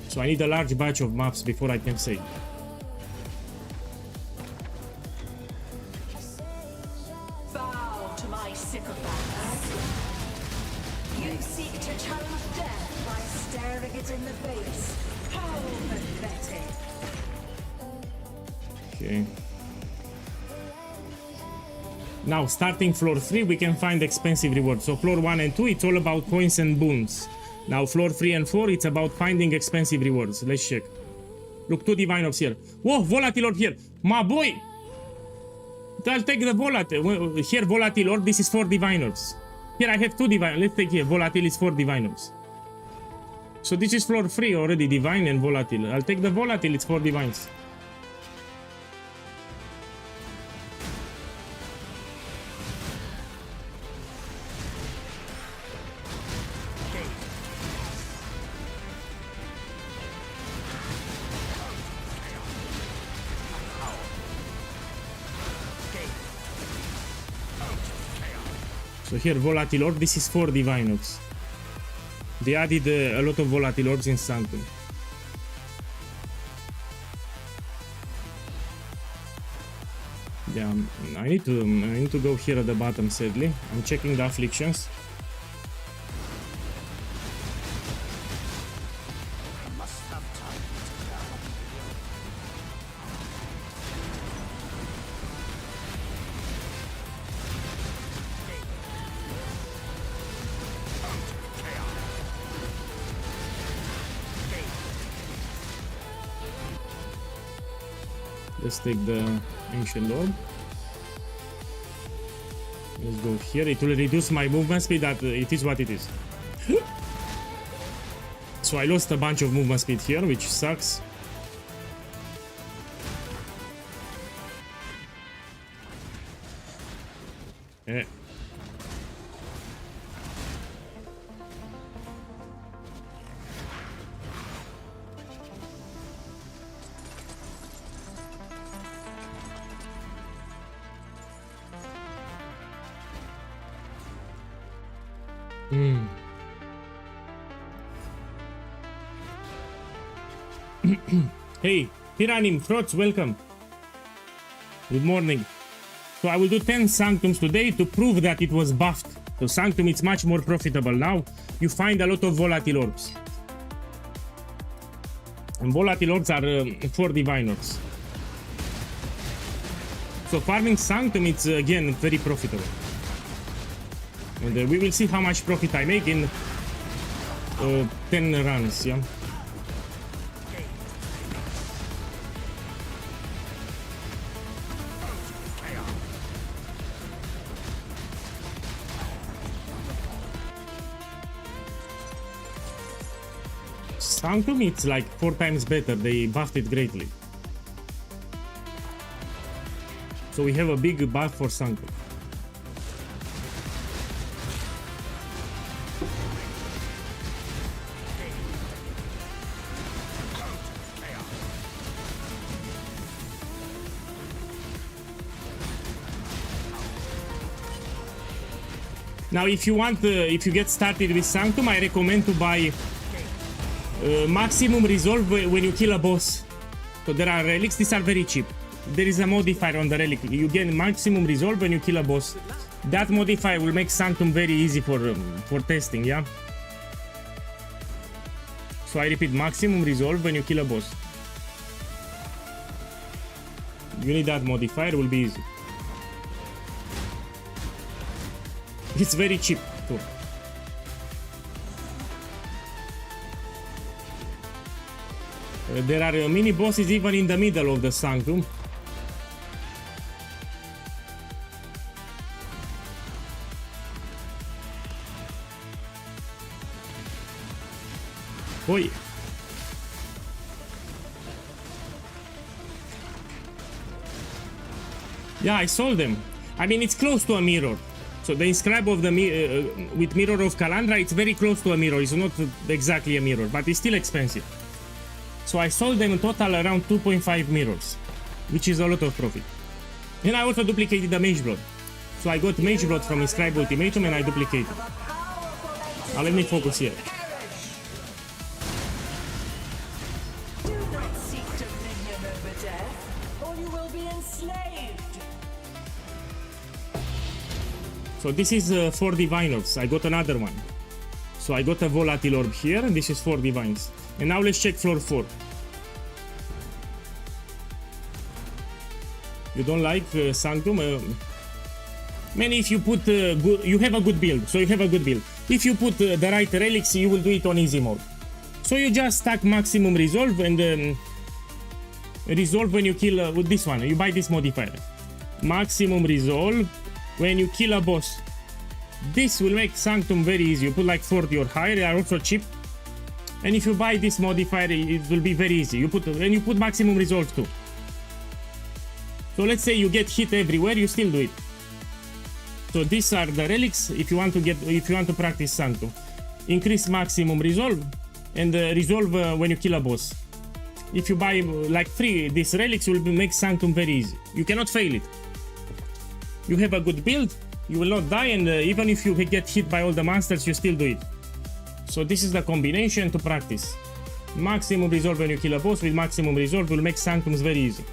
So I need a large batch of maps before I can say. Bow to my sycophants. You seek to challenge death by staring it in the face. How pathetic. Okay. Now, starting floor 3, we can find expensive rewards. So floor 1 and 2, it's all about coins and boons. Now, floor 3 and 4, it's about finding expensive rewards. Let's check. Look, 2 divine orbs here. Whoa, volatile orb here. My boy! I'll take the volatile. Here, volatile orb, this is 4 divine orbs. Here, I have 2 divine. Let's take here. Volatile is 4 divine orbs. So this is floor 3 already, divine and volatile. I'll take the volatile, it's 4 divines. So here, volatile orb, this is 4 divine orbs. They added a lot of volatile orbs in Sanctum. Yeah, I need to go here at the bottom, sadly. I'm checking the afflictions. Let's take the ancient orb. Let's go here. It will reduce my movement speed. That it is what it is. So I lost a bunch of movement speed here, which sucks. Yeah. Hey, Piranim, Frots, welcome. Good morning. So I will do 10 Sanctums today to prove that it was buffed. So Sanctum is much more profitable now. You find a lot of volatile orbs. And volatile orbs are 4 divine orbs. So farming Sanctum, it's again very profitable. And we will see how much profit I make in 10 runs, yeah. Sanctum, it's like 4 times better. They buffed it greatly. So we have a big buff for Sanctum. Now, if you want, if you get started with Sanctum, I recommend to buy maximum resolve when you kill a boss. So there are relics. These are very cheap. There is a modifier on the relic. You get maximum resolve when you kill a boss. That modifier will make Sanctum very easy for testing. Yeah. So I repeat, maximum resolve when you kill a boss. You need that modifier. It will be easy. It's very cheap too. There are mini bosses even in the middle of the Sanctum. Oi. Yeah, I sold them. I mean, it's close to a mirror. So the inscribe of the with Mirror of Kalandra, it's very close to a mirror. It's not exactly a mirror, but it's still expensive. So I sold them in total around 2.5 mirrors, which is a lot of profit. And I also duplicated the Mage Blood. So I got Mage Blood from Inscribe Ultimatum and I duplicated. Now let me focus here. Do not seek dominion over death, or you will be enslaved. So this is 4 Divine Orbs. I got another one. So I got a Volatile Orb here, and this is 4 Divines. And now let's check floor 4. You don't like Sanctum? Man, if you put you have a good build. So you have a good build. If you put the right relics, you will do it on easy mode. So you just stack maximum resolve and resolve when you kill with this one. You buy this modifier. Maximum resolve when you kill a boss. This will make Sanctum very easy. You put like 40 or higher. They are also cheap. And if you buy this modifier, it will be very easy. You put maximum resolve too. So let's say you get hit everywhere, you still do it. So these are the relics. If you want to practice Sanctum, increase maximum resolve and resolve when you kill a boss. If you buy like 3 these relics, will make Sanctum very easy. You cannot fail it. You have a good build, you will not die, and even if you get hit by all the monsters, you still do it. So this is the combination to practice. Maximum resolve when you kill a boss with maximum resolve will make Sanctums very easy.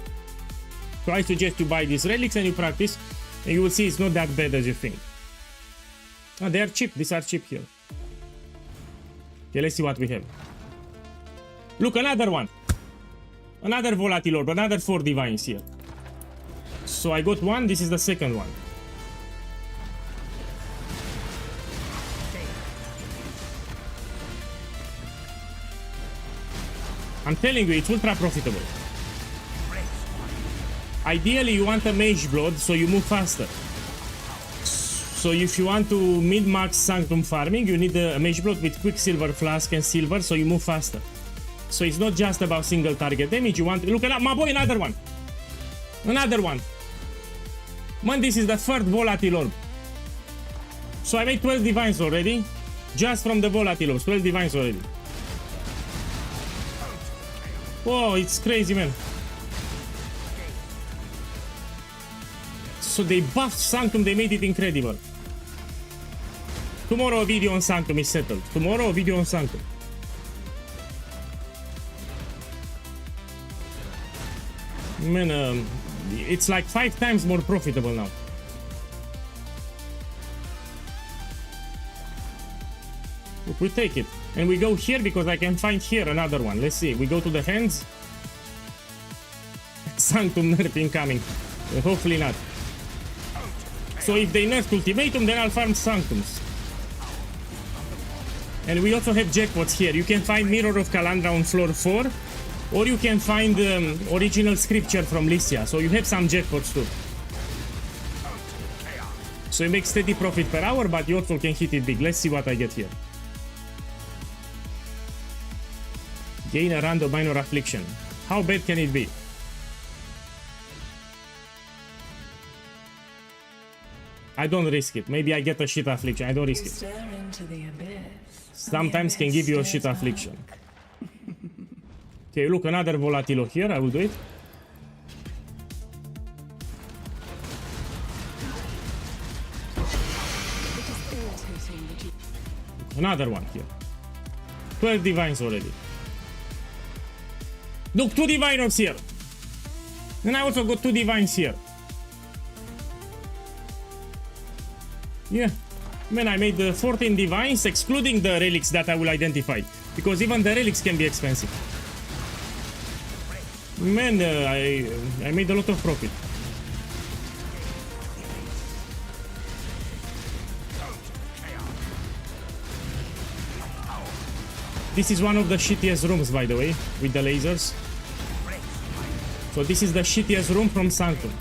So I suggest you buy these relics and you practice, and you will see it's not that bad as you think. Oh, they are cheap. These are cheap here. Okay, let's see what we have. Look, another one. Another volatile orb, another 4 divines here. So I got one, this is the second one. I'm telling you, it's ultra profitable. Ideally, you want a mage blood, so you move faster. So if you want to mid-max Sanctum farming, you need a mage blood with Quicksilver Flask and Silver, so you move faster. So it's not just about single target damage, you want... Look at that, my boy, another one! Another one! Man, this is the third volatile orb. So I made 12 divines already, just from the volatile orbs, 12 divines already. Oh, it's crazy, man. So they buffed Sanctum, they made it incredible. Tomorrow a video on Sanctum is settled. Tomorrow a video on Sanctum. Man, it's like 5 times more profitable now. Look, we take it. And we go here because I can find here another one. Let's see. We go to the hands. Sanctum nerf incoming. Hopefully not. So if they nerf Ultimatum, then I'll farm Sanctums. And we also have jackpots here. You can find Mirror of Calandra on floor 4. Or you can find original scripture from Lycia. So you have some jackpots too. So you make steady profit per hour, but you also can hit it big. Let's see what I get here. Gain a random minor affliction. How bad can it be? I don't risk it. Maybe I get a shit affliction. I don't risk it. Stare into the abyss. Sometimes can give you a shit affliction. Okay, look, another volatile here. I will do it. Another one here. 12 divines already. Look, 2 divines here. And I also got 2 divines here. Yeah. Man, I made the 14 divines, excluding the relics that I will identify. Because even the relics can be expensive. Man, I made a lot of profit. This is one of the shittiest rooms, by the way, with the lasers. So this is the shittiest room from Sanctum.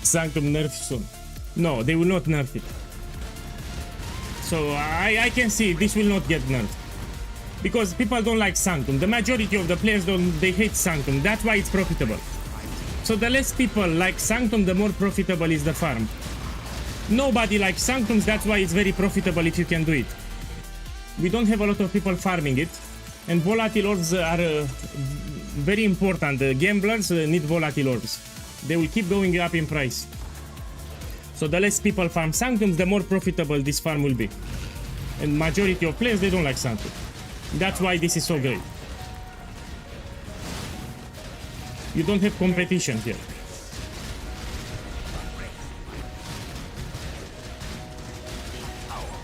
Sanctum nerf soon. No, they will not nerf it. So I can see this will not get nerfed. Because people don't like Sanctum. The majority of the players they hate Sanctum. That's why it's profitable. So the less people like Sanctum, the more profitable is the farm. Nobody likes Sanctums, that's why it's very profitable if you can do it. We don't have a lot of people farming it. And volatile orbs are very important. The gamblers need volatile orbs. They will keep going up in price. So the less people farm Sanctums, the more profitable this farm will be. And majority of players, they don't like Sanctum. That's why this is so great. You don't have competition here.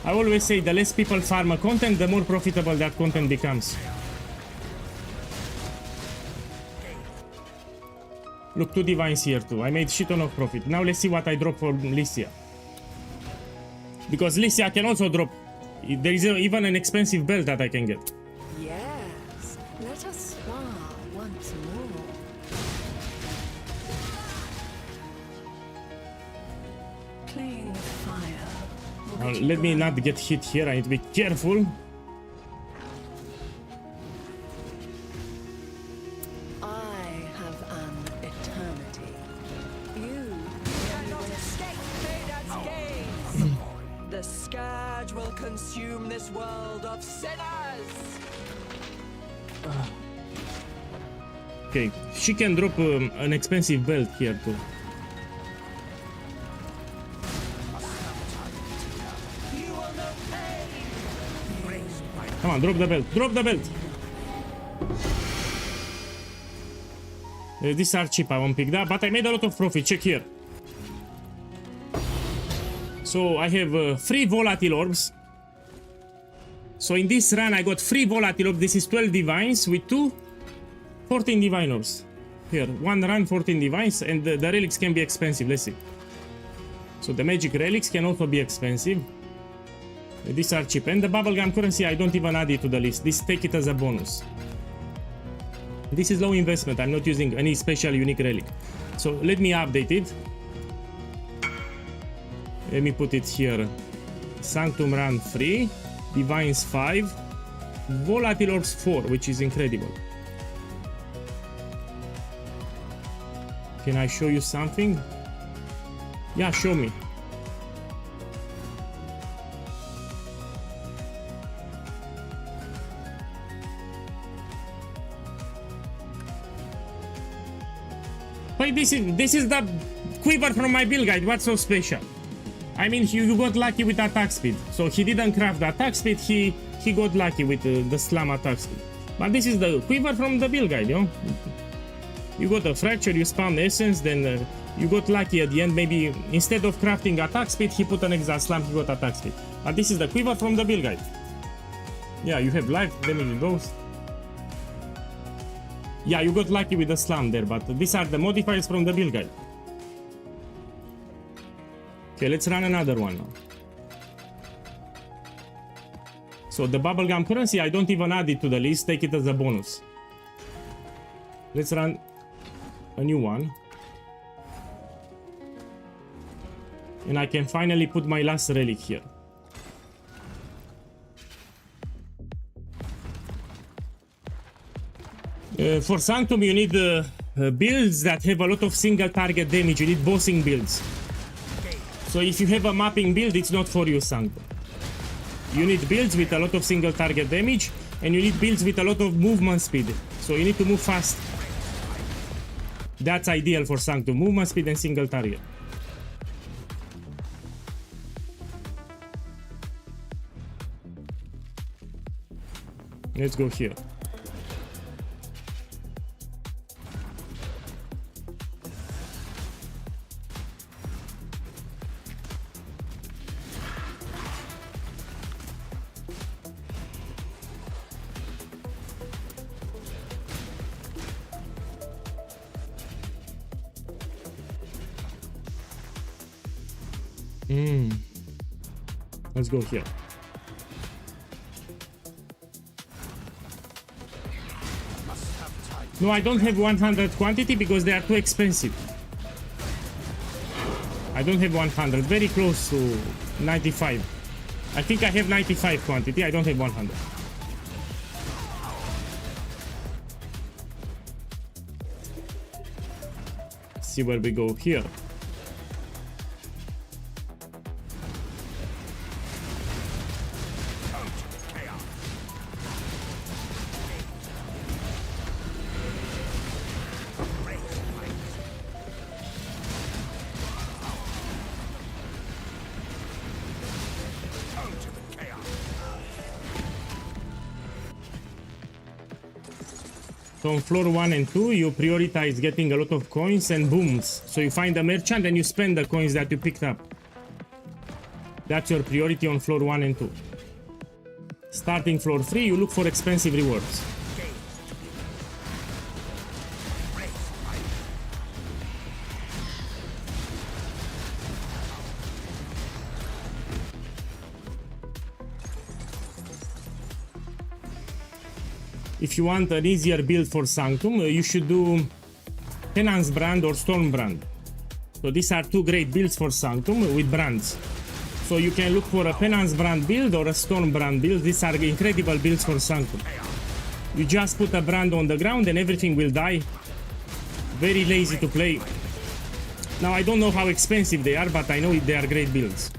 I always say the less people farm a content, the more profitable that content becomes. Look, 2 divines here too. I made shit ton of profit. Now let's see what I drop for Lycia. Because Lycia can also drop. There is even an expensive belt that I can get. Yes, let us spar once more. Playing with fire. Let me not get hit here. I need to be careful. I have an eternity. You Cannot escape Vader's gaze. The scourge will consume this world of sinners. Okay, she can drop an expensive belt here too. You Come on, drop the belt. Drop the belt. These are cheap, I won't pick that, but I made a lot of profit. Check here. So I have 3 volatile orbs. So in this run I got 3 volatile orbs. This is 12 divines with 14 divine orbs. Here, 1 run, 14 divines, and the relics can be expensive. Let's see. So the magic relics can also be expensive. These are cheap. And the bubblegum currency, I don't even add it to the list. This, take it as a bonus. This is low investment. I'm not using any special unique relic. So let me update it. Let me put it here. Sanctum run 3. Divines 5. Volatile orbs 4, which is incredible. Can I show you something? Yeah, show me. Wait, this is the quiver from my build guide. What's so special? I mean, you got lucky with attack speed. So he didn't craft the attack speed, he got lucky with the slam attack speed. But this is the quiver from the build guide, you know? You got a fracture, you spawn essence, then you got lucky at the end. Maybe instead of crafting attack speed, he put an extra slam, he got attack speed. But this is the quiver from the build guide. Yeah, you have life, damage both. Yeah, you got lucky with the slam there, but these are the modifiers from the build guide. Okay, let's run another one now. So the bubblegum currency, I don't even add it to the list, take it as a bonus. Let's run a new one. And I can finally put my last relic here. For Sanctum, you need builds that have a lot of single target damage. You need bossing builds. So if you have a mapping build, it's not for you, Sanctum. You need builds with a lot of single target damage, and you need builds with a lot of movement speed. So you need to move fast. That's ideal for Sanctum. Movement speed and single target. Let's go here. Let's go here. No, I don't have 100 quantity because they are too expensive. I don't have 100, very close to 95. I think I have 95 quantity, I don't have 100. See where we go here. So on floor 1 and 2, you prioritize getting a lot of coins and booms. So you find a merchant and you spend the coins that you picked up. That's your priority on floor 1 and 2. Starting floor 3, you look for expensive rewards. If you want an easier build for Sanctum, you should do Penance Brand or Storm Brand. So these are two great builds for Sanctum with brands. So you can look for a Penance Brand build or a Storm Brand build. These are incredible builds for Sanctum. You just put a brand on the ground and everything will die. Very lazy to play. Now I don't know how expensive they are, but I know they are great builds.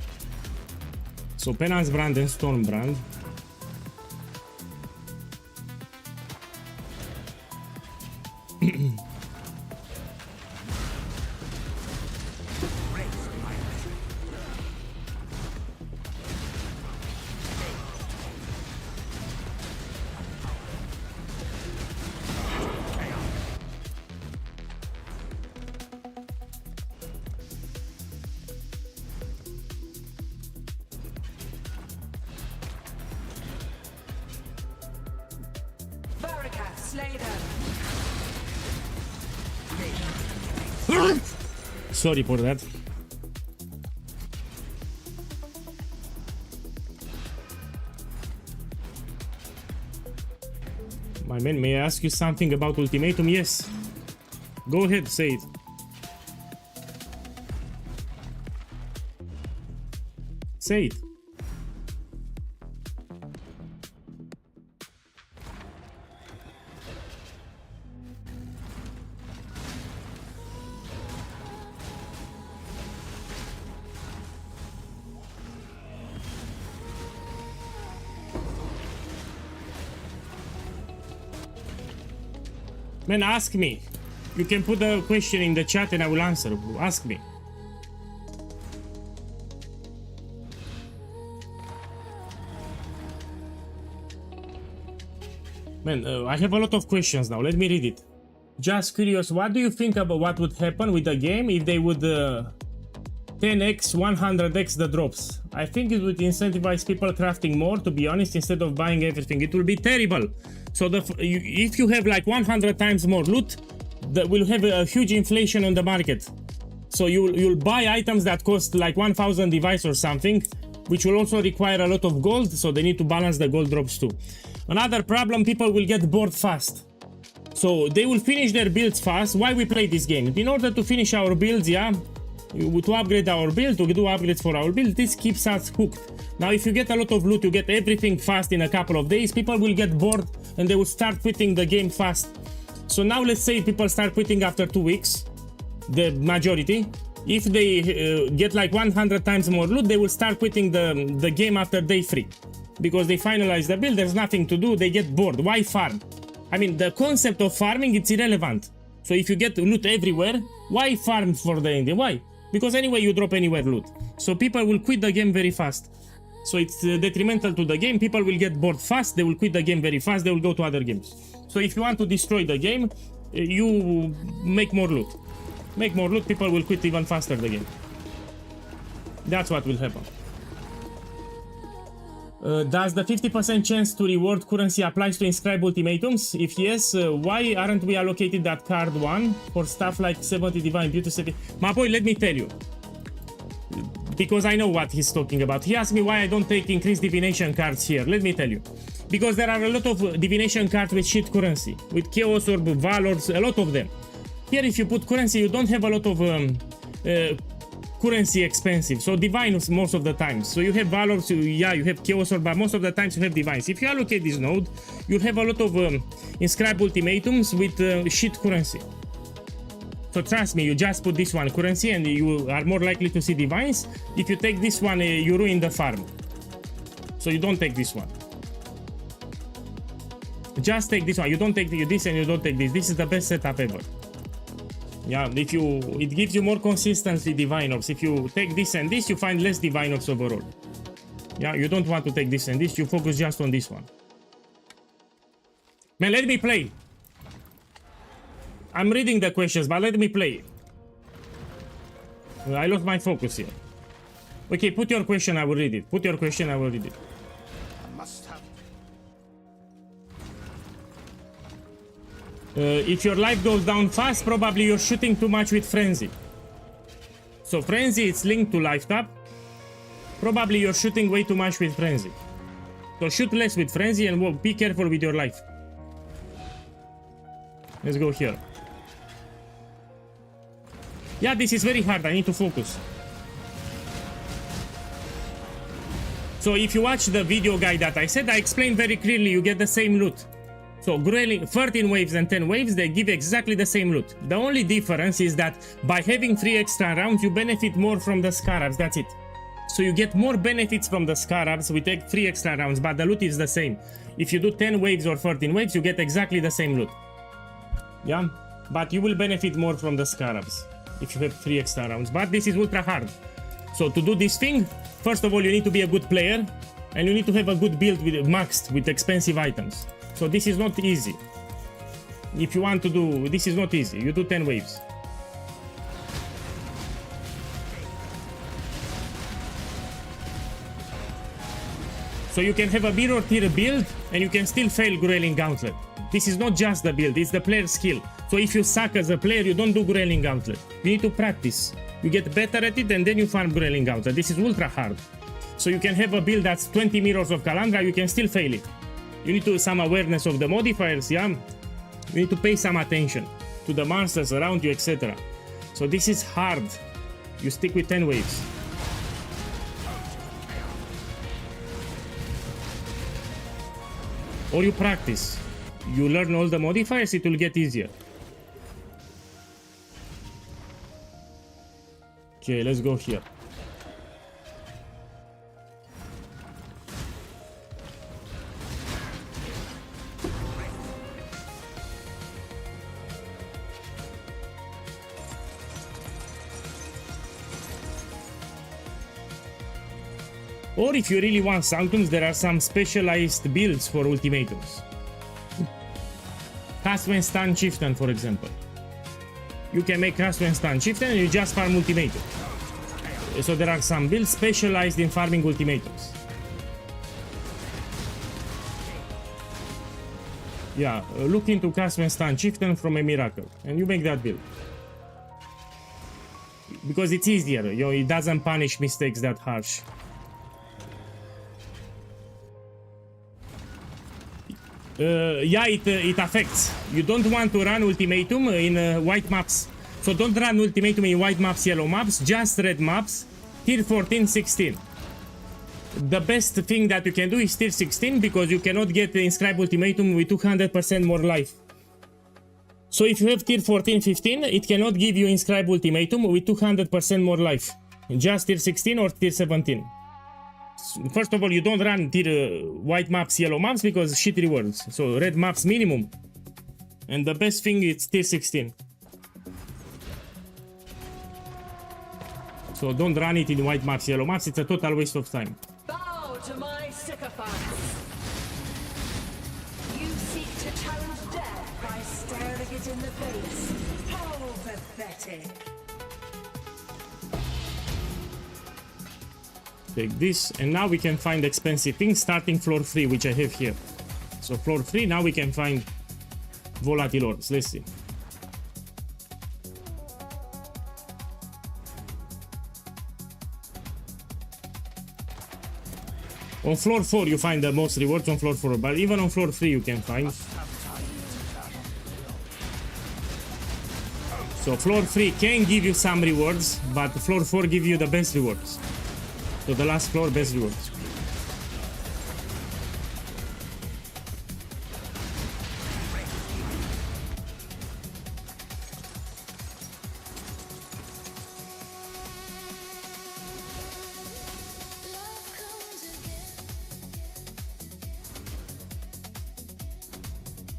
So Penance Brand and Storm Brand. slay them. Sorry for that. My man, may I ask you something about Ultimatum? Yes. Go ahead, say it. Say it. Man, ask me. You can put a question in the chat and I will answer. Ask me. Man, I have a lot of questions now. Let me read it. Just curious, what do you think about what would happen with the game if they would 10x, 100x the drops? I think it would incentivize people crafting more, to be honest, instead of buying everything. It will be terrible. So if you have like 100 times more loot, that will have a huge inflation on the market. So you'll buy items that cost like 1000 device or something, which will also require a lot of gold, so they need to balance the gold drops too. Another problem, people will get bored fast. So they will finish their builds fast. Why we play this game? In order to finish our builds, yeah, to upgrade our build, to do upgrades for our build, this keeps us hooked. Now if you get a lot of loot, you get everything fast in a couple of days, people will get bored and they will start quitting the game fast. So now let's say people start quitting after 2 weeks, the majority. If they get like 100 times more loot, they will start quitting the game after day 3. Because they finalize the build, there's nothing to do, they get bored. Why farm? I mean, the concept of farming, it's irrelevant. So if you get loot everywhere, why farm for the ending? Why? Because anyway you drop anywhere loot. So people will quit the game very fast. So it's detrimental to the game, people will get bored fast, they will quit the game very fast, they will go to other games. So if you want to destroy the game, you make more loot. Make more loot, people will quit even faster the game. That's what will happen. Does the 50% chance to reward currency applies to inscribe ultimatums? If yes, why aren't we allocated that card 1 for stuff like 70 divine beauty? My boy, let me tell you. Because I know what he's talking about. He asked me why I don't take increased divination cards here. Let me tell you. Because there are a lot of divination cards with shit currency. With Chaos Orb, Valors, a lot of them. Here if you put currency, you don't have a lot of currency expensive. So divines most of the time. So you have Valors, yeah, you have Chaos Orb, but most of the times you have divines. If you allocate this node, you'll have a lot of inscribe ultimatums with shit currency. So trust me, you just put this one currency and you are more likely to see divines. If you take this one, you ruin the farm. So you don't take this one. Just take this one. You don't take this and you don't take this. This is the best setup ever. Yeah, it gives you more consistency divine orbs. If you take this and this, you find less divine orbs overall. Yeah, you don't want to take this and this. You focus just on this one. Man, let me play. I'm reading the questions, but let me play. I lost my focus here. Okay, put your question, I will read it. Put your question, I will read it. I must have. If your life goes down fast, probably you're shooting too much with Frenzy. So Frenzy, it's linked to life tap. Probably you're shooting way too much with Frenzy. So shoot less with Frenzy and be careful with your life. Let's go here. Yeah, this is very hard. I need to focus. So if you watch the video guide that I said, I explained very clearly you get the same loot. So grailing 13 waves and 10 waves, they give exactly the same loot. The only difference is that by having 3 extra rounds, you benefit more from the scarabs. That's it. So you get more benefits from the scarabs. We take 3 extra rounds, but the loot is the same. If you do 10 waves or 13 waves, you get exactly the same loot. Yeah, but you will benefit more from the scarabs if you have 3 extra rounds. But this is ultra hard. So to do this thing, first of all, you need to be a good player and you need to have a good build with maxed with expensive items. So this is not easy. If you want to do, this is not easy. You do 10 waves. So you can have a mirror tier build and you can still fail Grailing Gauntlet. This is not just the build, it's the player skill. So if you suck as a player, you don't do Grayling Gauntlet. You need to practice. You get better at it and then you farm Grayling Gauntlet. This is ultra hard. So you can have a build that's 20 mirrors of Kalandra, you can still fail it. You need to some awareness of the modifiers, yeah? You need to pay some attention to the monsters around you, etc. So this is hard. You stick with 10 waves. Or you practice. You learn all the modifiers, it will get easier. Okay, let's go here. Or if you really want Sanctums, there are some specialized builds for Ultimatums. Cast when stun chieftain, for example. You can make cast when stun chieftain and you just farm Ultimatum. So there are some builds specialized in farming Ultimatums. Yeah, look into cast when stun chieftain from a miracle and you make that build. Because it's easier, you know, it doesn't punish mistakes that harsh. Yeah, it affects. You don't want to run Ultimatum in white maps. So don't run Ultimatum in white maps, yellow maps, just red maps, tier 14, 16. The best thing that you can do is tier 16 because you cannot get the Inscribe Ultimatum with 200% more life. So if you have tier 14, 15, it cannot give you Inscribe Ultimatum with 200% more life. Just tier 16 or tier 17. First of all, you don't run tier white maps, yellow maps because shit rewards. So red maps minimum. And the best thing is tier 16. So don't run it in white maps, yellow maps. It's a total waste of time. Bow to my sycophants. You seek to challenge death by staring it in the face. How pathetic. Take this, and now we can find expensive things starting floor 3, which I have here. So floor 3, now we can find volatile orbs. Let's see. On floor 4 you find the most rewards on floor 4, but even on floor 3 you can find. So floor 3 can give you some rewards, but floor 4 give you the best rewards. So the last floor, best rewards.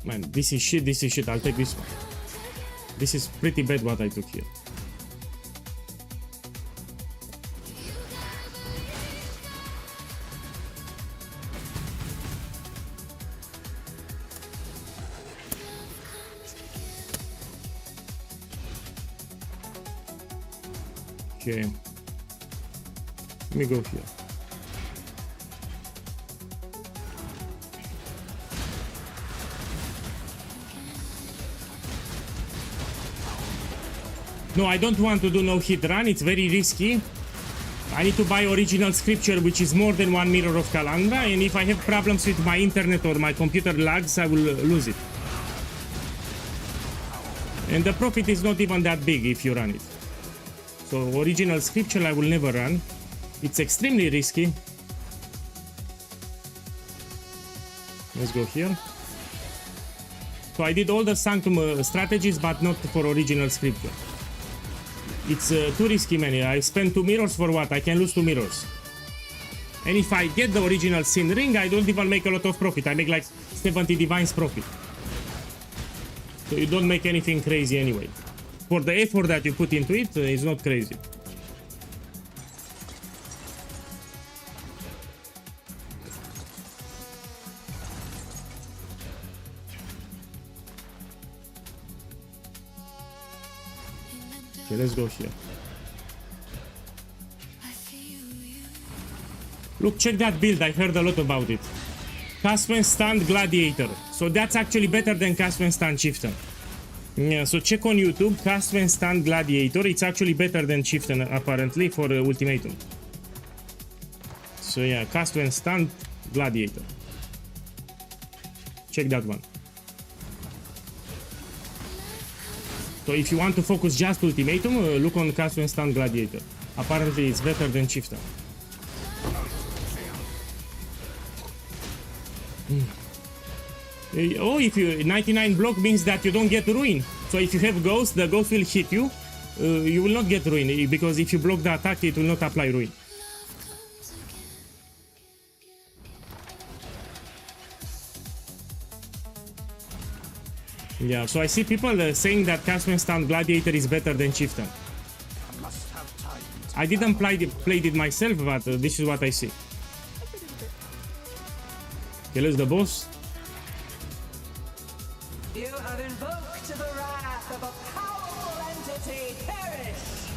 Man, this is shit, I'll take this one. This is pretty bad what I took here. Okay, let me go here. No, I don't want to do no hit run, it's very risky. I need to buy original scripture, which is more than 1 mirror of Kalandra, and if I have problems with my internet or my computer lags, I will lose it. And the profit is not even that big if you run it. So original scripture I will never run. It's extremely risky. Let's go here. So I did all the Sanctum strategies, but not for original scripture. It's too risky, man. I spend 2 mirrors for what? I can lose 2 mirrors. And if I get the original Sin Ring, I don't even make a lot of profit. I make like 70 divines profit. So you don't make anything crazy anyway. For the effort that you put into it, it's not crazy. Okay, let's go here. Look, check that build. I heard a lot about it. Cast when stunned gladiator. So that's actually better than Cast When Stun Chieftain. Yeah, so check on YouTube, Cast When Stun Gladiator. It's actually better than Chieftain apparently for Ultimatum. So yeah, Cast When Stun Gladiator. Check that one. So if you want to focus just Ultimatum, look on Cast When Stun Gladiator. Apparently it's better than Chieftain. Oh, if you 99 block means that you don't get ruin. So if you have ghost, the ghost will hit you. You will not get ruin because if you block the attack, it will not apply ruin. Yeah, so I see people saying that Cast When Stun Gladiator is better than Chieftain. I didn't play it myself, but this is what I see. Okay, let's the boss. You have invoked the wrath of a powerful entity. Perish!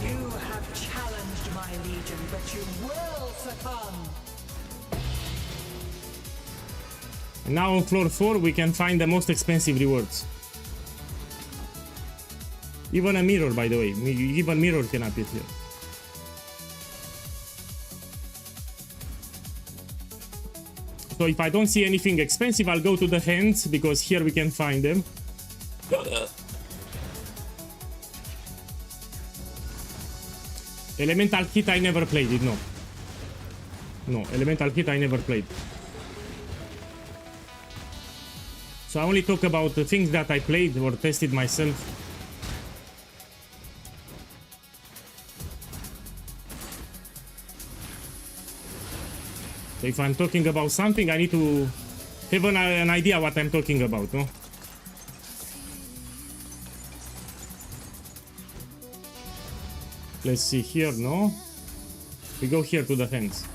You have challenged my legion, but you will succumb. Now on floor 4 we can find the most expensive rewards. Even a mirror, by the way. Even mirror can appear here. So if I don't see anything expensive, I'll go to the hands, because here we can find them. Elemental Hit I never played it, no. No, Elemental Hit I never played. So I only talk about the things that I played or tested myself. So if I'm talking about something, I need to have an idea what I'm talking about, no? Let's see here, no? We go here to the hands.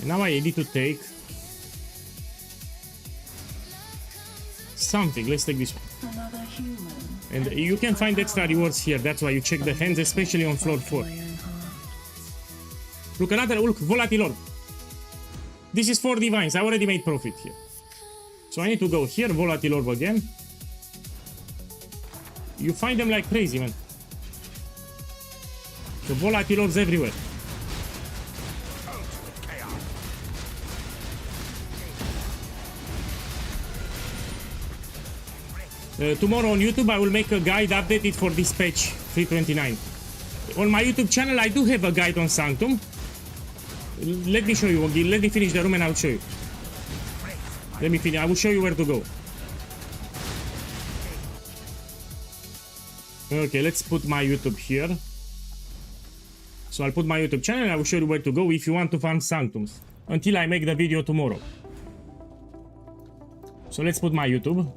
Now I need to take something. Let's take this one. Another human. And you can find extra rewards here. That's why you check the hands, especially on floor 4. Look, another Volatile Orb. This is 4 divines. I already made profit here. So I need to go here, Volatile Orb again. You find them like crazy, man. So Volatile Orbs everywhere. Tomorrow on YouTube I will make a guide updated for this patch 329. On my YouTube channel I do have a guide on Sanctum. Let me show you. Let me finish the room and I'll show you. Let me finish. I will show you where to go. Okay, let's put my YouTube here. So I'll put my YouTube channel and I will show you where to go if you want to farm Sanctums. Until I make the video tomorrow. So let's put my YouTube.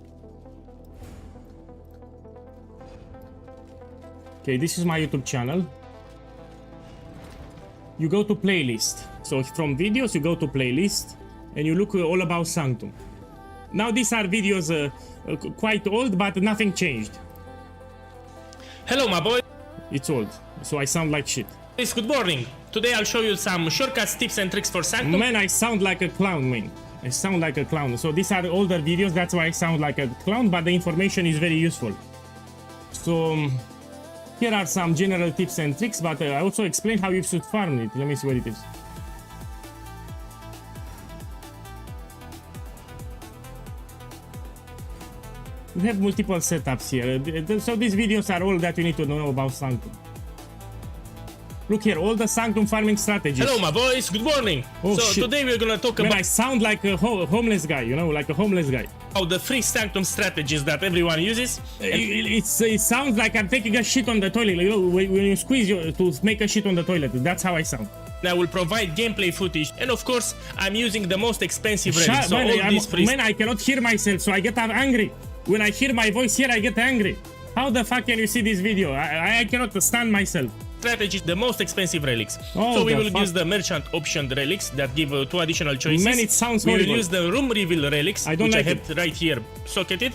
Okay, this is my YouTube channel. You go to playlist. So from videos you go to playlist and you look all about Sanctum. Now these are videos quite old, but nothing changed. Hello my boy. It's old, so I sound like shit. It's good morning. Today I'll show you some shortcuts, tips and tricks for Sanctum. Man, I sound like a clown, man. I sound like a clown. So these are older videos, that's why I sound like a clown, but the information is very useful. So here are some general tips and tricks, but I also explain how you should farm it. Let me see what it is. We have multiple setups here. So these videos are all that you need to know about Sanctum. Look here, all the Sanctum farming strategies. Hello my boys, good morning. Oh, so shit. Today we're gonna talk Man, about I sound like a homeless guy, you know, like a homeless guy. the free Sanctum strategies that everyone uses. It sounds like I'm taking a shit on the toilet. You know, when you squeeze to make a shit on the toilet, that's how I sound. I will provide gameplay footage, and of course, I'm using the most expensive relics. So man, all these free. Man, I cannot hear myself, so I get angry. When I hear my voice here, I get angry. How the fuck can you see this video? I cannot stand myself. strategies, the most expensive relics. Oh, so we the will fuck? use the merchant option relics that give 2 additional choices. Man, it sounds We will horrible. use the room reveal relics, I don't which like I have right here socketed.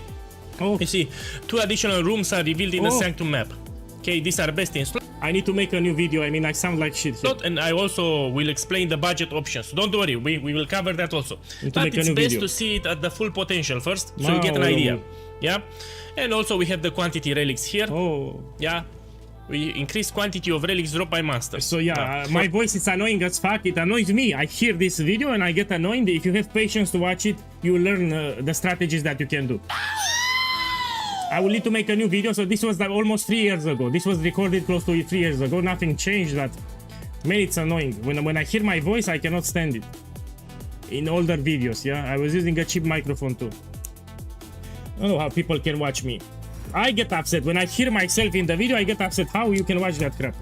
Oh, You see, 2 additional rooms are revealed in the Oh. Sanctum map. Okay, these are best in slot, I need to make a new video. I mean, I sound like shit here. and I also will explain the budget options. Don't worry, we will cover that also. Need to But make a it's new best video. to see it at the full potential first, so you get an No. idea. Yeah, and also we have the quantity relics here. Oh, Yeah, we increase quantity of relics dropped by monsters. so yeah, my voice is annoying as fuck. It annoys me. I hear this video and I get annoyed. If you have patience to watch it, you learn the strategies that you can do. I will need to make a new video. So this was like almost 3 years ago. This was recorded close to 3 years ago. Nothing changed. That, man, it's annoying. When I hear my voice, I cannot stand it. In older videos, yeah, I was using a cheap microphone too. I don't know how people can watch me. I get upset when I hear myself in the video. I get upset. How you can watch that crap?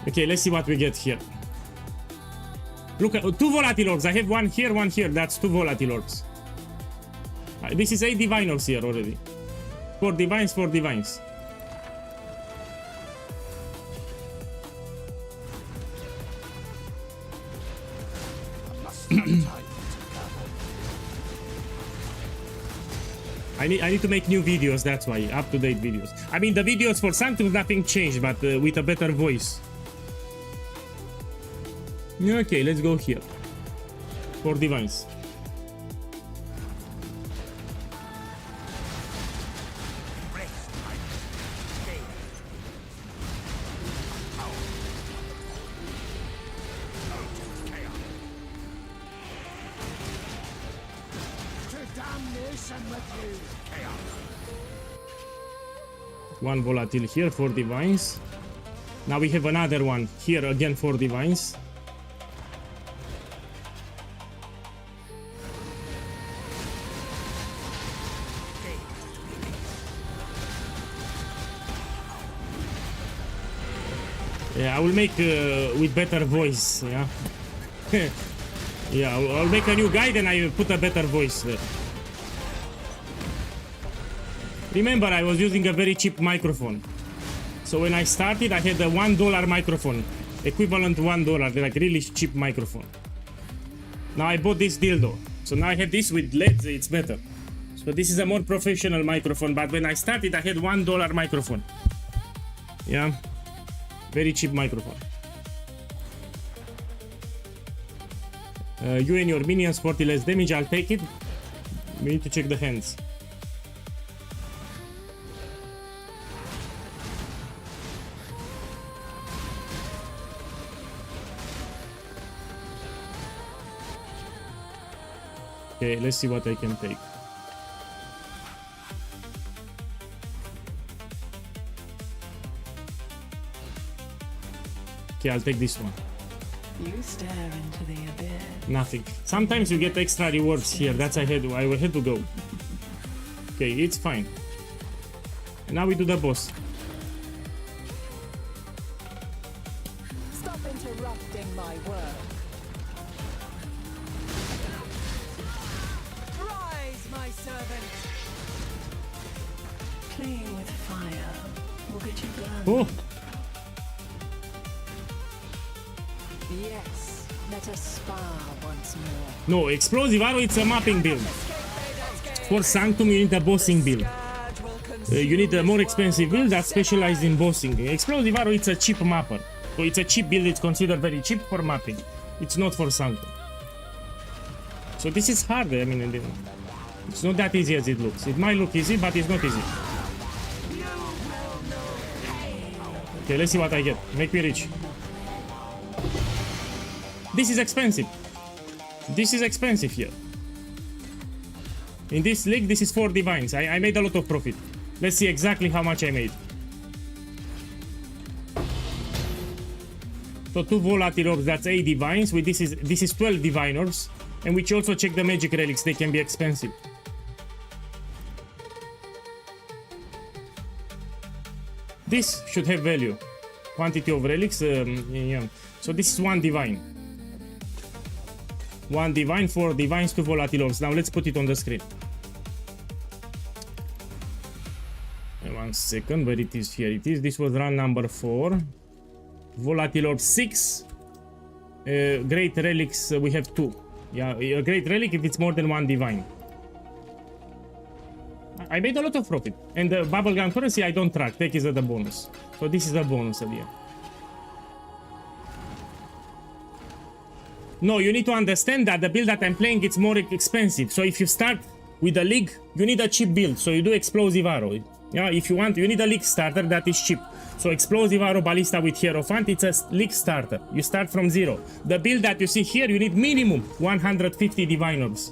Okay, let's see what we get here. Look at 2 volatile orbs. I have one here. That's 2 volatile orbs. This is 8 diviners here already. 4 divines, 4 divines. I need to make new videos, that's why, up-to-date videos. I mean, the videos for Sanctums, nothing changed, but with a better voice. Okay, let's go here. 4 divines. One volatile here, 4 divines. Now we have another one here, again 4 divines. Yeah, I will make with better voice, yeah. Yeah, I'll make a new guide and I will put a better voice there. Remember, I was using a very cheap microphone. So when I started, I had a $1 microphone, equivalent to $1, like really cheap microphone. Now I bought this dildo. So now I have this with LEDs, it's better. So this is a more professional microphone, but when I started, I had $1 microphone. Yeah, very cheap microphone. You and your minions 40 less damage, I'll take it. We need to check the hands. Okay, let's see what I can take. Okay, I'll take this one. You stare into the abyss. Nothing. Sometimes you get extra rewards here. That's I had to go. Okay, it's fine. And now we do the boss. Stop interrupting my work. Rise, my servant. Playing with fire will get you burned. Oh, Yes, let us spar once more. no, explosive arrow, it's a mapping build. For Sanctum, you need a bossing build. You need a more expensive build that's specialized in bossing. Explosive arrow, it's a cheap mapper. So it's a cheap build, it's considered very cheap for mapping. It's not for Sanctum. So this is hard, I mean, it's not that easy as it looks. It might look easy, but it's not easy. Okay, let's see what I get. Make me rich. This is expensive. This is expensive here. In this league, this is 4 divines. I made a lot of profit. Let's see exactly how much I made. So 2 volatile orbs, that's 8 divines. With this is 12 divine orbs. And which also check the magic relics, they can be expensive. This should have value. Quantity of relics, yeah. So this is 1 divine. 1 divine, 4 divines, 2 volatile orbs. Now let's put it on the screen. 1 second, where it is? Here it is. This was run number 4. Volatile Orb 6. Great Relics, we have 2. Yeah, a Great Relic if it's more than 1 Divine. I made a lot of profit. And the Bubblegum Currency I don't track. Take is at the bonus. So this is a bonus at the end. No, you need to understand that the build that I'm playing it's more expensive. So if you start with a League, you need a cheap build. So you do Explosive Arrow. Yeah, if you want, you need a League starter that is cheap. So Explosive Arrow Ballista with Hierophant, it's a League starter. You start from 0. The build that you see here, you need minimum 150 Divine Orbs.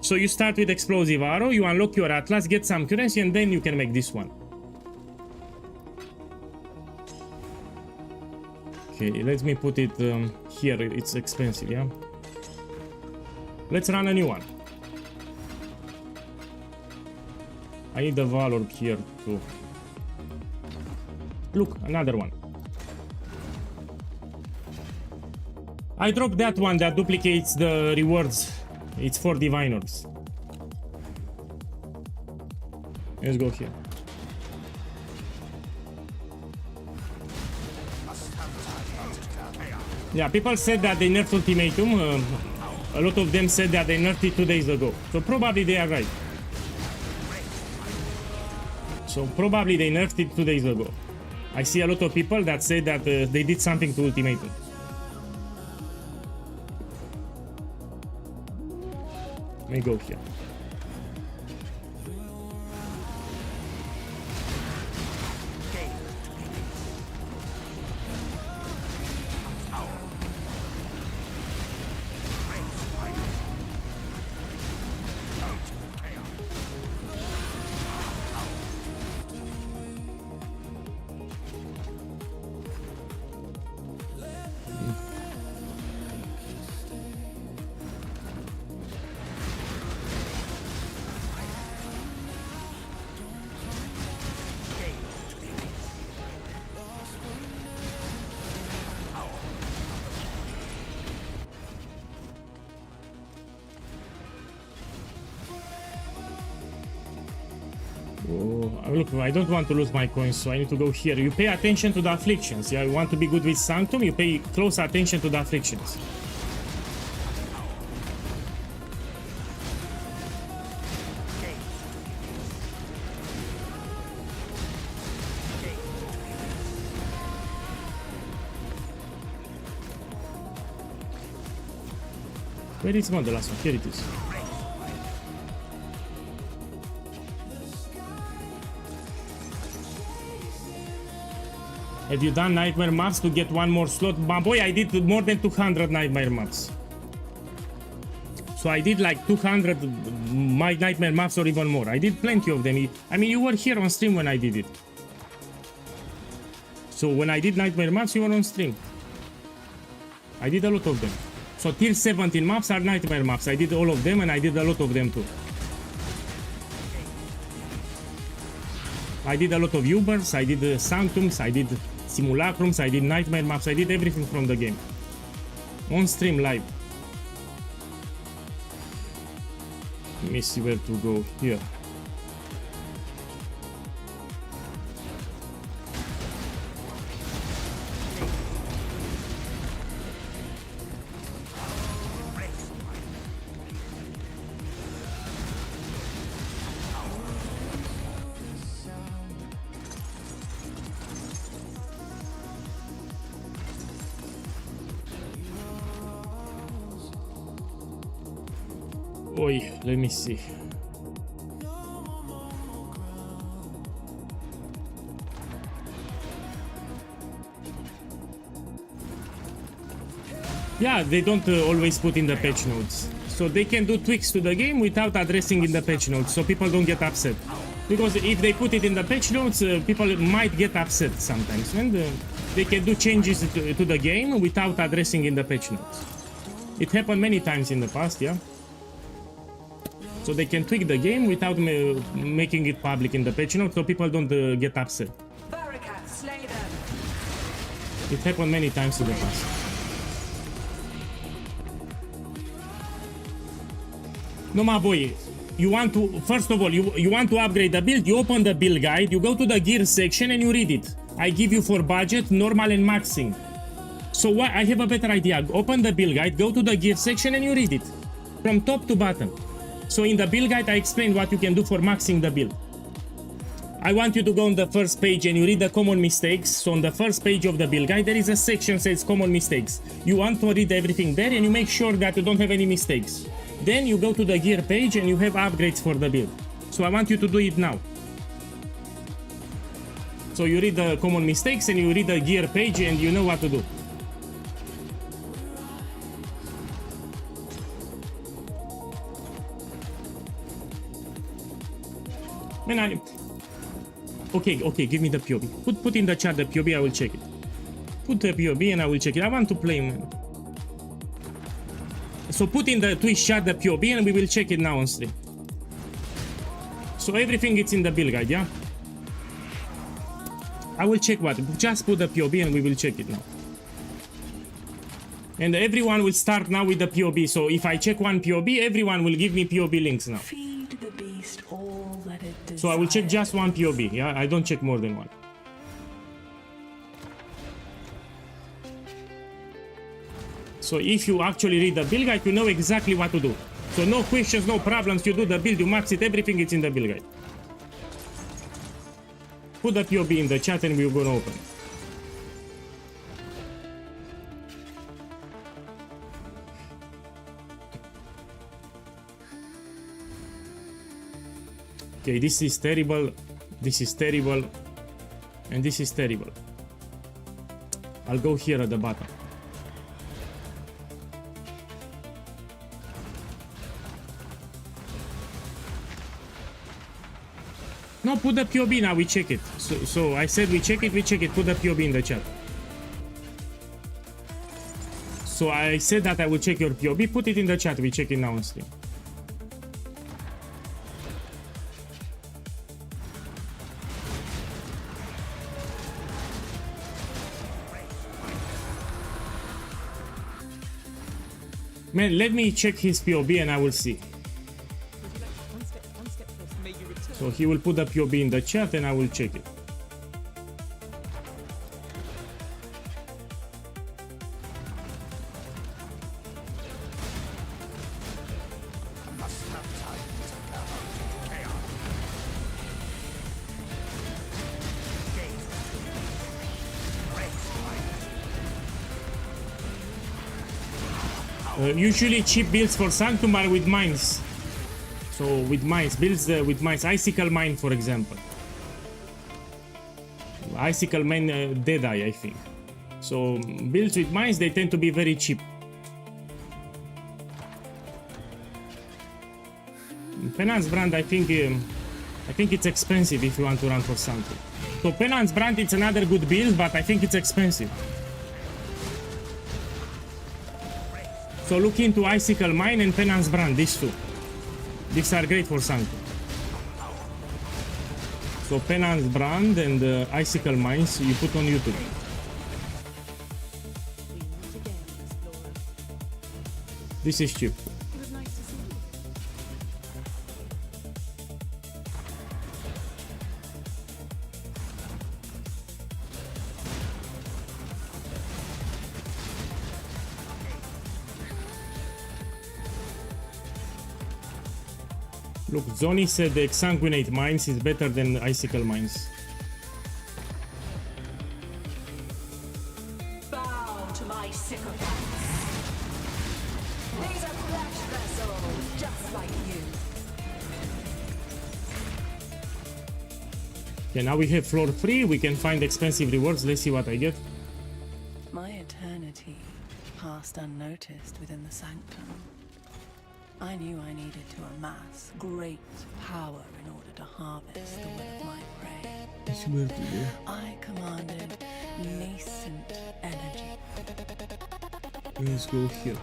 So you start with Explosive Arrow, you unlock your Atlas, get some currency, and then you can make this one. Okay, let me put it here. It's expensive, yeah? Let's run a new one. I need the Valor here too. Look, another one. I dropped that one that duplicates the rewards. It's for Divine Orbs. Let's go here. Yeah, people said that they nerfed Ultimatum. A lot of them said that they nerfed it 2 days ago. So probably they are right. So probably they nerfed it 2 days ago. I see a lot of people that say that they did something to Ultimatum. Let me go here. Look, I don't want to lose my coins, so I need to go here. You pay attention to the afflictions. Yeah, you want to be good with Sanctum, you pay close attention to the afflictions. Where is the last one? Here it is. Have you done nightmare maps to get one more slot? My boy, I did more than 200 nightmare maps. So I did like 200 my nightmare maps or even more. I did plenty of them. I mean, you were here on stream when I did it. So when I did nightmare maps, you were on stream. I did a lot of them. So tier 17 maps are nightmare maps. I did all of them and I did a lot of them too. I did a lot of Ubers, I did Sanctums, I did Simulacrums, I did nightmare maps, I did everything from the game. On stream live. Let me see where to go here. Oi, let me see. Yeah, they don't always put in the patch notes. So they can do tweaks to the game without addressing in the patch notes, so people don't get upset. Because if they put it in the patch notes, people might get upset sometimes. And they can do changes to the game without addressing in the patch notes. It happened many times in the past, yeah? So they can tweak the game without making it public in the patch notes, so people don't get upset. It happened many times in the past. No, my boy, you want to, first of all, you want to upgrade the build, you open the build guide, you go to the gear section and you read it. I give you for budget, normal and maxing. So what, I have a better idea. Open the build guide, go to the gear section and you read it. From top to bottom. So in the build guide I explained what you can do for maxing the build. I want you to go on the first page and you read the common mistakes. So on the first page of the build guide there is a section that says common mistakes. You want to read everything there and you make sure that you don't have any mistakes. Then you go to the gear page and you have upgrades for the build. So I want you to do it now. So you read the common mistakes and you read the gear page and you know what to do. Man, okay, give me the POB. Put in the chat the POB, I will check it. Put the POB and I will check it. I want to play, man. So put in the Twitch chat the POB and we will check it now on stream. So everything is in the build guide, yeah? I will check what. Just put the POB and we will check it now. And everyone will start now with the POB. So if I check one POB, everyone will give me POB links now. Feed the beast all that it desires. So I will check just one POB, yeah? I don't check more than one. So if you actually read the build guide, you know exactly what to do. So no questions, no problems, you do the build, you max it, everything is in the build guide. Put the POB in the chat and we're gonna open. Okay, this is terrible, and this is terrible. I'll go here at the bottom. No, put the POB now, we check it. So I said we check it, put the POB in the chat. So I said that I will check your POB, put it in the chat, we check it now on stream. Man, let me check his POB and I will see. So he will put the POB in the chat and I will check it. Usually cheap builds for Sanctum are with mines. So with mines, builds with mines, Icicle Mine for example. Icicle Mine Deadeye, I think. So builds with mines, they tend to be very cheap. Penance Brand, I think it's expensive if you want to run for Sanctum. So Penance Brand, it's another good build, but I think it's expensive. So look into Icicle Mine and Penance Brand, these two. These are great for Sanctum. So Penance Brand and Icicle Mines you put on YouTube. This is cheap. It was nice to see you. Look, Zoni said the Exsanguinate Mines is better than Icicle Mines. Bow to my sycophants. These are flesh vessels, just like you. Okay, now we have floor 3, we can find expensive rewards, let's see what I get. My eternity passed unnoticed within the sanctum. I knew I needed to amass great power in order to harvest the will of my prey. I commanded nascent energy. Let's go here.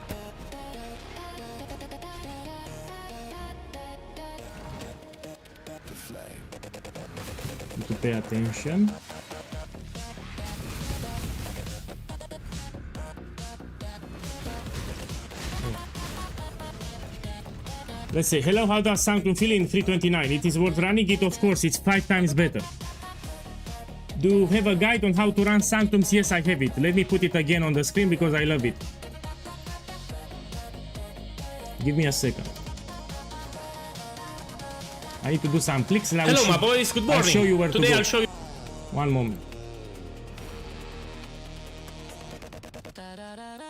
Need to pay attention. Let's say, hello, how does Sanctum feel in 329? It is worth running it, of course, it's 5 times better. Do you have a guide on how to run Sanctums? Yes, I have it. Let me put it again on the screen because I love it. Give me a second. I need to do some clicks and I will Hello, my boys. Good morning. I'll show you where Today to go. I'll show you. One moment.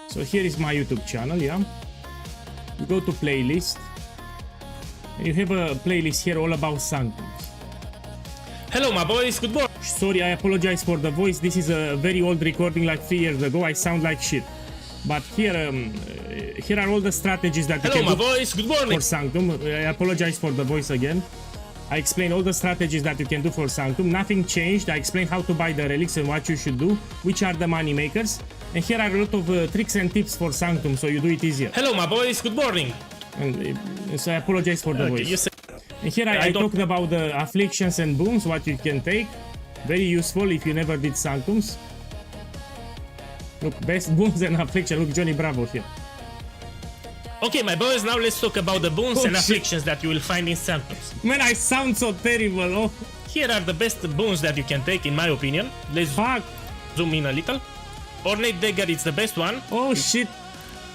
So here is my YouTube channel, yeah. You go to playlist. And you have a playlist here all about Sanctums. Hello, my boys. Good morning. Sorry, I apologize for the voice. This is a very old recording, like 3 years ago. I sound like shit. But here are all the strategies that Hello, you my can do boys. Good morning. for Sanctum. I apologize for the voice again. I explained all the strategies that you can do for Sanctum. Nothing changed. I explained how to buy the relics and what you should do, which are the money makers. And here are a lot of tricks and tips for Sanctum, so you do it easier. Hello, my boys. Good morning. And so I apologize for the voice. You say And here I don't- talked about the afflictions and boons, what you can take. Very useful if you never did Sanctums. Look, best boons and affliction. Look, Johnny Bravo here. Okay, my boys. Now let's talk about the boons Oh, and shit. afflictions that you will find in Sanctums. Man, I sound so terrible. Oh, Here are the best boons that you can take, in my opinion. Let's fuck. zoom in a little. Ornate Dagger is the best one. Oh, shit.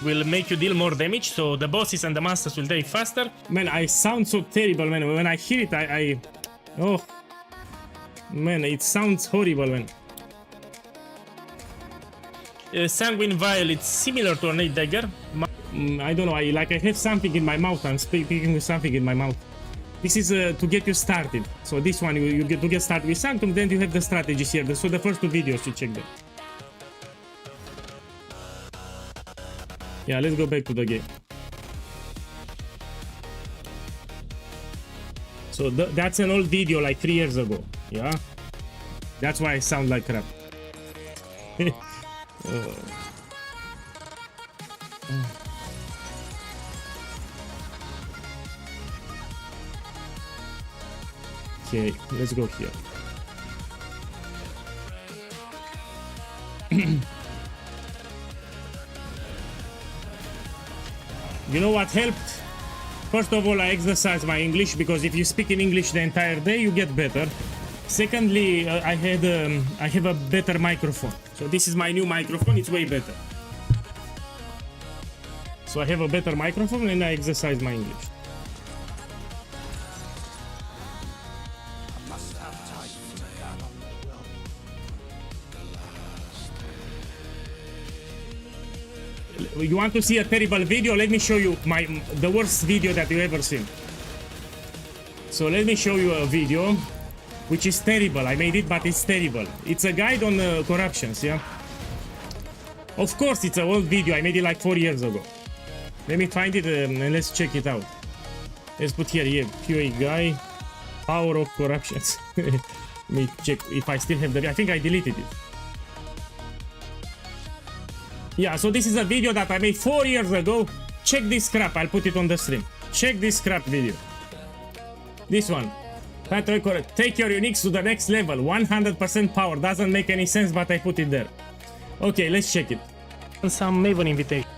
Will make you deal more damage, so the bosses and the masters will die faster. Man, I sound so terrible, man. When I hear it, I... Oh. Man, it sounds horrible, man. Sanguine Vial, it's similar to Ornate Dagger. I don't know, I have something in my mouth. I'm speaking with something in my mouth. This is to get you started. So this one, you get to get started with Sanctum, then you have the strategies here. So the first 2 videos, you check them. Yeah, let's go back to the game. So that's an old video, like 3 years ago. Yeah, that's why I sound like crap. Okay, let's go here. You know what helped? First of all, I exercise my English, because if you speak in English the entire day, you get better. Secondly, I have a better microphone. So this is my new microphone, it's way better. So I have a better microphone and I exercise my English. You want to see a terrible video? Let me show you the worst video that you ever seen. So let me show you a video which is terrible. I made it, but it's terrible. It's a guide on corruptions, yeah? Of course, it's an old video. I made it like 4 years ago. Let me find it and let's check it out. Let's put here, yeah, POEGuy, power of corruptions. Let me check if I still have the... I think I deleted it. Yeah, so this is a video that I made 4 years ago. Check this crap, I'll put it on the stream. Check this crap video. This one. Take your uniques to the next level. 100% power. Doesn't make any sense, but I put it there. Okay, let's check it. Some Maven invitation.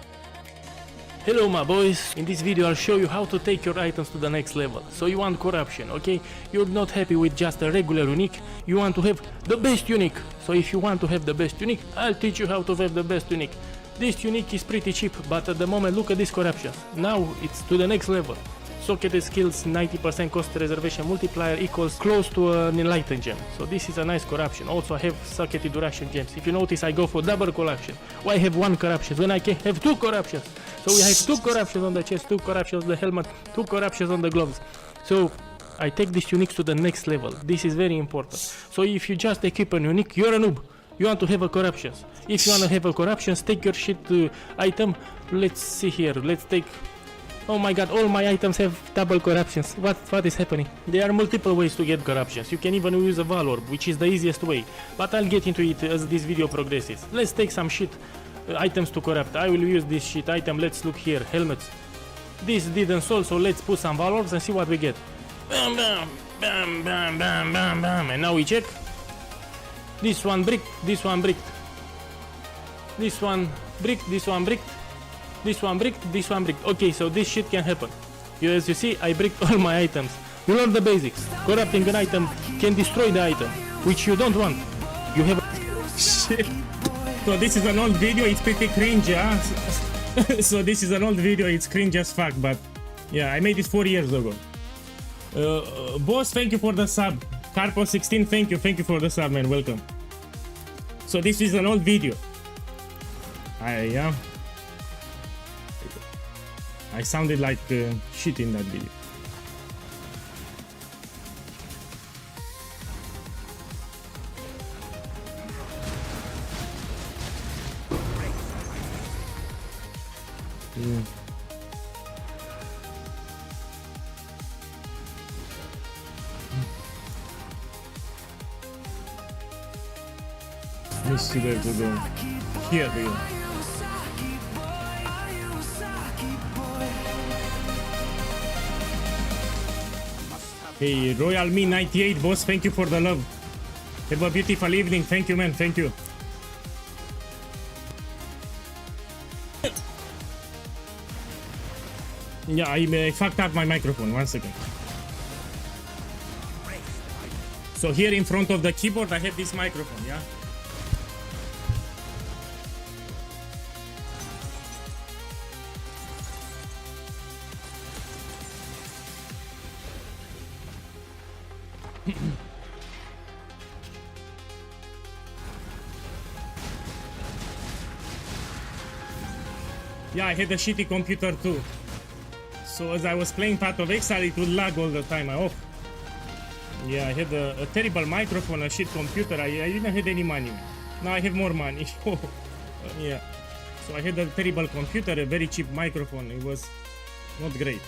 Hello, my boys. In this video I'll show you how to take your items to the next level. So you want corruption, okay? You're not happy with just a regular unique. You want to have the best unique. So if you want to have the best unique, I'll teach you how to have the best unique. This unique is pretty cheap, but at the moment look at this corruption. Now it's to the next level. Socketed skills 90% cost reservation multiplier equals close to an enlightened gem. So this is a nice corruption. Also I have socketed duration gems. If you notice, I go for double corruption. Why have 1 corruption when I can have 2 corruptions? So we have 2 corruptions on the chest, 2 corruptions on the helmet, 2 corruptions on the gloves. So I take this unique to the next level. This is very important. So if you just equip a unique, you're a noob. You want to have a corruptions. If you want to have a corruptions, take your shit item. Let's see here. Let's take... Oh my god, all my items have double corruptions. What is happening? There are multiple ways to get corruptions. You can even use a Valor, which is the easiest way. But I'll get into it as this video progresses. Let's take some shit items to corrupt. I will use this shit item. Let's look here. Helmets. This didn't solve, so let's put some Valors and see what we get. Bam, bam, bam, bam, bam, bam, bam. And now we check. This one bricked, this one bricked. This one bricked, this one bricked. This one bricked, this one bricked. Okay, so this shit can happen. As you see, I bricked all my items. You learn the basics. Corrupting an item can destroy the item, which you don't want. You have Shit. So this is an old video, it's pretty cringe, yeah? So this is an old video, it's cringe as fuck, but yeah, I made it 4 years ago. Boss, thank you for the sub. Carpo16, thank you for the sub, man, welcome. So this is an old video. I sounded like shit in that video. Let's see where to go. Here we go. Hey, Royal Me 98, boss, thank you for the love. Have a beautiful evening. Thank you, man. Thank you. Yeah, I fucked up my microphone. 1 second. So here in front of the keyboard, I have this microphone, yeah? Yeah, I had a shitty computer too. So as I was playing Path of Exile, it would lag all the time. Yeah, I had a terrible microphone, a shit computer. I didn't have any money. Now I have more money. Yeah. So I had a terrible computer, a very cheap microphone. It was not great.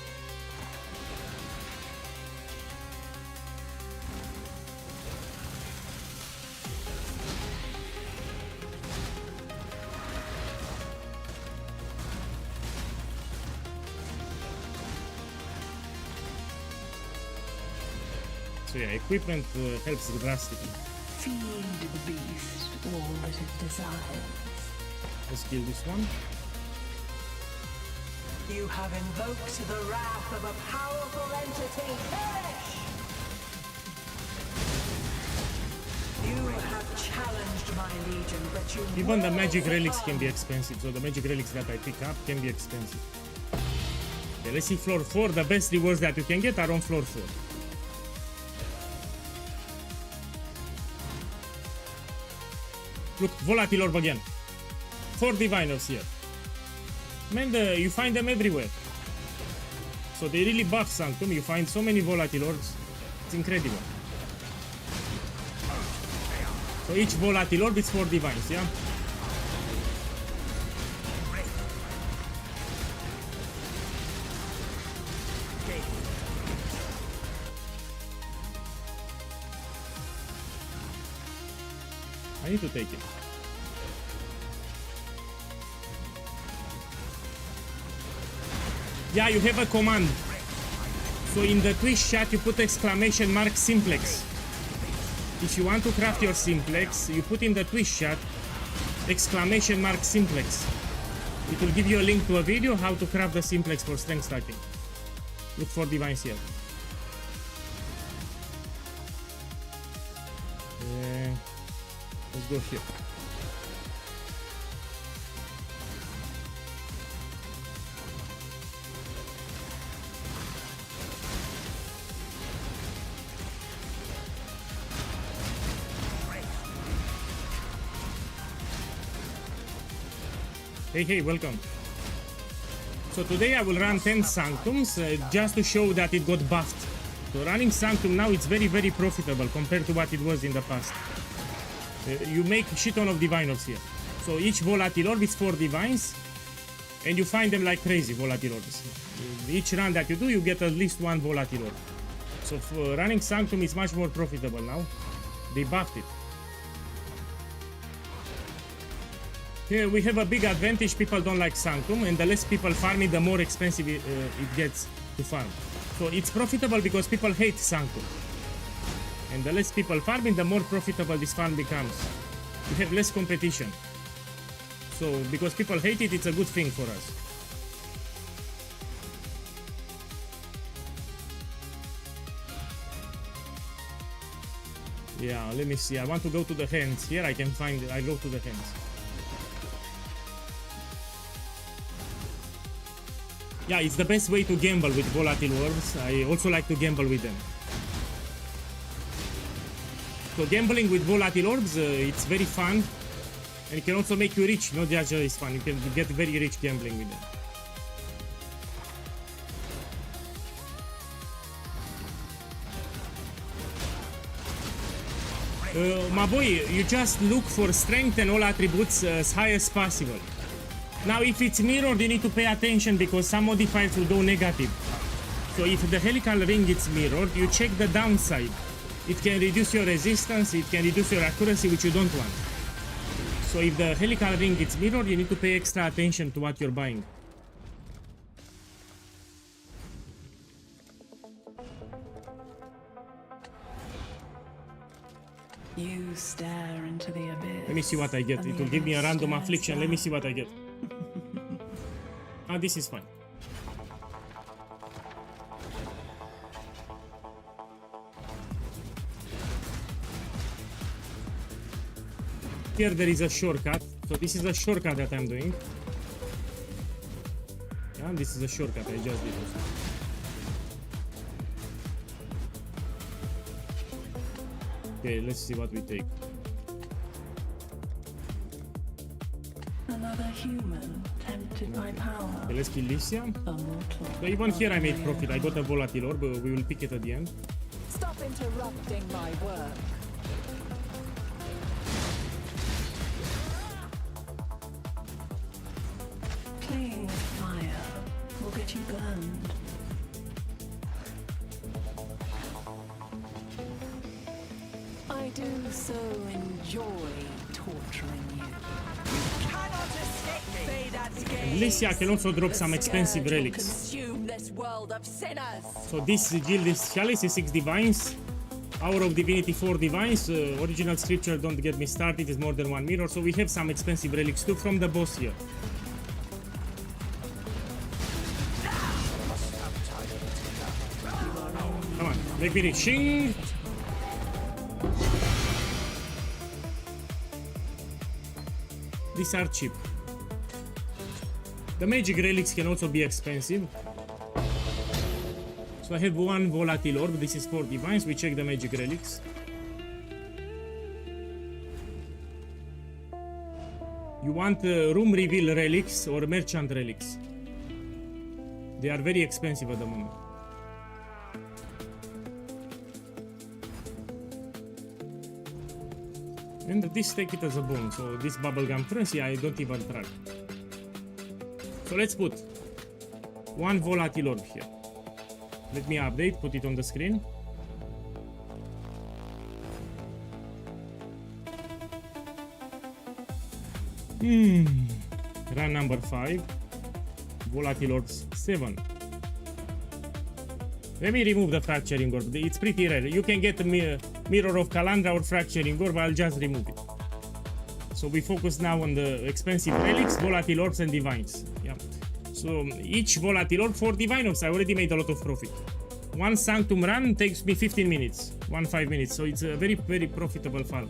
So yeah, equipment helps drastically. Feed the beast all that it desires. Let's kill this one. You have invoked the wrath of a powerful entity. Perish! You have challenged my legion, but you Even the will magic relics succumb. can be expensive. So the magic relics that I pick up can be expensive. Okay, let's see floor 4. The best rewards that you can get are on floor 4. Look, volatile orb again. 4 diviners here. Man, you find them everywhere. So they really buff Sanctum. You find so many volatile orbs. It's incredible. So each volatile orb is 4 divines, yeah? I need to take it. Yeah, you have a command. So in the Twitch chat you put exclamation mark simplex. If you want to craft your simplex, you put in the Twitch chat exclamation mark simplex. It will give you a link to a video how to craft the simplex for strength stacking. Look for divines here. Let's go here. Hey, welcome. So today I will run 10 Sanctums just to show that it got buffed. So running Sanctum now it's very profitable compared to what it was in the past. You make shit ton of diviners here. So each volatile orb is 4 divines and you find them like crazy, volatile orbs. Each run that you do, you get at least 1 volatile orb. So for running Sanctum is much more profitable now. They buffed it. Here we have a big advantage. People don't like Sanctum, and the less people farm it, the more expensive it gets to farm. So it's profitable because people hate Sanctum. And the less people farm it, the more profitable this farm becomes. You have less competition. So because people hate it, it's a good thing for us. Yeah, let me see. I want to go to the hands. Here I can find it. I go to the hands. Yeah, it's the best way to gamble with volatile orbs. I also like to gamble with them. So gambling with volatile orbs, it's very fun. And it can also make you rich. Not just it's fun. You can get very rich gambling with them. My boy, you just look for strength and all attributes as high as possible. Now, if it's mirrored, you need to pay attention because some modifiers will go negative. So if the helical ring is mirrored, you check the downside. It can reduce your resistance, it can reduce your accuracy, which you don't want. So if the helical ring is mirrored, you need to pay extra attention to what you're buying. You stare into the abyss. Let me see what I get. It will give me a random affliction. Let me see what I get. Ah, this is fine. Here there is a shortcut. So this is a shortcut that I'm doing. Yeah, this is a shortcut I just did. Okay, let's see what we take. Another human tempted by power. Okay, let's kill Lycia. A mortal. So even here I made profit. I got a volatile orb. We will pick it at the end. Stop interrupting my work. Playing with fire will get you burned. I do so enjoy torturing you. Cannot escape me. And Lycia can also drop some expensive relics. Consume this world of sinners. So this guild is Chalice is 6 divines. Hour of Divinity 4 divines. Original scripture, don't get me started, is more than 1 mirror. So we have some expensive relics too from the boss here. Come on, make me rich. Shing! These are cheap. The magic relics can also be expensive. So I have 1 volatile orb. This is 4 divines. We check the magic relics. You want room reveal relics or merchant relics. They are very expensive at the moment. And this take it as a bone. So this bubblegum frenzy I don't even try. So let's put 1 volatile orb here. Let me update, put it on the screen. Run number 5. Volatile orbs 7. Let me remove the fracturing orb. It's pretty rare. You can get a mirror of Calandra or fracturing orb. I'll just remove it. So we focus now on the expensive relics, volatile orbs, and divines. Yeah. So each volatile orb, 4 divine orbs. I already made a lot of profit. 1 Sanctum run takes me 15 minutes, 5 minutes. So it's a very, very profitable farm.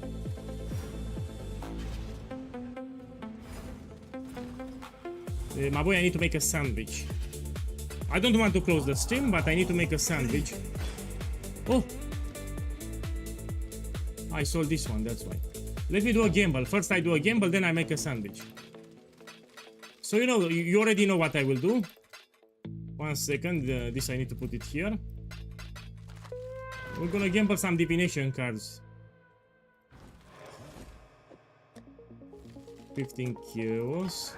My boy, I need to make a sandwich. I don't want to close the stream, but I need to make a sandwich. Oh! I sold this one, that's why. Let me do a gamble. First I do a gamble, then I make a sandwich. So you know, you already know what I will do. 1 second, this I need to put it here. We're gonna gamble some divination cards. 15 chaos.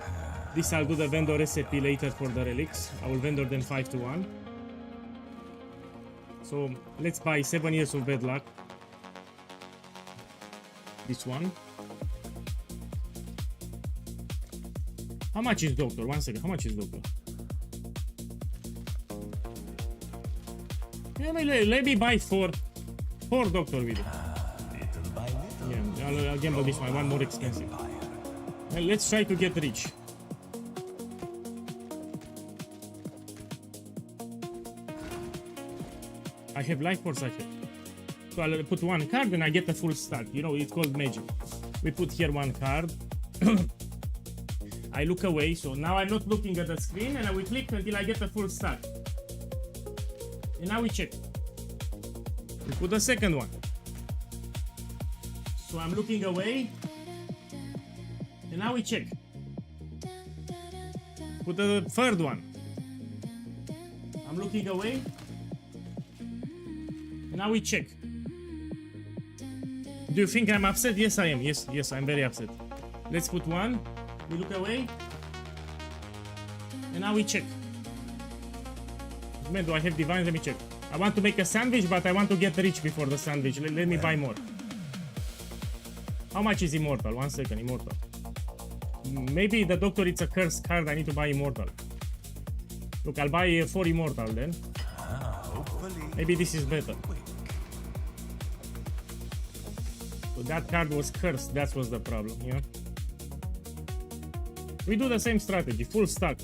This I'll do the vendor recipe later for the relics. I will vendor them 5 to 1. So let's buy 7 years of bad luck. This one. How much is Doctor? 1 second. How much is Doctor? Yeah, let me buy 4 Doctor with it. Little by little. Yeah, I'll gamble this one more expensive. Well, let's try to get rich. I have life force, I have. So I'll put one card and I get a full stack. You know, it's called magic. We put here one card. I look away, so now I'm not looking at the screen, and I will click until I get a full stack. And now we check. We put the second one. So I'm looking away, and now we check. Put the third one. I'm looking away, and now we check. Do you think I'm upset? Yes, I am. Yes, I'm very upset. Let's put one. We look away, and now we check. Man, do I have divines? Let me check. I want to make a sandwich, but I want to get rich before the sandwich. Let me buy more. How much is immortal? 1 second, immortal. Maybe the doctor, it's a cursed card. I need to buy immortal. Look, I'll buy 4 immortal then. Maybe this is better. So that card was cursed. That was the problem, yeah. We do the same strategy, full stack.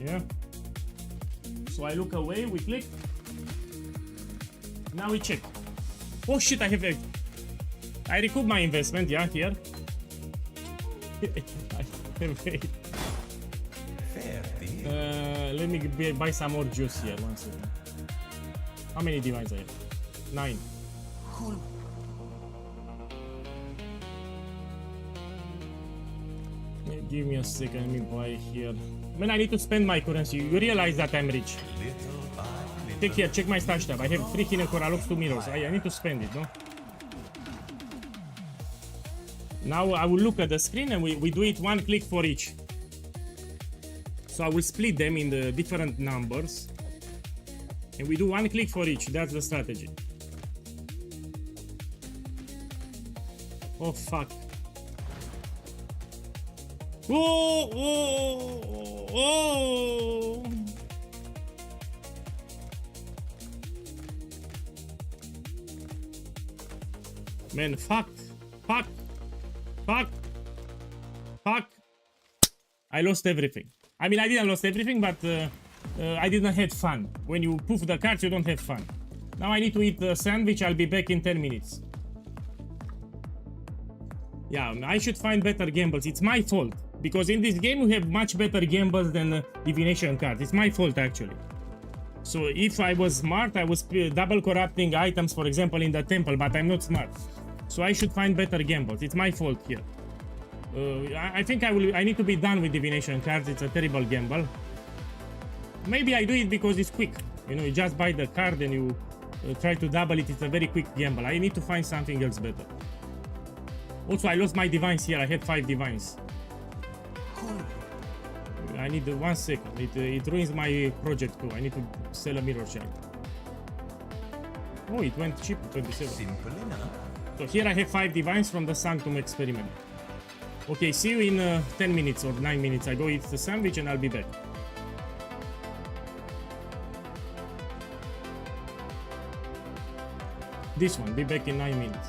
Yeah. So I look away, we click. Now we check. Oh shit, I recoup my investment, yeah, here. Fair deal. Let me buy some more juice here, 1 second. How many divines I have? 9. Cool. Give me a second, let me buy here. Man, I need to spend my currency. You realize that I'm rich. Little by little. Take here, check my stash tab. I have 3 Hidden Coralox, 2 mirrors. I need to spend it, no? Now I will look at the screen and we do it 1 click for each. So I will split them in the different numbers. And we do 1 click for each. That's the strategy. Oh, fuck. Oh, oh, oh. Man, fuck. I lost everything. I mean, I didn't lose everything, but I didn't have fun. When you poof the cards, you don't have fun. Now I need to eat a sandwich. I'll be back in 10 minutes. Yeah, I should find better gambles. It's my fault. Because in this game, we have much better gambles than divination cards. It's my fault, actually. So if I was smart, I was double corrupting items, for example, in the temple, but I'm not smart. So I should find better gambles. It's my fault here. I think I need to be done with divination cards. It's a terrible gamble. Maybe I do it because it's quick. You know, you just buy the card and you try to double it. It's a very quick gamble. I need to find something else better. Also, I lost my divines here. I had 5 divines. I need 1 second. It ruins my project too. I need to sell a mirror shard. Oh, it went cheap, 27. Simple enough. So here I have 5 divines from the Sanctum experiment. Okay, see you in 10 minutes or 9 minutes. I go eat the sandwich and I'll be back. This one, be back in 9 minutes.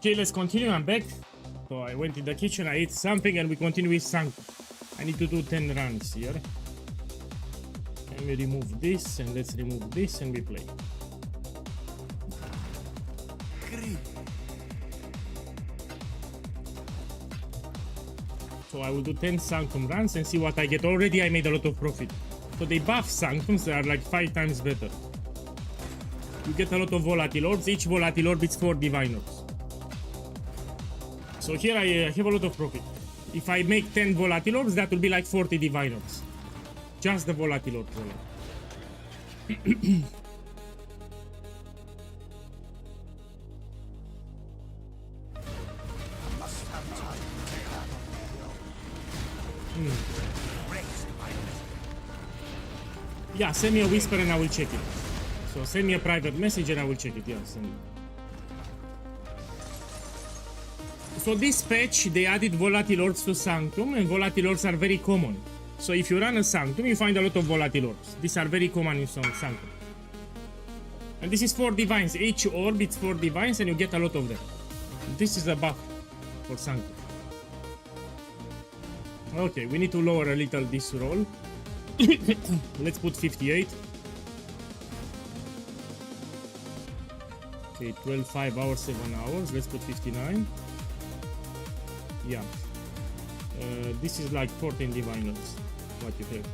Okay, let's continue. I'm back. So I went in the kitchen, I ate something, and we continue with Sanctum. I need to do 10 runs here. Let me remove this, and let's remove this, and we play. So I will do 10 Sanctum runs and see what I get. Already I made a lot of profit. So they buff Sanctums, they are like 5 times better. you get a lot of volatile orbs. Each volatile orb is 4 divine orbs. So here I have a lot of profit. If I make 10 volatile orbs, that will be like 40 divine orbs. Just the volatile orbs. Yeah, send me a whisper and I will check it. So send me a private message and I will check it. Yeah, send me. So this patch, they added volatile orbs to Sanctum, and volatile orbs are very common. So if you run a Sanctum, you find a lot of volatile orbs. These are very common in Sanctum. And this is 4 divines. Each orb is 4 divines and you get a lot of them. This is a buff for Sanctum. Okay, we need to lower a little this roll. Let's put 58. Okay, 12, 5 hours, 7 hours. Let's put 59. Yeah. This is like 14 diviners. What you have.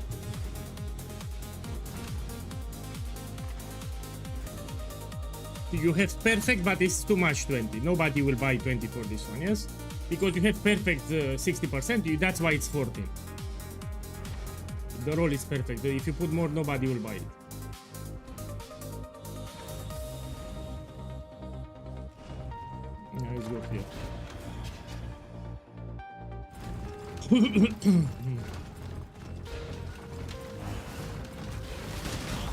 You have perfect, but it's too much 20. Nobody will buy 20 for this one, yes? Because you have perfect 60%, that's why it's 14. The roll is perfect. If you put more, nobody will buy it. Yeah, let's go here.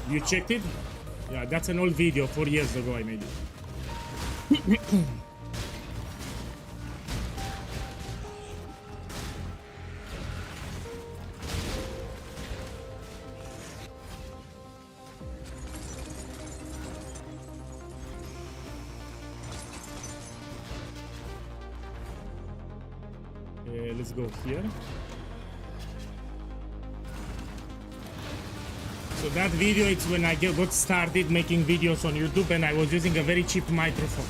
You checked it? Yeah, that's an old video, 4 years ago I made it. Let's go here. So that video, it's when I got started making videos on YouTube and I was using a very cheap microphone.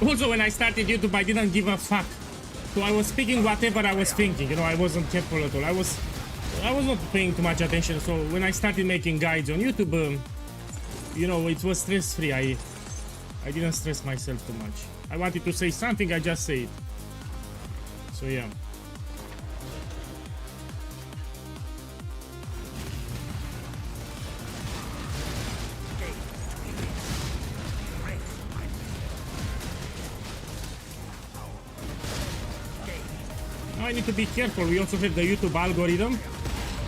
Also, when I started YouTube, I didn't give a fuck. So I was speaking whatever I was thinking, you know, I wasn't careful at all. I was not paying too much attention. So when I started making guides on YouTube, you know, it was stress-free. I didn't stress myself too much. I wanted to say something, I just say it. So yeah. Now I need to be careful. We also have the YouTube algorithm.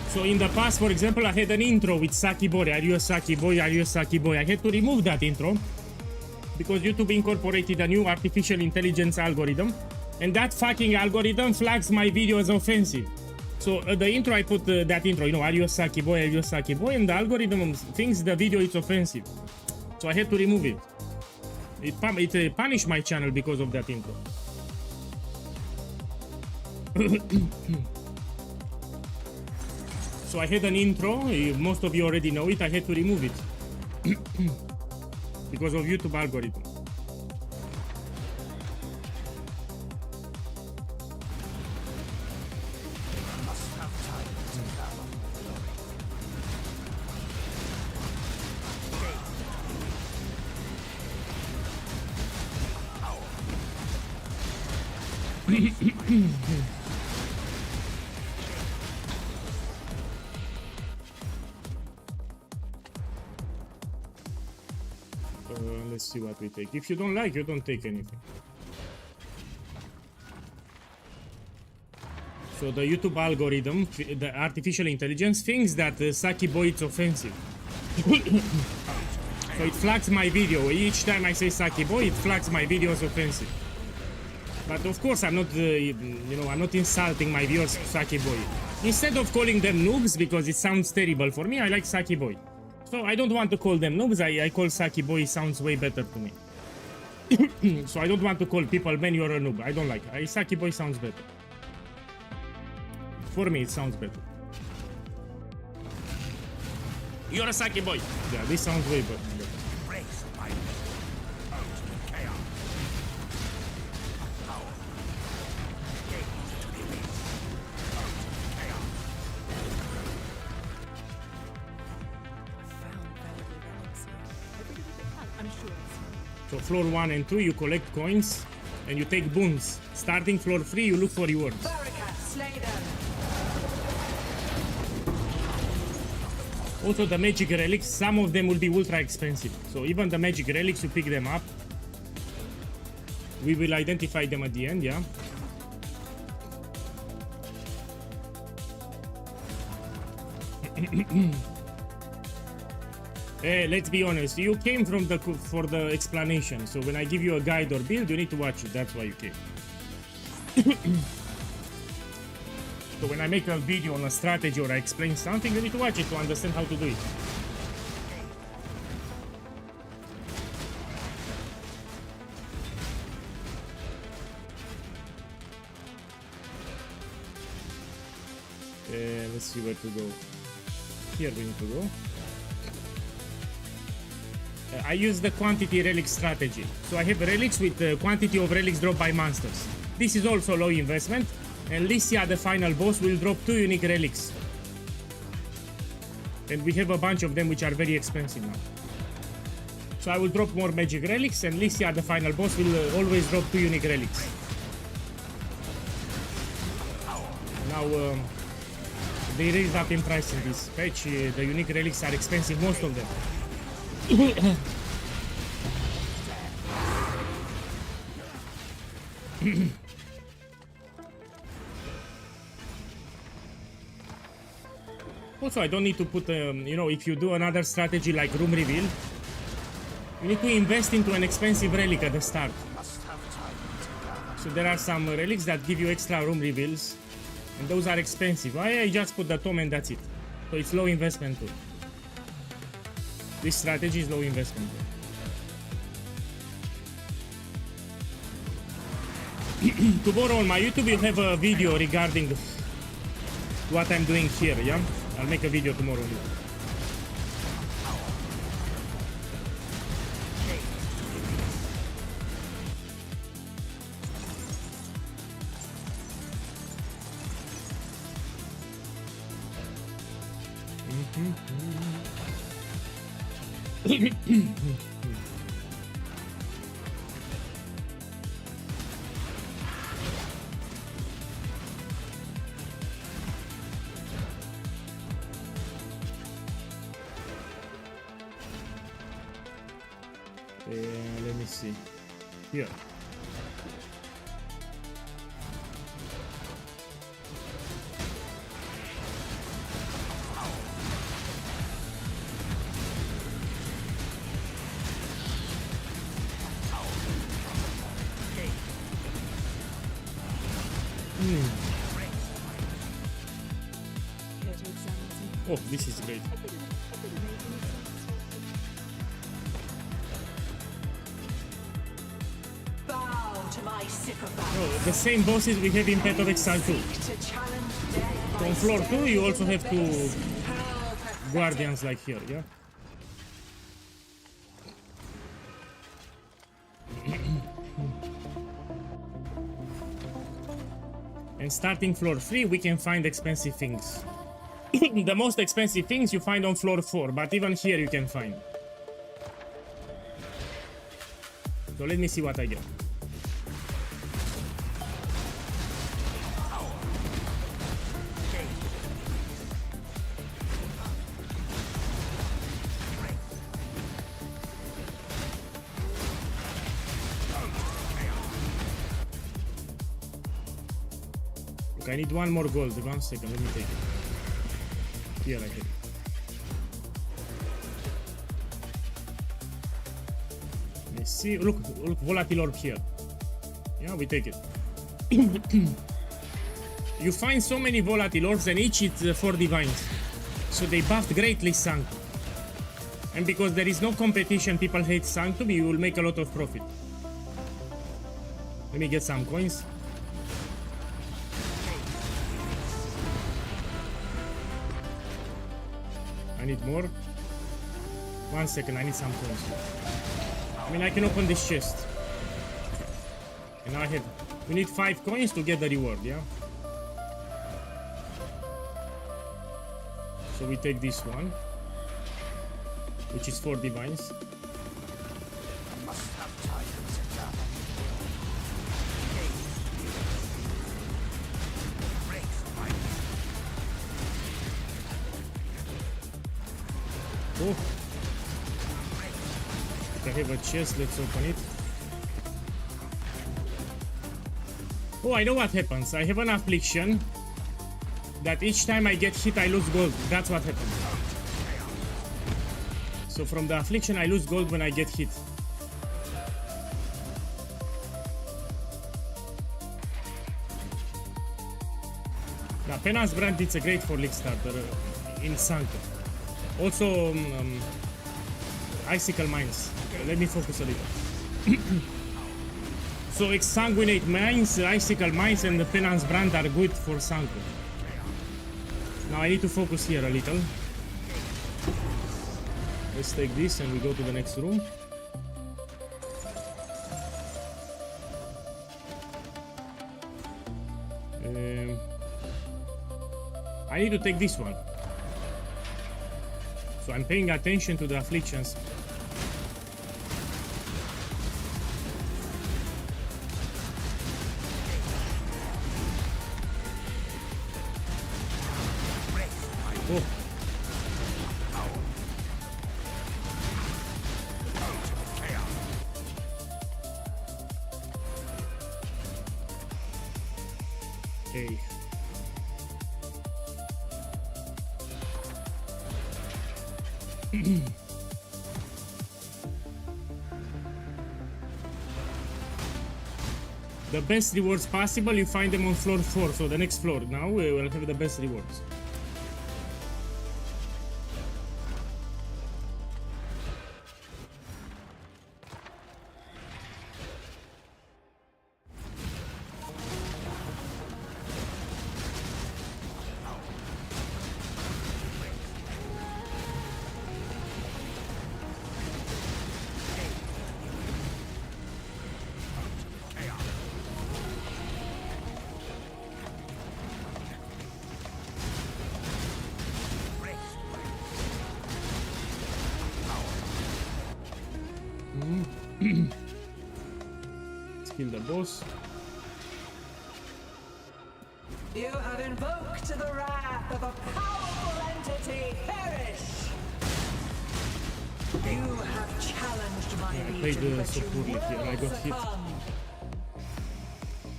So in the past, for example, I had an intro with Saki Boy. Are you a Saki Boy? Are you a Saki Boy? I had to remove that intro because YouTube incorporated a new artificial intelligence algorithm, and that fucking algorithm flags my video as offensive. So the intro, I put that intro, you know, are you a Saki Boy? Are you a Saki Boy? And the algorithm thinks the video is offensive. So I had to remove it. It punished my channel because of that intro. So I had an intro, most of you already know it, I had to remove it. Because of YouTube algorithm. Let's see what we take. If you don't like, you don't take anything. So the YouTube algorithm, the artificial intelligence, thinks that Saki Boy is offensive. So it flags my video. Each time I say Saki Boy, it flags my video as offensive. But of course, I'm not, I'm not insulting my viewers, Saki Boy. Instead of calling them noobs, because it sounds terrible for me, I like Saki Boy. So I don't want to call them noobs, I call Saki Boy, sounds way better to me. So I don't want to call people, man, you're a noob. I don't like it. Saki Boy sounds better. For me, it sounds better. You're a Saki Boy. Yeah, this sounds way better. So floor 1 and 2 you collect coins and you take boons. Starting floor 3 you look for rewards. Slay them. Also the magic relics, some of them will be ultra expensive. So even the magic relics, you pick them up. We will identify them at the end, yeah. Let's be honest, you came from for the explanation. So when I give you a guide or build, you need to watch it. That's why you came. So when I make a video on a strategy or I explain something, you need to watch it to understand how to do it. Let's see where to go. Here we need to go. I use the quantity relic strategy. So I have relics with the quantity of relics dropped by monsters. This is also low investment. And Lycia, the final boss, will drop 2 unique relics. And we have a bunch of them which are very expensive now. So I will drop more magic relics, and Lycia, the final boss, will always drop 2 unique relics. Now, they raised up in price in this patch. The unique relics are expensive, most of them. Also, I don't need to put, you know, if you do another strategy like room reveal, you need to invest into an expensive relic at the start. So there are some relics that give you extra room reveals, and those are expensive. I just put the tome and that's it. So it's low investment too. This strategy is low investment too. Tomorrow on my YouTube you'll have a video regarding what I'm doing here, yeah? I'll make a video tomorrow. Let me see. Here. Here to examine some. Oh, this is great. Bow to my sycophant. Oh, the same bosses we have in Path of Exile 2. To challenge death by On floor 2 you also have two perfect. guardians like here, yeah? And starting floor 3 we can find expensive things. The most expensive things you find on floor 4, but even here you can find. So let me see what I get. Look, I need one more gold. 1 second, let me take it. Here I have it. Let's see. Look, volatile orb here. Yeah, we take it. You find so many volatile orbs, and each is 4 divines. So they buffed greatly Sanctum. And because there is no competition, people hate Sanctum, you will make a lot of profit. Let me get some coins. I need more. 1 second, I need some coins. I mean, I can open this chest. And now I have... We need 5 coins to get the reward, yeah? So we take this one, which is 4 divines. Oh. I have a chest, let's open it. Oh, I know what happens. I have an affliction that each time I get hit I lose gold. That's what happens. So from the affliction I lose gold when I get hit. The Penance brand, it's a great for league starter in Sanctum. Also Icicle Mines. Let me focus a little. So Exsanguinate Mines, Icicle Mines and the Penance brand are good for Sanctum. Now I need to focus here a little. Let's take this and we go to the next room. I need to take this one. So I'm paying attention to the afflictions. Oh. Okay. The best rewards possible, you find them on floor 4, so the next floor. Now we will have the best rewards. Let's kill the boss. You have invoked the wrath of a powerful entity. Perish! You have challenged my I played legion, but so you poorly here. I will got hit. succumb.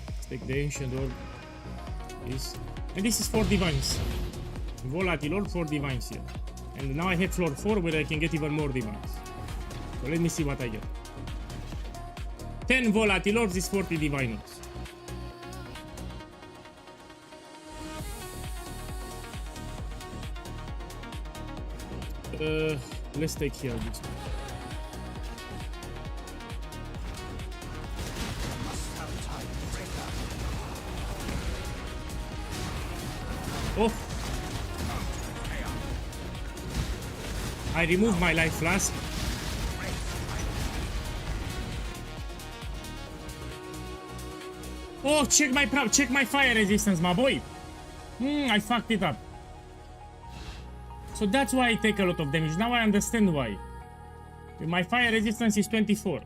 Let's take the ancient orb. And this is 4 divines. Volatile orb, 4 divines here. And now I have floor 4 where I can get even more divines. So let me see what I get. 10 volatile orbs is 40 divine orbs. Let's take here this one. Oh! I removed my life flask. Oh, check my fire resistance, my boy. I fucked it up. So that's why I take a lot of damage. Now I understand why. My fire resistance is 24,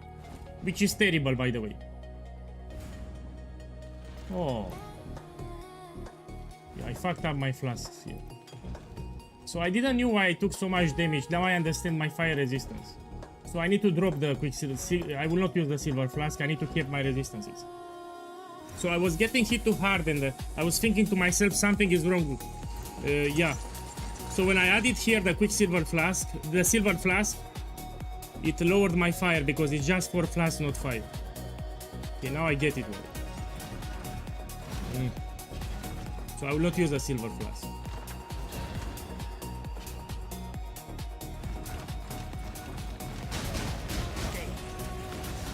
which is terrible, by the way. Oh. Yeah, I fucked up my flasks here. So I didn't know why I took so much damage. Now I understand my fire resistance. So I need to drop the quicksilver. I will not use the silver flask. I need to keep my resistances. So I was getting hit too hard and I was thinking to myself something is wrong. Yeah. So when I added here the quicksilver flask, the silver flask, it lowered my fire because it's just 4 flasks, not 5. Okay, now I get it. So I will not use the silver flask.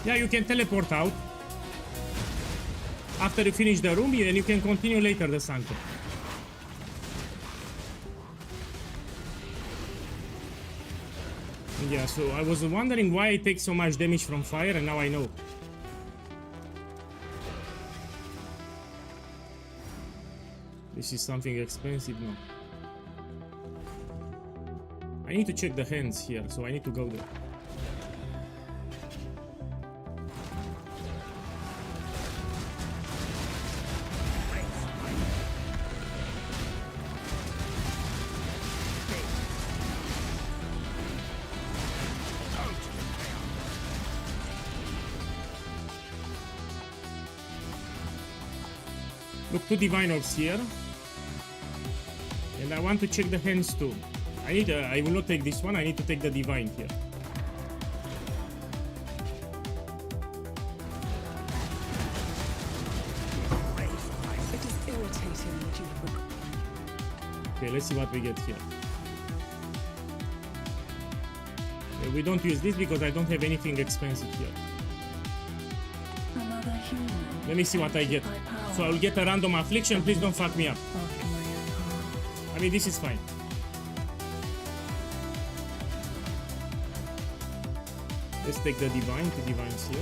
Yeah, you can teleport out after you finish the room, and you can continue later the Sanctum. Yeah, so I was wondering why I take so much damage from fire, and now I know. This is something expensive now. I need to check the hands here, so I need to go there. Look, 2 divine orbs here. And I want to check the hands too. I will not take this one, I need to take the divine here. It is irritating that you would. Okay, let's see what we get here. We don't use this because I don't have anything expensive here. Another human. Let me see what I get. So I will get a random affliction, please don't fuck me up. After my own heart. I mean, this is fine. Let's take the divine, 2 divines here.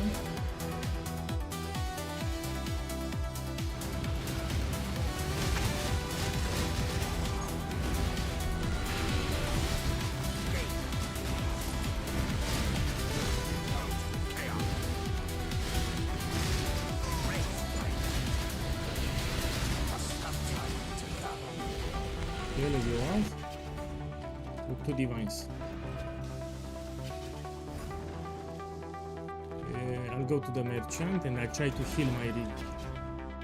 Okay, let's go out. Look, 2 divines. I'll go to the merchant and I try to heal my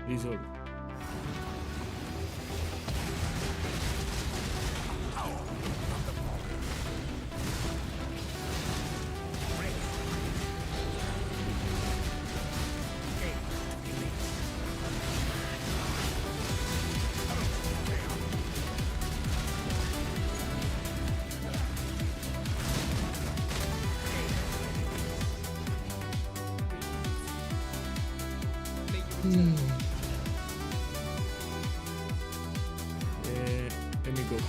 resolve. Let me go here.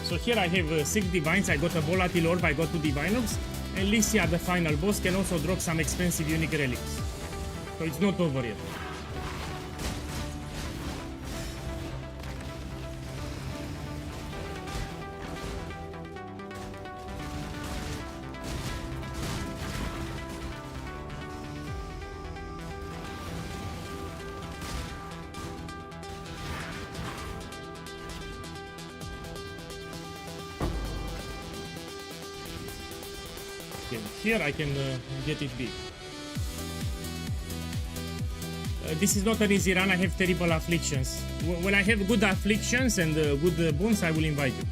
So here I have 6 divines, I got a volatile orb, I got 2 divine orbs, and Lycia, the final boss, can also drop some expensive unique relics. So it's not over yet. Okay, here I can get it big. This is not an easy run, I have terrible afflictions. When I have good afflictions and good boons, I will invite you.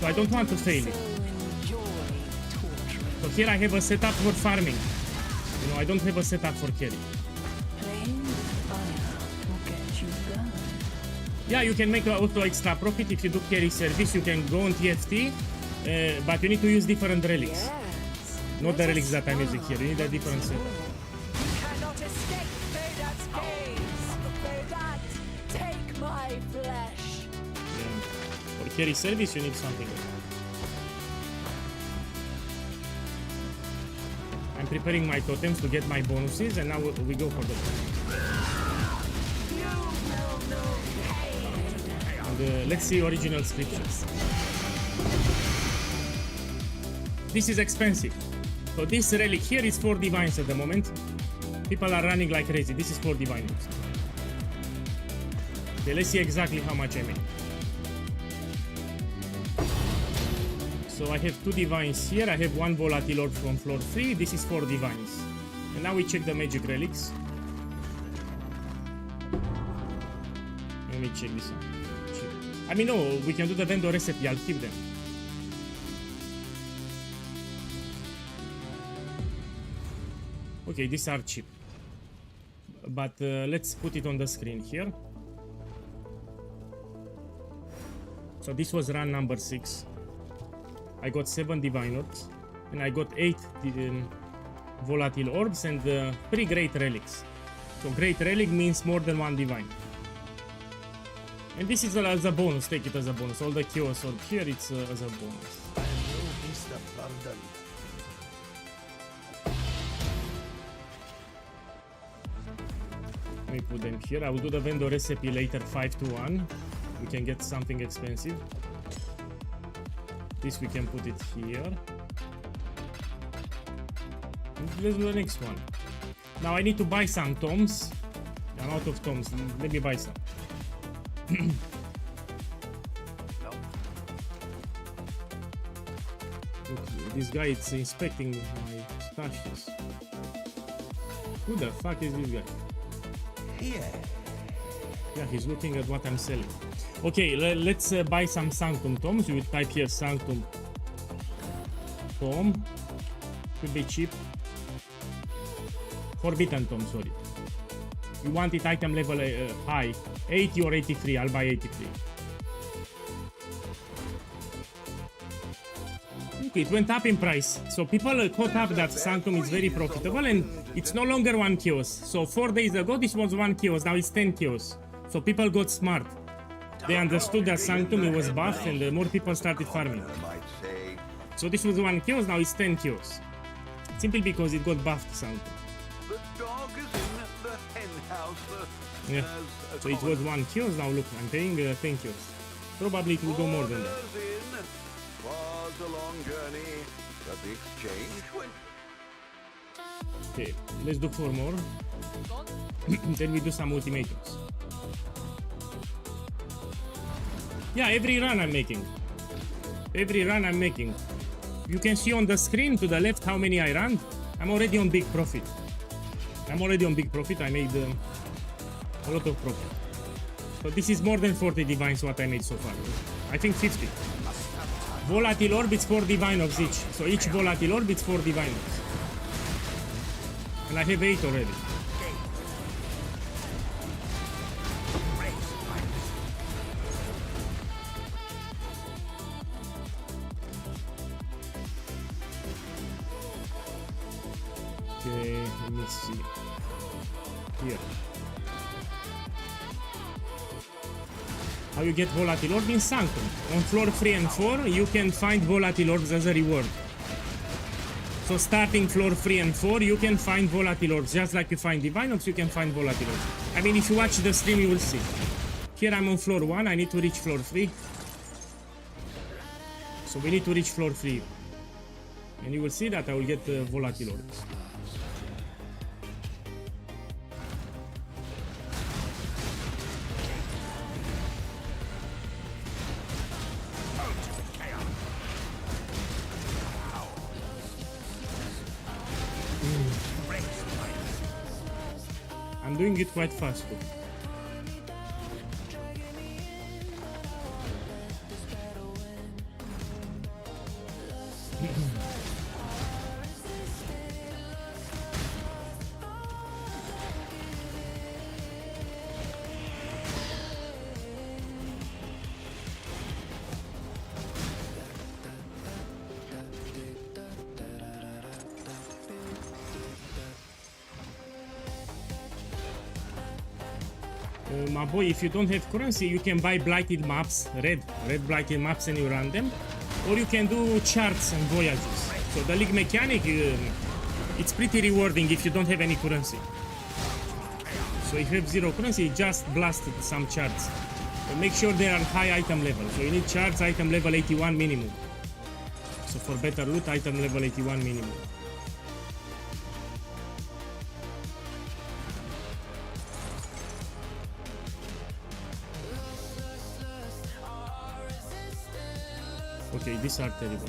So I don't want to fail it. So here I have a setup for farming. You know, I don't have a setup for carry. Yeah, you can make auto extra profit if you do carry service. You can go on TFT, but you need to use different relics. Not the relics that I'm using here. You need a different setup. Cannot escape Vedat's gaze. Vedat, take my flesh. Yeah. For carry service, you need something else. I'm preparing my totems to get my bonuses, and now we go for the and let's see original scriptures. This is expensive. So this relic here is 4 divines at the moment. People are running like crazy. This is 4 divines. Okay, let's see exactly how much I made. So I have 2 divines here. I have 1 volatile orb from floor 3. This is 4 divines. And now we check the magic relics. Let me check this out. I mean, no, we can do the vendor recipe. I'll keep them. Okay, these are cheap. But let's put it on the screen here. So this was run number 6. I got 7 divine orbs. And I got 8 volatile orbs and 3 great relics. So great relic means more than 1 divine. And this is as a bonus, take it as a bonus. All the chaos orb here, it's as a bonus. Let me put them here. I will do the vendor recipe later, 5 to 1. We can get something expensive. This we can put it here. And let's do the next one. Now I need to buy some tomes. I'm out of tomes. Let me buy some. Look, this guy is inspecting my stashes. Who the fuck is this guy? Here. Yeah, he's looking at what I'm selling. Okay, let's buy some Sanctum tomes. You would type here Sanctum tome. Should be cheap. Forbidden tome, sorry. You want it item level high. 80 or 83. I'll buy 83. Okay, it went up in price. So people caught up that Sanctum is very profitable and it's no longer 1 chaos. So 4 days ago this was 1 chaos, now it's 10 chaos. So people got smart. They understood that Sanctum it was buffed and more people started farming. So this was 1 chaos, now it's 10 chaos. Simply because it got buffed Sanctum. The dog is in the hen house. Yeah. So it was 1 chaos, now look, I'm paying 10 chaos. Probably it will go more than that. Was a long journey, but the exchange went. Okay, let's do 4 more. Then we do some ultimatums. Yeah, every run I'm making. Every run I'm making. You can see on the screen to the left how many I ran. I'm already on big profit. I'm already on big profit. I made a lot of profit. So this is more than 40 divines what I made so far. I think 50. Volatile orbits 4 divine orbs each. So each volatile orbits 4 divine orbs. And I have 8 already. Okay, let me see. Here. How you get volatile orb in Sanctum. On floor 3 and 4, you can find volatile orbs as a reward. So starting floor 3 and 4, you can find volatile orbs. Just like you find divine orbs, you can find volatile orbs. I mean, if you watch the stream, you will see. Here I'm on floor 1, I need to reach floor 3. So we need to reach floor 3. And you will see that I will get volatile orbs. I'm doing it quite fast too. My boy, if you don't have currency, you can buy blighted maps, red blighted maps, and you run them, or you can do charts and voyages. So the league mechanic, it's pretty rewarding if you don't have any currency. So if you have 0 currency, just blast some charts. But make sure they are high item level. So you need charts item level 81 minimum. So for better loot, item level 81 minimum. Okay, these are terrible.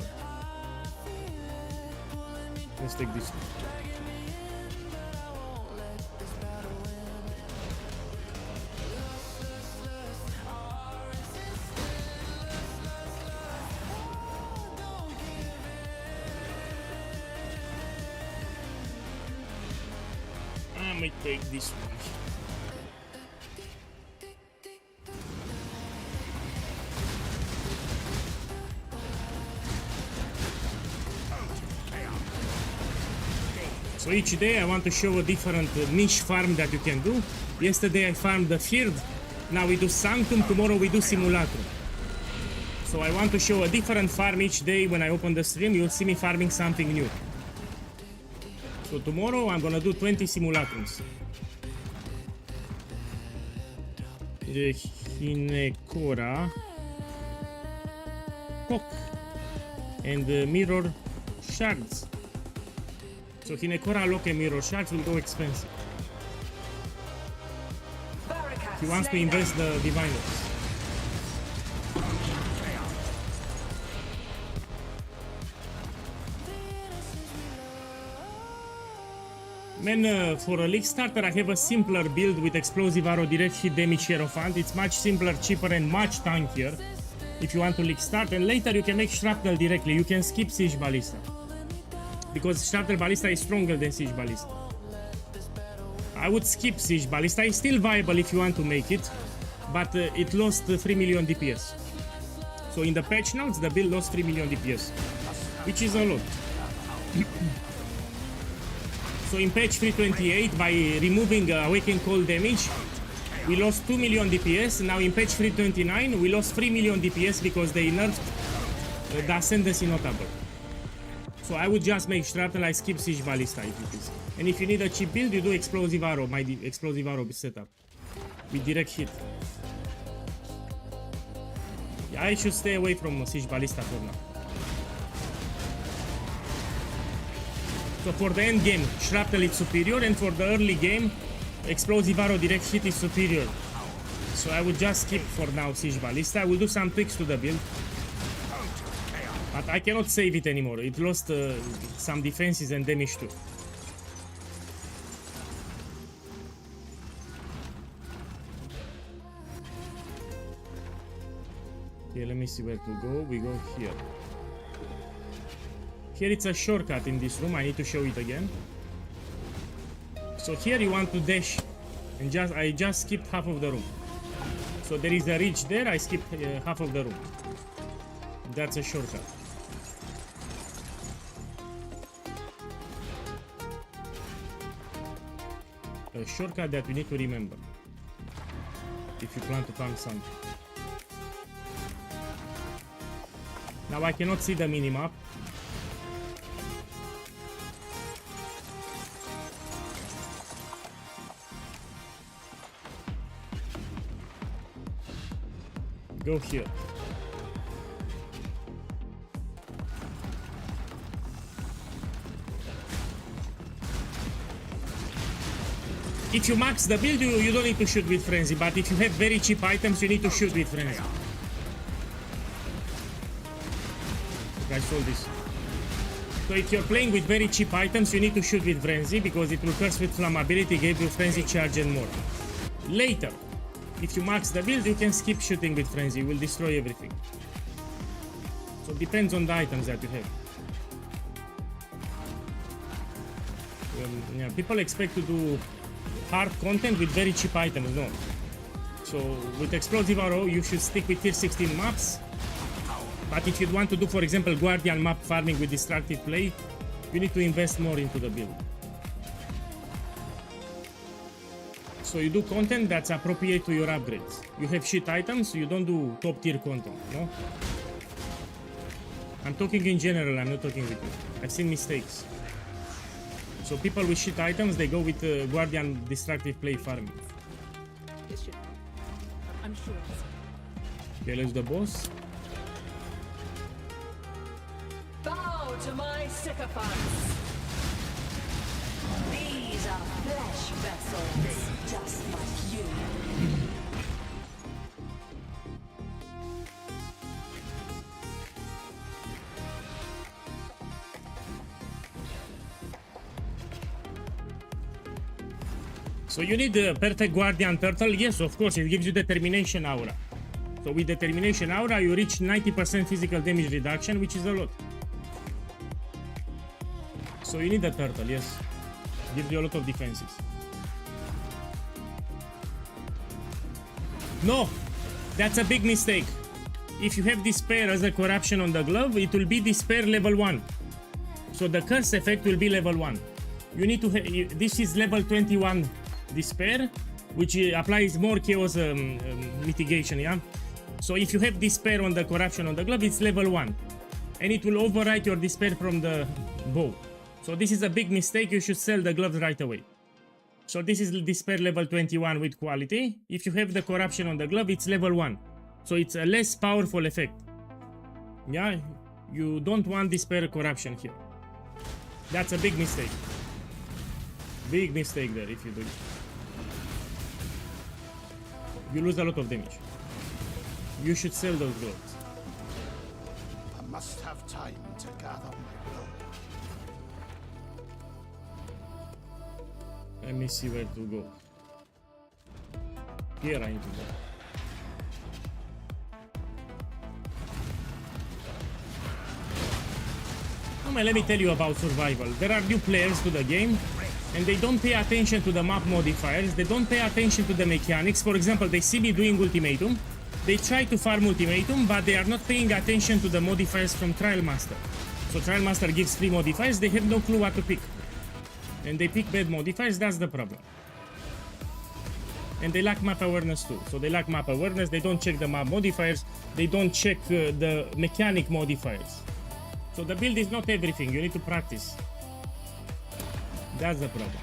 Let's take this one. I might take this one. So each day I want to show a different niche farm that you can do. Yesterday I farmed the field, now we do Sanctum, tomorrow we do Simulacrum. So I want to show a different farm each day. When I open the stream, you'll see me farming something new. So tomorrow I'm gonna do 20 Simulacrums. Hinekora, Cock, and Mirror Shards. So Hinekora, Lock, and Mirror Shards will go expensive. He wants to invest the Diviners. Man, for a league starter, I have a simpler build with explosive arrow, direct hit, damage, hierophant. It's much simpler, cheaper, and much tankier. If you want to league start, and later you can make shrapnel directly. You can skip siege ballista because shrapnel ballista is stronger than siege ballista. I would skip siege ballista. It's still viable if you want to make it, but it lost 3 million DPS. So in the patch notes, the build lost 3 million DPS, which is a lot. So in patch 328, by removing Awaken Cold damage, we lost 2 million DPS. Now in patch 329, we lost 3 million DPS because they nerfed the Ascendancy Notable. So I would just make Shrapnel, I skip Siege Ballista if it is. And if you need a cheap build, you do Explosive Arrow, my Explosive Arrow setup. With direct hit. Yeah, I should stay away from Siege Ballista for now. So for the end game, Shrapnel is superior, and for the early game, Explosive Arrow direct hit is superior. So I would just skip for now Siege Ballista. I will do some tweaks to the build. But I cannot save it anymore. It lost some defenses and damage too. Okay, let me see where to go. We go here. Here it's a shortcut in this room. I need to show it again. So here you want to dash, and I just skipped half of the room. So there is a ridge there. I skipped half of the room. That's a shortcut. A shortcut that we need to remember if you plan to farm something. Now I cannot see the minimap. Go here. If you max the build, you don't need to shoot with Frenzy, but if you have very cheap items, you need to shoot with Frenzy. I saw this. So if you're playing with very cheap items, you need to shoot with Frenzy, because it will curse with Flammability, give you Frenzy charge and more. Later, if you max the build, you can skip shooting with Frenzy, it will destroy everything. So it depends on the items that you have. Yeah, people expect to do hard content with very cheap items, no. So with Explosive Arrow, you should stick with tier 16 maps. But if you want to do, for example, Guardian map farming with Destructive Play, you need to invest more into the build. So you do content that's appropriate to your upgrades. You have shit items, so you don't do top tier content, no? I'm talking in general, I'm not talking with you. I've seen mistakes. So people with shit items, they go with Guardian Destructive Play farming. This should help. I'm sure it's... Okay, let's do the boss. Bow to my sycophants. These are flesh vessels, just like you. So you need the perfect Guardian Turtle. Yes, of course, it gives you Determination Aura. So with Determination Aura, you reach 90% physical damage reduction, which is a lot. So you need the turtle, yes. Gives you a lot of defenses. No! That's a big mistake. If you have Despair as a corruption on the glove, it will be Despair level 1. So the curse effect will be level 1. You need to this is level 21 Despair, which applies more chaos mitigation, yeah? So if you have Despair on the corruption on the glove, it's level 1. And it will overwrite your Despair from the bow. So this is a big mistake, you should sell the gloves right away. So this is Despair level 21 with quality. If you have the corruption on the glove, it's level 1. So it's a less powerful effect. Yeah, you don't want Despair corruption here. That's a big mistake. Big mistake there if you do it. You lose a lot of damage. You should sell those gloves. I must have time to gather my bow. Let me see where to go. Here I need to go. Let me tell you about survival. There are new players to the game, and they don't pay attention to the map modifiers, they don't pay attention to the mechanics. For example, they see me doing Ultimatum, they try to farm Ultimatum, but they are not paying attention to the modifiers from Trial Master. So Trial Master gives 3 modifiers, they have no clue what to pick. And they pick bad modifiers, that's the problem. And they lack map awareness too. So they lack map awareness, they don't check the map modifiers, they don't check the mechanic modifiers. So the build is not everything, you need to practice. That's the problem.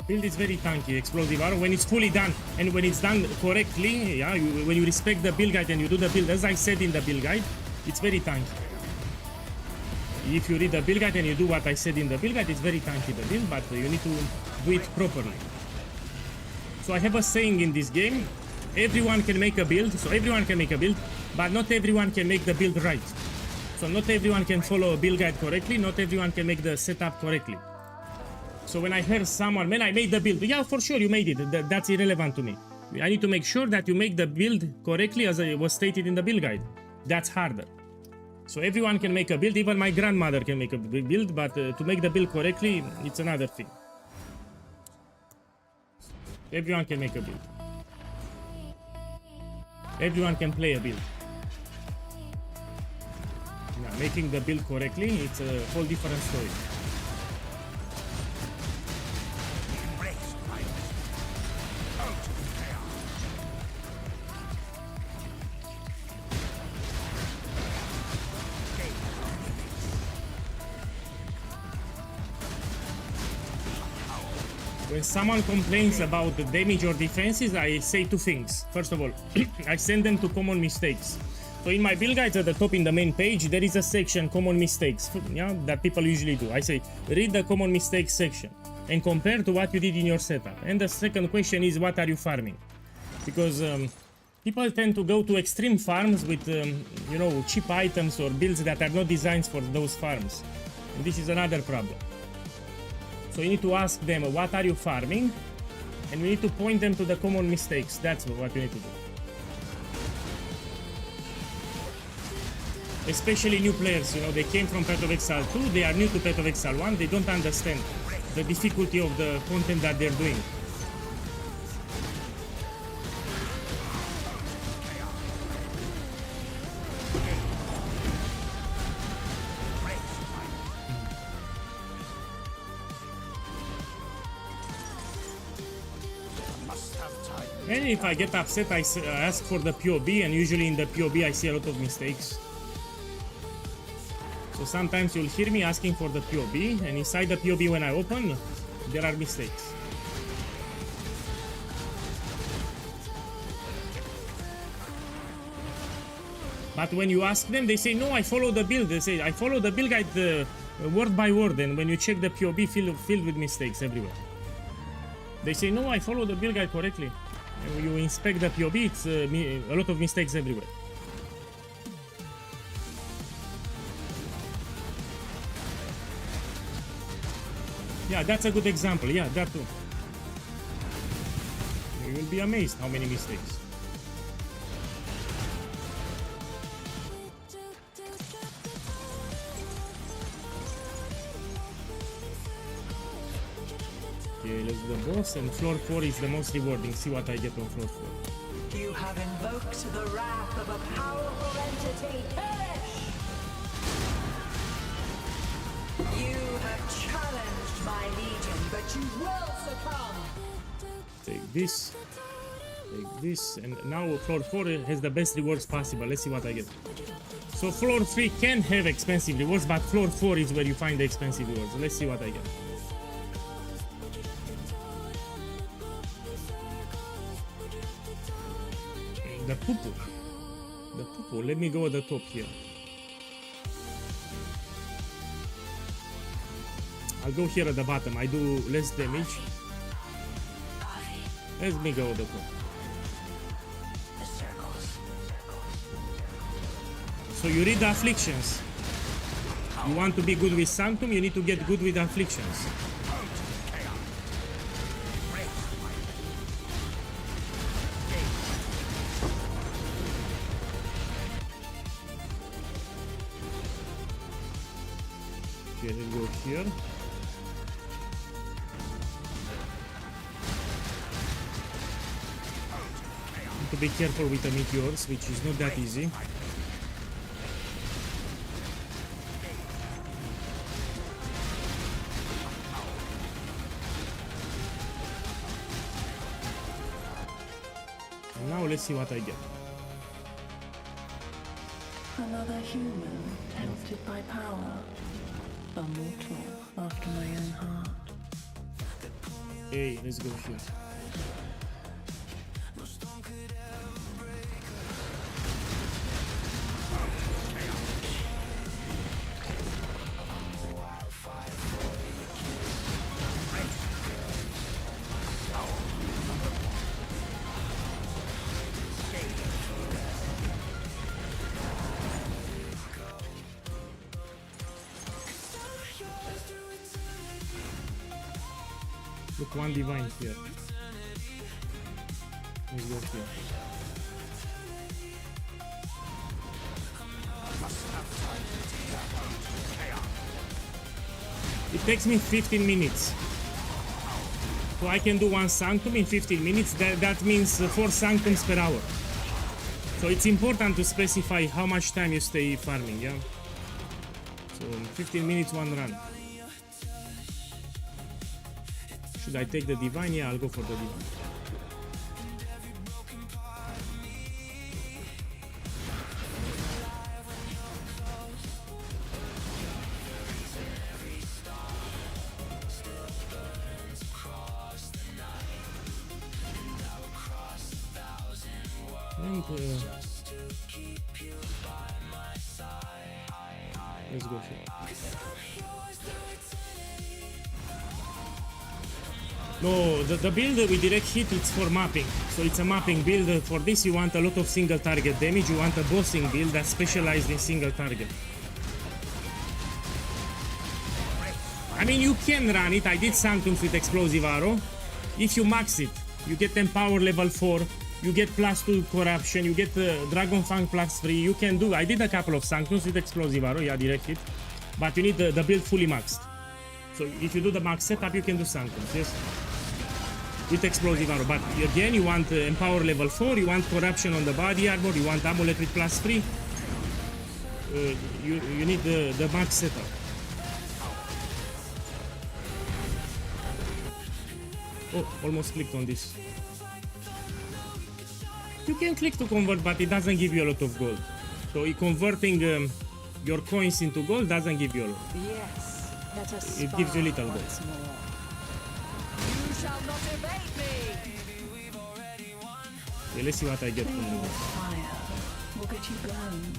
Build is very tanky, explosive arrow, when it's fully done and when it's done correctly, yeah, when you respect the build guide and you do the build as I said in the build guide, it's very tanky. If you read the build guide and you do what I said in the build guide, it's very tanky the build, but you need to do it properly. So I have a saying in this game, everyone can make a build, so everyone can make a build, but not everyone can make the build right. So not everyone can follow a build guide correctly, not everyone can make the setup correctly. So when I hear someone, man, I made the build, yeah, for sure you made it, that's irrelevant to me. I need to make sure that you make the build correctly as it was stated in the build guide. That's harder. So everyone can make a build, even my grandmother can make a build, but to make the build correctly, it's another thing. Everyone can make a build. Everyone can play a build. Now, making the build correctly, it's a whole different story. When someone complains about the damage or defenses, I say 2 things. First of all, I send them to common mistakes. So in my build guides at the top in the main page, there is a section, common mistakes, yeah, that people usually do. I say, read the common mistakes section and compare to what you did in your setup. And the second question is, what are you farming? Because people tend to go to extreme farms with, you know, cheap items or builds that are not designed for those farms. And this is another problem. So you need to ask them, what are you farming? And we need to point them to the common mistakes. That's what you need to do. Especially new players, you know, they came from Path of Exile 2, they are new to Path of Exile 1, they don't understand the difficulty of the content that they're doing. And if I get upset, I ask for the POB, and usually in the POB I see a lot of mistakes. So sometimes you'll hear me asking for the POB, and inside the POB when I open, there are mistakes. But when you ask them, they say, no, I follow the build. They say, I follow the build guide word by word, and when you check the POB, filled with mistakes everywhere. They say, no, I follow the build guide correctly. And when you inspect the POB, it's a lot of mistakes everywhere. Yeah, that's a good example. Yeah, that too. You will be amazed how many mistakes. Okay, let's do the boss, and floor 4 is the most rewarding. See what I get on floor 4. You have invoked the wrath of a powerful entity. Perish! You have challenged my legion, but you will succumb. Take this, and now floor 4 has the best rewards possible. Let's see what I get. So floor 3 can have expensive rewards, but floor 4 is where you find the expensive rewards. Let's see what I get. The poo-poo, let me go at the top here. I'll go here at the bottom, I do less damage. Let me go at the top. So you read the afflictions. You want to be good with Sanctum, you need to get good with afflictions. Okay, let's go here. Need to be careful with the meteors, which is not that easy. And now let's see what I get. Another human tempted by power. A mortal after my own heart. Hey, let's go here. Look, one divine here. Let's go here. It takes me 15 minutes. So I can do one Sanctum in 15 minutes. That means 4 Sanctums per hour. So it's important to specify how much time you stay farming, yeah? So 15 minutes, one run. Should I take the divine? Yeah, I'll go for the divine. And let's go here. No, the build with direct hit, it's for mapping. So it's a mapping build. For this you want a lot of single target damage. You want a bossing build that's specialized in single target. I mean, you can run it. I did Sanctums with Explosive Arrow. If you max it, you get Empower level 4. You get +2 Corruption. You get Dragon Fang +3. You can do. I did a couple of Sanctums with Explosive Arrow. Yeah, direct hit. But you need the build fully maxed. So if you do the max setup, you can do Sanctums. Yes. With Explosive Arrow, but again you want Empower level 4, you want Corruption on the body armor, you want Amulet with +3. You need the max setup. Oh, almost clicked on this. You can click to convert, but it doesn't give you a lot of gold. So converting your coins into gold doesn't give you a lot. Yes, let us It gives you little gold. You shall not evade me. Okay, let's see what I get from this. Fire will get you burned.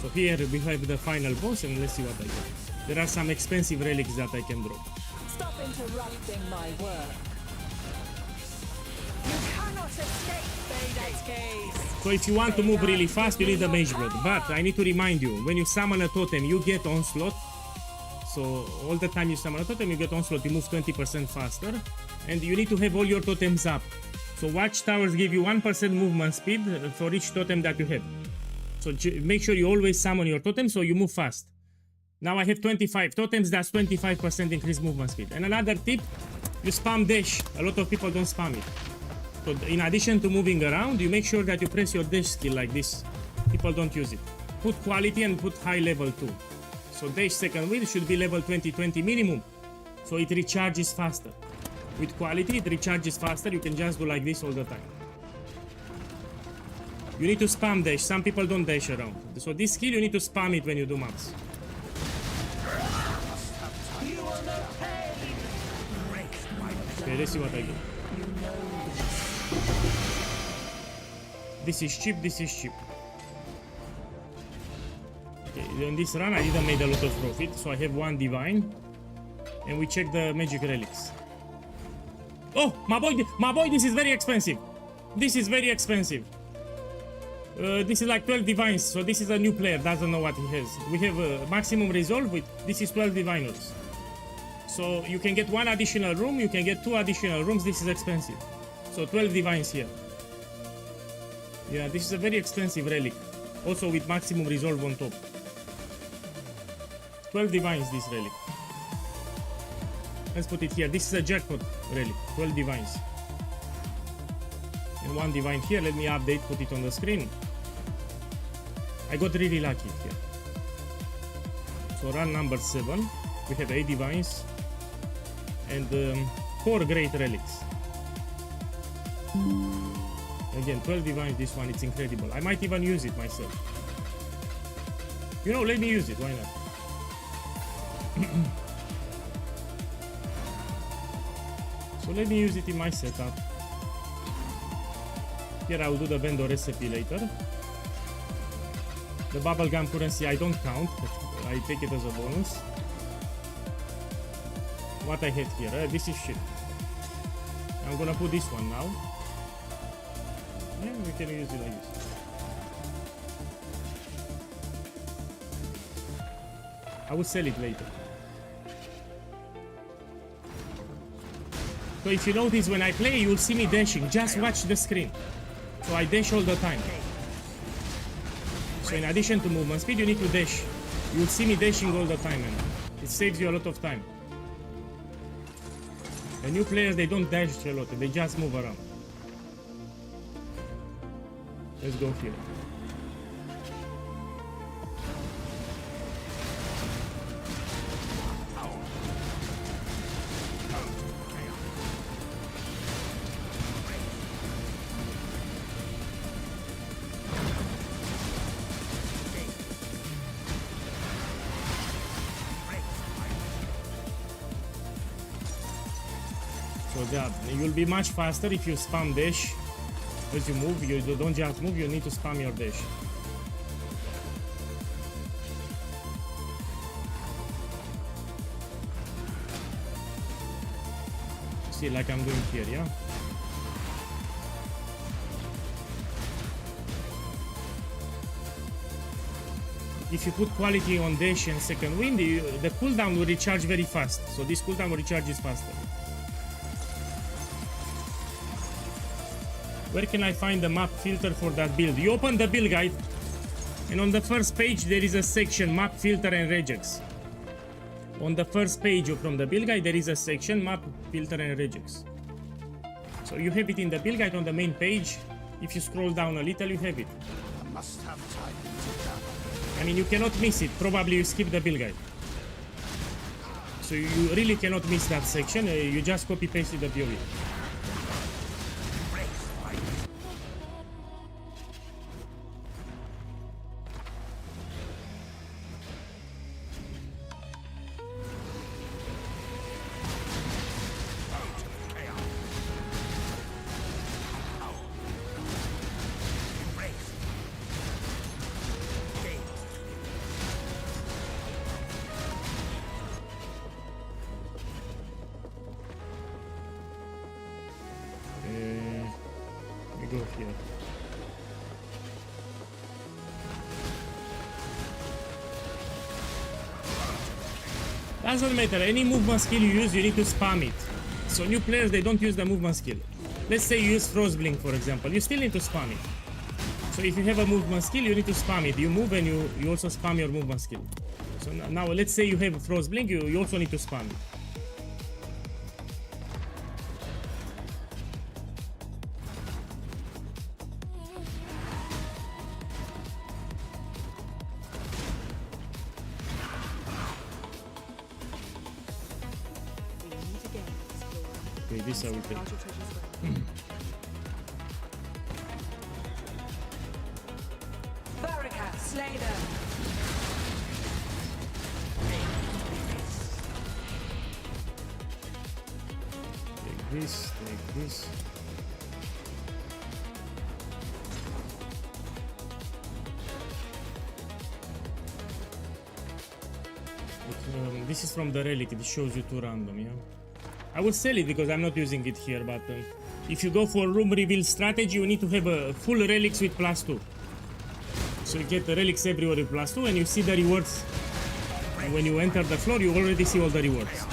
So here we have the final boss, and let's see what I get. There are some expensive relics that I can drop. Stop interrupting my work. You cannot escape Vader's gaze. So if you want to move really fast, you need a Mage Blood. But I need to remind you, when you summon a totem, you get Onslaught. So all the time you summon a totem, you get Onslaught, you move 20% faster. And you need to have all your totems up. So watchtowers give you 1% movement speed for each totem that you have. So make sure you always summon your totem so you move fast. Now I have 25 totems, that's 25% increased movement speed. And another tip, you spam dash. A lot of people don't spam it. So in addition to moving around, you make sure that you press your dash skill like this. People don't use it. Put quality and put high level too. So dash second wind should be level 20 minimum. So it recharges faster. With quality, it recharges faster. You can just do like this all the time. You need to spam dash. Some people don't dash around. So this skill, you need to spam it when you do maps. Okay, let's see what I get. This is cheap, this is cheap. Okay, in this run I didn't make a lot of profit, so I have one divine. And we check the magic relics. Oh, my boy, this is very expensive. This is very expensive. This is like 12 divines, so this is a new player, doesn't know what he has. We have a maximum resolve with, this is 12 diviners. So you can get one additional room, you can get 2 additional rooms, this is expensive. So 12 divines here. Yeah, this is a very expensive relic. Also with maximum resolve on top. 12 divines this relic. Let's put it here. This is a jackpot relic. 12 divines. And 1 divine here. Let me update, put it on the screen. I got really lucky here. So run number 7. We have 8 divines. And 4 great relics. Again, 12 divines, this one, it's incredible. I might even use it myself. You know, let me use it, why not? So let me use it in my setup. Here I will do the vendor recipe later. The bubblegum currency I don't count, but I take it as a bonus. What I have here, this is shit. I'm gonna put this one now. Yeah, we can use it like this. I will sell it later. So if you notice when I play, you will see me dashing. Just watch the screen. So I dash all the time. So in addition to movement speed, you need to dash. You will see me dashing all the time, and it saves you a lot of time. The new players, they don't dash a lot, they just move around. Let's go here. So that you'll be much faster if you spam dash as you move. You don't just move, you need to spam your dash. See, like I'm doing here, yeah? If you put quality on dash and second wind, the cooldown will recharge very fast. So this cooldown will recharge faster. Where can I find the map filter for that build? You open the build guide, and on the first page there is a section map filter and regex. On the first page from the build guide there is a section map filter and regex. So you have it in the build guide on the main page. If you scroll down a little, you have it. I mean, you cannot miss it. Probably you skip the build guide. So you really cannot miss that section. You just copy paste the POE. Go here. Doesn't matter, any movement skill you use, you need to spam it. So new players, they don't use the movement skill. Let's say you use Frost Blink, for example, you still need to spam it. So if you have a movement skill, you need to spam it. You move and you also spam your movement skill. So now let's say you have Frost Blink, you also need to spam it. Okay, this I will take. Barricade, slay them. Take this, take this. But, this is from the relic, it shows you 2 random, yeah? I will sell it because I'm not using it here, but if you go for room reveal strategy, you need to have a full relics with +2. So you get the relics everywhere with +2 and you see the rewards. And when you enter the floor, you already see all the rewards.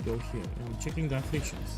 Go here. I'm checking the afflictions.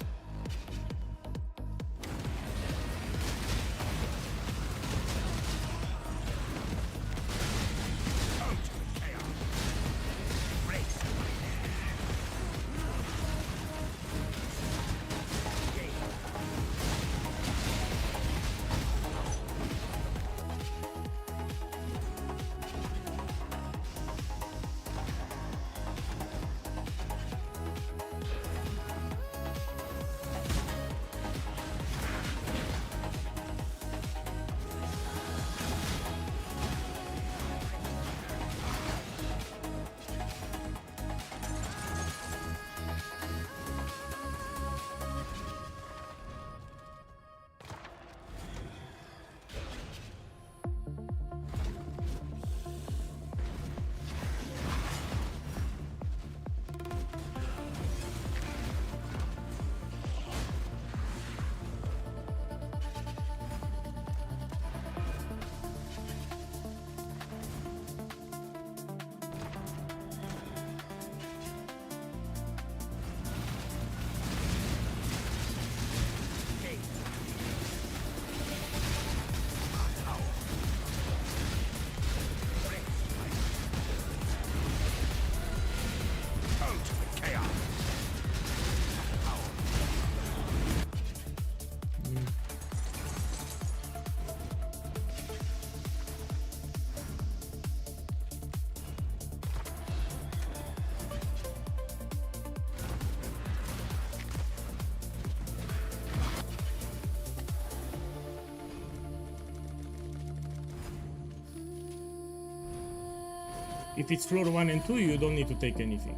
If it's floor 1 and 2, you don't need to take anything.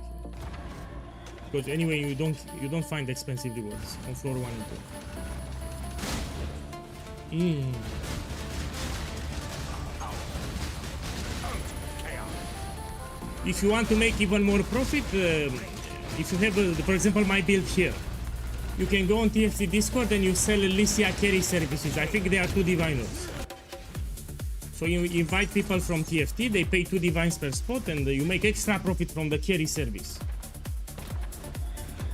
Because anyway, you don't find expensive rewards on floor 1 and 2. If you want to make even more profit, if you have, for example, my build here, you can go on TFT Discord and you sell Lycia carry services. I think there are 2 diviners. So you invite people from TFT, they pay 2 divines per spot, and you make extra profit from the carry service.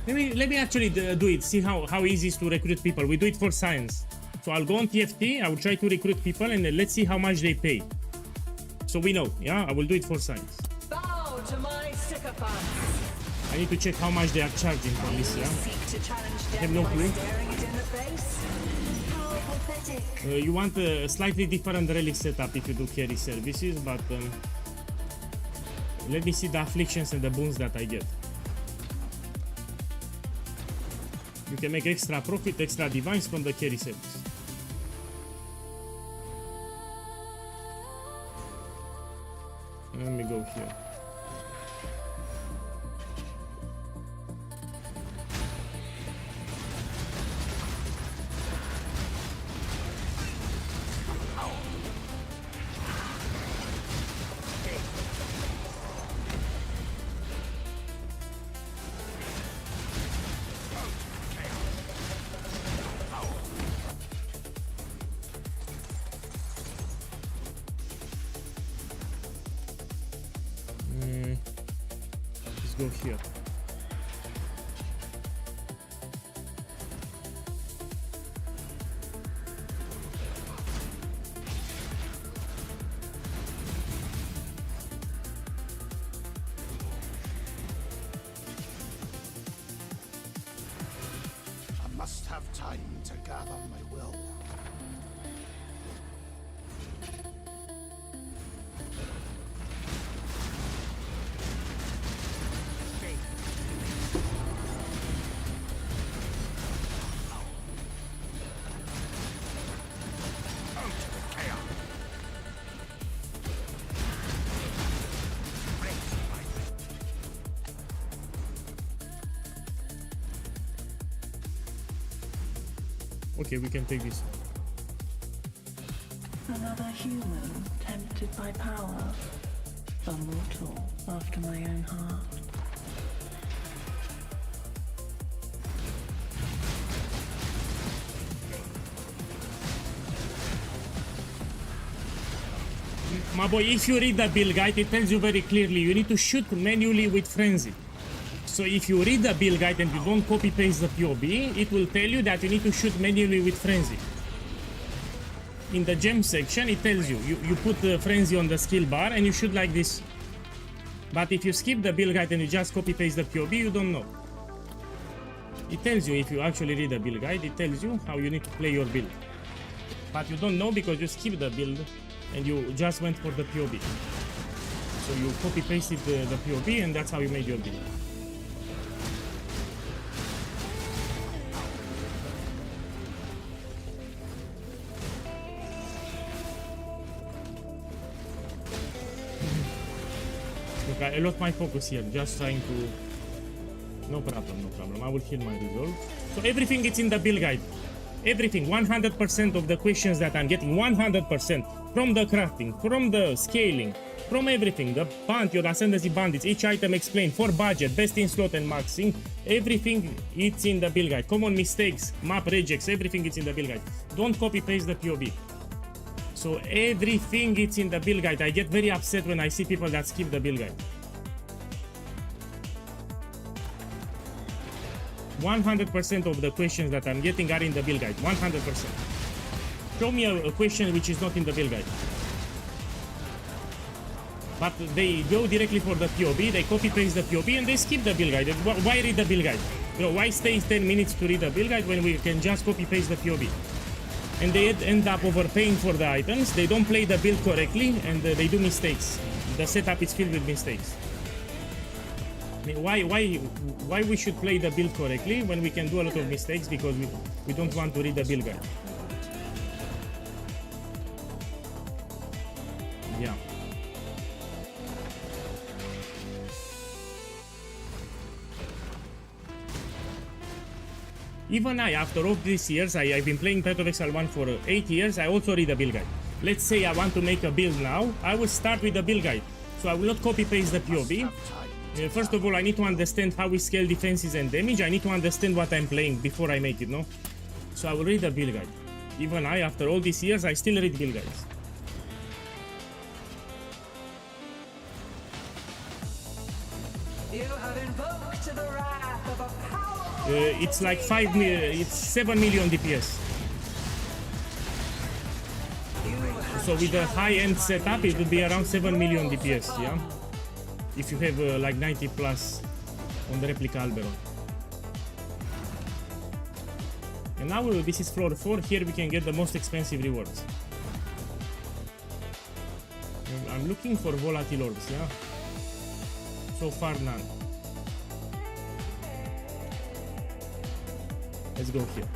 Let me actually do it, see how easy it is to recruit people. We do it for science. So I'll go on TFT, I will try to recruit people, and let's see how much they pay. So we know, yeah? I will do it for science. Bow to my sycophants. I need to check how much they are charging for this, yeah? I have no clue. You want a slightly different relic setup if you do carry services, but let me see the afflictions and the boons that I get. You can make extra profit, extra divines from the carry service. Let me go here. Let's go here. I must have time to gather my will. Okay, we can take this. Another human tempted by power. A mortal after my own heart. My boy, if you read the build guide, it tells you very clearly you need to shoot manually with frenzy. So if you read the build guide and you don't copy paste the POB, it will tell you that you need to shoot manually with frenzy. In the gem section, it tells you, you put the frenzy on the skill bar and you shoot like this. But if you skip the build guide and you just copy paste the POB, you don't know. It tells you, if you actually read the build guide, it tells you how you need to play your build. But you don't know because you skipped the build and you just went for the POB. So you copy pasted the POB and that's how you made your build. Look, I lost my focus here, just trying to... No problem, no problem. I will heal my resolve. So everything is in the build guide. Everything, 100% of the questions that I'm getting, 100%. From the crafting, from the scaling, from everything. The bounty or ascendancy bandits, each item explained, for budget, best in slot and maxing. Everything it's in the build guide. Common mistakes, map regex, everything is in the build guide. Don't copy paste the POB. So everything is in the build guide. I get very upset when I see people that skip the build guide. 100% of the questions that I'm getting are in the build guide. 100%. Show me a question which is not in the build guide. But they go directly for the POB, they copy paste the POB and they skip the build guide. Why read the build guide? You know, why stay 10 minutes to read the build guide when we can just copy paste the POB? And they end up overpaying for the items, they don't play the build correctly, and they do mistakes. The setup is filled with mistakes. I mean, why we should play the build correctly when we can do a lot of mistakes because we don't want to read the build guide? Yeah. Even I, after all these years, I've been playing Path of Exile 1 for 8 years, I also read the build guide. Let's say I want to make a build now, I will start with the build guide. So I will not copy paste the POB. First of all, I need to understand how we scale defenses and damage. I need to understand what I'm playing before I make it, no? So I will read the build guide. Even I, after all these years, I still read build guides. You have invoked the wrath of a powerful... It's like 7 million DPS. So with a high-end setup, it would be around 7 million DPS, yeah? If you have like 90 plus on the replica Alberon. And now this is floor 4, here we can get the most expensive rewards. And I'm looking for volatile orbs, yeah? So far none. Let's go here.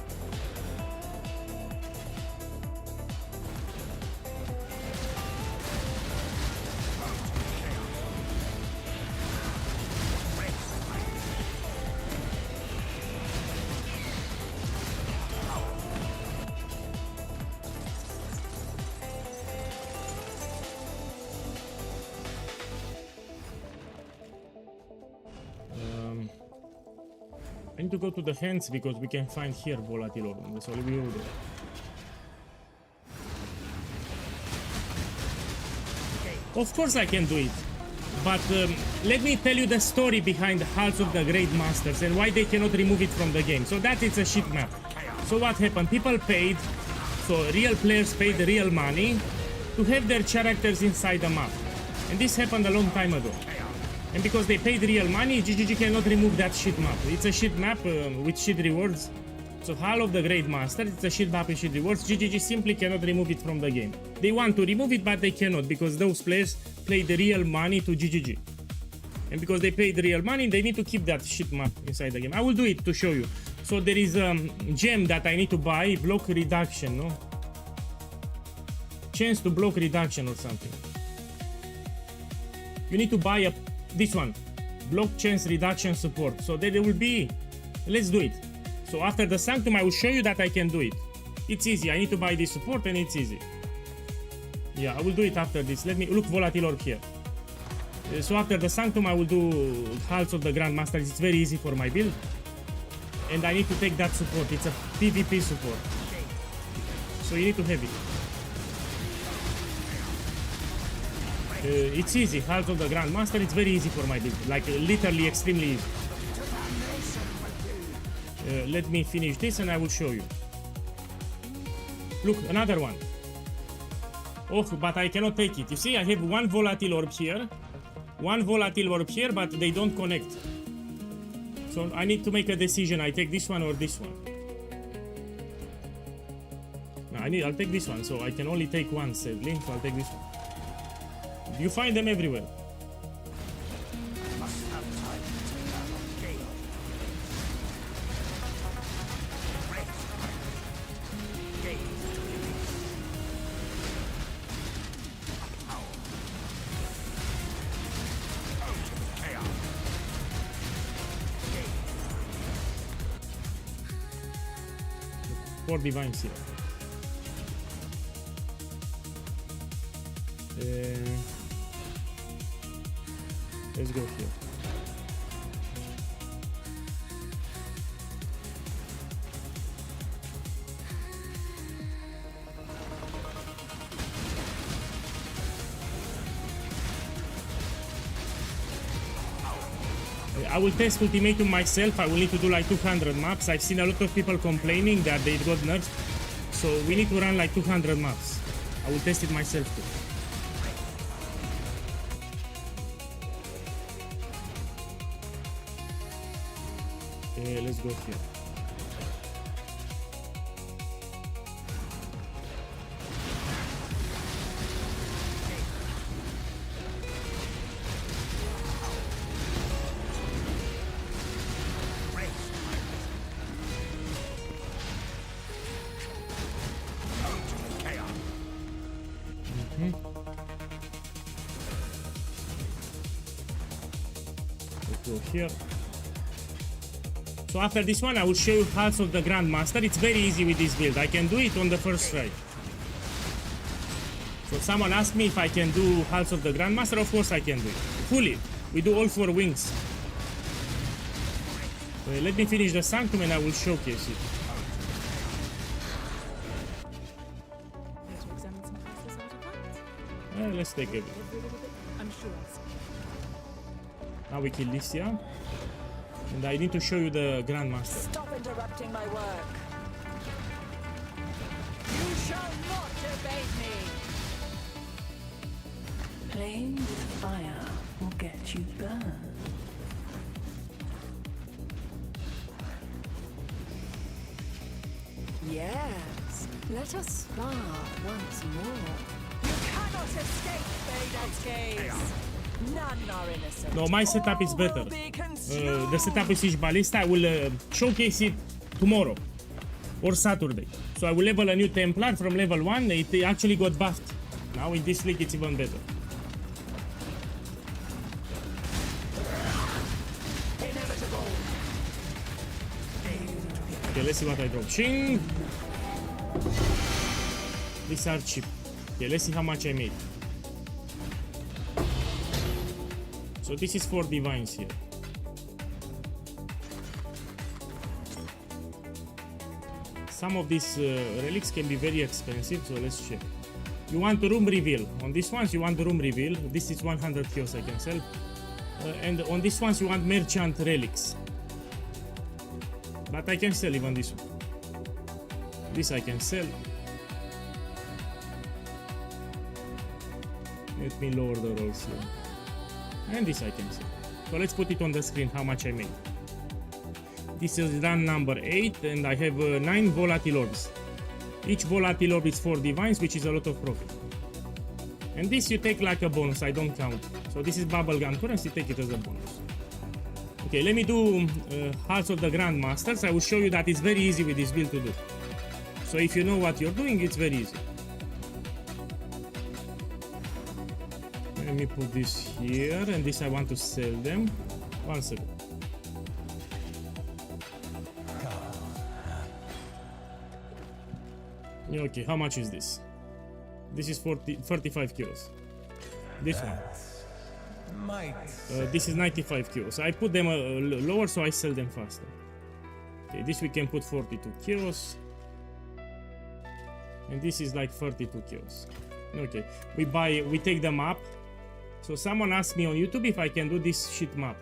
I need to go to the hands because we can find here volatile orb. So we will do. Of course I can do it, but let me tell you the story behind the Halls of the Great Masters and why they cannot remove it from the game. So that is a shit map. So what happened? People paid, so real players paid real money to have their characters inside the map. And this happened a long time ago. And because they paid real money, GGG cannot remove that shit map. It's a shit map with shit rewards. So Hall of the Great Master, it's a shit map with shit rewards. GGG simply cannot remove it from the game. They want to remove it, but they cannot because those players paid the real money to GGG. And because they paid real money, they need to keep that shit map inside the game. I will do it to show you. So there is a gem that I need to buy, block reduction, no? Chance to block reduction or something. You need to buy this one, block chance reduction support. So there will be, let's do it. So after the Sanctum, I will show you that I can do it. It's easy. I need to buy this support and it's easy. Yeah, I will do it after this. Let me look volatile orb here. So after the Sanctum, I will do Halls of the Grandmasters. It's very easy for my build. And I need to take that support. It's a PvP support. So you need to have it. It's easy. Halls of the Grandmaster, it's very easy for my build. Like literally extremely easy. Let me finish this and I will show you. Look, another one. Oh, but I cannot take it. You see, I have one volatile orb here, one volatile orb here, but they don't connect. So I need to make a decision. I take this one or this one. No, I'll take this one. So I can only take one, sadly. So I'll take this one. You find them everywhere. Four divines here. Let's go here. I will test Ultimatum myself. I will need to do like 200 maps. I've seen a lot of people complaining that they got nerfed. So we need to run like 200 maps. I will test it myself too. Okay, let's go here. Let's go here. So after this one I will show you Hearts of the Grandmaster. It's very easy with this build. I can do it on the first try. So someone asked me if I can do Hearts of the Grandmaster. Of course I can do it. Fully. We do all 4 wings. Let me finish the Sanctum and I will showcase it. Here to examine some priceless artifacts. Let's take a bit. Every little bit, I'm sure I'll see. Now we kill this here. And I need to show you the Grandmaster. Stop interrupting my work. You shall not evade me. Playing with fire will get you burned. Yes, let us spar once more. You cannot escape Vader's gaze. None are innocent. No, my setup is All better. will be consumed. The setup is Siege Ballista. I will showcase it tomorrow or Saturday. So I will level a new Templar from level 1. It actually got buffed. Now in this league it's even better. Inevitable. Okay, let's see what I drop. Shing! These are cheap. Okay, let's see how much I made. So this is 4 divines here. Some of these relics can be very expensive, so let's check. You want the room reveal. On these ones you want the room reveal. This is 100 kills I can sell. And on these ones you want merchant relics. But I can sell even this one. This I can sell. Let me lower the rolls here. And this I can sell. So let's put it on the screen how much I made. This is run number 8 and I have 9 volatile orbs. Each volatile orb is 4 divines, which is a lot of profit. And this you take like a bonus, I don't count. So this is bubblegum currency, take it as a bonus. Okay, let me do Hearts of the Grandmasters. I will show you that it's very easy with this build to do. So if you know what you're doing, it's very easy. Let me put this here, and this I want to sell them. 1 second. Yeah, okay, how much is this? This is 35 kilos. This one. This is 95 kilos. I put them lower so I sell them faster. Okay, this we can put 42 kilos. And this is like 32 kilos. Okay, we take the map. So someone asked me on YouTube if I can do this shit map.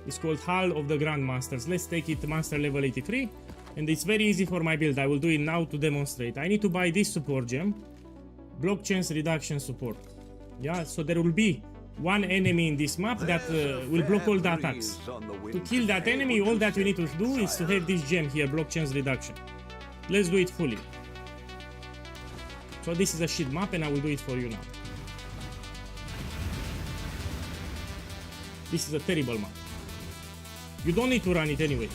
It's called Hall of the Grandmasters. Let's take it master level 83. And it's very easy for my build. I will do it now to demonstrate. I need to buy this support gem. Block chance reduction support. Yeah, so there will be one enemy in this map that will block all the attacks. To kill that enemy, all that we need to do is to have this gem here, block chance reduction. Let's do it fully. So this is a shit map and I will do it for you now. This is a terrible map. You don't need to run it anyway.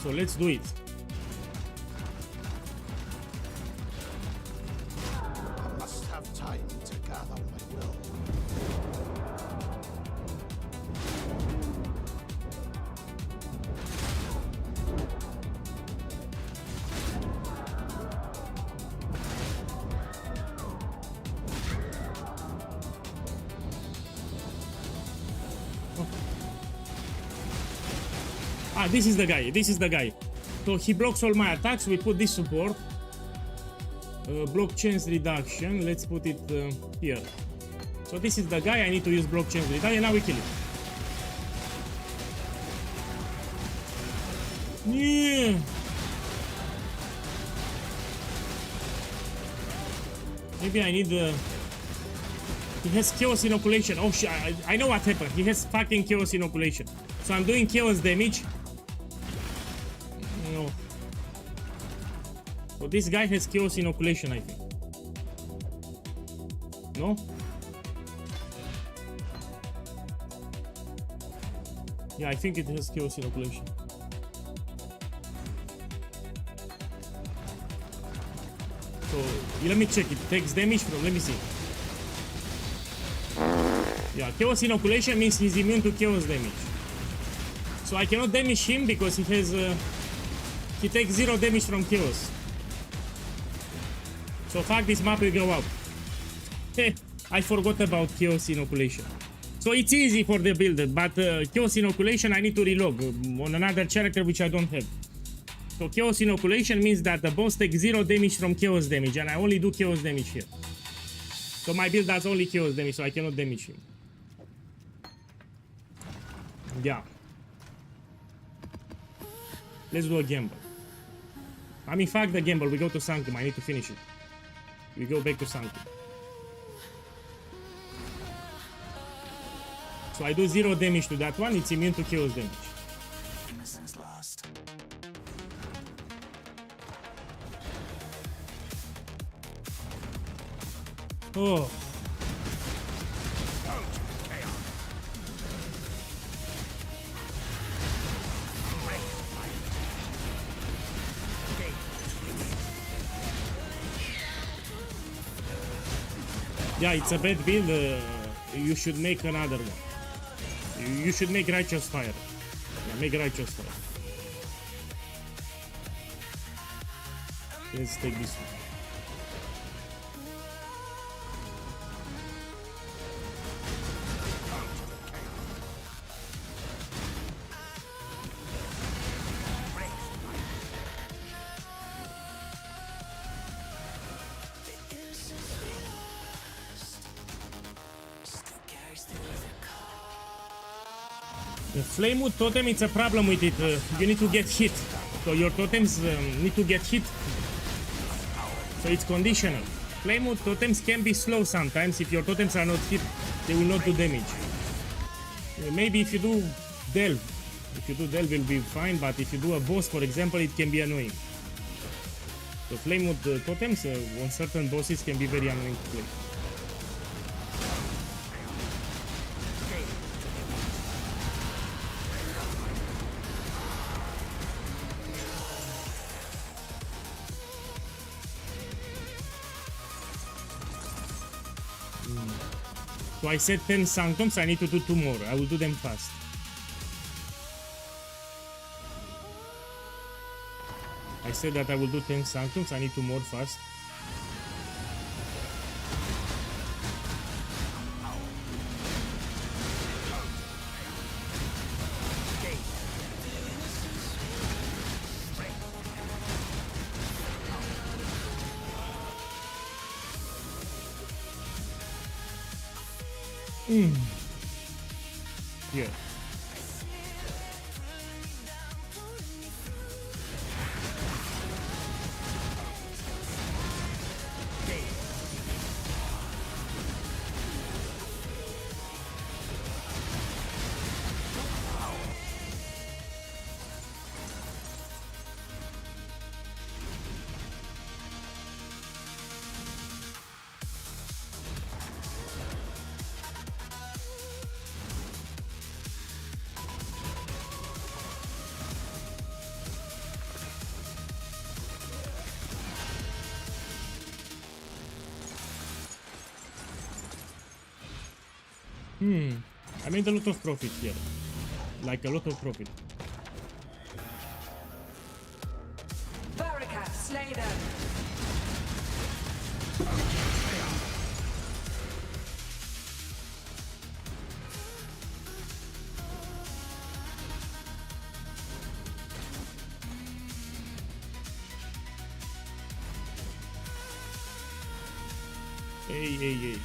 So let's do it. I must have time to gather my will. Ah, this is the guy. This is the guy. So he blocks all my attacks. We put this support. Block chance reduction. Let's put it here. So this is the guy. I need to use block chance reduction. Now we kill him. Yeah. Maybe I need he has chaos inoculation. Oh shit, I know what happened. He has fucking chaos inoculation. So I'm doing chaos damage. No. So this guy has chaos inoculation, I think. No? Yeah, I think it has chaos inoculation. So let me check. It takes damage from. Let me see. Yeah, chaos inoculation means he's immune to chaos damage. So I cannot damage him because he has. He takes 0 damage from chaos. So fuck, this map will go up. I forgot about chaos inoculation. So it's easy for the builder, but chaos inoculation I need to relog on another character which I don't have. So chaos inoculation means that the boss takes 0 damage from chaos damage, and I only do chaos damage here. So my build does only chaos damage, so I cannot damage him. Yeah. Let's do a gamble. I mean, fuck the gamble. We go to Sanctum. I need to finish it. We go back to Sanctum. So I do 0 damage to that one. It's immune to chaos damage. Innocence last. Oh. Yeah, it's a bad build. You should make another one. You should make Righteous Fire. Yeah, make Righteous Fire. Let's take this one. The Flamewood totem, it's a problem with it. You need to get hit. So your totems need to get hit. So it's conditional. Flamewood totems can be slow sometimes. If your totems are not hit, they will not do damage. Maybe if you do Delve. If you do Delve, it will be fine. But if you do a boss, for example, it can be annoying. So Flamewood totems on certain bosses can be very annoying to play. So I said 10 Sanctums, I need to do 2 more. I will do them fast. I said that I will do 10 Sanctums, I need 2 more fast. Here. I made a lot of profit here. Like a lot of profit. Barricade, slay them. Hey.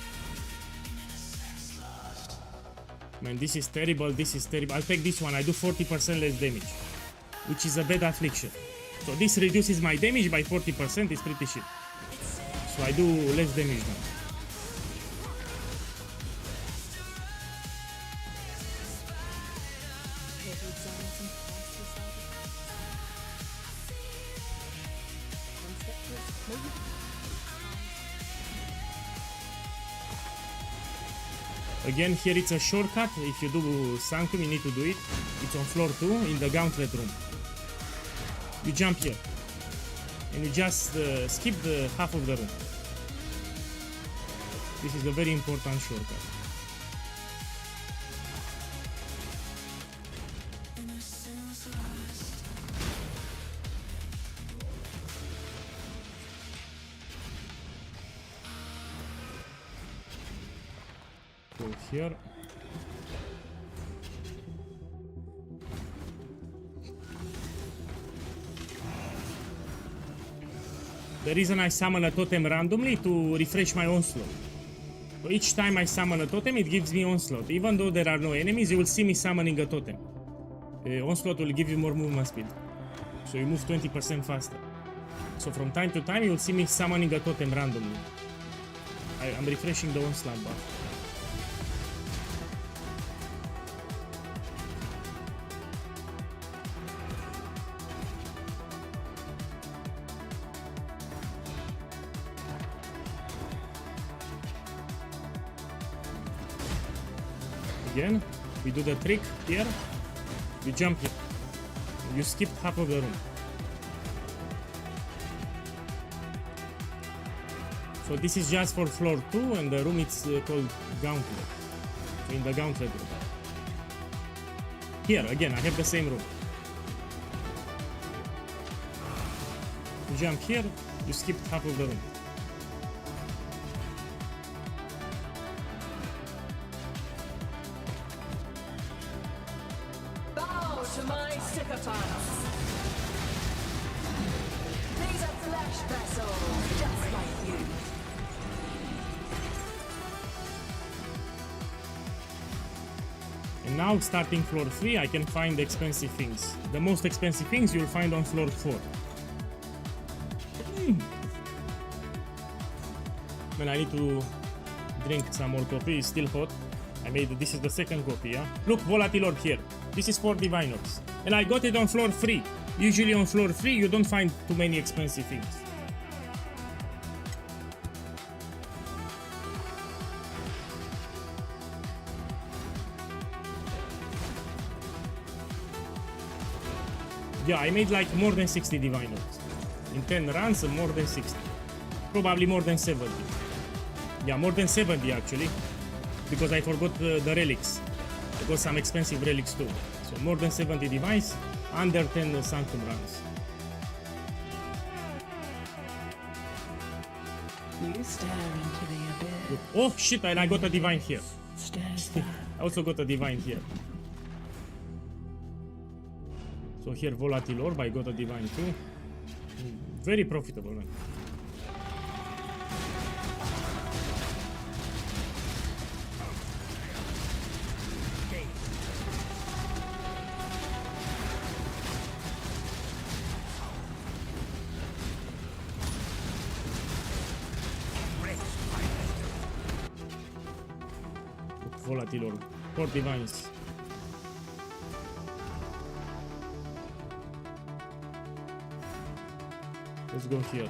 Man, this is terrible, this is terrible. I'll take this one, I do 40% less damage, which is a bad affliction. So this reduces my damage by 40%, it's pretty shit. So I do less damage now. Again, here it's a shortcut. If you do Sanctum, you need to do it. It's on floor 2 in the gauntlet room. You jump here and you just skip the half of the room. This is a very important shortcut. Go here. The reason I summon a totem randomly to refresh my onslaught. So each time I summon a totem, it gives me onslaught. Even though there are no enemies, you will see me summoning a totem. Onslaught will give you more movement speed, so you move 20% faster. So from time to time, you will see me summoning a totem randomly. I'm refreshing the onslaught bar. Again, we do the trick here. You jump here. You skip half of the room. So this is just for floor 2, and the room it's called Gauntlet. So in the Gauntlet room. Here, again, I have the same room. You jump here, you skip half of the room. Bow to my sycophants. These are flesh vessels, just like you. And now, starting floor 3, I can find expensive things. The most expensive things you'll find on floor 4. Well, I need to drink some more coffee, it's still hot. I made this is the second coffee, yeah? Look, Volatile Orb here. This is for Divine Orbs. And I got it on floor 3. Usually on floor 3 you don't find too many expensive things. Yeah, I made like more than 60 Divine Orbs. In 10 runs, more than 60. Probably more than 70. Yeah, more than 70 actually. Because I forgot the relics. I got some expensive relics too. So more than 70 Divines, under 10 Sanctum runs. You stare into the abyss. Look. Oh shit, and I got a Divine here. Stare I also got a Divine here. So here, Volatile Orb, I got a Divine too. Very profitable, man. volatilor. 4 divines. Let's go here.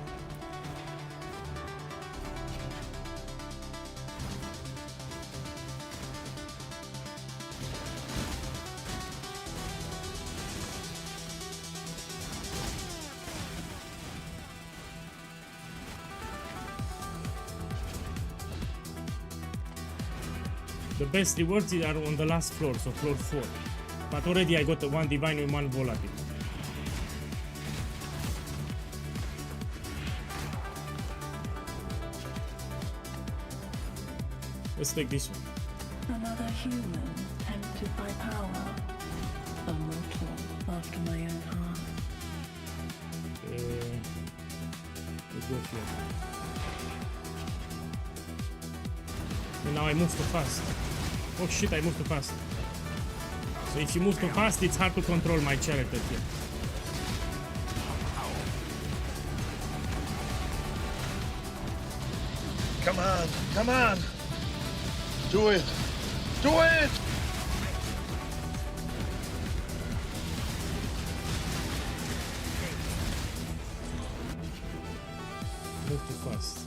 The best rewards are on the last floor, so floor 4. But already I got the 1 divine and 1 volatile. Let's take this one. Another human tempted by power. A mortal after my own heart. Let's go here. And now I move too fast. Oh shit, I moved too fast. So if you move too fast, it's hard to control my character here. Come on, come on! Do it! Do it! Move too fast.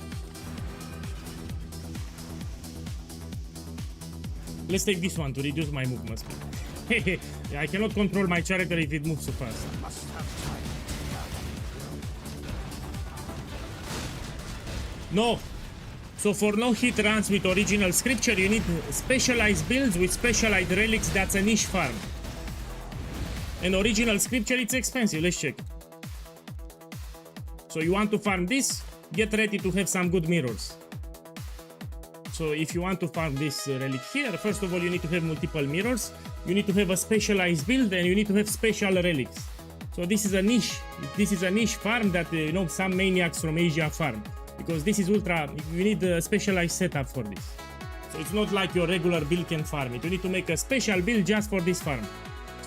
Let's take this one to reduce my movement speed. I cannot control my character if it moves so fast. No! So for no hit runs with original scripture, you need specialized builds with specialized relics. That's a niche farm. And original scripture, it's expensive. Let's check. So you want to farm this, get ready to have some good mirrors. So if you want to farm this relic here, first of all you need to have multiple mirrors, you need to have a specialized build, and you need to have special relics. So this is a niche farm that you know, some maniacs from Asia farm, because this is ultra, you need a specialized setup for this. So it's not like your regular build can farm it, you need to make a special build just for this farm.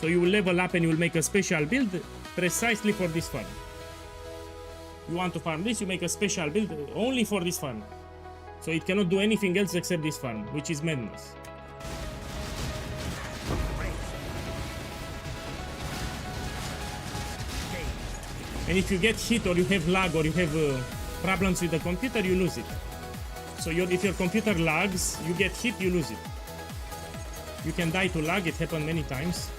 So you will level up and you will make a special build precisely for this farm. You want to farm this, you make a special build only for this farm. So it cannot do anything else except this farm, which is madness. And if you get hit or you have lag or you have problems with the computer, you lose it. So if your computer lags, you get hit, you lose it. You can die to lag, it happened many times.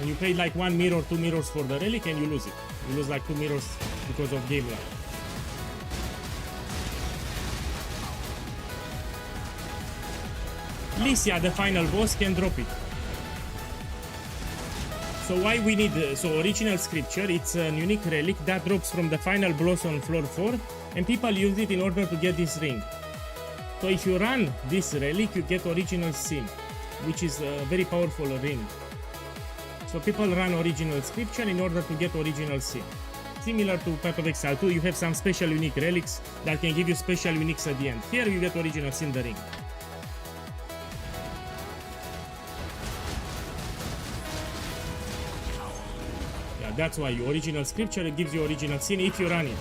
And you pay like 1 mirror, 2 mirrors for the relic and you lose it. You lose like 2 mirrors because of game lag. Lycia, the final boss, can drop it. So why we need, so original scripture, it's a unique relic that drops from the final boss on floor 4, and people use it in order to get this ring. So if you run this relic, you get original sin, which is a very powerful ring. So people run original scripture in order to get original sin. Similar to Path of Exile 2, you have some special unique relics that can give you special uniques at the end. Here you get original sin, the ring. That's why your original scripture, it gives you original sin if you run it.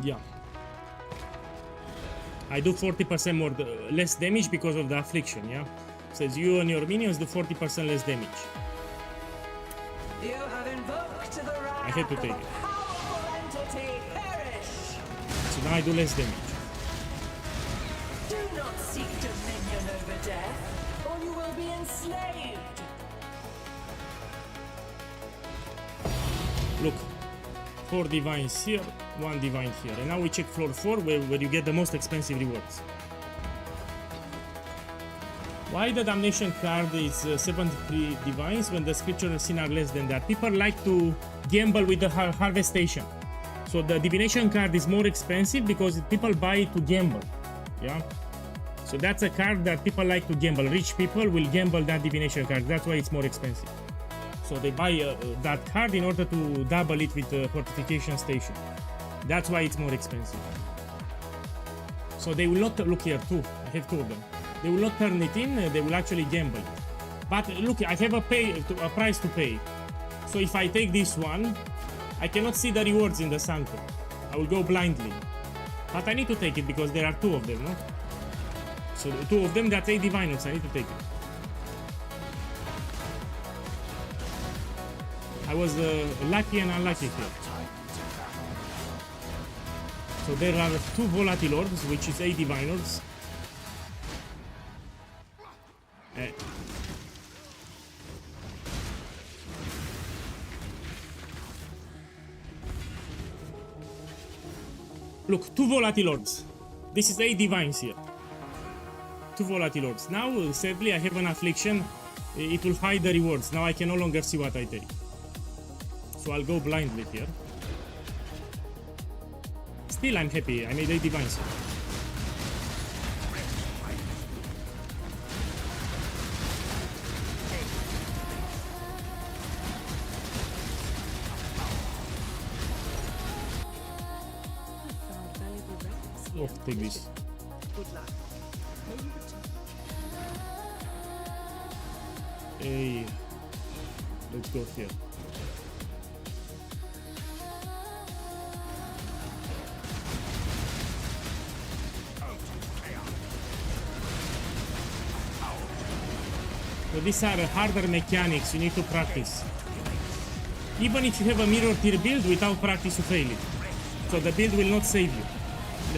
Yeah. I do 40% more, less damage because of the affliction, yeah? Says you and your minions do 40% less damage. You have invoked the wrath I had to take of a it. powerful entity. Perish! So now I do less damage. Do not seek dominion over death, or you will be enslaved. Look, 4 divines here, 1 divine here. And now we check floor 4 where you get the most expensive rewards. Why the damnation card is 73 divines when the scripture and sin are less than that? People like to gamble with the harvestation. So the divination card is more expensive because people buy it to gamble. Yeah. So that's a card that people like to gamble. Rich people will gamble that divination card. That's why it's more expensive. So they buy that card in order to double it with the fortification station. That's why it's more expensive. So they will not look here too. I have 2 of them. They will not turn it in, they will actually gamble. But look, I have a price to pay. So if I take this one, I cannot see the rewards in the Sanctum. I will go blindly. But I need to take it because there are 2 of them, no? So the 2 of them, that's 8 diviners, I need to take it. I was lucky and unlucky here. So there are 2 volatile orbs, which is 8 diviners. Look, 2 volatile orbs. This is 8 divines here. 2 volatile orbs. Now, sadly, I have an affliction. It will hide the rewards. Now I can no longer see what I take. So I'll go blindly here. Still, I'm happy. I made 8 divines here. Found valuable relics Oh, here. take this. Good luck. May you return. Hey, let's go here. So these are harder mechanics you need to practice. Even if you have a mirror tier build, without practice you fail it. So the build will not save you.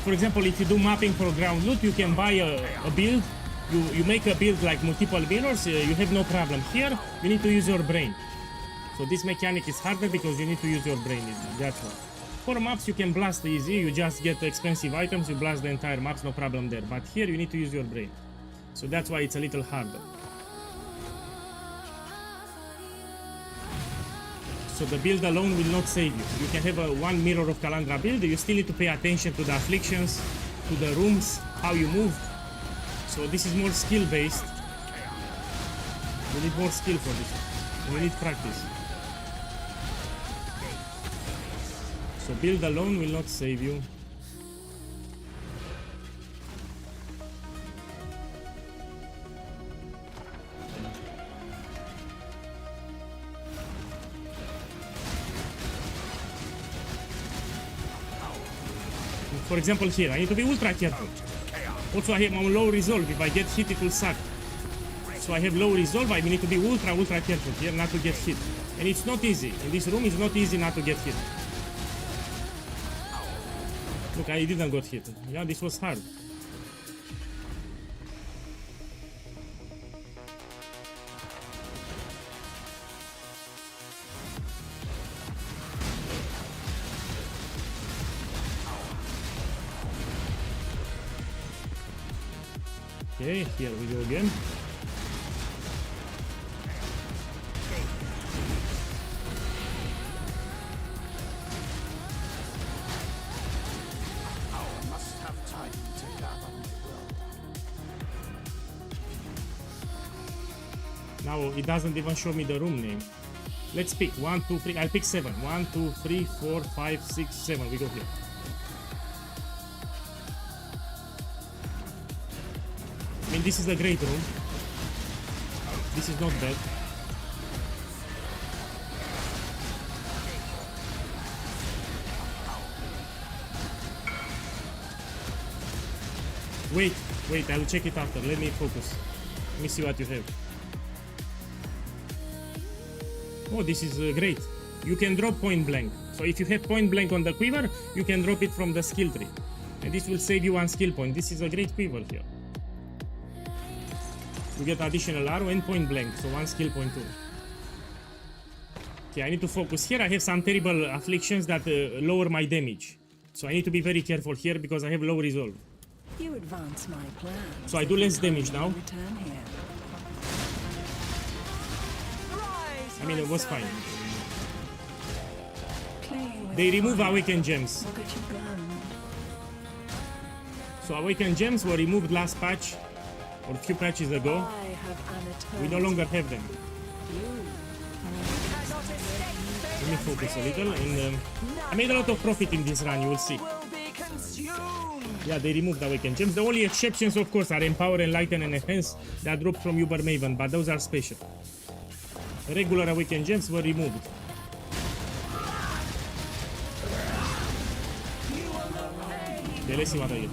For example, if you do mapping for ground loot, you can buy a build. You make a build like multiple mirrors, you have no problem. Here, you need to use your brain. So this mechanic is harder because you need to use your brain, that's why. For maps, you can blast easy, you just get expensive items, you blast the entire maps, no problem there. But here, you need to use your brain. So that's why it's a little harder. So the build alone will not save you. You can have a 1 Mirror of Kalandra build, you still need to pay attention to the afflictions, to the rooms, how you move. So this is more skill based. You need more skill for this. You need practice. So build alone will not save you. For example here, I need to be ultra careful. Also I have on low resolve, if I get hit it will suck. So I have low resolve, I need to be ultra careful here not to get hit. And it's not easy, in this room it's not easy not to get hit. Look, I didn't get hit. Yeah, this was hard. Okay, here we go again. Now it doesn't even show me the room name. Let's pick 1, 2, 3. I'll pick 7. 1, 2, 3, 4, 5, 6, 7. We go here. I mean, this is a great room. This is not bad. Wait, I'll check it after. Let me focus. Let me see what you have. Oh, this is great. You can drop point blank. So if you have point blank on the quiver, you can drop it from the skill tree. And this will save you 1 skill point. This is a great quiver here. You get additional arrow and point blank, so 1 skill point too. Okay, I need to focus here. I have some terrible afflictions that lower my damage. So I need to be very careful here because I have low resolve. You advance my plans. So I do less damage now. Return here. I mean, it was fine. Claim with They remove fire. Awakened Gems. Look at you go. So Awakened Gems were removed last patch, or a few patches ago. I have an We no longer have them. Let me focus a little, and I made a lot of profit in this run, you will see. Yeah, they removed Awakened Gems. The only exceptions, of course, are Empower, Enlighten, and Enhance that drop from Uber Maven, but those are special. Regular Awakened Gems were removed. Okay, let's see what I get.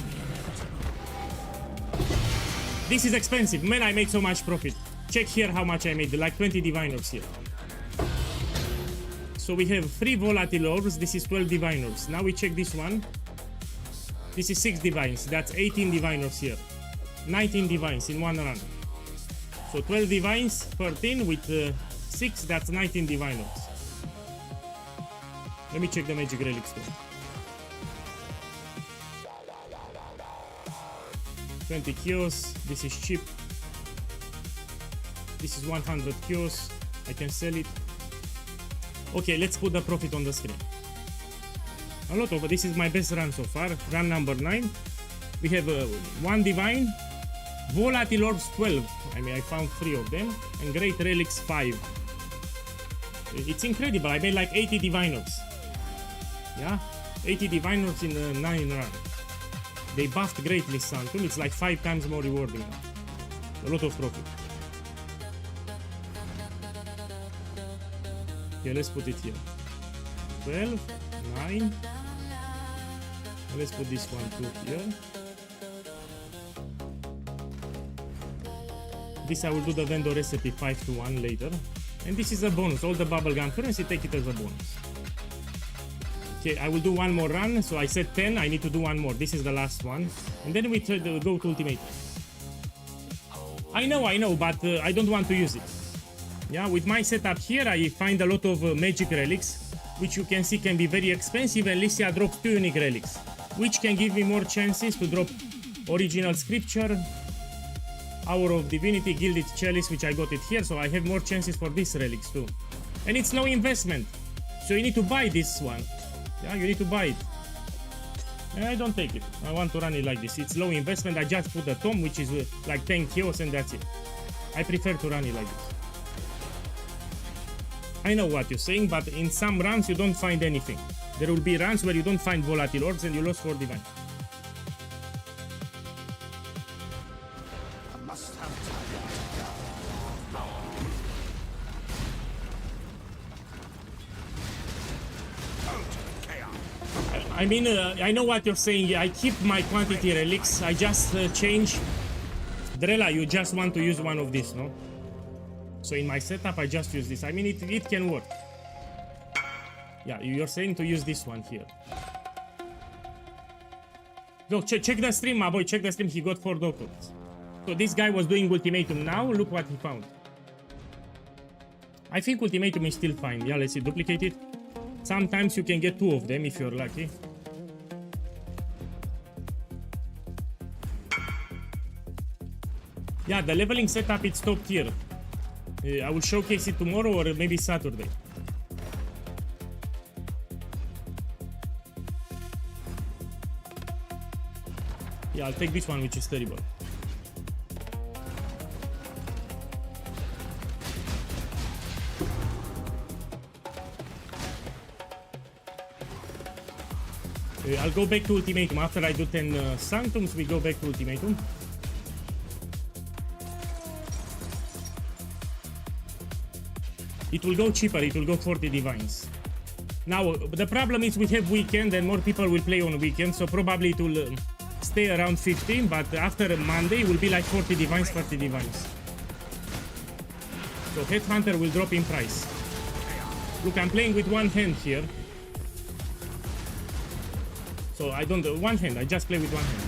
This is expensive. Man, I made so much profit. Check here how much I made, like 20 Diviners here. So we have 3 Volatile Orbs, this is 12 Diviners. Now we check this one. This is 6 Divines, that's 18 Diviners here. 19 Divines in one run. So 12 Divines, 13 with 6, that's 19 Diviners. Let me check the Magic Relics too. 20 Kios, this is cheap. This is 100 Kios, I can sell it. Okay, let's put the profit on the screen. A lot of, this is my best run so far, run number 9. We have 1 Divine, Volatile Orbs 12, I mean I found 3 of them, and Great Relics 5. It's incredible, I made like 80 Diviners. Yeah, 80 Diviners in a 9 run. They buffed greatly Sanctum, it's like 5 times more rewarding now. A lot of profit. Okay, let's put it here. 12, 9. Let's put this one too here. This I will do the vendor recipe 5 to 1 later. And this is a bonus. All the bubblegum currency, take it as a bonus. Okay, I will do one more run. So I said 10, I need to do one more. This is the last one. And then we try to go to Ultimate. I know, but I don't want to use it. Yeah, with my setup here, I find a lot of magic relics, which you can see can be very expensive, and Lycia drops 2 unique relics, which can give me more chances to drop original scripture, Hour of Divinity, Gilded Chalice, which I got it here, so I have more chances for these relics too. And it's no investment, so you need to buy this one. Yeah, you need to buy it. And I don't take it. I want to run it like this. It's low investment. I just put a tome, which is like 10 kills, and that's it. I prefer to run it like this. I know what you're saying, but in some runs you don't find anything. There will be runs where you don't find Volatile Orbs and you lose 4 Divine. I mean, I know what you're saying. I keep my quantity relics. I just change. Drella, you just want to use one of these, no? So in my setup, I just use this. I mean, it can work. Yeah, you're saying to use this one here. Look, check the stream, my boy. Check the stream. He got 4 documents. So this guy was doing Ultimatum now. Look what he found. I think Ultimatum is still fine. Yeah, let's see. Duplicate it. Sometimes you can get 2 of them if you're lucky. Yeah, the leveling setup, it's top tier. I will showcase it tomorrow or maybe Saturday. Yeah, I'll take this one, which is terrible. I'll go back to Ultimatum. After I do 10 Sanctums, we go back to Ultimatum. It will go cheaper, it will go 40 Divines. Now, the problem is we have weekend and more people will play on weekend, so probably it will stay around 15, but after Monday it will be like 40 Divines, 30 Divines. So Headhunter will drop in price. Look, I'm playing with one hand here. So I don't do one hand, I just play with one hand.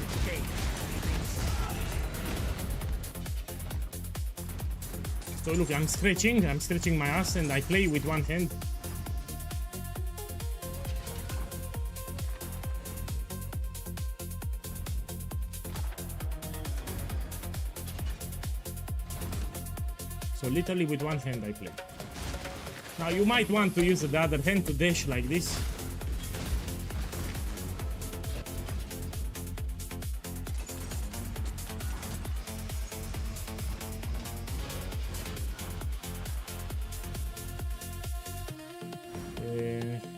So look, I'm stretching my ass and I play with one hand. So literally with one hand I play. Now you might want to use the other hand to dash like this.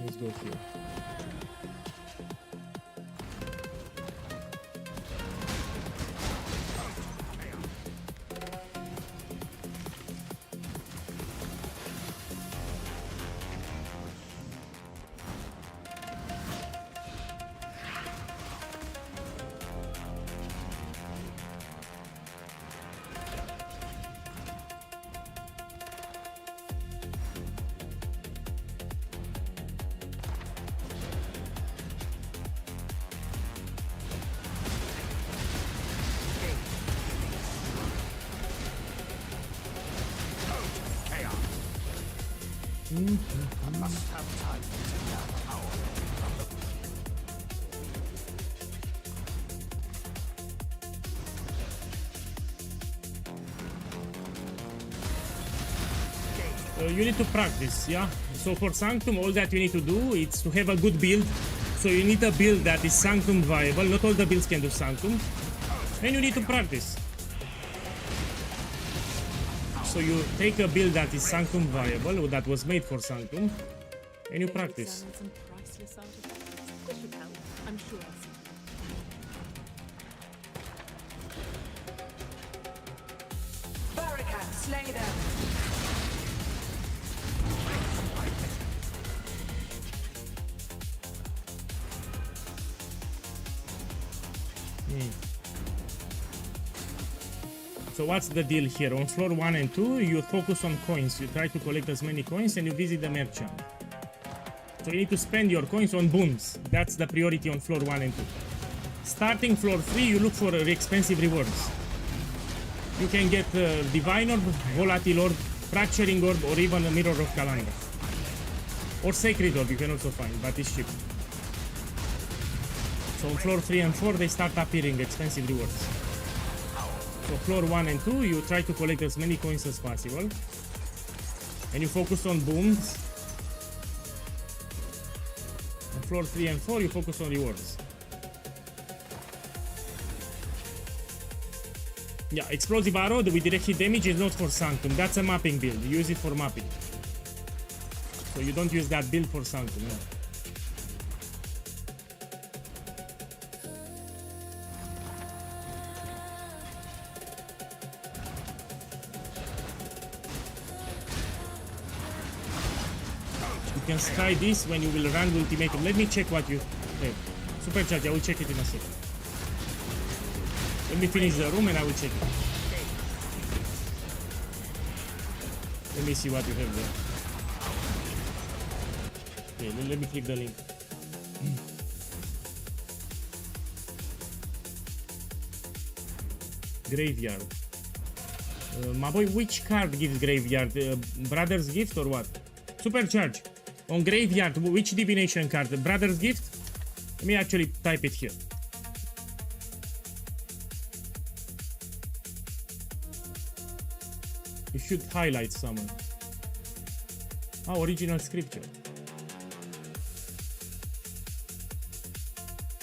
Let's go here. You need to practice, yeah? So for Sanctum, all that you need to do is to have a good build. So you need a build that is Sanctum viable. Not all the builds can do Sanctum. And you need to practice. So you take a build that is Sanctum viable, that was made for Sanctum, and you practice. Examine some priceless artifacts. This should help. I'm sure I'll see. Barricade, slay them. So what's the deal here? On floor 1 and 2, you focus on coins. You try to collect as many coins and you visit the merchant. So you need to spend your coins on booms. That's the priority on floor 1 and 2. Starting floor 3, you look for expensive rewards. You can get Divine Orb, Volatile Orb, Fracturing Orb, or even a Mirror of Kalanga. Or Sacred Orb you can also find, but it's cheap. So on floor 3 and 4, they start appearing expensive rewards. So floor 1 and 2, you try to collect as many coins as possible. And you focus on booms. On floor 3 and 4, you focus on rewards. Yeah, Explosive Arrow with direct hit damage is not for Sanctum. That's a mapping build. You use it for mapping. So you don't use that build for Sanctum, no. You can try this when you will run Ultimatum. Let me check what you have. Supercharge, I will check it in a second. Let me finish the room and I will check it. Let me see what you have there. Okay, let me click the link. Graveyard. My boy, which card gives Graveyard? Brother's Gift or what? Supercharge. On Graveyard, which divination card? Brother's Gift? Let me actually type it here. You should highlight someone. Oh, original scripture.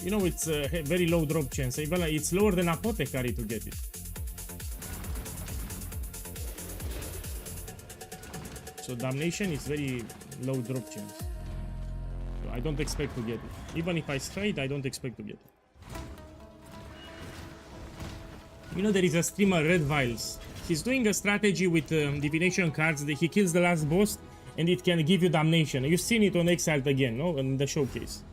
You know, it's a very low drop chance. Even it's lower than Apothecary to get it. So Damnation is very low drop chance. So I don't expect to get it. Even if I straight, I don't expect to get it. You know, there is a streamer, Red Vials. He's doing a strategy with divination cards that he kills the last boss and it can give you Damnation. You've seen it on Exiled again, no? In the showcase.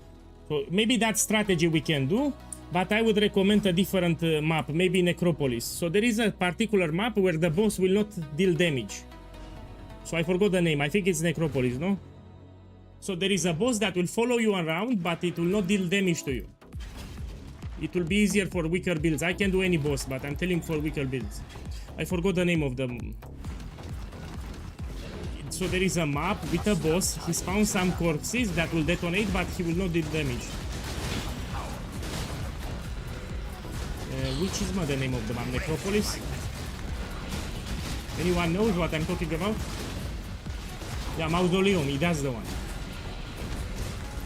So maybe that strategy we can do, but I would recommend a different map, maybe Necropolis. So there is a particular map where the boss will not deal damage. So I forgot the name. I think it's Necropolis, no? So there is a boss that will follow you around, but it will not deal damage to you. It will be easier for weaker builds. I can do any boss, but I'm telling for weaker builds. I forgot the name of them. So there is a map with a boss. He spawns some corpses that will detonate, but he will not deal damage. Which is the name of the map? Necropolis? Anyone knows what I'm talking about? Yeah, Mausoleum, that's the one.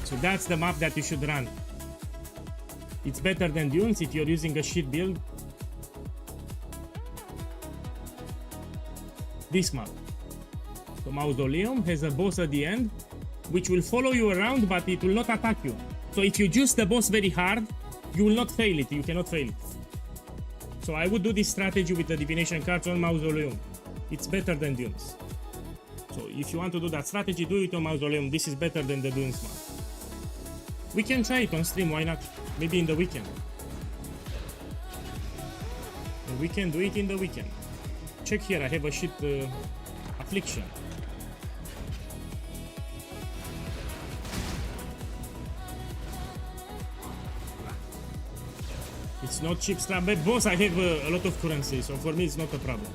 So that's the map that you should run. It's better than Dunes if you're using a shit build. This map. So Mausoleum has a boss at the end, which will follow you around, but it will not attack you. So if you juice the boss very hard, you will not fail it. You cannot fail it. So I would do this strategy with the divination cards on Mausoleum. It's better than Dunes. So if you want to do that strategy, do it on Mausoleum. This is better than the Dunes map. We can try it on stream, why not? Maybe in the weekend. And we can do it in the weekend. Check here, I have a shit affliction. It's not cheap strap, but boss, I have a lot of currency, so for me it's not a problem.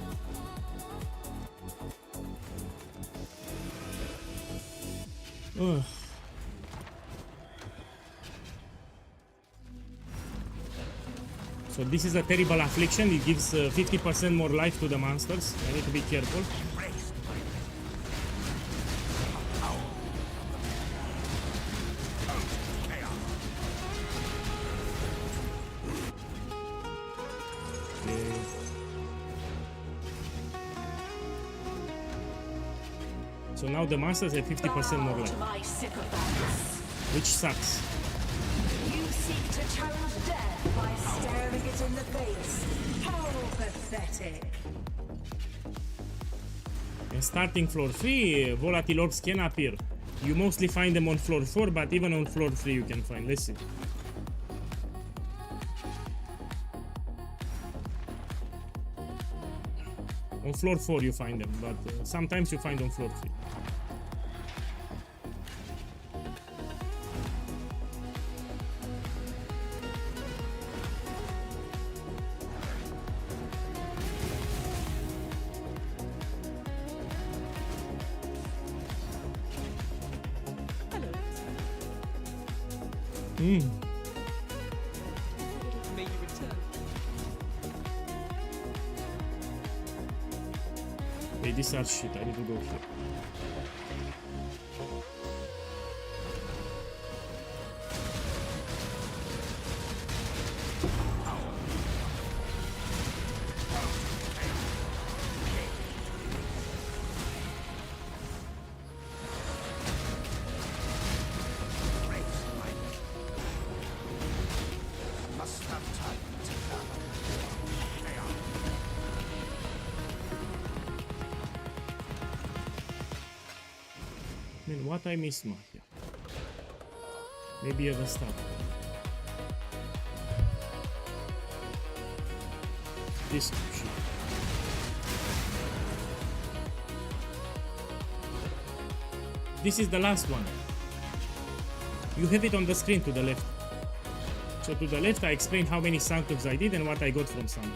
So this is a terrible affliction. It gives 50% more life to the monsters. I need to be careful. So now the monsters have 50% more life, which sucks. You seek to challenge death by staring it in the face. How pathetic. And starting floor 3, volatile orbs can appear. You mostly find them on floor 4, but even on floor 3 you can find. Let's see. On floor 4 you find them, but sometimes you find on floor 3. May you return. Wait, these are shit. I need to go here. Man, what I missed, Mafia? Maybe at the start. This shit. This is the last one. You have it on the screen to the left. So to the left I explained how many Sanctums I did and what I got from Sanctum.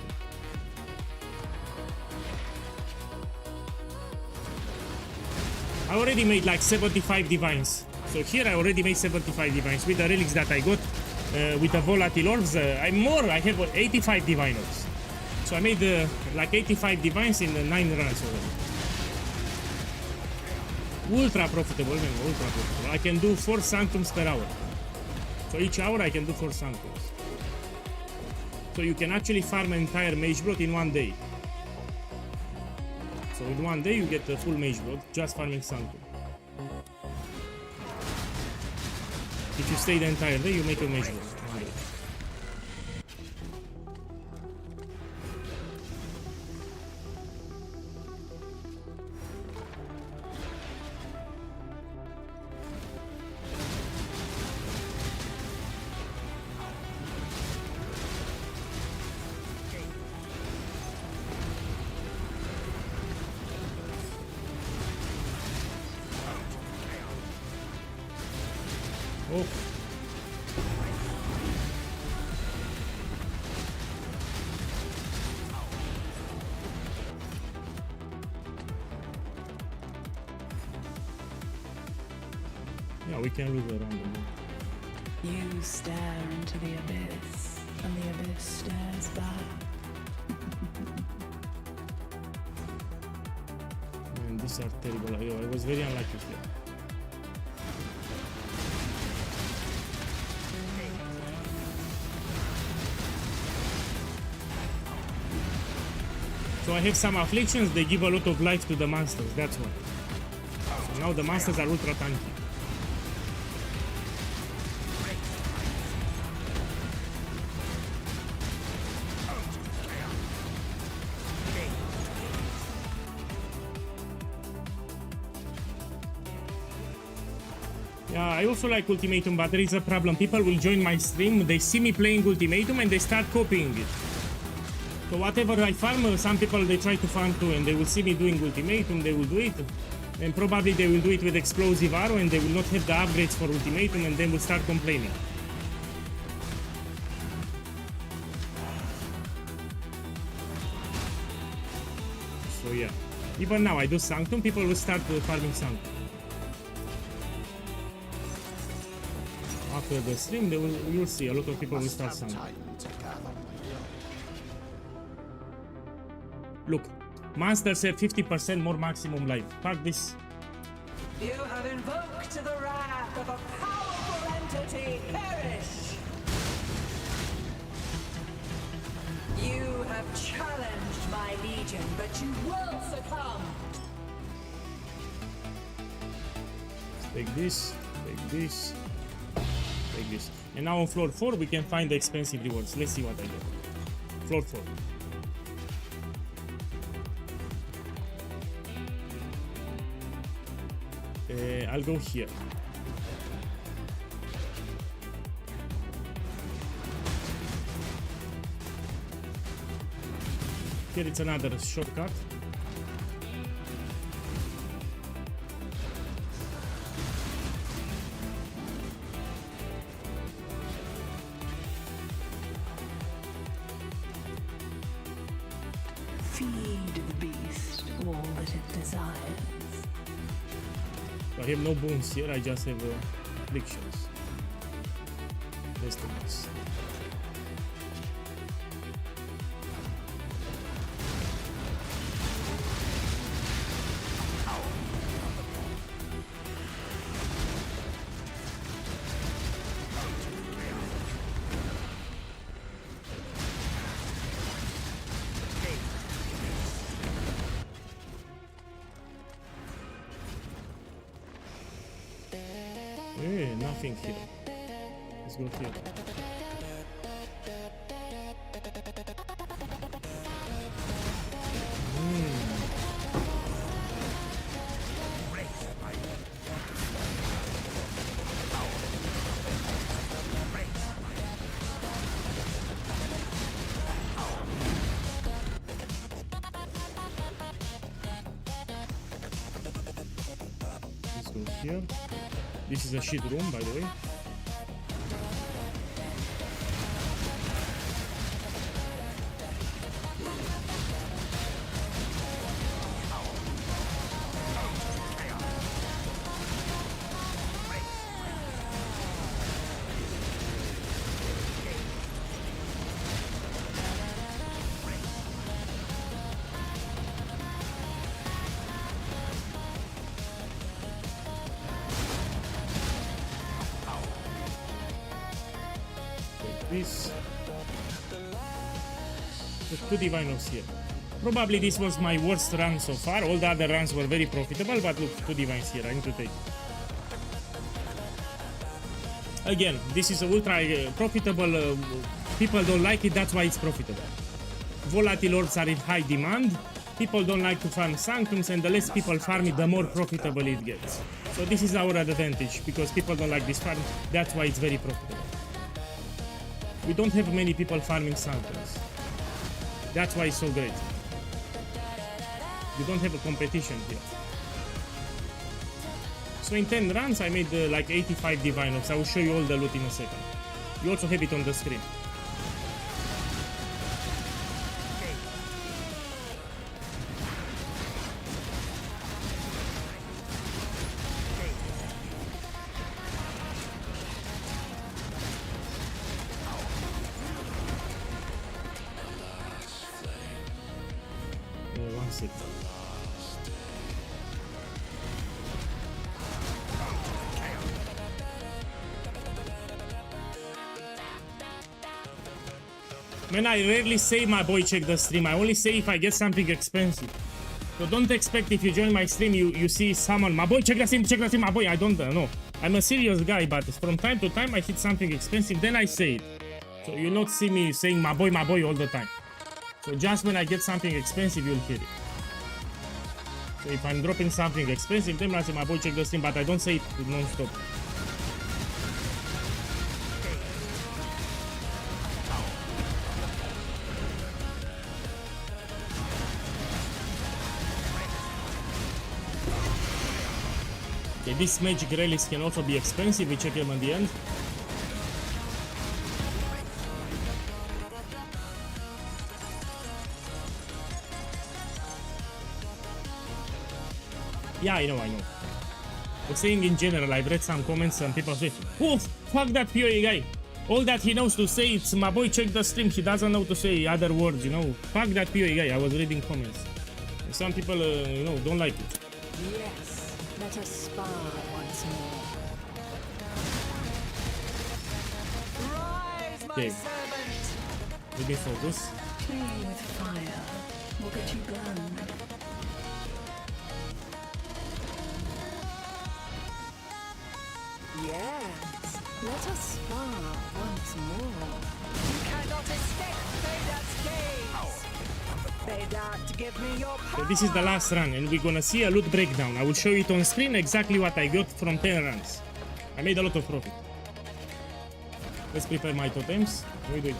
I already made like 75 divines. So here I already made 75 divines with the relics that I got with the volatile orbs. I have 85 divine orbs. So I made like 85 divines in 9 runs already. Ultra profitable, man, ultra profitable. I can do 4 Sanctums per hour. So each hour I can do 4 Sanctums. So you can actually farm an entire Mage Blood in 1 day. So in 1 day you get the full Mage Blood, just farming Sanctum. If you stay the entire day, you make a Mage Blood. Oh. Yeah, we can lose the random. You stare into the abyss, and the abyss stares back. Man, these are terrible. I was very unlucky here. So I have some afflictions, they give a lot of life to the monsters, that's why. So now the monsters are ultra tanky. Yeah, I also like Ultimatum, but there is a problem. People will join my stream, they see me playing Ultimatum and they start copying it. So whatever I farm, some people they try to farm too, and they will see me doing Ultimatum, they will do it. And probably they will do it with Explosive Arrow, and they will not have the upgrades for Ultimatum, and then will start complaining. So yeah, even now I do Sanctum, people will start farming Sanctum. the stream, you'll see a lot of people will start Have sounding. time to gather my Look, monsters have 50% more maximum life. Fuck this. You have invoked the wrath of a powerful entity. Perish! You have challenged my legion, but you will succumb. Take this, take this, take this. And now on floor 4 we can find the expensive rewards. Let's see what I get. Floor 4. I'll go here. Here it's another shortcut. Feed the beast all that it desires. I have no boons here, I just have afflictions. Destinies. Nothing here. Let's go here. Let's go here. This is a shit room, by the way. This. There's 2 diviners here. Probably this was my worst run so far. All the other runs were very profitable, but look, 2 divines here. I need to take. Again, this is ultra profitable. People don't like it, that's why it's profitable. Volatile orbs are in high demand. People don't like to farm Sanctums, and the less people farm it, the more profitable it gets. So this is our advantage, because people don't like this farm. That's why it's very profitable. We don't have many people farming Sanctums. That's why it's so great. We don't have a competition here. So in 10 runs I made like 85 diviners. I will show you all the loot in a second. You also have it on the screen. One second. Man, I rarely say my boy check the stream. I only say if I get something expensive. So don't expect if you join my stream you see someone, my boy check the stream, my boy. I don't know. I'm a serious guy, but from time to time I hit something expensive, then I say it. So you'll not see me saying my boy all the time. So just when I get something expensive, you'll hear it. So if I'm dropping something expensive, then I say my boy check the stream, but I don't say it non-stop. Okay, these magic relics can also be expensive, we check them at the end. Yeah, I know. was saying in general, I've read some comments and people say, oh, fuck that POEGuy. All that he knows to say, it's my boy, check the stream, he doesn't know to say other words, you know. Fuck that POEGuy. I was reading comments. And some people, you know, don't like it. Yes, let us spar once more. Rise, my Okay. servant! Let me focus. Play with fire will get you burned. Yes, let us spar once more. You cannot escape Vedat's gaze. Vedat, give me your So power. this is the last run and we're gonna see a loot breakdown. I will show it on screen exactly what I got from 10 runs. I made a lot of profit. Let's prepare my totems. We do it.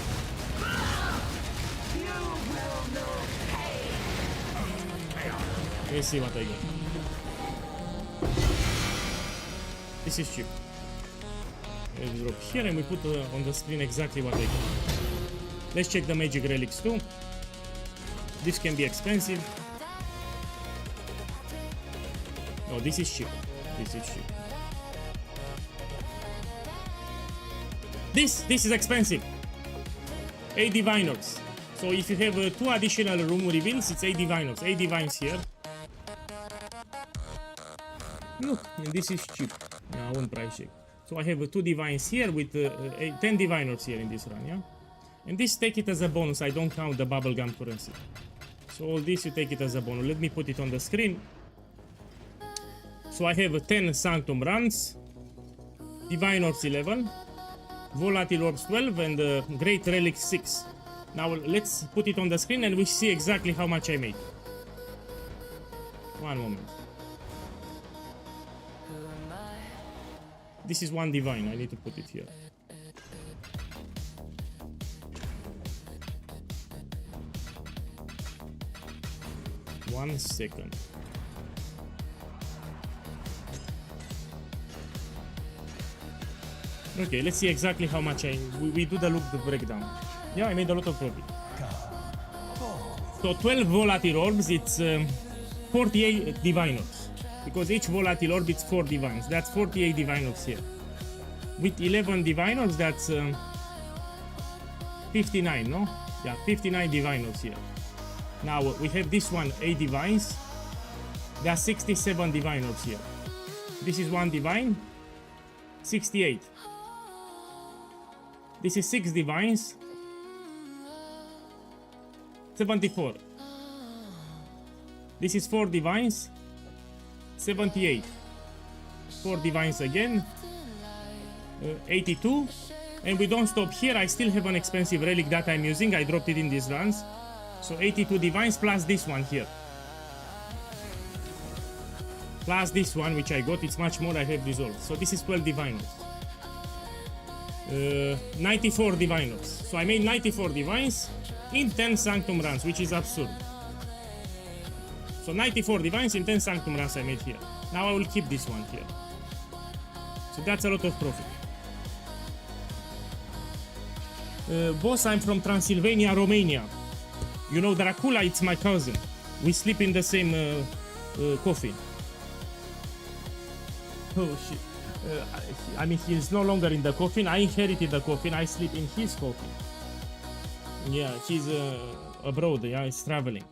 Let's see what I got. This is cheap. Let's drop here and we put on the screen exactly what I got. Let's check the magic relics too. This can be expensive. No, this is cheap. This is cheap. This is expensive. 8 diviners. So if you have 2 additional room reveals, it's 8 diviners. 8 divines here. Look, and this is cheap. No, I won't price check. So I have 2 divines here with 10 diviners here in this run, yeah? And this, take it as a bonus. I don't count the bubblegum currency. So all this you take it as a bonus. Let me put it on the screen. So I have 10 Sanctum runs, Divine Orbs 11, Volatile Orbs 12, and Great Relic 6. Now let's put it on the screen and we see exactly how much I made. One moment. This is 1 divine, I need to put it here. One second. Okay, let's see exactly how much we do the look breakdown. Yeah, I made a lot of profit. So 12 volatile orbs, it's 48 diviners. Because each volatile orb it's 4 divines. That's 48 diviners here. With 11 diviners, that's 59, no? Yeah, 59 diviners here. Now we have this one, 8 divines. There are 67 diviners here. This is 1 divine, 68. This is 6 divines, 74. This is 4 divines, 78. 4 divines again, 82. And we don't stop here. I still have an expensive relic that I'm using. I dropped it in these runs. So 82 divines plus this one here. Plus this one which I got. It's much more I have resolved. So this is 12 diviners. 94 diviners. So I made 94 divines in 10 Sanctum runs, which is absurd. So 94 divines in 10 Sanctum runs I made here. Now I will keep this one here. So that's a lot of profit. Boss, I'm from Transylvania, Romania. You know Dracula, it's my cousin. We sleep in the same coffin. Oh shit. I mean, he's no longer in the coffin. I inherited the coffin. I sleep in his coffin. Yeah, he's abroad. Yeah, he's traveling.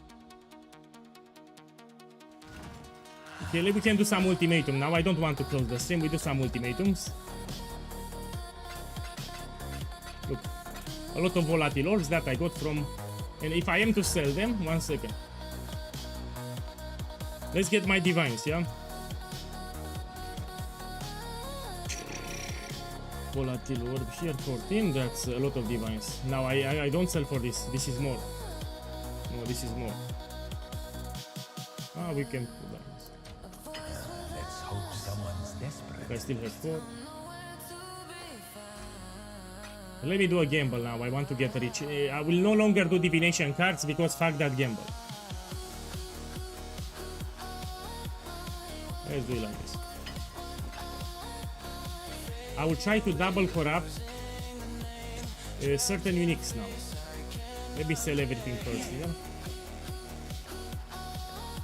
Okay, we can do some ultimatum now. I don't want to close the stream. We do some ultimatums. Look, a lot of volatile orbs that I got from. And if I am to sell them, 1 second. Let's get my divines, yeah? Volatile orb here, 14, that's a lot of divines. Now I don't sell for this, this is more. No, this is more. Ah, we can put that. Let's hope someone's desperate. I still have 4. Let me do a gamble now, I want to get rich. I will no longer do divination cards because fuck that gamble. Let's do it like this. I will try to double corrupt certain uniques now. Maybe sell everything first, yeah?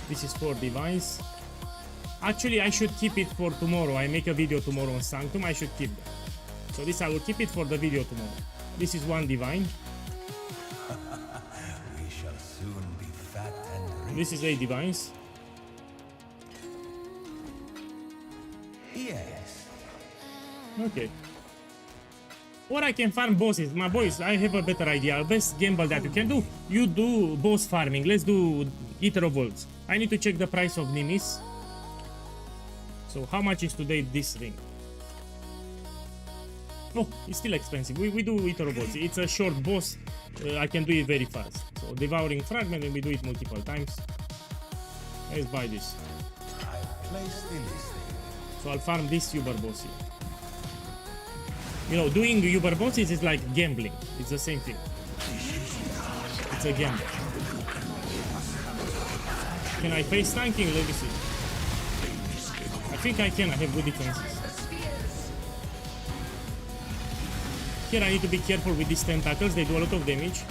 This is 4 divines. Actually, I should keep it for tomorrow. I make a video tomorrow on Sanctum. I should keep that. So this I will keep it for the video tomorrow. This is one divine. We shall soon be fat and rich. This is 8 divines. Yes. Okay. Or I can farm bosses. My boys, I have a better idea. Best gamble that you can do. You do boss farming. Let's do HIERO Vaults. I need to check the price of Nimis. So how much is today this ring? Oh, it's still expensive. We do HIERO Vaults. It's a short boss. I can do it very fast. So devouring fragment and we do it multiple times. Let's buy this. I placed the listing. So I'll farm this Uber boss here. You know, doing Uber bosses is like gambling. It's the same thing. It's a gamble. Can I face tanking? Let me see. I think I can. I have good defenses. Here I need to be careful with these tentacles. They do a lot of damage.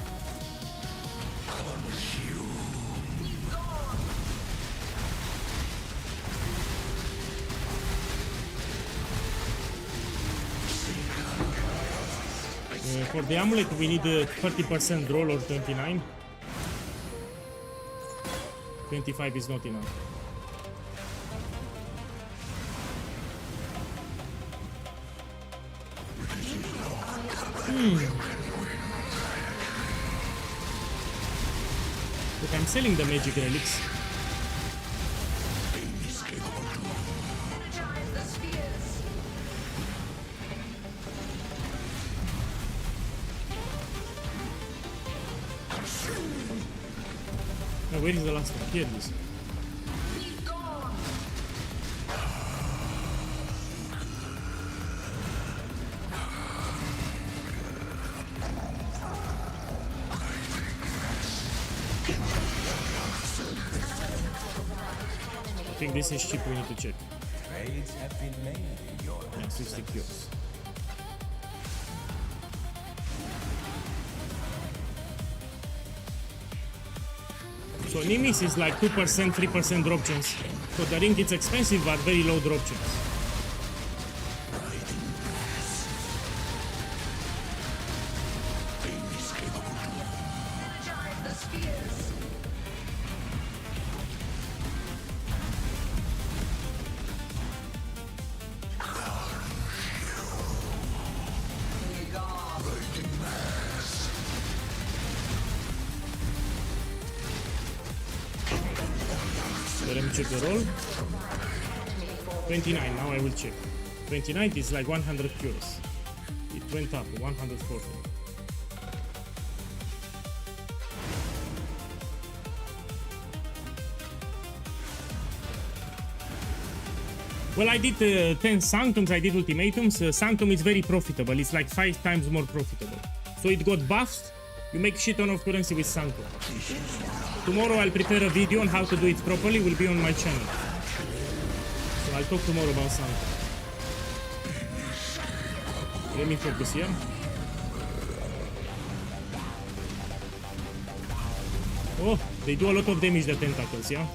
For the amulet we need 30% roll or 29. 25 is not enough. Look, I'm selling the magic relics. Oh, where is the last one? Here it is. I think this is cheap, we need to check. Trades have been made in your Yeah, 60 cures. So Nimis is like 2%, 3% drop chance. So the ring is expensive but very low drop chance. So let me check the roll. 29, now I will check. 29 is like 100 cures. It went up 140. Well, I did 10 Sanctums, I did Ultimatums. Sanctum is very profitable, it's like 5 times more profitable. So it got buffed, you make shit ton of currency with Sanctum. Tomorrow I'll prepare a video on how to do it properly, will be on my channel. So I'll talk tomorrow about Sanctum. Let me focus here. Oh, they do a lot of damage, the tentacles, yeah?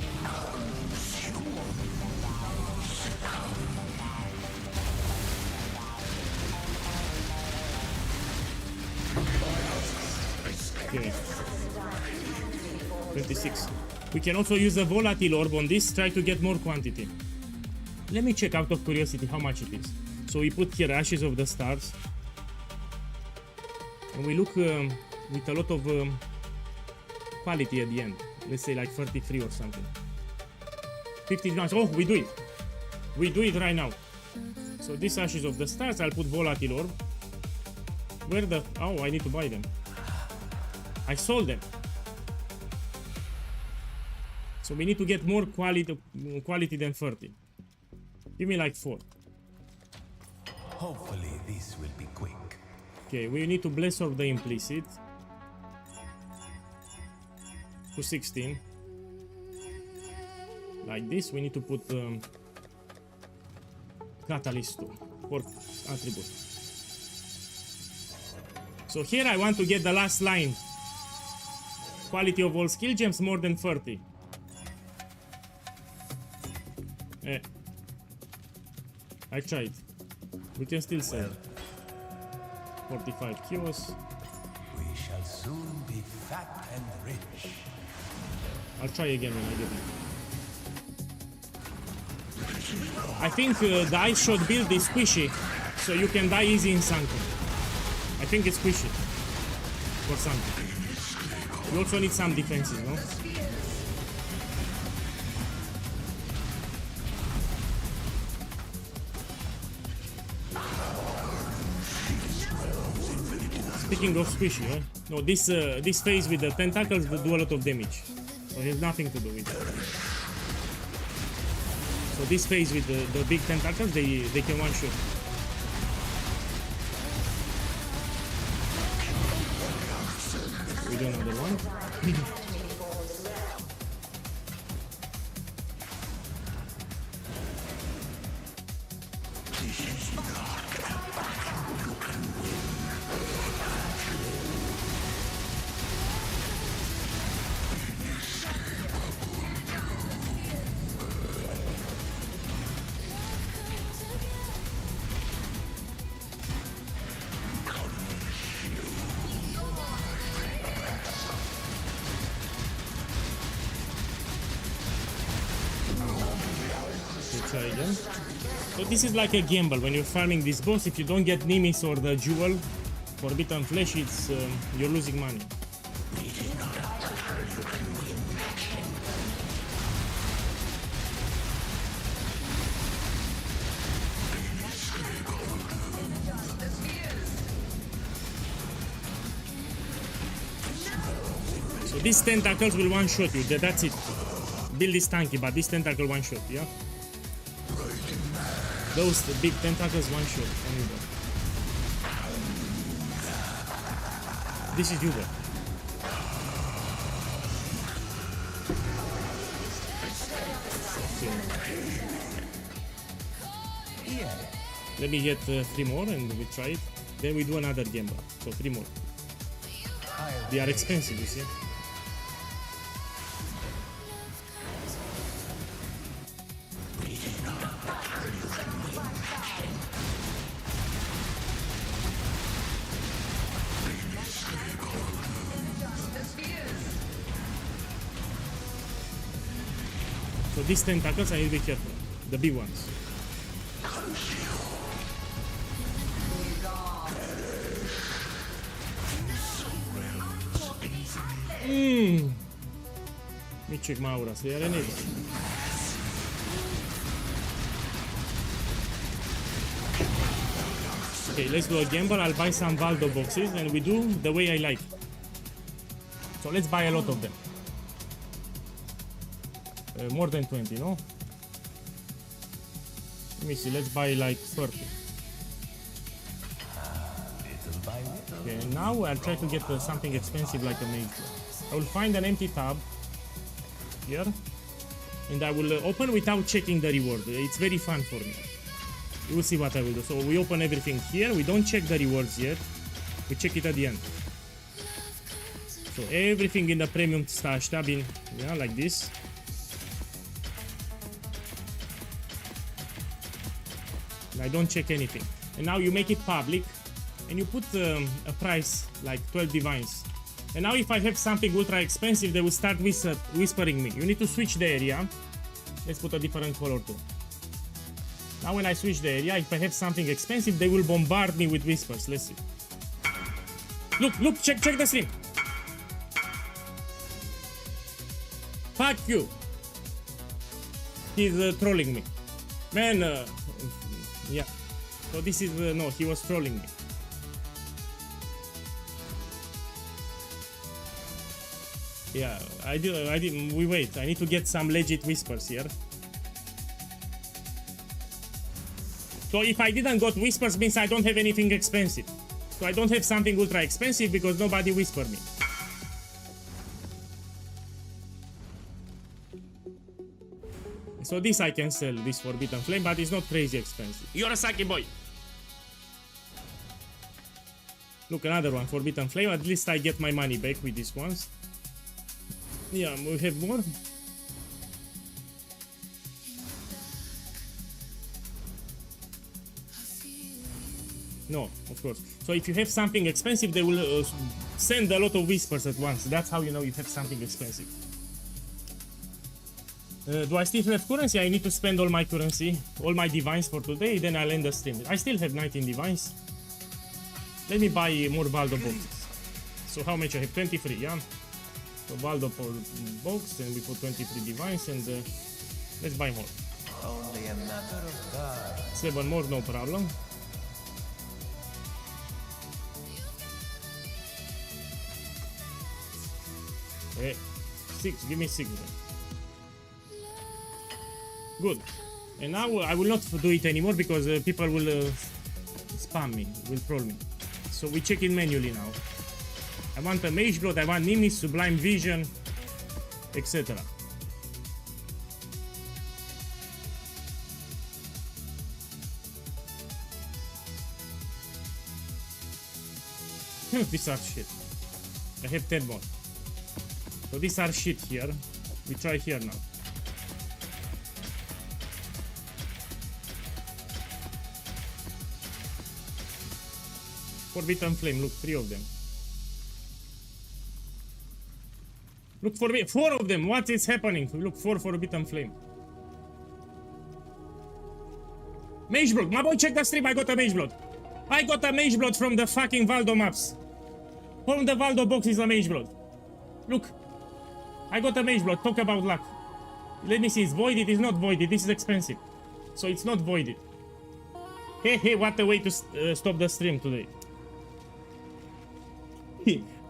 Okay. 26. We can also use a volatile orb on this, try to get more quantity. Let me check out of curiosity how much it is. So we put here Ashes of the Stars. And we look with a lot of quality at the end. Let's say like 33 or something. 50 grams. Oh, we do it. We do it right now. So this Ashes of the Stars, I'll put volatile orb. Where the... Oh, I need to buy them. I sold them. So we need to get more quality than 30. Give me like 4. Hopefully this will be quick. Okay, we need to bless of the implicit. To 16. Like this, we need to put Catalyst 2 for attribute. So here I want to get the last line. Quality of all skill gems more than 30. I tried. We can still sell. 45 kilos. We shall soon be fat and rich. I'll try again when I get it. I think the ice shot build is squishy, so you can die easy in Sanctum. I think it's squishy for Sanctum. You also need some defenses, no? Speaking of squishy, no, this phase with the tentacles do a lot of damage, so it has nothing to do with it. So this phase with the big tentacles, they can one shot. We do another one. Try again. So this is like a gamble when you're farming this boss. If you don't get Nimis or the jewel Forbidden Flesh, it's you're losing money. So these tentacles will one shot you. That's it. Build is tanky, but this tentacle one shot, yeah? Those big tentacles one shot. This is Uber. Okay. Let me get 3 more and we try it. Then we do another gamble. So 3 more. They are expensive, you see. So these tentacles, I need to be careful. The big ones. Let me check my aura. So they are enabled. Okay, let's do a gamble. I'll buy some Valdo boxes and we do the way I like. So let's buy a lot of them. More than 20, no? Let me see, let's buy like 30. Okay, now I'll try to get something expensive like a mage. I will find an empty tab here and I will open without checking the reward. It's very fun for me. You will see what I will do. So we open everything here, we don't check the rewards yet, we check it at the end. So everything in the premium stash tab in, yeah, like this. I don't check anything. And now you make it public and you put a price like 12 divines. And now if I have something ultra expensive, they will start whispering me. You need to switch the area. Let's put a different color too. Now when I switch the area, if I have something expensive, they will bombard me with whispers. Let's see. Look, check the stream. Fuck you. He's trolling me. Man, yeah. So this is, no, he was trolling me. Yeah, I didn't, we wait. I need to get some legit whispers here. So if I didn't got whispers means I don't have anything expensive. So I don't have something ultra expensive because nobody whispered me. So this I can sell, this Forbidden Flame, but it's not crazy expensive. You're a sucky boy! Look, another one, Forbidden Flame. At least I get my money back with these ones. Yeah, we have more. No, of course. So if you have something expensive, they will send a lot of whispers at once. That's how you know you have something expensive. Do I still have currency? I need to spend all my currency, all my divines for today, then I'll end the stream. I still have 19 divines. Let me buy more Valdo boxes. So how much I have? 23, yeah? So Valdo for box, and we put 23 divines, and let's buy more. Only a matter of time. 7 more, no problem. Okay, 6, give me 6 then. Good. And now I will not do it anymore because people will spam me, will troll me. So we check it manually now. I want a Mage Blood, I want Nimni, Sublime Vision, etc. These are shit. I have 10 more. So these are shit here. We try here now. Forbidden Flame, look, 3 of them. Look for me, 4 of them, what is happening? Look, 4 Forbidden Flame. Mage Blood, my boy, check the stream, I got a Mage Blood. I got a Mage Blood from the fucking Valdo maps. From the Valdo box is a Mage Blood. Look, I got a Mage Blood, talk about luck. Let me see, it's voided, it's not voided, this is expensive. So it's not voided. Hey, what a way to stop the stream today.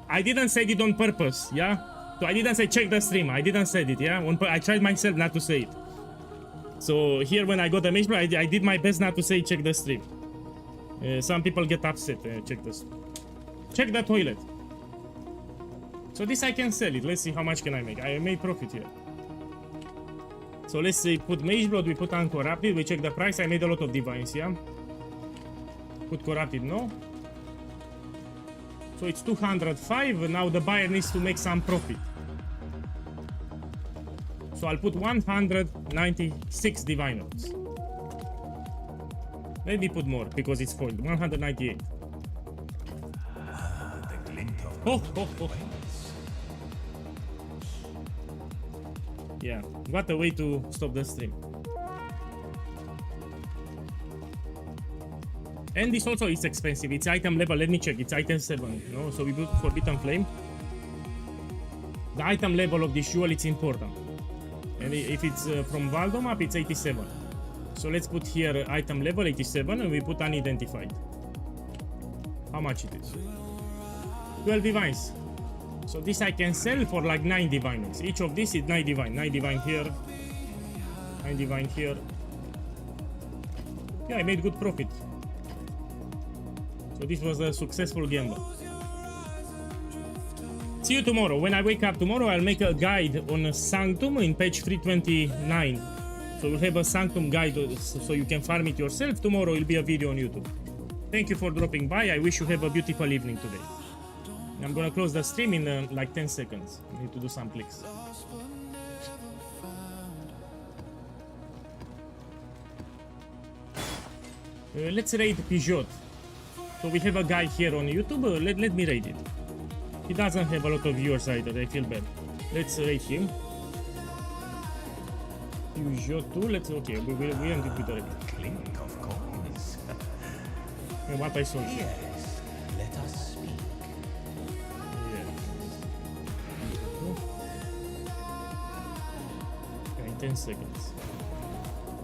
I didn't say it on purpose, yeah? So I didn't say check the stream, I didn't say it, yeah? I tried myself not to say it. So here when I got a Mage Blood, I did my best not to say check the stream. Some people get upset, check the stream. Check the toilet. So this I can sell it, let's see how much can I make. I made profit here. So let's say put Mage Blood, we put on Corrupted, we check the price, I made a lot of divines, yeah? Put Corrupted, no? So it's 205, now the buyer needs to make some profit. So I'll put 196 divine notes. Let me put more, because it's foiled, 198. The glint of Oh. Yeah, what a way to stop the stream. And this also is expensive. It's item level. Let me check. It's item 7. No, so we put Forbidden Flame. The item level of this jewel, it's important. And if it's from Valdo map, it's 87. So let's put here item level 87, and we put unidentified. How much it is? 12 divines. So this I can sell for like 9 divines. Each of this is 9 divine. 9 divine here. 9 divine here. Yeah, I made good profit. So this was a successful gamble. See you tomorrow. When I wake up tomorrow, I'll make a guide on a Sanctum in page 329. So we'll have a Sanctum guide so you can farm it yourself. Tomorrow will be a video on YouTube. Thank you for dropping by. I wish you have a beautiful evening today. I'm gonna close the stream in like 10 seconds. I need to do some clicks. Let's raid Peugeot. So we have a guy here on YouTube. Let me raid it. He doesn't have a lot of viewers either. I feel bad. Let's raid him. Peugeot 2. Let's okay. We end it with a raid. clink of coins. What I saw. Yes, let us speak. Okay, 10 seconds.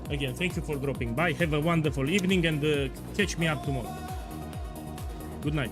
Again, thank you for dropping by. Have a wonderful evening and catch me up tomorrow. Good night.